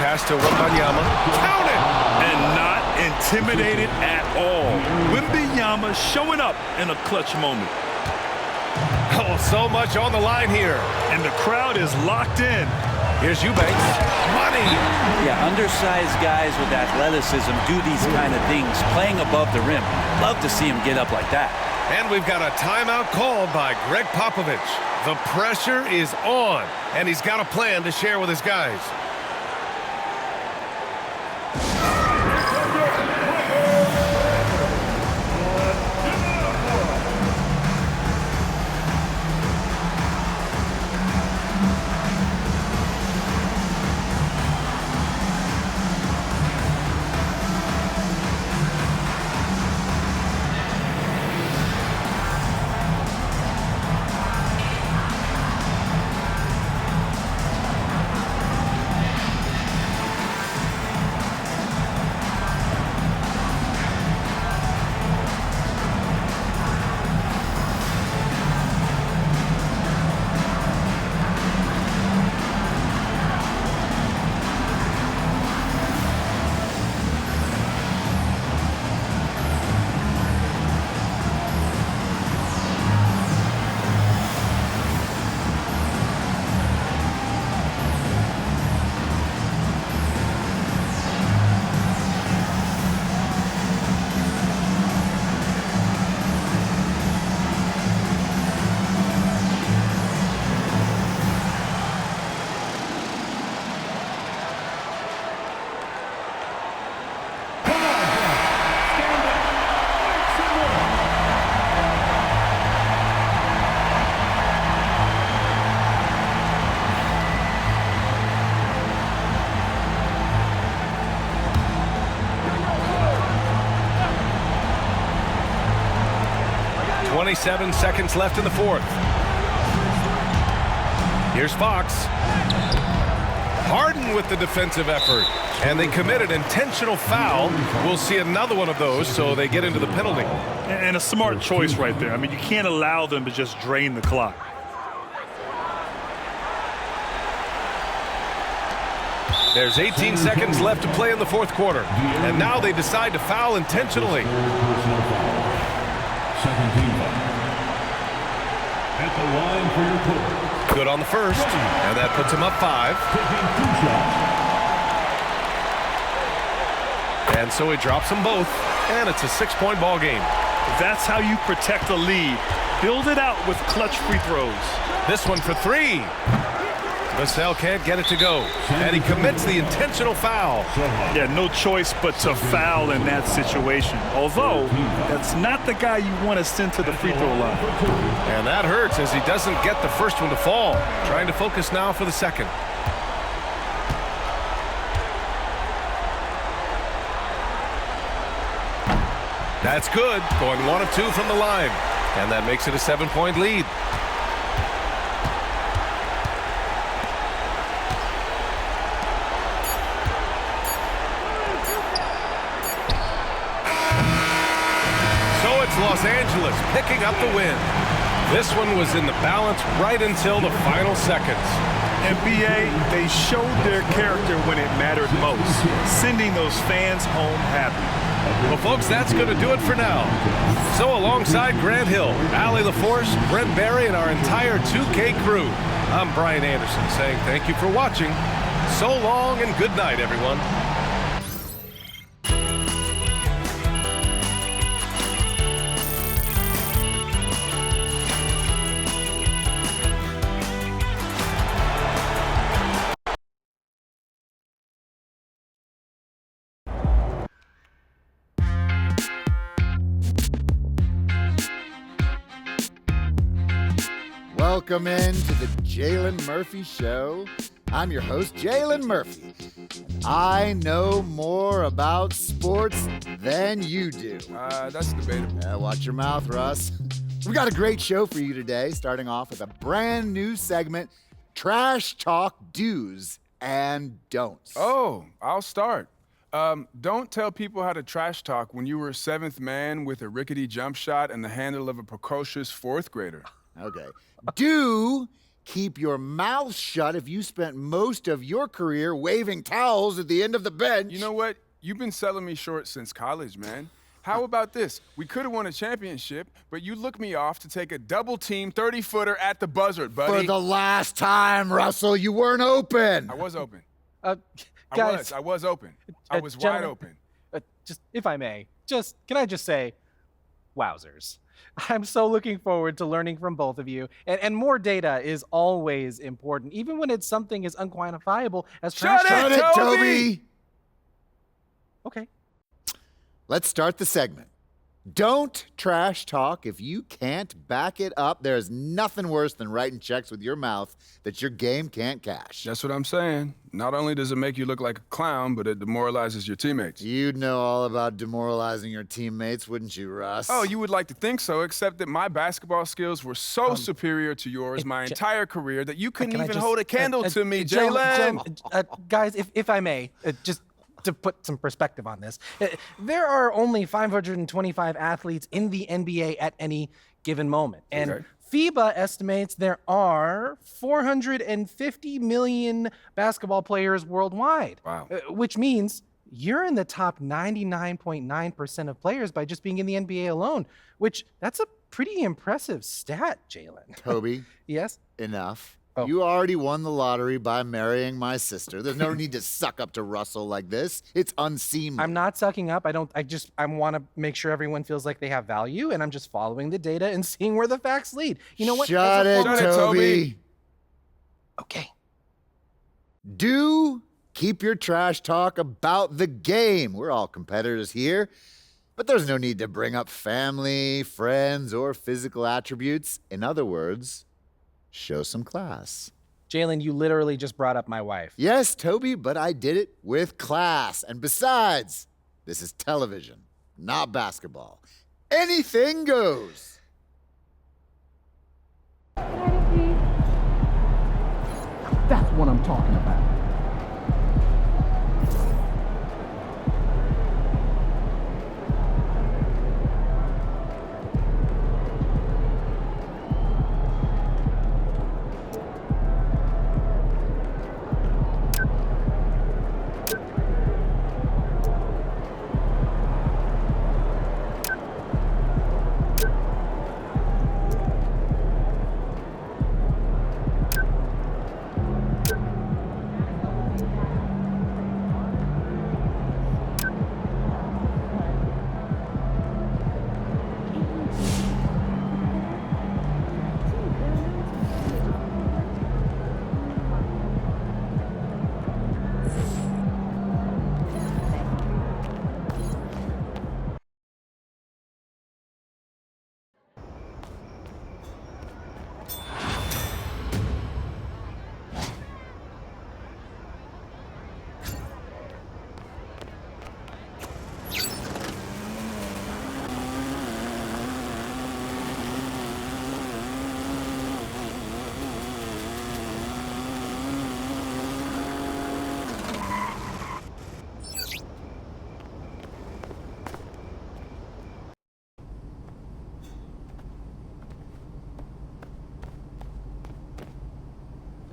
L: pass to Wembanyama. Count it!
C: And not intimidated at all. Wembanyama showing up in a clutch moment.
L: Oh, so much on the line here.
C: And the crowd is locked in.
L: Here's Eubanks. Money!
N: Yeah, undersized guys with athleticism do these kind of things, playing above the rim. Love to see him get up like that.
L: And we've got a timeout called by Greg Popovich. The pressure is on, and he's got a plan to share with his guys. .7 seconds left in the fourth. Here's Fox. Harden with the defensive effort. And they committed intentional foul. We'll see another one of those, so they get into the penalty.
C: And a smart choice right there. I mean, you can't allow them to just drain the clock.
L: There's 18 seconds left to play in the fourth quarter. And now they decide to foul intentionally.
O: At the line for your quarter.
L: Good on the first, and that puts him up 5. And so he drops them both, and it's a 6-point ball game.
C: That's how you protect a lead. Build it out with clutch free throws.
L: This one for 3. Vassell can't get it to go, and he commits the intentional foul.
C: Yeah, no choice but to foul in that situation. Although, that's not the guy you want to send to the free throw line.
L: And that hurts as he doesn't get the first one to fall. Trying to focus now for the second. That's good, going 1 of 2 from the line. And that makes it a 7-point lead. Los Angeles picking up the win. This one was in the balance right until the final seconds.
C: NBA, they showed their character when it mattered most, sending those fans home happy.
L: Well, folks, that's going to do it for now. So alongside Grant Hill, Allie LaForce, Brent Barry, and our entire 2K crew, I'm Brian Anderson saying thank you for watching. So long and good night, everyone.
M: Welcome in to the Jalen Murphy Show. I'm your host, Jalen Murphy. I know more about sports than you do.
Q: That's debatable.
M: Watch your mouth, Russ. We got a great show for you today, starting off with a brand new segment, Trash Talk Do's and Don'ts.
Q: Oh, I'll start. Don't tell people how to trash talk when you were a 7th man with a rickety jump shot and the handle of a precocious 4th grader.
M: Okay. Do keep your mouth shut if you spent most of your career waving towels at the end of the bench.
Q: You know what? You've been selling me short since college, man. How about this? We could have won a championship, but you looked me off to take a double-team 30-footer at the buzzer, buddy.
M: For the last time, Russell, you weren't open.
Q: I was open.
H: Guys,
Q: I was open. I was wide open.
H: Just, if I may, can I just say, wowzers. I'm so looking forward to learning from both of you. And more data is always important, even when it's something as unquantifiable as trash talk.
M: Shut it, Toby!
H: Okay.
M: Let's start the segment. Don't trash talk if you can't back it up. There's nothing worse than writing checks with your mouth that your game can't cash.
Q: That's what I'm saying. Not only does it make you look like a clown, but it demoralizes your teammates.
M: You'd know all about demoralizing your teammates, wouldn't you, Russ?
Q: Oh, you would like to think so, except that my basketball skills were so superior to yours my entire career that you couldn't even hold a candle to me, Jalen.
H: Guys, if I may, just to put some perspective on this, there are only 525 athletes in the NBA at any given moment. And FIBA estimates there are 450 million basketball players worldwide.
Q: Wow.
H: Which means you're in the top 99.9% of players by just being in the NBA alone, which that's a pretty impressive stat, Jalen.
M: Toby.
H: Yes?
M: Enough. Oh. You already won the lottery by marrying my sister. There's no need to suck up to Russell like this. It's unseemly.
H: I'm not sucking up. I want to make sure everyone feels like they have value, and I'm just following the data and seeing where the facts lead. You know what?
M: Shut it, Toby.
H: Okay.
M: Do keep your trash talk about the game. We're all competitors here, but there's no need to bring up family, friends, or physical attributes. In other words, show some class.
H: Jalen, you literally just brought up my wife.
M: Yes, Toby, but I did it with class. And besides, this is television, not basketball. Anything goes.
J: That's what I'm talking about.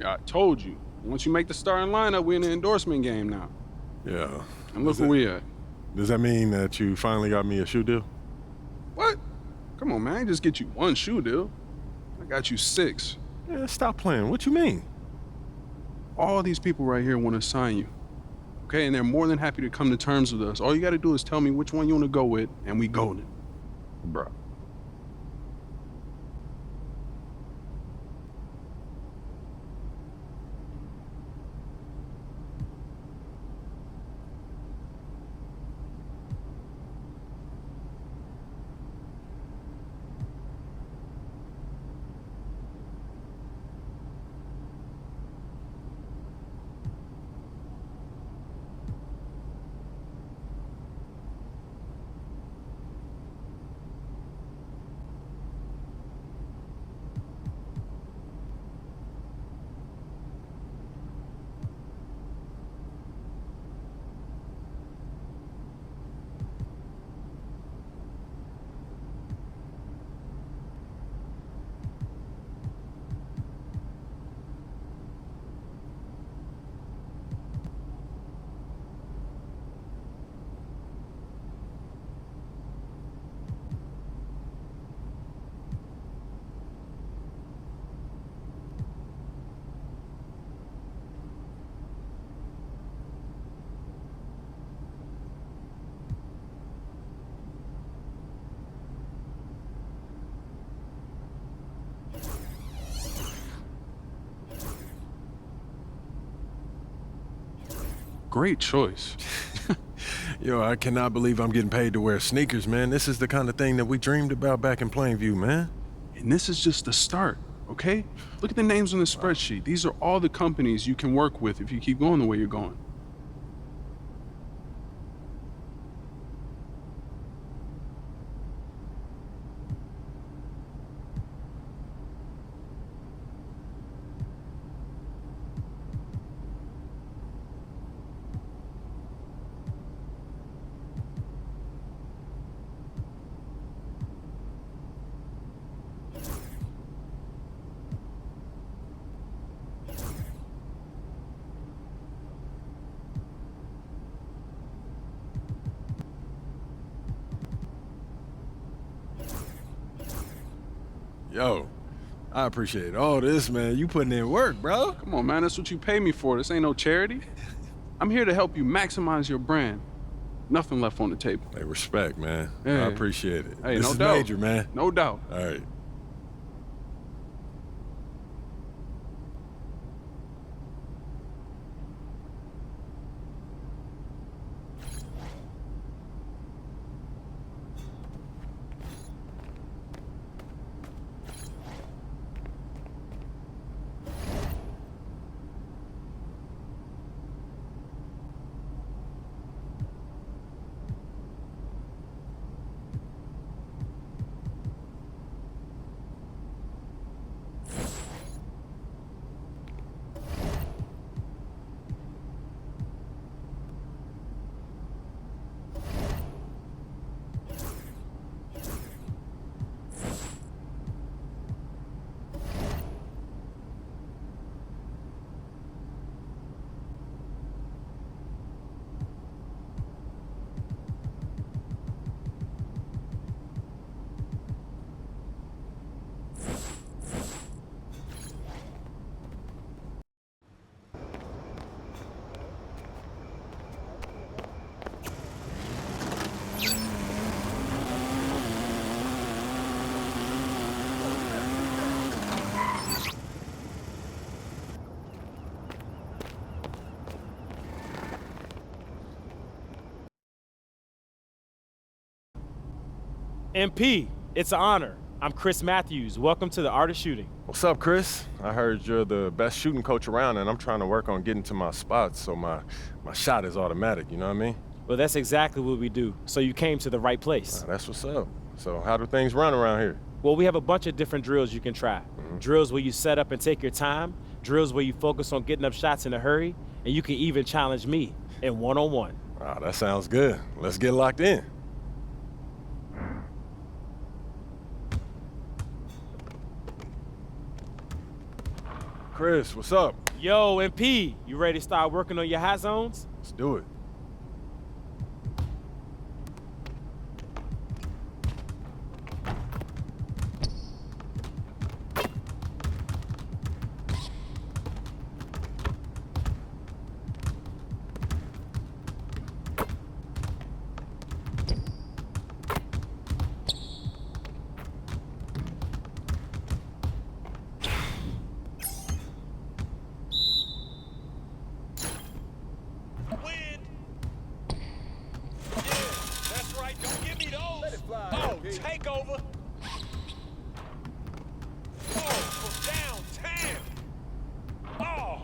R: I told you. Once you make the starting lineup, we're in the endorsement game now.
G: Yeah.
R: And look where we at.
G: Does that mean that you finally got me a shoe deal?
R: What? Come on, man. I ain't just get you one shoe deal. I got you 6.
G: Yeah, stop playing. What you mean?
R: All these people right here want to sign you. Okay, and they're more than happy to come to terms with us. All you got to do is tell me which one you want to go with, and we golden. Bro. Great choice.
G: Yo, I cannot believe I'm getting paid to wear sneakers, man. This is the kind of thing that we dreamed about back in Plainview, man.
R: And this is just the start, okay? Look at the names on the spreadsheet. These are all the companies you can work with if you keep going the way you're going.
G: Yo, I appreciate all this, man. You putting in work, bro.
R: Come on, man. That's what you pay me for. This ain't no charity. I'm here to help you maximize your brand. Nothing left on the table.
G: Hey, respect, man.
R: Yeah.
G: I appreciate it.
R: Hey,
G: this
R: no
G: is
R: doubt.
G: major, man.
R: No doubt.
G: All right.
E: MP, it's an honor. I'm Chris Matthews. Welcome to the Art of Shooting.
G: What's up, Chris? I heard you're the best shooting coach around, and I'm trying to work on getting to my spots so my shot is automatic, you know what I mean?
E: Well, that's exactly what we do. So you came to the right place.
G: That's what's up. So how do things run around here?
E: Well, we have a bunch of different drills you can try. Drills where you set up and take your time, drills where you focus on getting up shots in a hurry, and you can even challenge me in one-on-one.
G: Wow, that sounds good. Let's get locked in. Chris, what's up?
E: Yo, MP, you ready to start working on your hot zones?
G: Let's do it.
V: Take over. Oh, from downtown. Oh.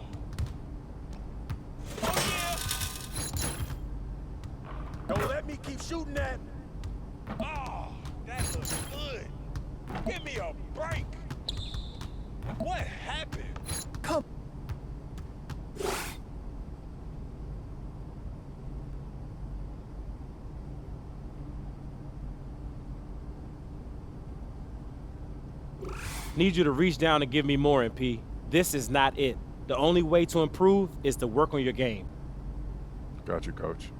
V: Oh, yeah. Don't let me keep shooting that. Oh, that looks good. Give me a break. What happened? Come.
E: Need you to reach down and give me more, MP. This is not it. The only way to improve is to work on your game.
G: Got you, Coach.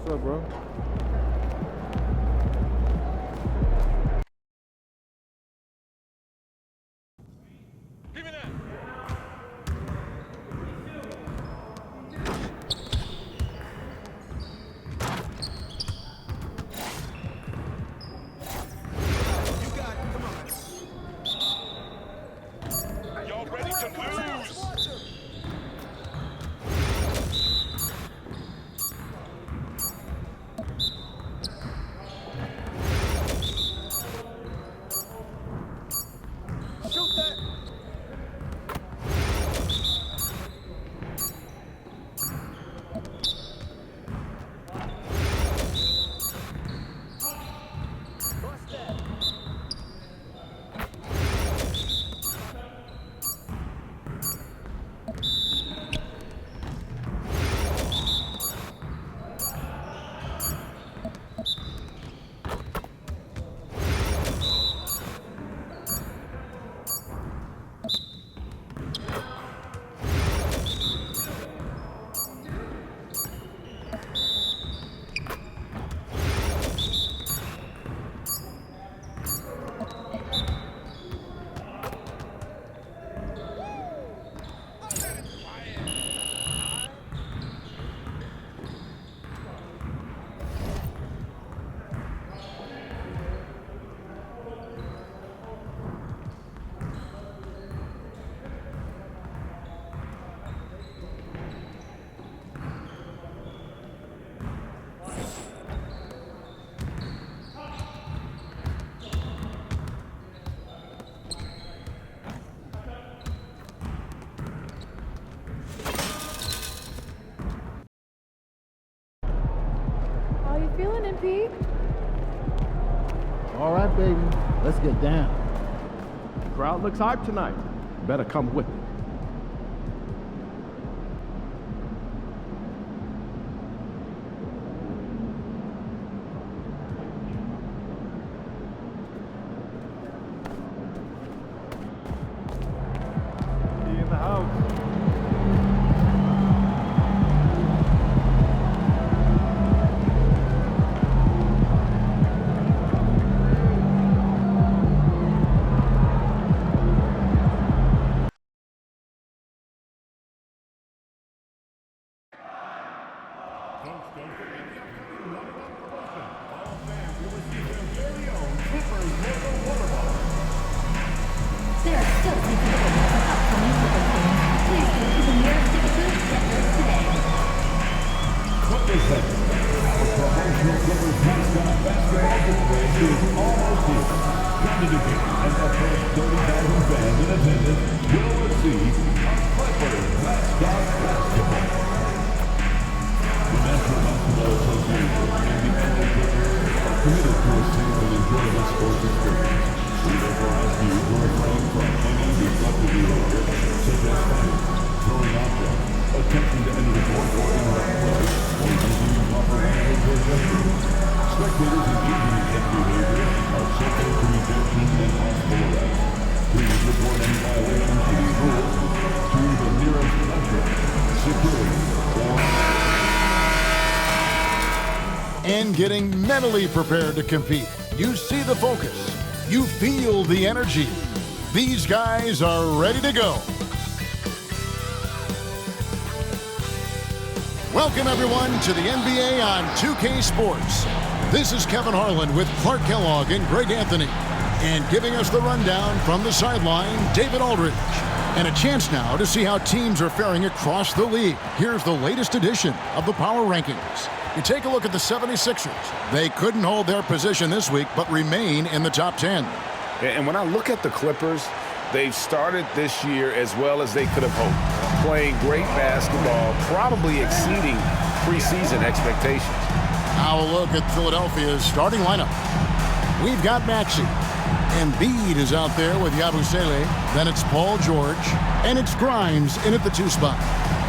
U: What's up, bro?
A: All right, baby, let's get down.
J: The crowd looks hyped tonight. Better come with it.
U: In the house.
B: There are still tickets available for upcoming football games. Please go to the nearest ticket booth to get yours today.
O: Clippers Center. Our promotional Clippers mascot basketball display is almost here. Come to the game, and the first 30,000 fans in attendance will receive a Clippers mascot basketball. The National Basketball Association and the LA Clippers are committed to a safe and enjoyable sports experience. We therefore ask you to refrain from any disruptive behavior, such as fighting, throwing objects, attempting to enter the court or interrupt play, or using improper language or gestures. Spectators engaging in such behavior are subject to ejection and possible arrest. Please report any violations to these rules to the nearest usher, security, or...
D: And getting mentally prepared to compete. You see the focus. You feel the energy. These guys are ready to go. Welcome, everyone, to the NBA on 2K Sports. This is Kevin Harlan with Clark Kellogg and Greg Anthony. And giving us the rundown from the sideline, David Aldridge. And a chance now to see how teams are faring across the league. Here's the latest edition of the Power Rankings. You take a look at the 76ers. They couldn't hold their position this week, but remain in the top 10.
L: And when I look at the Clippers, they've started this year as well as they could have hoped. Playing great basketball, probably exceeding preseason expectations.
D: Now a look at Philadelphia's starting lineup. We've got Maxey. Embiid is out there with Yabusele. Then it's Paul George. And it's Grimes in at the 2 spot.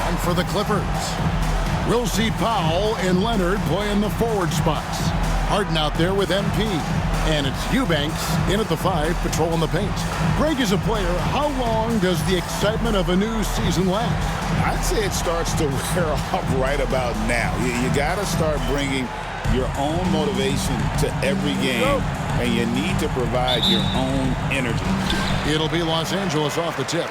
D: And for the Clippers, we'll see Powell and Leonard play in the forward spots. Harden out there with MP. And it's Eubanks in at the 5, patrolling the paint. Greg is a player. How long does the excitement of a new season last?
F: I'd say it starts to wear off right about now. You got to start bringing your own motivation to every game, and you need to provide your own energy.
D: It'll be Los Angeles off the tip.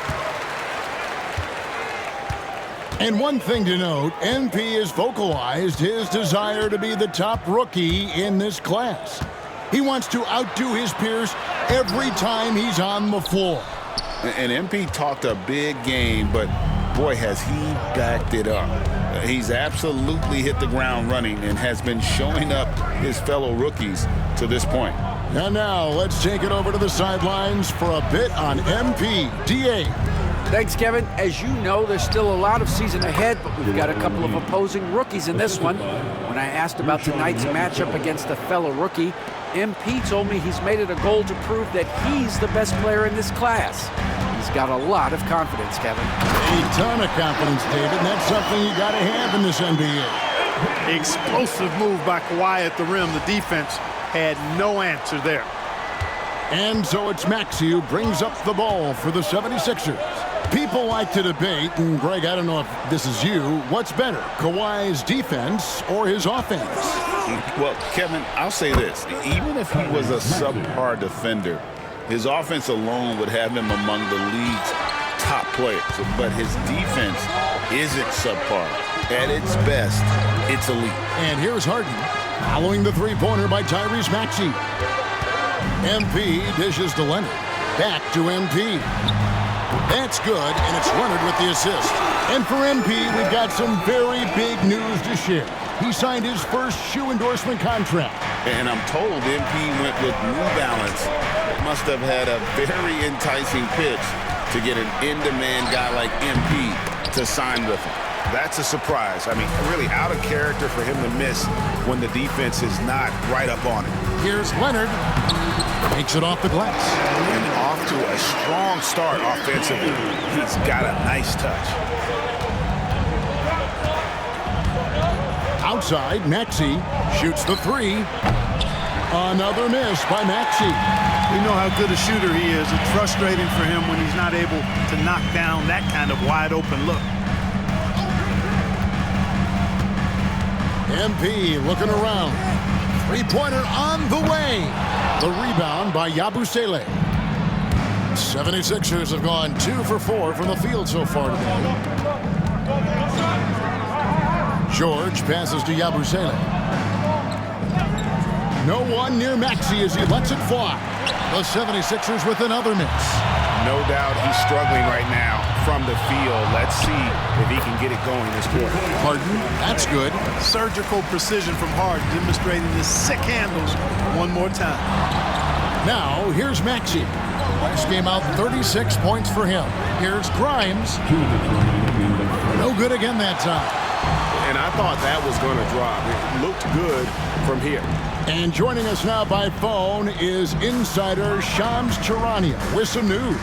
D: And one thing to note, MP has vocalized his desire to be the top rookie in this class. He wants to outdo his peers every time he's on the floor.
F: And MP talked a big game, but boy, has he backed it up. He's absolutely hit the ground running and has been showing up his fellow rookies to this point.
D: And now let's take it over to the sidelines for a bit on MP. DA.
I: Thanks, Kevin. As you know, there's still a lot of season ahead, but we've got a couple of opposing rookies in this one. When I asked about tonight's matchup against a fellow rookie, MP told me he's made it a goal to prove that he's the best player in this class. He's got a lot of confidence, Kevin.
D: A ton of confidence, David, and that's something you got to have in this NBA.
W: Explosive move by Kawhi at the rim. The defense had no answer there.
D: And so it's Maxey who brings up the ball for the 76ers. People like to debate, and Greg, I don't know if this is you, what's better, Kawhi's defense or his offense?
F: Well, Kevin, I'll say this. Even if he was a subpar defender, his offense alone would have him among the league's top players. But his defense isn't subpar. At its best, it's elite.
D: And here's Harden, following the three-pointer by Tyrese Maxey. MP dishes to Leonard. Back to MP. That's good, and it's Leonard with the assist. And for MP, we've got some very big news to share. He signed his first shoe endorsement contract.
F: And I'm told MP went with New Balance. Must have had a very enticing pitch to get an in-demand guy like MP to sign with him. That's a surprise. I mean, really out of character for him to miss when the defense is not right up on him.
D: Here's Leonard. Takes it off the glass.
F: And off to a strong start offensively. He's got a nice touch.
D: Outside, Maxey shoots the three. Another miss by Maxey.
W: We know how good a shooter he is. It's frustrating for him when he's not able to knock down that kind of wide open look.
D: MP looking around. Three-pointer on the way. The rebound by Yabusele. 76ers have gone 2 for 4 from the field so far today. George passes to Yabusele. No one near Maxey as he lets it fly. The 76ers with another miss.
F: No doubt he's struggling right now from the field. Let's see if he can get it going this quarter.
D: Harden, that's good.
W: Surgical precision from Harden, demonstrating his sick handles one more time.
D: Now, here's Maxey. Last game out, 36 points for him. Here's Grimes. No good again that time.
F: And I thought that was going to drop. It looked good from here.
D: And joining us now by phone is insider Shams Charania with some news.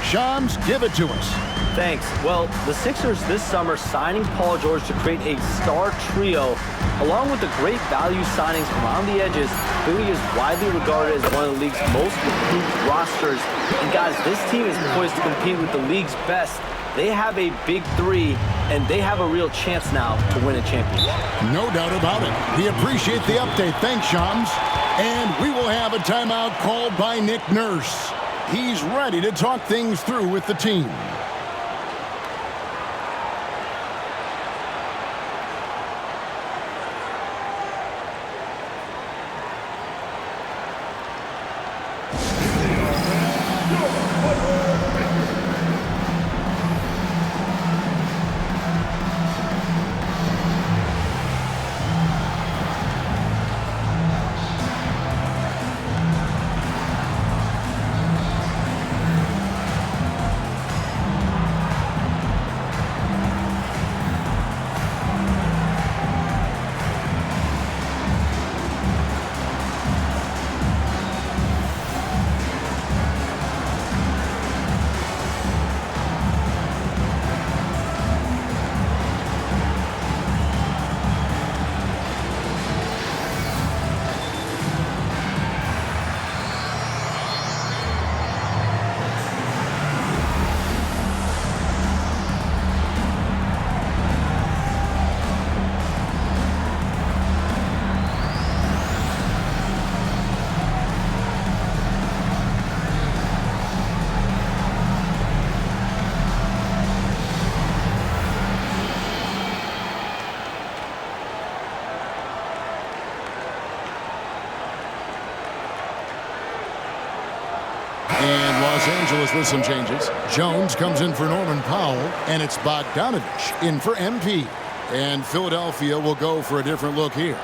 D: Shams, give it to us.
S: Thanks. Well, the Sixers this summer signing Paul George to create a star trio, along with the great value signings around the edges, Philly is widely regarded as one of the league's most improved rosters. And guys, this team is poised to compete with the league's best. They have a big three, and they have a real chance now to win a championship.
D: No doubt about it. We appreciate the update. Thanks, Shams. And we will have a timeout called by Nick Nurse. He's ready to talk things through with the team. And Los Angeles with some changes. Jones comes in for Norman Powell, and it's Bogdanovich in for MP. And Philadelphia will go for a different look here.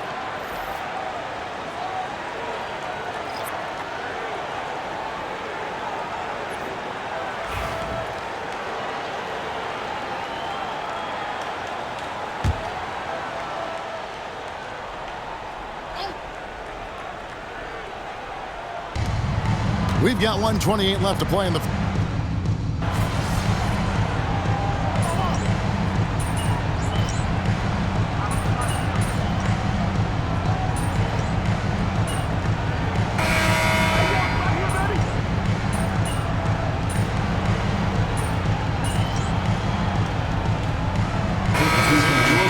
D: We've got 1:28 left to play in the...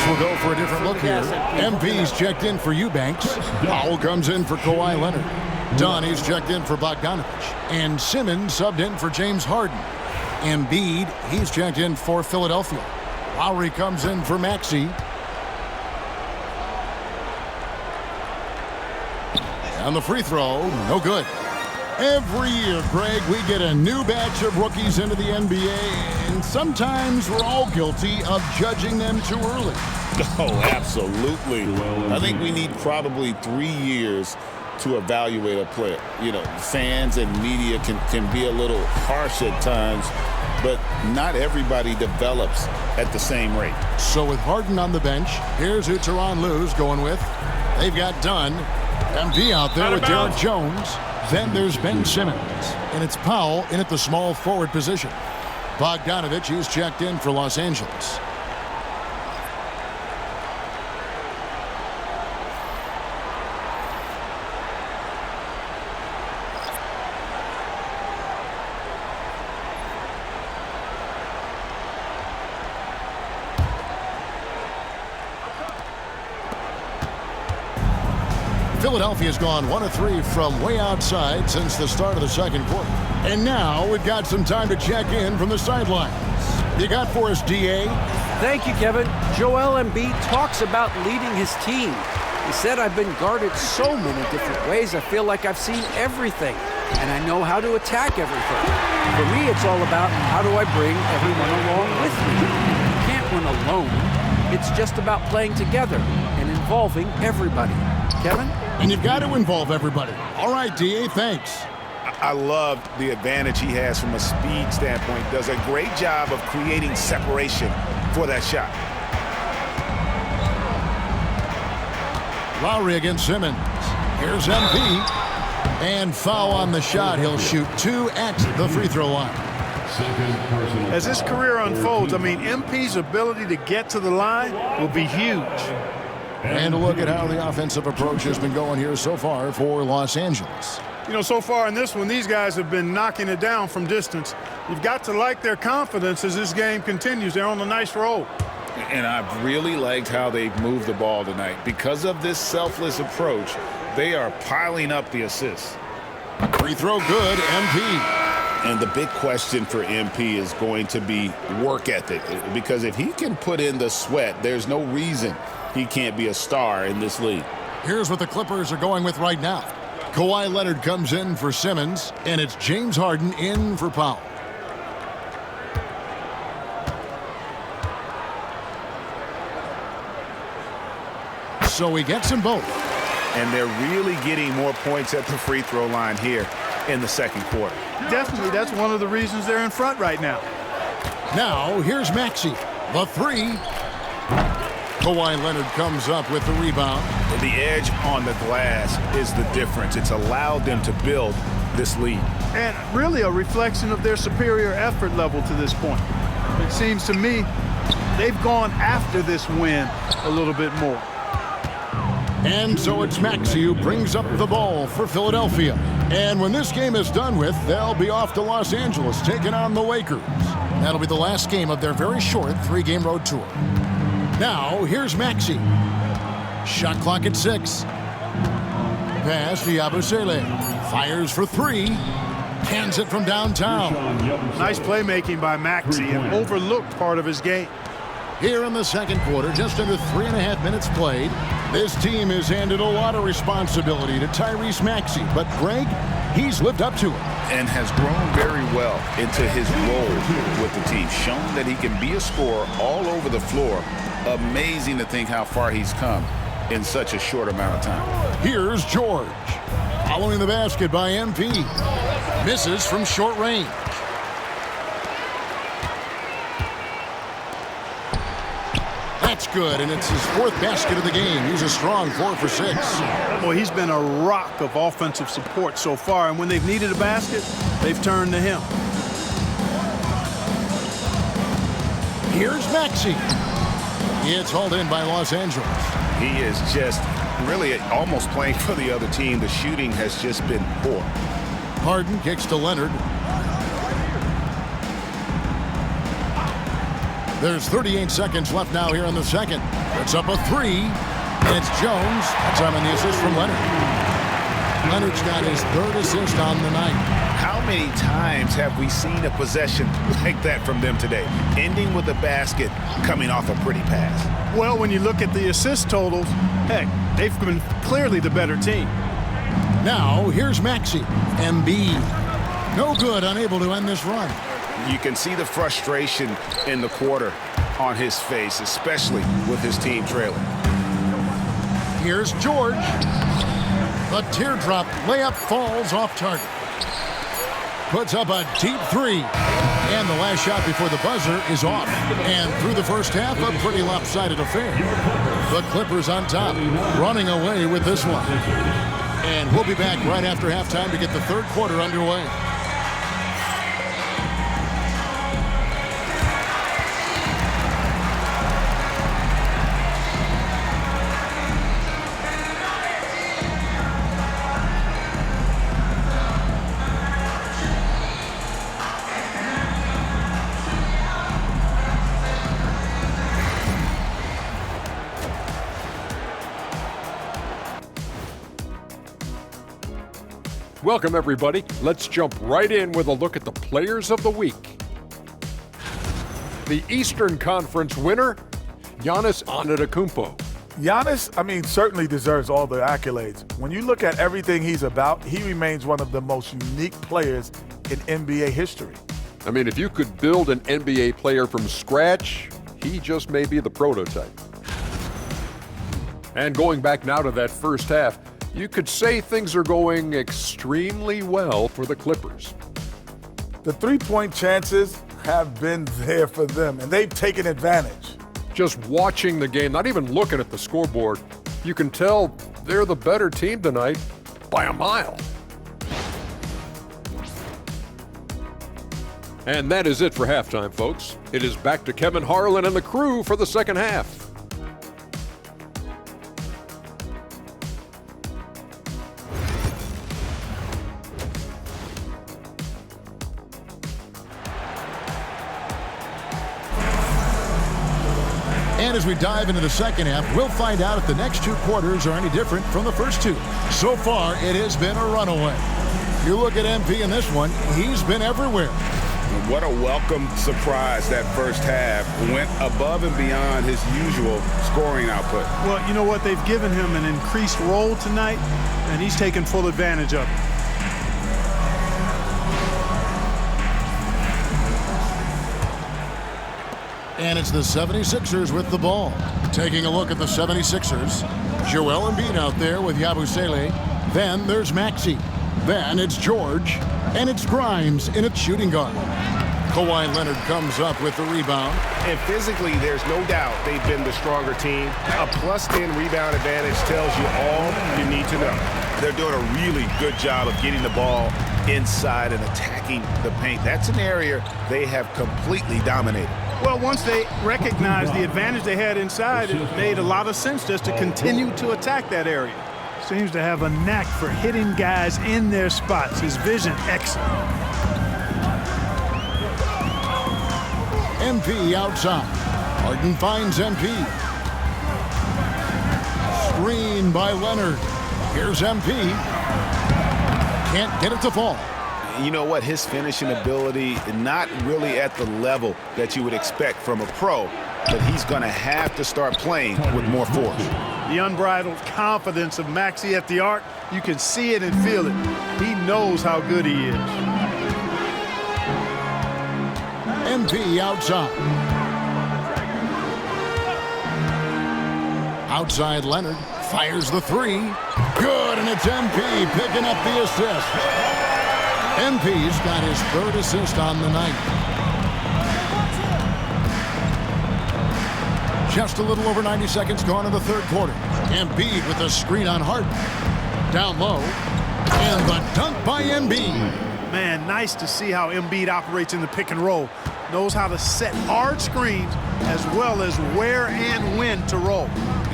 D: We'll go for a different look here. MP's checked in for Eubanks. Powell comes in for Kawhi Leonard. Dunn, he's checked in for Bogdanovich. And Simmons subbed in for James Harden. Embiid, he's checked in for Philadelphia. Lowry comes in for Maxey. And the free throw, no good. Every year, Greg, we get a new batch of rookies into the NBA, and sometimes we're all guilty of judging them too early.
F: Oh, absolutely. I think we need probably 3 years to evaluate a player. You know, fans and media can be a little harsh at times, but not everybody develops at the same rate.
D: So with Harden on the bench, here's who Tyronn Lue's going with. They've got Dunn, MP out there with Derek Jones. Then there's Ben Simmons, and it's Powell in at the small forward position. Bogdanovich, he's checked in for Los Angeles. Philadelphia's gone 1 of 3 from way outside since the start of the second quarter. And now we've got some time to check in from the sidelines. You got for us, DA?
I: Thank you, Kevin. Joel Embiid talks about leading his team. He said, I've been guarded so many different ways, I feel like I've seen everything, and I know how to attack everything. For me, it's all about how do I bring everyone along with me. You can't win alone. It's just about playing together and involving everybody. Kevin?
D: And you've got to involve everybody. All right, DA, thanks.
U: I love the advantage he has from a speed standpoint. Does a great job of creating separation for that shot.
D: Lowry against Simmons. Here's MP. And foul on the shot. He'll shoot 2 at the free throw line.
W: As his career unfolds, I mean, MP's ability to get to the line will be huge.
D: And a look at how the offensive approach has been going here so far for Los Angeles.
W: You know, so far in this one, these guys have been knocking it down from distance. You've got to like their confidence as this game continues. They're on a nice roll.
F: And I've really liked how they've moved the ball tonight. Because of this selfless approach, they are piling up the assists.
D: Free throw good, MP.
F: And the big question for MP is going to be work ethic. Because if he can put in the sweat, there's no reason he can't be a star in this league.
D: Here's what the Clippers are going with right now. Kawhi Leonard comes in for Simmons, and it's James Harden in for Powell. So he gets them both.
U: And they're really getting more points at the free throw line here in the second quarter.
W: Definitely, that's one of the reasons they're in front right now.
D: Now, here's Maxey. The 3. Kawhi Leonard comes up with the rebound.
U: The edge on the glass is the difference. It's allowed them to build this lead.
W: And really a reflection of their superior effort level to this point. It seems to me they've gone after this win a little bit more.
D: And so it's Maxey who brings up the ball for Philadelphia. And when this game is done with, they'll be off to Los Angeles taking on the Lakers. That'll be the last game of their very short 3-game road tour. Now, here's Maxey. Shot clock at 6. Pass to Yabusele. Fires for 3. Hands it from downtown.
W: Nice playmaking by Maxey, an overlooked part of his game.
D: Here in the second quarter, just under 3.5 minutes played, this team has handed a lot of responsibility to Tyrese Maxey. But Greg, he's lived up to it.
F: And has grown very well into his role with the team, shown that he can be a scorer all over the floor. Amazing to think how far he's come in such a short amount of time.
D: Here's George. Following the basket by MP. Misses from short range. That's good, and it's his 4th basket of the game. He's a strong 4 for 6.
W: Boy, he's been a rock of offensive support so far, and when they've needed a basket, they've turned to him.
D: Here's Maxey. It's hauled in by Los Angeles.
F: He is just really almost playing for the other team. The shooting has just been poor.
D: Harden kicks to Leonard. There's 38 seconds left now here in the second. It's up a 3, and it's Jones. That's on the assist from Leonard. Leonard's got his 3rd assist on the night.
F: How many times have we seen a possession like that from them today, ending with a basket coming off a pretty pass?
W: Well, when you look at the assist totals, heck, they've been clearly the better team.
D: Now, here's Maxey. Embiid. No good, unable to end this run.
F: You can see the frustration in the quarter on his face, especially with his team trailing.
D: Here's George. The teardrop layup falls off target. Puts up a deep 3. And the last shot before the buzzer is off. And through the first half, a pretty lopsided affair. The Clippers on top, running away with this one. And we'll be back right after halftime to get the 3rd quarter underway.
K: Welcome, everybody. Let's jump right in with a look at the players of the week. The Eastern Conference winner, Giannis Antetokounmpo.
U: Giannis, certainly deserves all the accolades. When you look at everything he's about, he remains one of the most unique players in NBA history.
K: If you could build an NBA player from scratch, he just may be the prototype. And going back now to that first half, you could say things are going extremely well for the Clippers.
U: The three-point chances have been there for them, and they've taken advantage.
K: Just watching the game, not even looking at the scoreboard, you can tell they're the better team tonight by a mile. And that is it for halftime, folks. It is back to Kevin Harlan and the crew for the second half.
D: And as we dive into the second half, we'll find out if the next 2 quarters are any different from the first 2. So far, it has been a runaway. You look at MP in this one, he's been everywhere.
F: What a welcome surprise that first half. Went above and beyond his usual scoring output.
W: Well, you know what? They've given him an increased role tonight, and he's taken full advantage of it.
D: And it's the 76ers with the ball. Taking a look at the 76ers. Joel Embiid out there with Yabusele. Then there's Maxey. Then it's George. And it's Grimes in its shooting guard. Kawhi Leonard comes up with the rebound.
L: And physically, there's no doubt they've been the stronger team. A +10 rebound advantage tells you all you need to know.
F: They're doing a really good job of getting the ball inside and attacking the paint. That's an area they have completely dominated.
W: Well, once they recognized the advantage they had inside, it made a lot of sense just to continue to attack that area. Seems to have a knack for hitting guys in their spots. His vision, excellent.
D: MP outside. Harden finds MP. Screen by Leonard. Here's MP. Can't get it to fall.
F: You know what? His finishing ability, not really at the level that you would expect from a pro, but he's going to have to start playing with more force.
W: The unbridled confidence of Maxey at the arc, you can see it and feel it. He knows how good he is.
D: MP outside. Outside Leonard fires the three. Good, and it's MP picking up the assist. MP's got his third assist on the night. Just a little over 90 seconds gone in the third quarter. Embiid with a screen on Harden. Down low. And the dunk by Embiid.
W: Man, nice to see how Embiid operates in the pick and roll. Knows how to set hard screens as well as where and when to roll.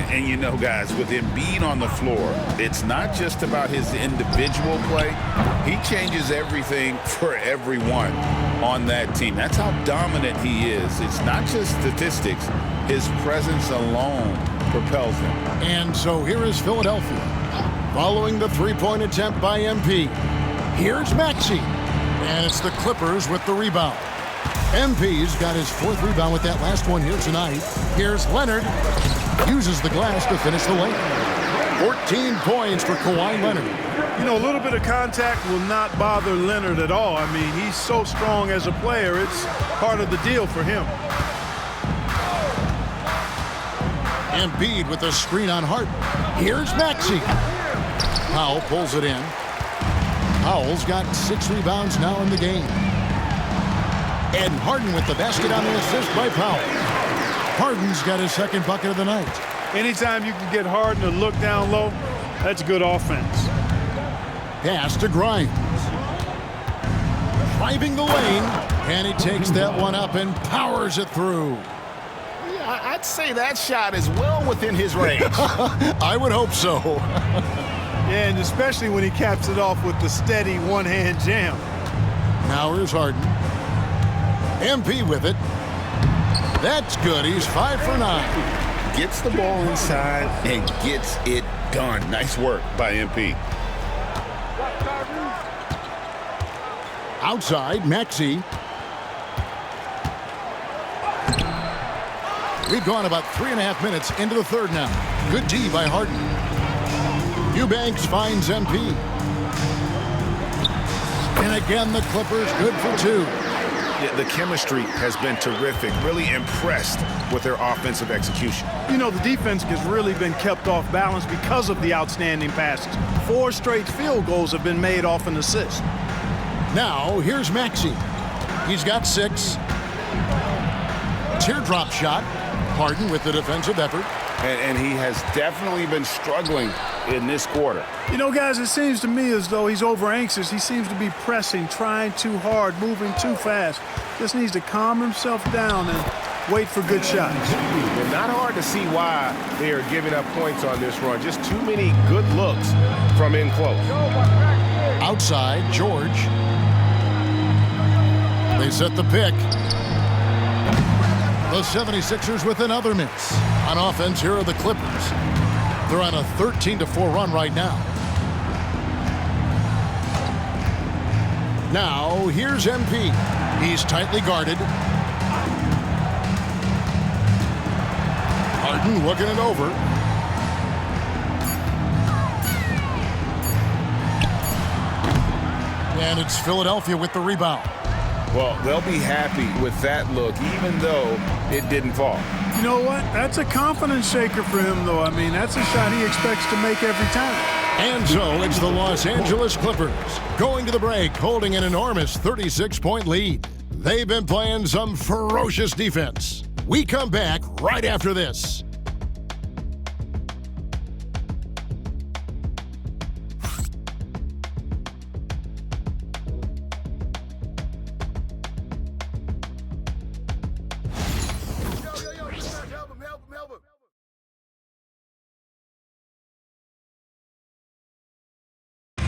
F: And you know, guys, with Embiid on the floor, it's not just about his individual play. He changes everything for everyone on that team. That's how dominant he is. It's not just statistics. His presence alone propels him.
D: And so here is Philadelphia. Following the three-point attempt by MP. Here's Maxey. And it's the Clippers with the rebound. MP's got his fourth rebound with that last one here tonight. Here's Leonard. Uses the glass to finish the lane. 14 points for Kawhi Leonard.
W: You know, a little bit of contact will not bother Leonard at all. I mean, he's so strong as a player. It's part of the deal for him.
D: Embiid with a screen on Harden. Here's Maxey. Powell pulls it in. Powell's got 6 rebounds now in the game. And Harden with the basket on the assist by Powell. Harden's got his second bucket of the night.
W: Anytime you can get Harden to look down low, that's good offense.
D: Pass to Grimes. Driving the lane. And he takes that one up and powers it through.
F: Yeah, I'd say that shot is well within his range.
D: I would hope so.
W: Yeah, and especially when he caps it off with the steady one-hand jam.
D: Now here's Harden. MP with it. That's good. He's 5 for 9.
F: Gets the ball inside and gets it done. Nice work by MP.
D: Outside, Maxey. We've gone about 3.5 minutes into the third now. Good D by Harden. Eubanks finds MP. And again, the Clippers good for 2.
F: Yeah, the chemistry has been terrific. Really impressed with their offensive execution.
W: You know, the defense has really been kept off balance because of the outstanding passes. 4 straight field goals have been made off an assist.
D: Now, here's Maxey. He's got 6. Teardrop shot. Harden with the defensive effort.
F: And he has definitely been struggling in this quarter.
W: You know, guys, it seems to me as though he's over-anxious. He seems to be pressing, trying too hard, moving too fast. Just needs to calm himself down and wait for good shots.
L: Well, not hard to see why they are giving up points on this run. Just too many good looks from in close.
D: Outside, George. They set the pick. The 76ers with another miss. On offense, here are the Clippers. They're on a 13-4 run right now. Now, here's MP. He's tightly guarded. Harden looking it over. And it's Philadelphia with the rebound.
F: Well, they'll be happy with that look, even though it didn't fall.
W: You know what? That's a confidence shaker for him, though. I mean, that's a shot he expects to make every time.
D: And so it's the Los Angeles Clippers going to the break, holding an enormous 36-point lead. They've been playing some ferocious defense. We come back right after this.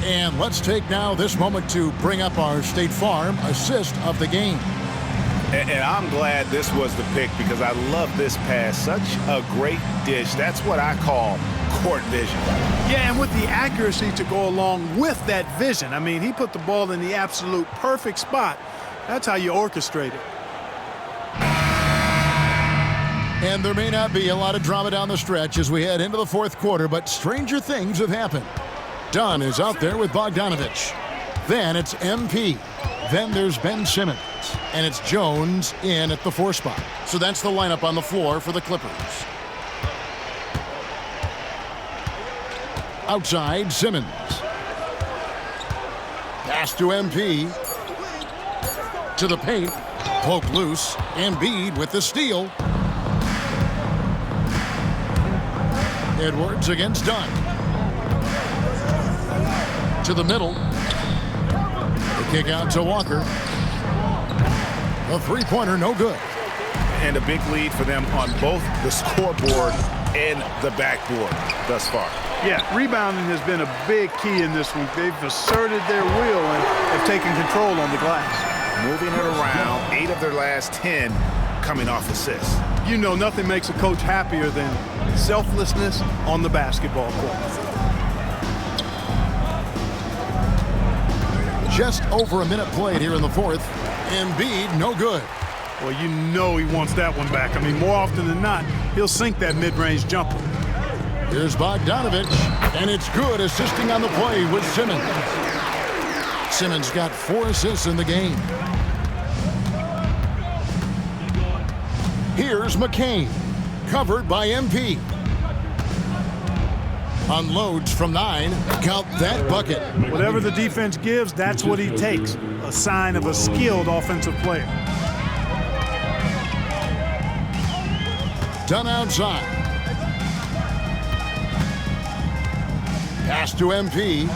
D: And let's take now this moment to bring up our State Farm assist of the game.
F: And I'm glad this was the pick because I love this pass. Such a great dish. That's what I call court vision.
W: Yeah, and with the accuracy to go along with that vision. I mean, he put the ball in the absolute perfect spot. That's how you orchestrate it.
D: And there may not be a lot of drama down the stretch as we head into the fourth quarter, but stranger things have happened. Dunn is out there with Bogdanovich. Then it's MP. Then there's Ben Simmons. And it's Jones in at the 4 spot. So that's the lineup on the floor for the Clippers. Outside, Simmons. Pass to MP. To the paint. Poke loose. Embiid with the steal. Edwards against Dunn. To the middle. The kick out to Walker. A three-pointer, no good.
F: And a big lead for them on both the scoreboard and the backboard thus far.
W: Yeah, rebounding has been a big key in this week. They've asserted their will and have taken control on the glass.
F: Moving it around, 8 of their last 10 coming off assists.
W: You know, nothing makes a coach happier than selflessness on the basketball court.
D: Just over a minute played here in the fourth. Embiid, no good.
W: Well, you know he wants that one back. I mean, more often than not, he'll sink that mid-range jumper.
D: Here's Bogdanovich, and it's good, assisting on the play with Simmons. Simmons got 4 assists in the game. Here's McCain, covered by MP. Unloads from 9. Count that bucket.
W: Whatever the defense gives, that's what he takes. A sign of a skilled offensive player.
D: Dunn outside. Pass to MP.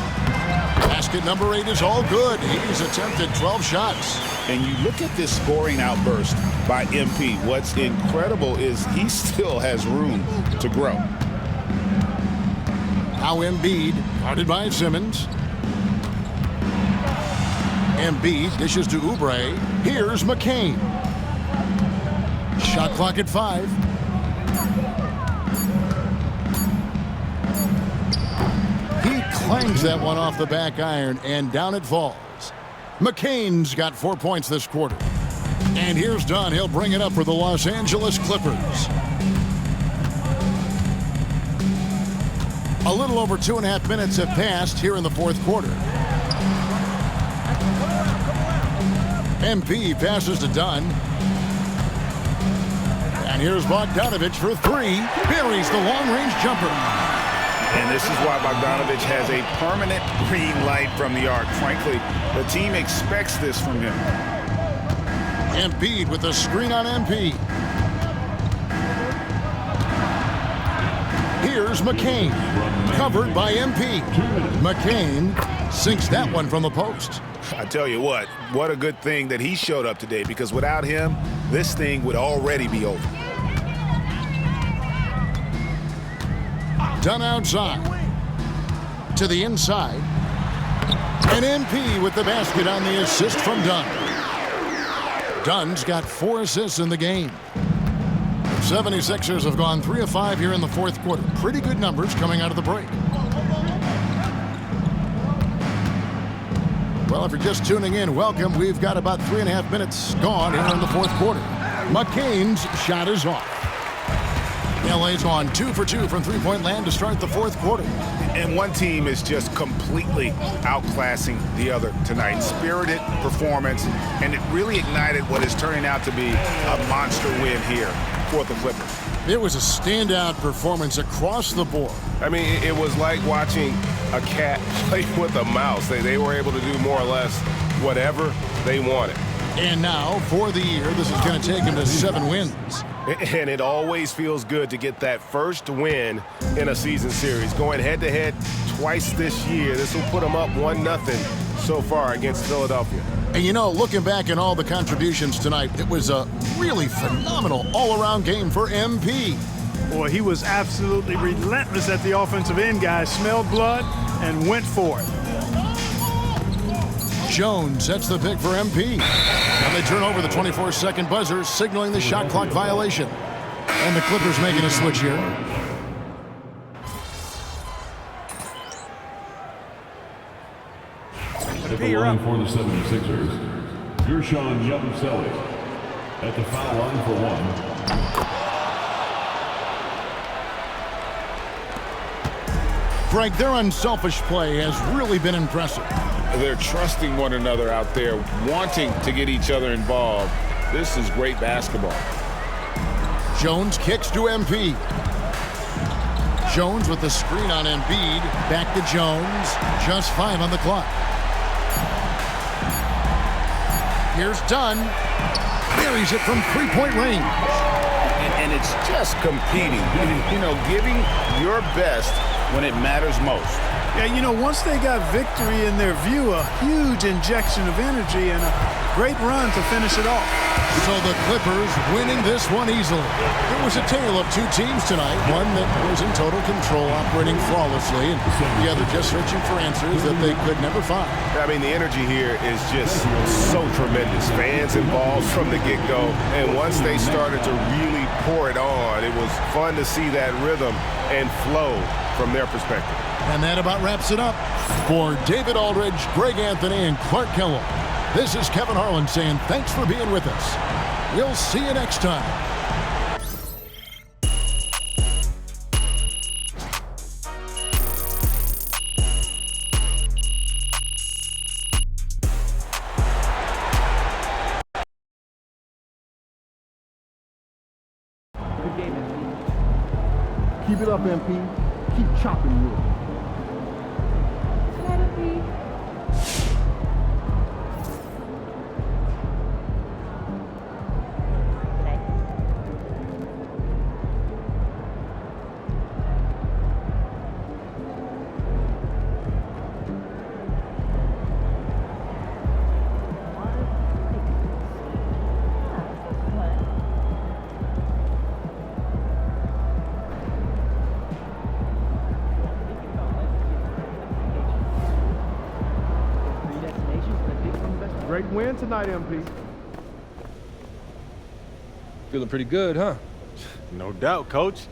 D: Basket number 8 is all good. He's attempted 12 shots.
F: And you look at this scoring outburst by MP. What's incredible is he still has room to grow.
D: Now Embiid, guarded by Simmons. Embiid dishes to Oubre. Here's McCain. Shot clock at 5. He clangs that one off the back iron, and down it falls. McCain's got 4 points this quarter. And here's Dunn. He'll bring it up for the Los Angeles Clippers. A little over 2.5 minutes have passed here in the fourth quarter. MP passes to Dunn. And here's Bogdanovich for 3. Buries the long-range jumper.
F: And this is why Bogdanovich has a permanent green light from the arc. Frankly, the team expects this from him.
D: Embiid with a screen on MP. Here's McCain, covered by MP. McCain sinks that one from the post.
F: I tell you what a good thing that he showed up today, because without him, this thing would already be over.
D: Dunn outside. To the inside. And MP with the basket on the assist from Dunn. Dunn's got 4 assists in the game. 76ers have gone 3 of 5 here in the fourth quarter. Pretty good numbers coming out of the break. Well, if you're just tuning in, welcome. We've got about 3.5 minutes gone here in the fourth quarter. McCain's shot is off. LA's gone 2 for 2 from three-point land to start the fourth quarter.
F: And one team is just completely outclassing the other tonight. Spirited performance, and it really ignited what is turning out to be a monster win here for the Clippers.
D: It was a standout performance across the board.
K: I mean, it was like watching a cat play with a mouse. They were able to do more or less whatever they wanted.
D: And now, for the year, this is going to take him to 7 wins.
K: And it always feels good to get that first win in a season series. Going head-to-head twice this year, this will put them up 1-0 so far against Philadelphia.
D: And you know, looking back at all the contributions tonight, it was a really phenomenal all-around game for MP.
W: Boy, he was absolutely relentless at the offensive end, guys. Smelled blood and went for it.
D: Jones sets the pick for MP. And they turn over the 24-second buzzer, signaling the shot clock violation. And the Clippers making a switch here.
O: At the line for the 76ers, Gershon Yabusele. At the foul line for 1.
D: Greg, their unselfish play has really been impressive.
F: They're trusting one another out there, wanting to get each other involved. This is great basketball.
D: Jones kicks to MP. Jones with the screen on Embiid. Back to Jones. Just 5 on the clock. Here's Dunn. Buries it from three-point range.
F: And it's just competing. You know, giving your best when it matters most.
W: Yeah, you know, once they got victory in their view, a huge injection of energy and a great run to finish it off.
D: So the Clippers winning this one easily. It was a tale of two teams tonight. One that was in total control, operating flawlessly, and the other just searching for answers that they could never find.
K: I mean, the energy here is just so tremendous. Fans involved from the get-go, and once they started to really pour it on, it was fun to see that rhythm and flow from their perspective.
D: And that about wraps it up. For David Aldridge, Greg Anthony, and Clark Kellogg, this is Kevin Harlan saying thanks for being with us. We'll see you next time.
J: Good game, MP. Keep it up, MP. Keep chopping with it. Great win tonight, MP.
N: Feeling pretty good, huh?
E: No doubt, Coach.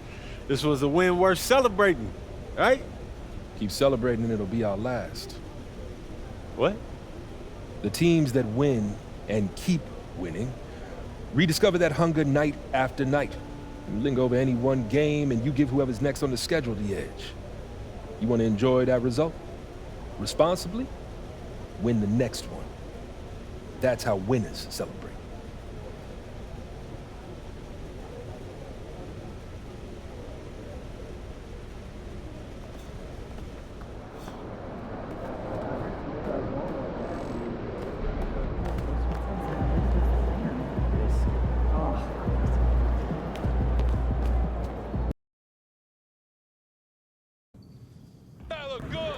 E: This was a win worth celebrating, right?
N: Keep celebrating and it'll be our last.
E: What?
N: The teams that win and keep winning rediscover that hunger night after night. You linger over any one game and you give whoever's next on the schedule the edge. You want to enjoy that result? Responsibly? Win the next one. That's how winners celebrate.
V: That look good.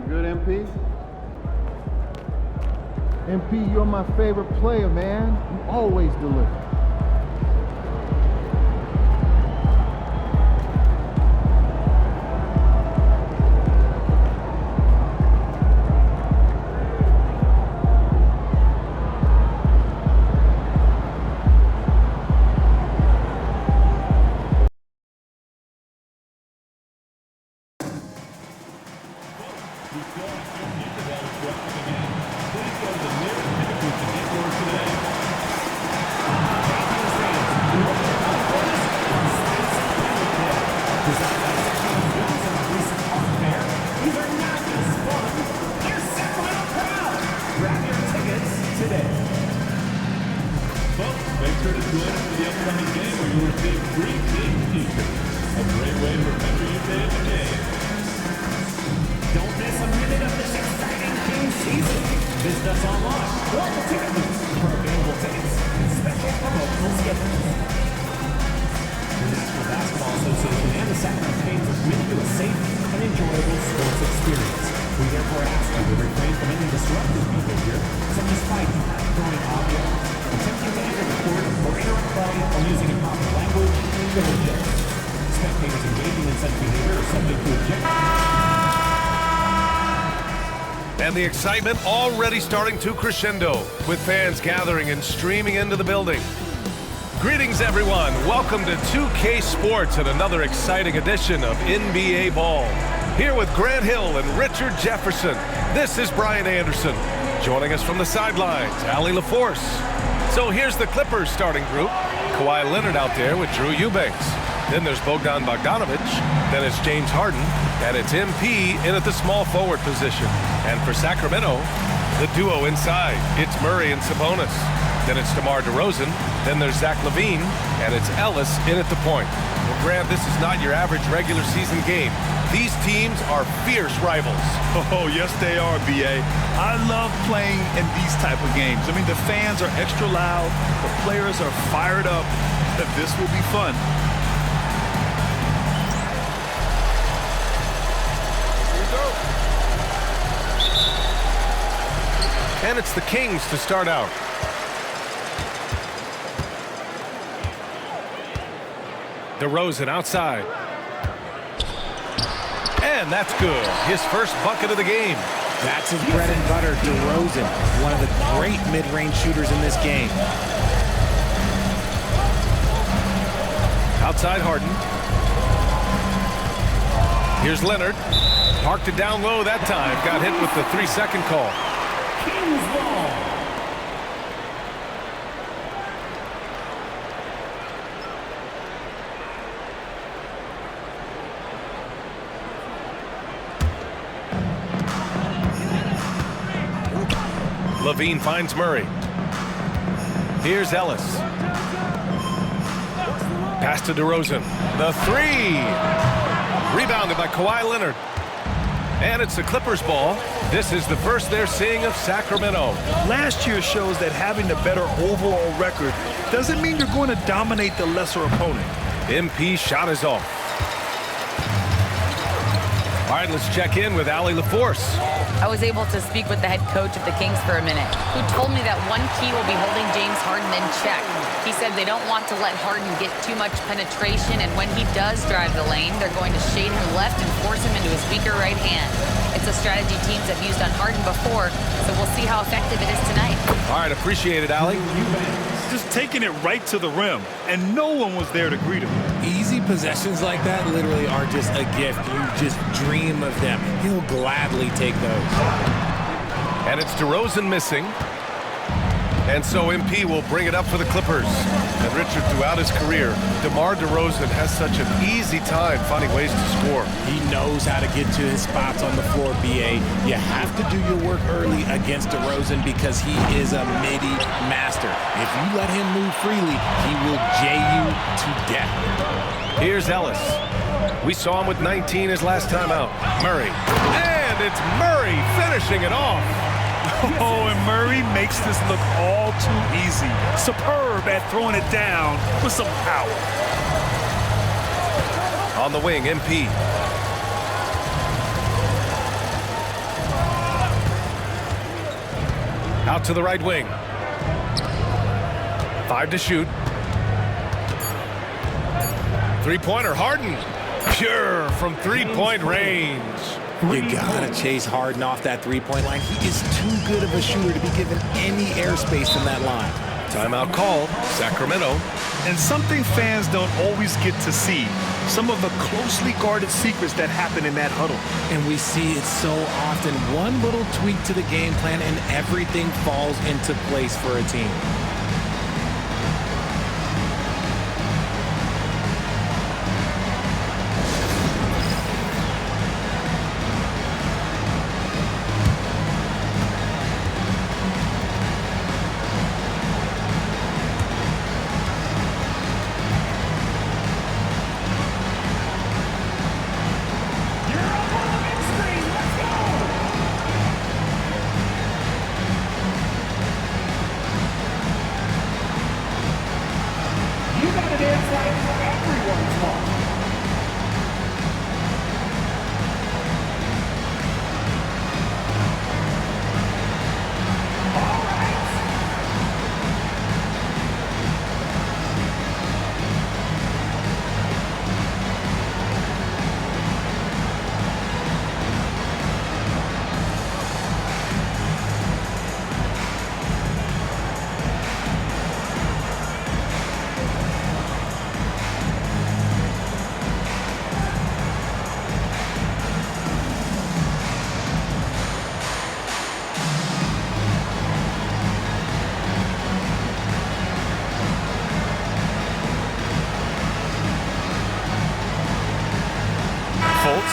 J: Good, MP? MP, you're my favorite player, man. You always deliver.
L: And the excitement already starting to crescendo with fans gathering and streaming into the building. Greetings, everyone. Welcome to 2K Sports and another exciting edition of NBA Ball. Here with Grant Hill and Richard Jefferson, this is Brian Anderson. Joining us from the sidelines, Allie LaForce. So here's the Clippers starting group. Kawhi Leonard out there with Drew Eubanks. Then there's Bogdan Bogdanovic. Then it's James Harden. And it's MP in at the small forward position. And for Sacramento, the duo inside. It's Murray and Sabonis. Then it's DeMar DeRozan. Then there's Zach LaVine. And it's Ellis in at the point. Well, Grant, this is not your average regular season game. These teams are fierce rivals.
C: Oh, yes, they are, B.A. I love playing in these type of games. I mean, the fans are extra loud. The players are fired up. This will be fun.
L: And it's the Kings to start out. DeRozan outside. And that's good. His first bucket of the game.
P: That's his bread and butter, DeRozan. One of the great mid-range shooters in this game.
L: Outside Harden. Here's Leonard. Parked it down low that time. Got hit with the 3-second call.
B: Kings ball.
L: LaVine finds Murray. Here's Ellis. Pass to DeRozan. The three. Rebounded by Kawhi Leonard. And it's the Clippers ball. This is the first they're seeing of Sacramento.
C: Last year shows that having a better overall record doesn't mean you're going to dominate the lesser opponent.
L: MP shot is off. All right, let's check in with Allie LaForce.
T: I was able to speak with the head coach of the Kings for a minute, who told me that one key will be holding James Harden in check. He said they don't want to let Harden get too much penetration, and when he does drive the lane, they're going to shade him left and force him into his weaker right hand. It's a strategy teams have used on Harden before, so we'll see how effective it is tonight.
L: All right, appreciate it, Allie.
C: Just taking it right to the rim, and no one was there to greet him.
P: Easy possessions like that literally are just a gift. You just dream of them. He'll gladly take those.
L: And it's DeRozan missing. And so MP will bring it up for the Clippers. And Richard, throughout his career, DeMar DeRozan has such an easy time finding ways to score.
P: He knows how to get to his spots on the floor, B.A. You have to do your work early against DeRozan because he is a midi master. If you let him move freely, he will J you to death.
L: Here's Ellis. We saw him with 19 his last time out. Murray. And it's Murray finishing it off.
C: Oh, and Murray makes this look all too easy. Superb at throwing it down with some power.
L: On the wing, MP. Out to the right wing. 5 to shoot. Three-pointer, Harden. Pure from three-point range.
P: You gotta chase Harden off that three-point line. He is too good of a shooter to be given any airspace from that line.
L: Timeout called, Sacramento.
C: And something fans don't always get to see, some of the closely guarded secrets that happen in that huddle.
P: And we see it so often. One little tweak to the game plan and everything falls into place for a team.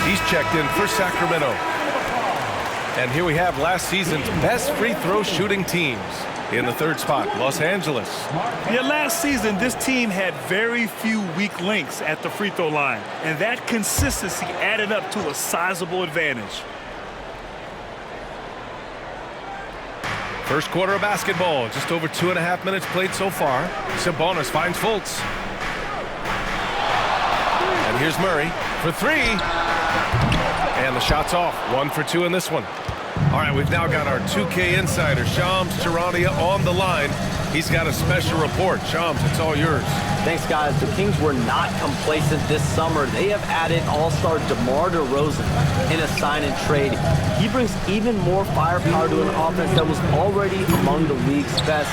L: He's checked in for Sacramento. And here we have last season's best free throw shooting teams. In the third spot, Los Angeles.
C: Yeah, last season, this team had very few weak links at the free throw line, and that consistency added up to a sizable advantage.
L: First quarter of basketball, just over 2.5 minutes played so far. Sabonis finds Fultz. And here's Murray for three. And the shot's off. 1 for 2 in this one. All right, we've now got our 2K insider, Shams Charania, on the line. He's got a special report. Shams, it's all yours.
S: Thanks, guys. The Kings were not complacent this summer. They have added all-star DeMar DeRozan in a sign and trade. He brings even more firepower to an offense that was already among the league's best.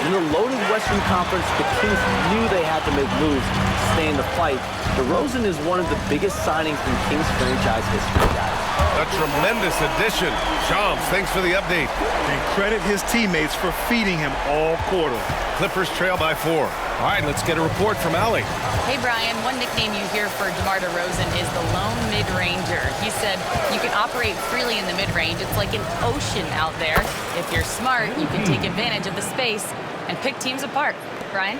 S: In the loaded Western Conference, the Kings knew they had to make moves to stay in the fight. DeRozan is one of the biggest signings in Kings franchise history, guys.
L: A tremendous addition. Shams, thanks for the update.
C: And credit his teammates for feeding him all quarter.
L: Clippers trail by 4. All right, let's get a report from Allie.
T: Hey, Brian, one nickname you hear for DeMar DeRozan is the lone mid-ranger. He said you can operate freely in the mid-range. It's like an ocean out there. If you're smart, you can take advantage of the space and pick teams apart. Brian?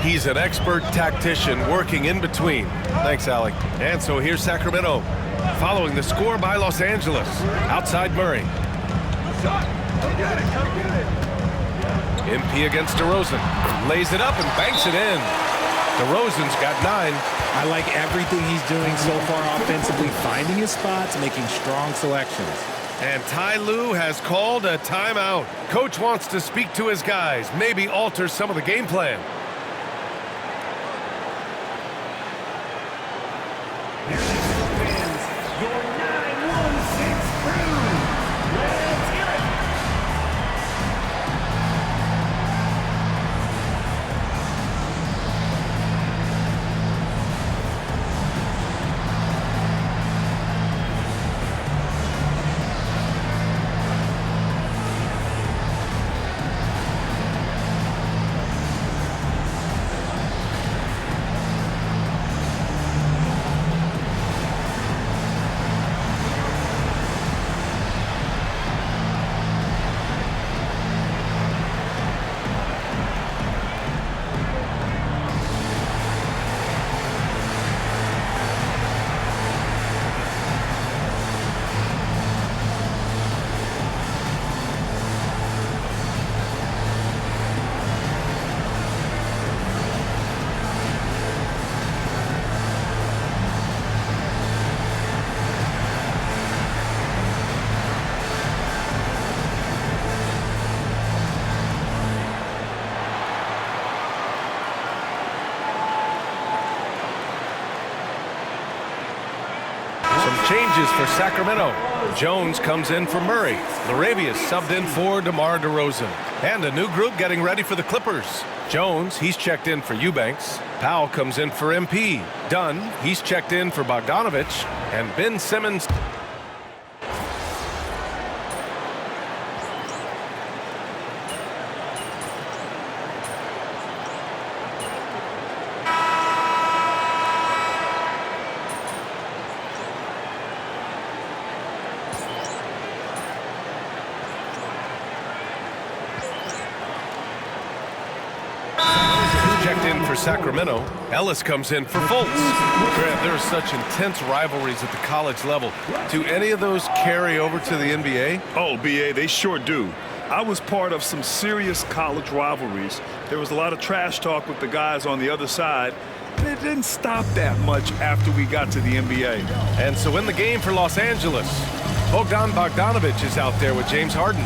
L: He's an expert tactician working in between. Thanks, Allie. And so here's Sacramento, following the score by Los Angeles. Outside Murray. MP against DeRozan. Lays it up and banks it in. DeRozan's got 9.
P: I like everything he's doing so far offensively, finding his spots, making strong selections.
L: And Ty Lue has called a timeout. Coach wants to speak to his guys, maybe alter some of the game plan. Changes for Sacramento. Jones comes in for Murray. Laravius subbed in for DeMar DeRozan. And a new group getting ready for the Clippers. Jones, he's checked in for Eubanks. Powell comes in for MP. Dunn, he's checked in for Bogdanovich. And Ben Simmons. Checked in for Sacramento. Ellis comes in for Fultz. Grant, there are such intense rivalries at the college level. Do any of those carry over to the NBA?
C: Oh, BA, they sure do. I was part of some serious college rivalries. There was a lot of trash talk with the guys on the other side. And it didn't stop that much after we got to the NBA.
L: And so in the game for Los Angeles, Bogdanovich is out there with James Harden.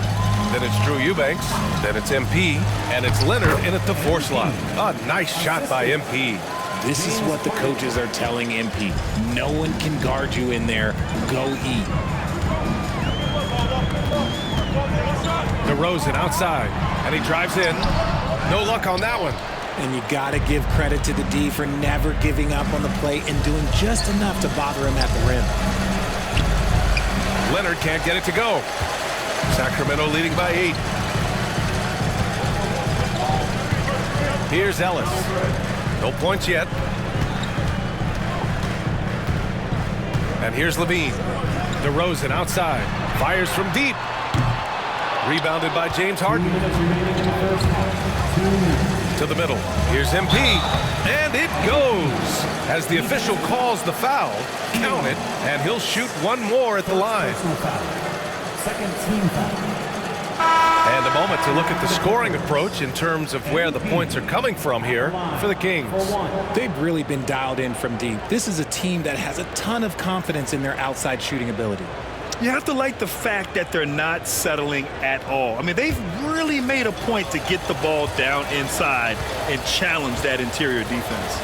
L: Then it's Drew Eubanks. Then it's MP. And it's Leonard in at the 4 slot. A nice shot by MP.
P: This is what the coaches are telling MP. No one can guard you in there. Go eat.
L: DeRozan outside. And he drives in. No luck on that one.
P: And you got to give credit to the D for never giving up on the play and doing just enough to bother him at the rim.
L: Leonard can't get it to go. Sacramento leading by 8. Here's Ellis. No points yet. And here's Levine. DeRozan outside. Fires from deep. Rebounded by James Harden. To the middle. Here's MP. And it goes. As the official calls the foul, count it, and he'll shoot one more at the line.
B: Second team foul.
L: And a moment to look at the scoring approach in terms of where the points are coming from here for the Kings.
P: They've really been dialed in from deep. This is a team that has a ton of confidence in their outside shooting ability.
C: You have to like the fact that they're not settling at all. I mean, they've really made a point to get the ball down inside and challenge that interior defense.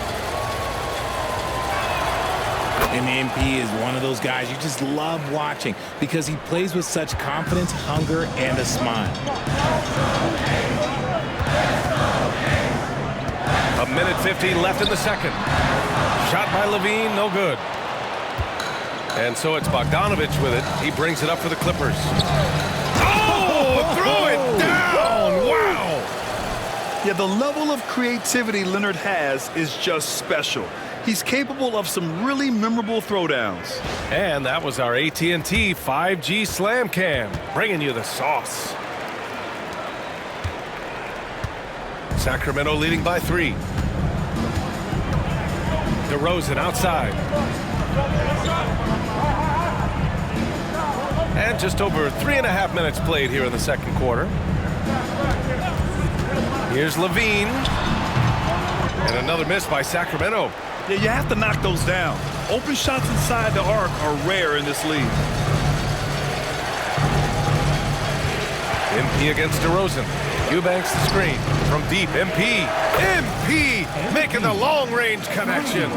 P: And MP is one of those guys you just love watching because he plays with such confidence, hunger, and a smile.
L: A minute 15 left in the second. Shot by Levine, no good. And so it's Bogdanovich with it. He brings it up for the Clippers. Oh, throw it down! Wow!
C: Yeah, the level of creativity Leonard has is just special. He's capable of some really memorable throwdowns.
L: And that was our AT&T 5G Slam Cam, bringing you the sauce. Sacramento leading by 3. DeRozan outside. And just over 3.5 minutes played here in the second quarter. Here's Levine. And another miss by Sacramento.
C: Yeah, you have to knock those down. Open shots inside the arc are rare in this league.
L: MP against DeRozan. Eubanks the screen. From deep, MP. MP making the long-range connection.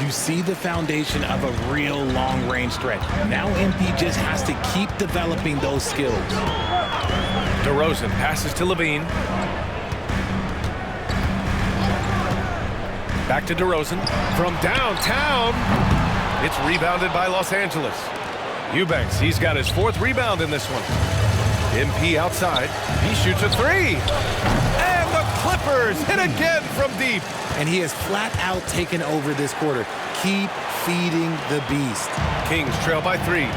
P: You see the foundation of a real long-range threat. Now MP just has to keep developing those skills.
L: DeRozan passes to Levine. Back to DeRozan. From downtown. It's rebounded by Los Angeles. Eubanks, he's got his 4th rebound in this one. MP outside. He shoots a 3. And the Clippers hit again from deep.
P: And he has flat out taken over this quarter. Keep feeding the beast.
L: Kings trail by 3.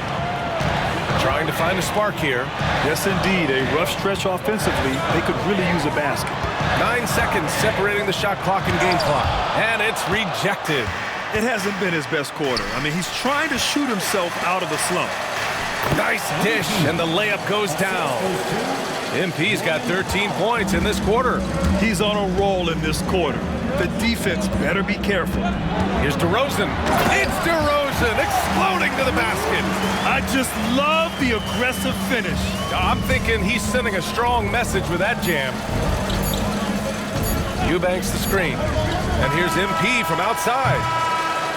L: Trying to find a spark here.
C: Yes, indeed. A rough stretch offensively. They could really use a basket.
L: 9 seconds separating the shot clock and game clock. And it's rejected.
C: It hasn't been his best quarter. I mean, he's trying to shoot himself out of the slump.
L: Nice dish, and the layup goes down. MP's got 13 points in this quarter.
C: He's on a roll in this quarter. The defense better be careful.
L: Here's DeRozan. It's DeRozan exploding to the basket.
C: I just love the aggressive finish.
L: I'm thinking he's sending a strong message with that jam. Eubanks the screen. And here's MP from outside.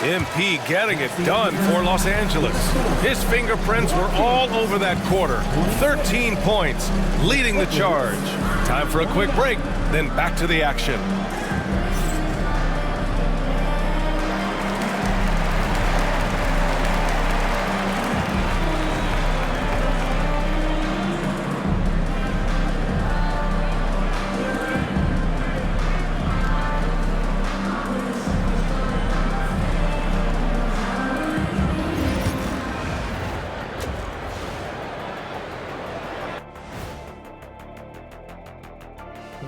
L: MP getting it done for Los Angeles. His fingerprints were all over that quarter. 13 points, leading the charge. Time for a quick break, then back to the action.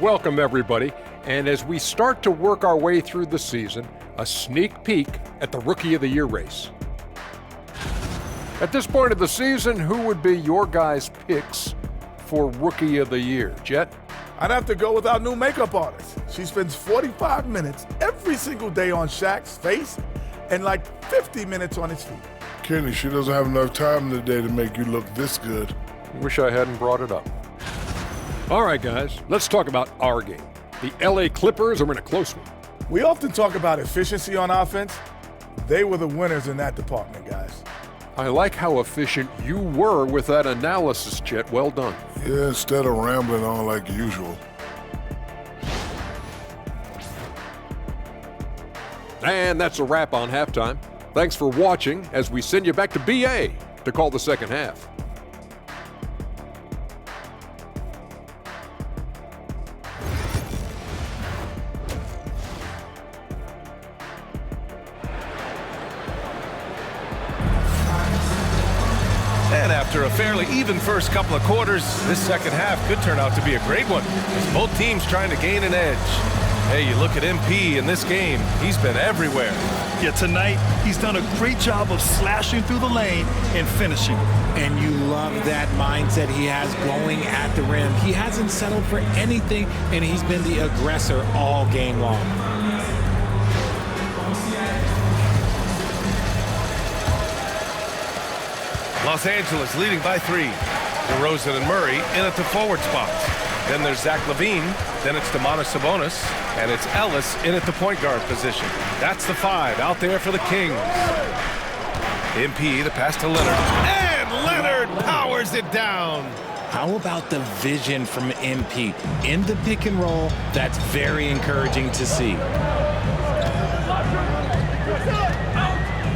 H: Welcome, everybody. And as we start to work our way through the season, a sneak peek at the Rookie of the Year race. At this point of the season, who would be your guys' picks for Rookie of the Year? Jet?
U: I'd have to go with our new makeup artist. She spends 45 minutes every single day on Shaq's face and like 50 minutes on his feet.
M: Kenny, she doesn't have enough time in the day to make you look this good.
H: Wish I hadn't brought it up. All right, guys, let's talk about our game. The LA Clippers are in a close one.
U: We often talk about efficiency on offense. They were the winners in that department, guys.
H: I like how efficient you were with that analysis, Chet. Well done.
M: Yeah, instead of rambling on like usual.
H: And that's a wrap on halftime. Thanks for watching as we send you back to BA to call the second half.
L: And after a fairly even first couple of quarters, this second half could turn out to be a great one, as both teams trying to gain an edge. Hey, you look at MP in this game, he's been everywhere.
C: Yeah, tonight, he's done a great job of slashing through the lane and finishing.
P: And you love that mindset he has going at the rim. He hasn't settled for anything, and he's been the aggressor all game long.
L: Los Angeles leading by 3. DeRozan and Murray in at the forward spots. Then there's Zach LaVine. Then it's Domantas Sabonis. And it's Ellis in at the point guard position. That's the 5 out there for the Kings. MP, the pass to Leonard. And Leonard powers it down.
P: How about the vision from MP? In the pick and roll, that's very encouraging to see.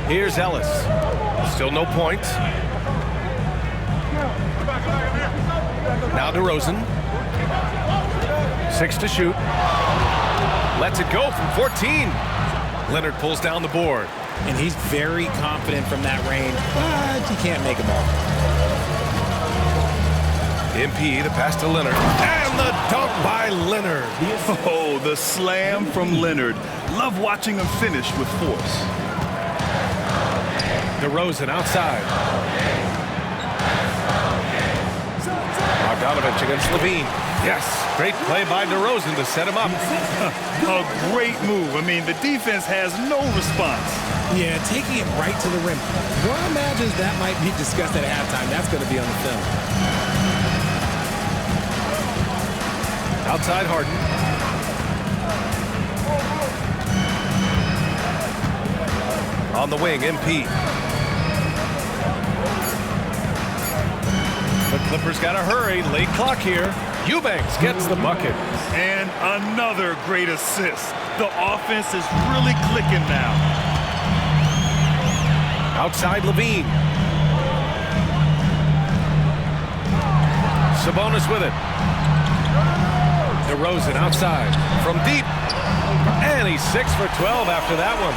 L: Here's Ellis. Still no points. Now DeRozan. 6 to shoot. Lets it go from 14. Leonard pulls down the board.
P: And he's very confident from that range, but he can't make them all.
L: MP, the pass to Leonard. And the dunk by Leonard.
C: Oh, the slam from Leonard. Love watching him finish with force.
L: DeRozan outside. Bogdanovich against LaVine. Yes, great play by DeRozan to set him up.
C: A great move. I mean, the defense has no response.
P: Yeah, taking it right to the rim. One imagines that might be discussed at halftime. That's going to be on the film.
L: Outside Harden. On the wing, MP. The Clippers got to hurry. Late clock here. Eubanks gets the bucket.
C: And another great assist. The offense is really clicking now.
L: Outside LaVine. Sabonis with it. DeRozan outside from deep. And he's 6 for 12 after that one.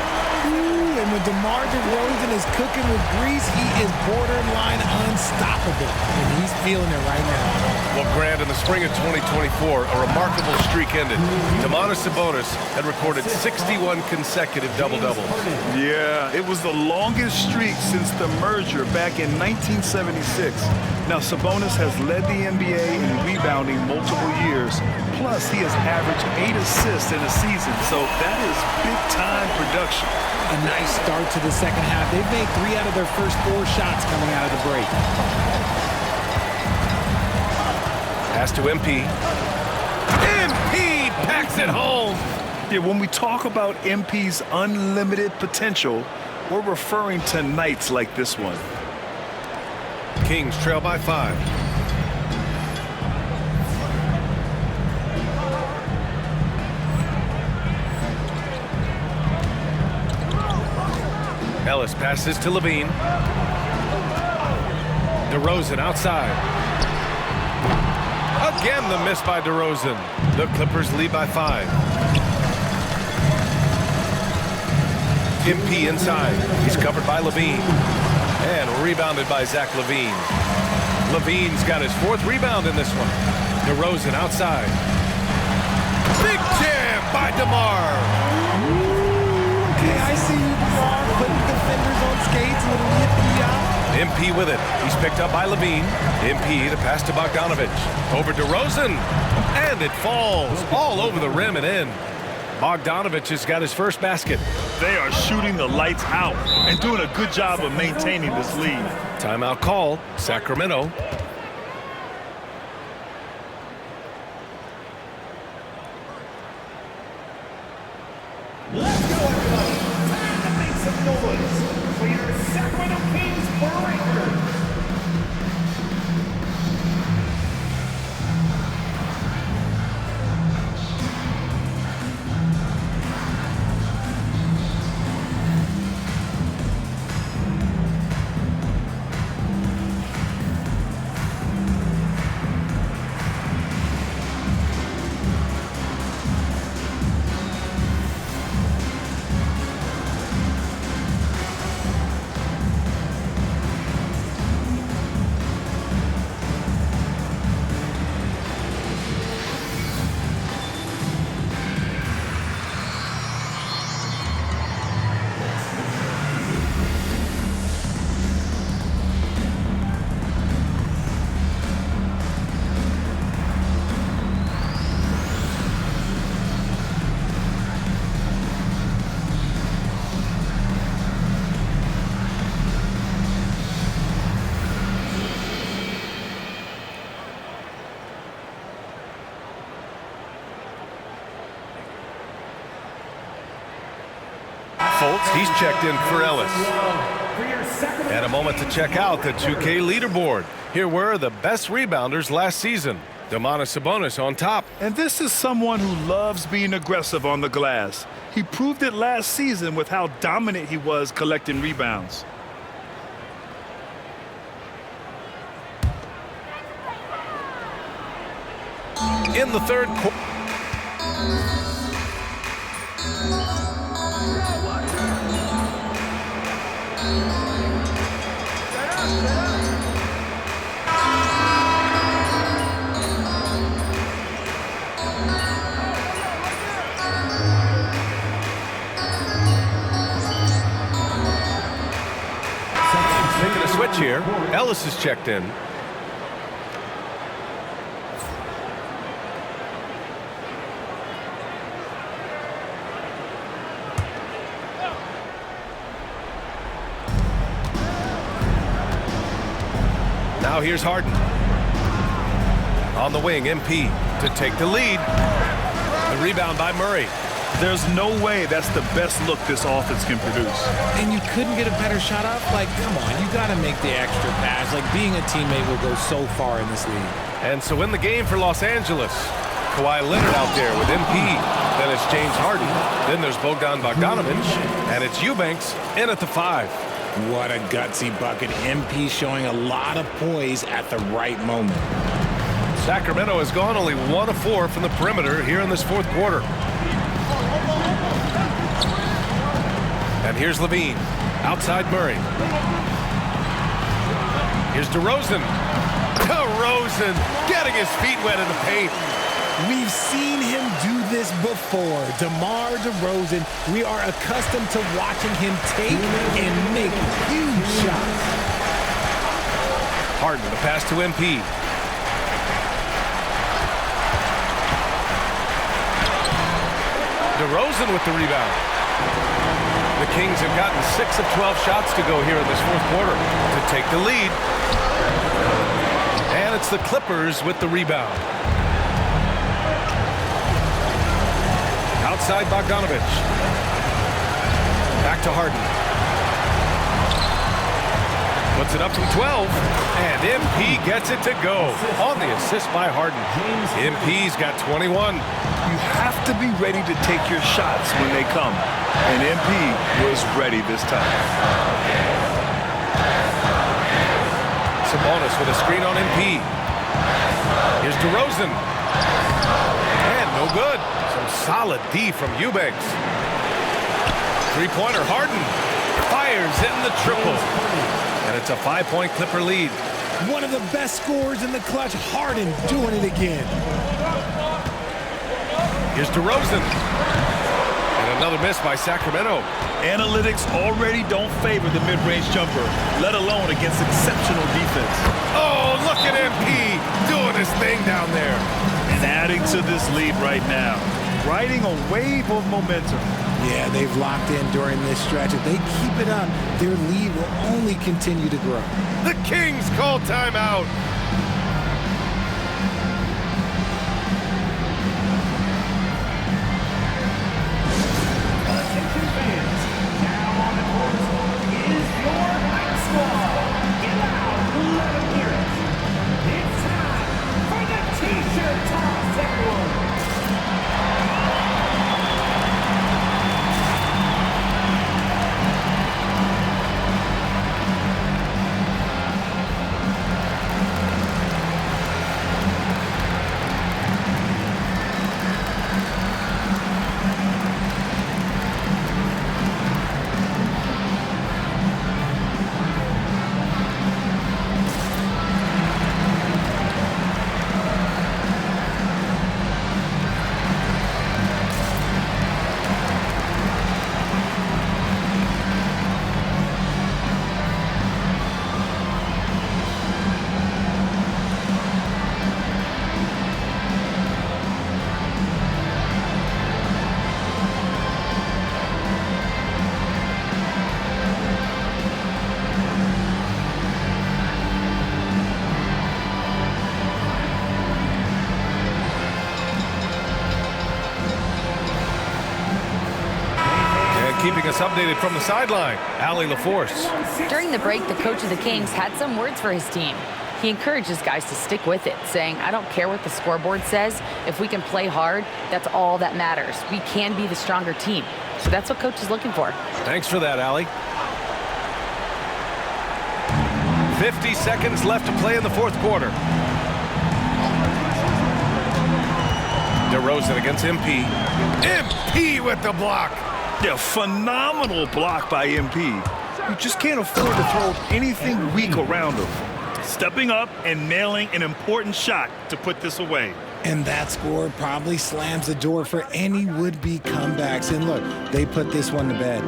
P: Ooh, and when DeMar DeRozan is cooking with grease, he is borderline unstoppable. And he's feeling it right now.
L: Well, Grant, in the spring of 2024, a remarkable streak ended. Domantas Sabonis had recorded 61 consecutive double-doubles.
C: Yeah, it was the longest streak since the merger back in 1976. Now, Sabonis has led the NBA in rebounding multiple years. Plus, he has averaged 8 assists in a season, so that is big-time production.
P: A nice start to the second half. They've made 3 out of their first 4 shots coming out of the break.
L: Pass to MP. MP packs it home.
C: Yeah, when we talk about MP's unlimited potential, we're referring to nights like this one.
L: Kings trail by 5. Ellis passes to Levine. DeRozan outside. Again, the miss by DeRozan. The Clippers lead by 5. MP inside. He's covered by Levine. And rebounded by Zach Levine. Levine's got his 4th rebound in this one. DeRozan outside. Big jam by DeMar.
P: Okay, I see you, DeMar, putting defenders on skates, a little yippee-yah.
L: MP with it. He's picked up by Levine. MP to pass to Bogdanovich. Over DeRozan. And it falls all over the rim and in. Bogdanovich has got his first basket.
C: They are shooting the lights out and doing a good job of maintaining this lead.
L: Timeout called. Sacramento.
V: Let's go, everybody. Time to make some noise for your Sacramento Kings Breakers.
L: Fultz, he's checked in for Ellis. And a moment to check out the 2K leaderboard. Here were the best rebounders last season. Domantas Sabonis on top.
C: And this is someone who loves being aggressive on the glass. He proved it last season with how dominant he was collecting rebounds.
L: In the third quarter. Making a switch here. Ellis is checked in. Now here's Harden. On the wing, MP to take the lead. The rebound by Murray.
C: There's no way that's the best look this offense can produce.
P: And you couldn't get a better shot up? Like, come on, you got to make the extra pass. Like, being a teammate will go so far in this league.
L: And so in the game for Los Angeles, Kawhi Leonard out there with MP. Then it's James Harden. Then there's Bogdanovich. And it's Eubanks in at the 5.
P: What a gutsy bucket. MP showing a lot of poise at the right moment.
L: Sacramento has gone only 1 of 4 from the perimeter here in this fourth quarter. And here's Levine. Outside Murray. Here's DeRozan. DeRozan getting his feet wet in the paint.
P: We've seen him do this before. DeMar DeRozan, we are accustomed to watching him take and make huge shots.
L: Harden, the pass to MP. DeRozan with the rebound. The Kings have gotten 6 of 12 shots to go here in this fourth quarter to take the lead. And it's the Clippers with the rebound. Outside Bogdanovich. Back to Harden. Puts it up from 12, and MP gets it to go on the assist by Harden. MP's got 21.
C: You have to be ready to take your shots when they come, and MP was ready this time.
L: Sabonis with a screen on MP. Here's DeRozan. And no good. Some solid D from Eubanks. Three-pointer Harden. Fires in the triple. And it's a 5-point Clipper lead.
P: One of the best scorers in the clutch, Harden doing it again.
L: Here's DeRozan. And another miss by Sacramento.
C: Analytics already don't favor the mid-range jumper, let alone against exceptional defense.
L: Oh, look at MP doing his thing down there.
C: And adding to this lead right now, riding a wave of momentum.
P: Yeah, they've locked in during this stretch. If they keep it up, their lead will only continue to grow.
L: The Kings call timeout.
G: Attention fans, now on the court is your night squad. Get loud, let them hear it. It's time for the T-shirt toss, everyone.
L: Keeping us updated from the sideline, Allie LaForce.
T: During the break, the coach of the Kings had some words for his team. He encourages guys to stick with it, saying, I don't care what the scoreboard says. If we can play hard, that's all that matters. We can be the stronger team. So that's what coach is looking for.
L: Thanks for that, Allie. 50 seconds left to play in the fourth quarter. DeRozan against MP. MP with the block.
C: Yeah, phenomenal block by MP. You just can't afford to throw anything weak around him. Stepping up and nailing an important shot to put this away.
P: And that score probably slams the door for any would-be comebacks. And look, they put this one to bed.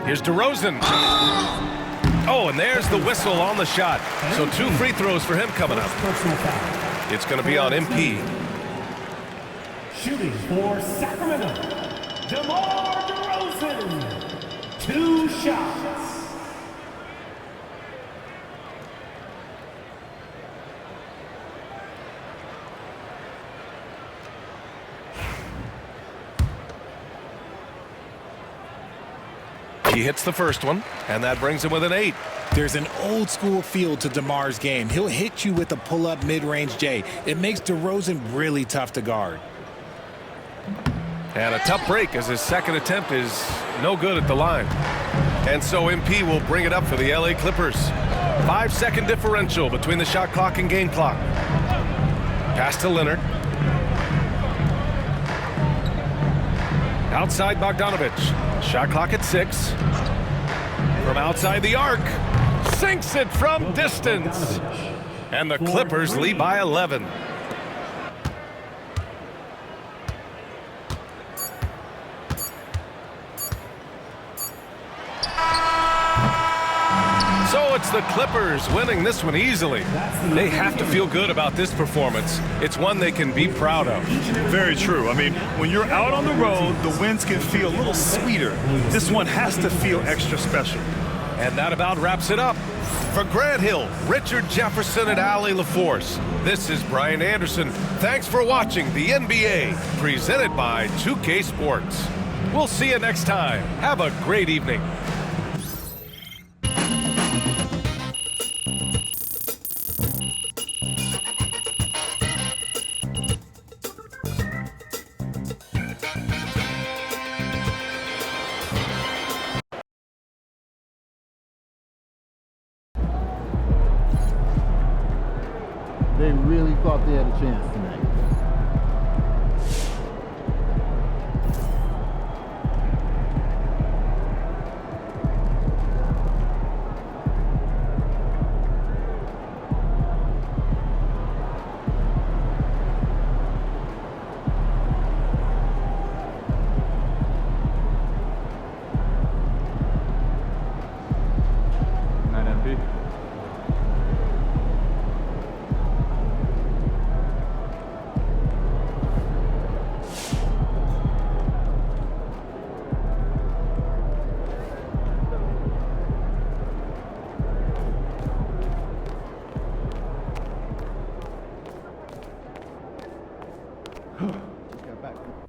L: Here's DeRozan. Oh, and there's the whistle on the shot. So 2 free throws for him coming up. It's going to be on MP.
G: Shooting for Sacramento, DeMar DeRozan. 2 shots.
L: He hits the first one, and that brings him with an 8.
P: There's an old school feel to DeMar's game. He'll hit you with a pull-up mid-range J. It makes DeRozan really tough to guard.
L: And a tough break as his second attempt is no good at the line. And so MP will bring it up for the LA Clippers. 5-second differential between the shot clock and game clock. Pass to Leonard. Outside Bogdanovich. Shot clock at 6. From outside the arc. Sinks it from distance. And the Clippers lead by 11. So it's the Clippers winning this one easily. They have to feel good about this performance. It's one they can be proud of.
C: Very true. I mean, when you're out on the road, the wins can feel a little sweeter. This one has to feel extra special.
L: And that about wraps it up. For Grant Hill, Richard Jefferson, and Allie LaForce, this is Brian Anderson. Thanks for watching the NBA, presented by 2K Sports. We'll see you next time. Have a great evening.
J: They really thought they had a chance tonight.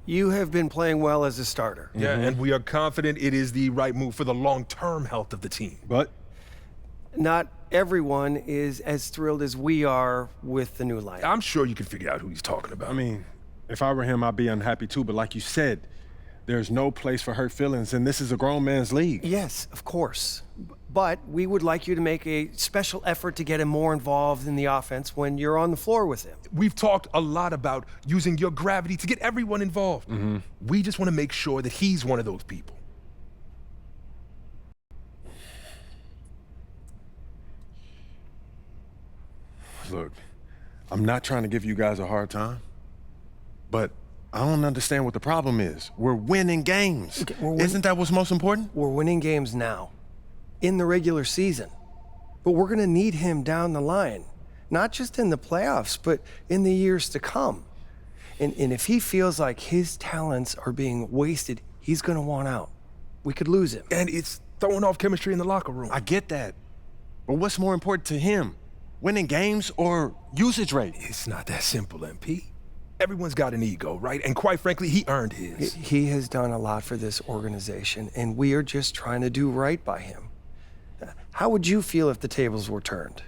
A: You have been playing well as a starter.
N: Yeah, and we are confident it is the right move for the long-term health of the team.
A: But not everyone is as thrilled as we are with the new lineup.
N: I'm sure you can figure out who he's talking about.
Q: I mean, if I were him, I'd be unhappy too, but like you said, there's no place for hurt feelings, and this is a grown man's league.
A: Yes, of course. But we would like you to make a special effort to get him more involved in the offense when you're on the floor with him.
N: We've talked a lot about using your gravity to get everyone involved. We just want to make sure that he's one of those people.
Q: Look, I'm not trying to give you guys a hard time, but I don't understand what the problem is. We're winning games.
A: Okay,
Q: Isn't that what's most important?
A: We're winning games now, in the regular season. But we're going to need him down the line, not just in the playoffs, but in the years to come. And if he feels like his talents are being wasted, he's going to want out. We could lose him.
N: And it's throwing off chemistry in the locker room.
Q: I get that. But what's more important to him? Winning games or usage rate?
N: It's not that simple, MP. Everyone's got an ego, right? And quite frankly, he earned his.
A: He has done a lot for this organization, and we are just trying to do right by him. How would you feel if the tables were turned?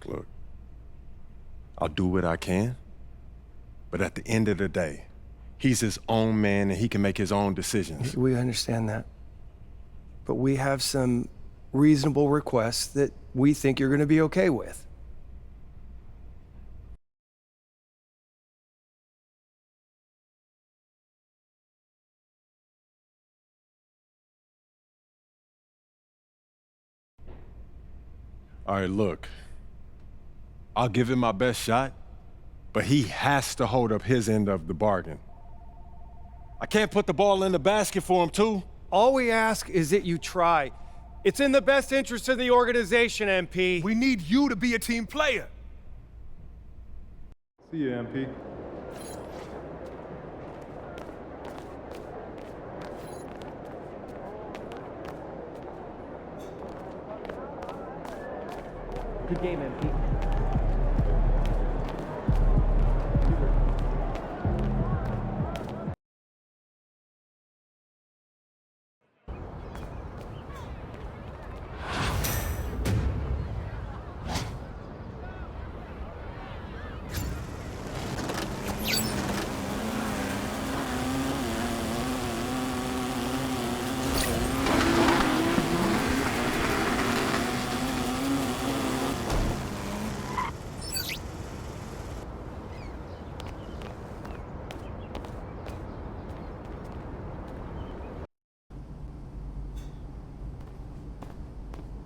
Q: Look, I'll do what I can, but at the end of the day, he's his own man and he can make his own decisions.
A: We understand that. But we have some reasonable requests that we think you're going to be okay with.
Q: All right, look, I'll give him my best shot, but he has to hold up his end of the bargain. I can't put the ball in the basket for him, too.
A: All we ask is that you try. It's in the best interest of the organization, MP.
N: We need you to be a team player.
J: See you, MP.
A: Good game, MP.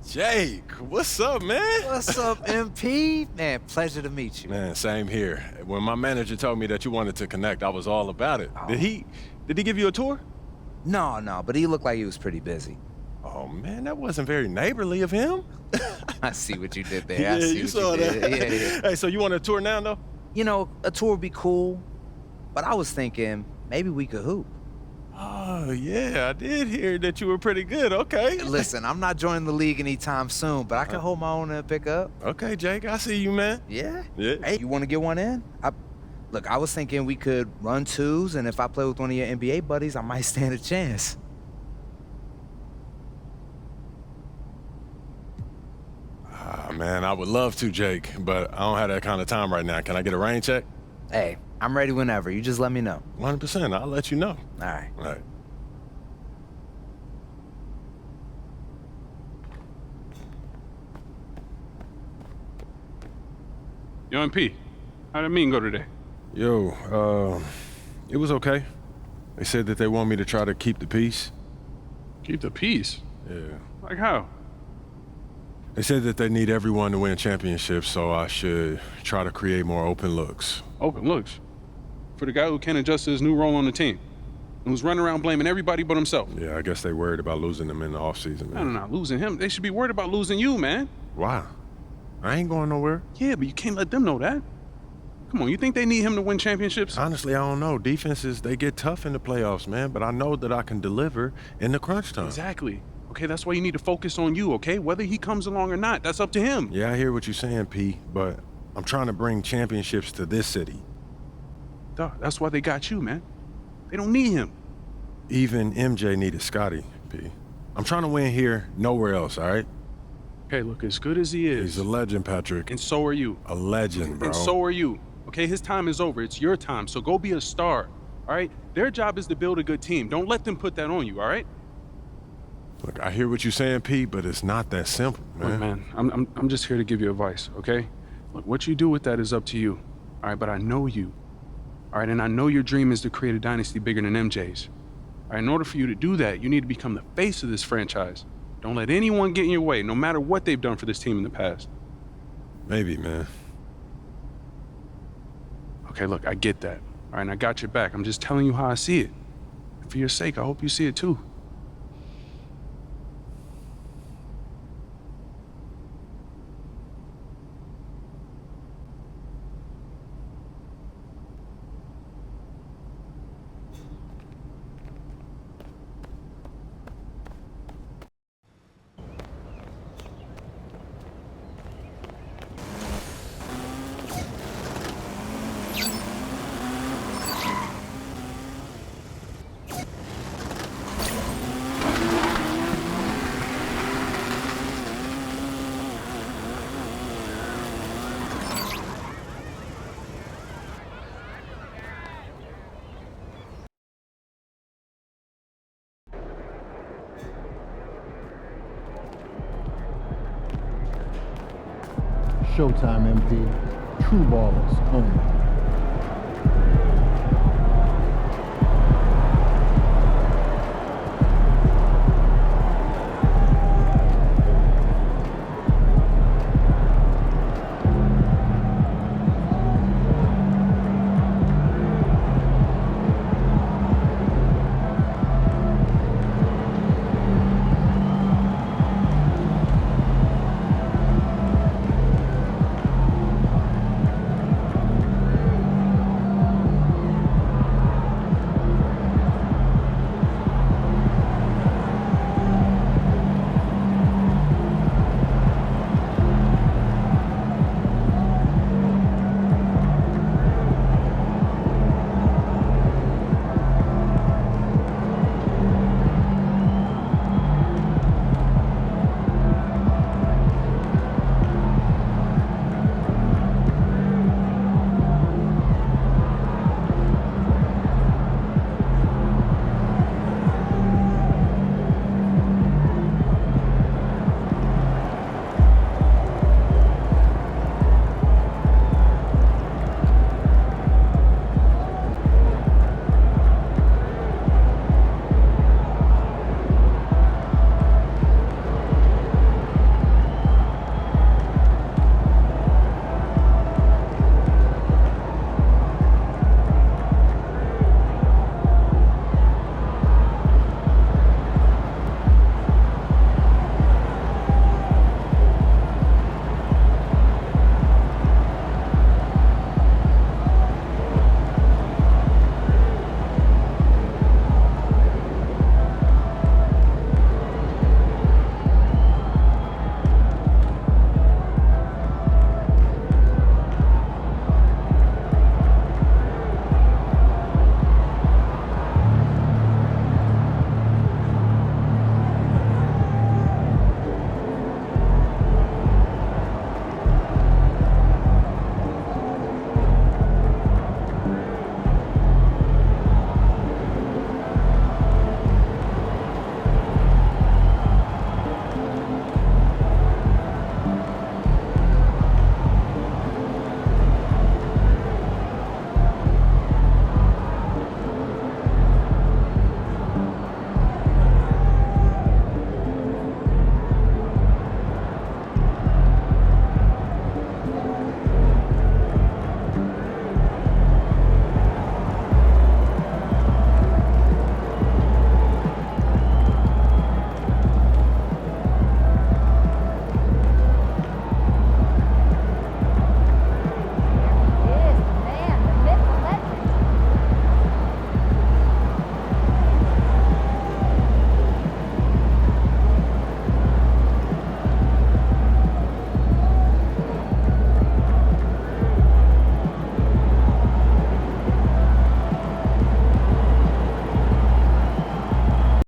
Q: Jake, what's up, man?
R: What's up, MP? Man, pleasure to meet you.
Q: Man, same here. When my manager told me that you wanted to connect, I was all about it. Did he give you a tour?
R: No, but he looked like he was pretty busy.
Q: Oh, man, that wasn't very neighborly of him.
R: I see what you did there.
Q: Yeah,
R: I see
Q: you
R: what
Q: saw
R: you did.
Q: that.
R: Yeah.
Q: Hey, so you want a tour now, though?
R: You know, a tour would be cool, but I was thinking maybe we could hoop.
Q: Oh, yeah, I did hear that you were pretty good. Okay.
R: Listen, I'm not joining the league anytime soon, but I can hold my own and pick up.
Q: Okay, Jake, I see you, man.
R: Yeah?
Q: Yeah.
R: Hey, you want to get one in? Look, I was thinking we could run twos, and if I play with one of your NBA buddies, I might stand a chance.
Q: Man, I would love to, Jake, but I don't have that kind of time right now. Can I get a rain check?
R: Hey, I'm ready whenever. You just let me know.
Q: 100%. I'll let you know.
R: All right.
Q: All right.
F: Yo, MP, how'd that meeting go today?
Q: Yo, it was okay. They said that they want me to try to keep the peace.
F: Keep the peace?
Q: Yeah.
F: Like how?
Q: They said that they need everyone to win championships, so I should try to create more open looks.
F: Open looks? For the guy who can't adjust to his new role on the team, and who's running around blaming everybody but himself.
Q: Yeah, I guess they worried about losing them in the offseason, man.
F: No, losing him. They should be worried about losing you, man.
Q: Why? I ain't going nowhere.
F: Yeah, but you can't let them know that. Come on, you think they need him to win championships?
Q: Honestly, I don't know. Defenses, they get tough in the playoffs, man, but I know that I can deliver in the crunch time.
F: Exactly. Okay, that's why you need to focus on you, okay? Whether he comes along or not, that's up to him.
Q: Yeah, I hear what you're saying, P, but I'm trying to bring championships to this city.
F: Duh, that's why they got you, man. They don't need him.
Q: Even MJ needed Scotty, P. I'm trying to win here, nowhere else, all right?
F: Okay, look, as good as he is.
Q: He's a legend, Patrick.
F: And so are you.
Q: A legend, bro.
F: And so are you. Okay, his time is over. It's your time, so go be a star, all right? Their job is to build a good team. Don't let them put that on you, all right?
Q: Look, I hear what you're saying, Pete, but it's not that simple, man.
F: Look, man, I'm just here to give you advice, okay? Look, what you do with that is up to you, all right? But I know you, all right? And I know your dream is to create a dynasty bigger than MJ's. All right, in order for you to do that, you need to become the face of this franchise. Don't let anyone get in your way, no matter what they've done for this team in the past.
Q: Maybe, man.
F: Okay, look, I get that, all right? And I got your back. I'm just telling you how I see it. For your sake, I hope you see it too.
J: Showtime, MP. True ballers only.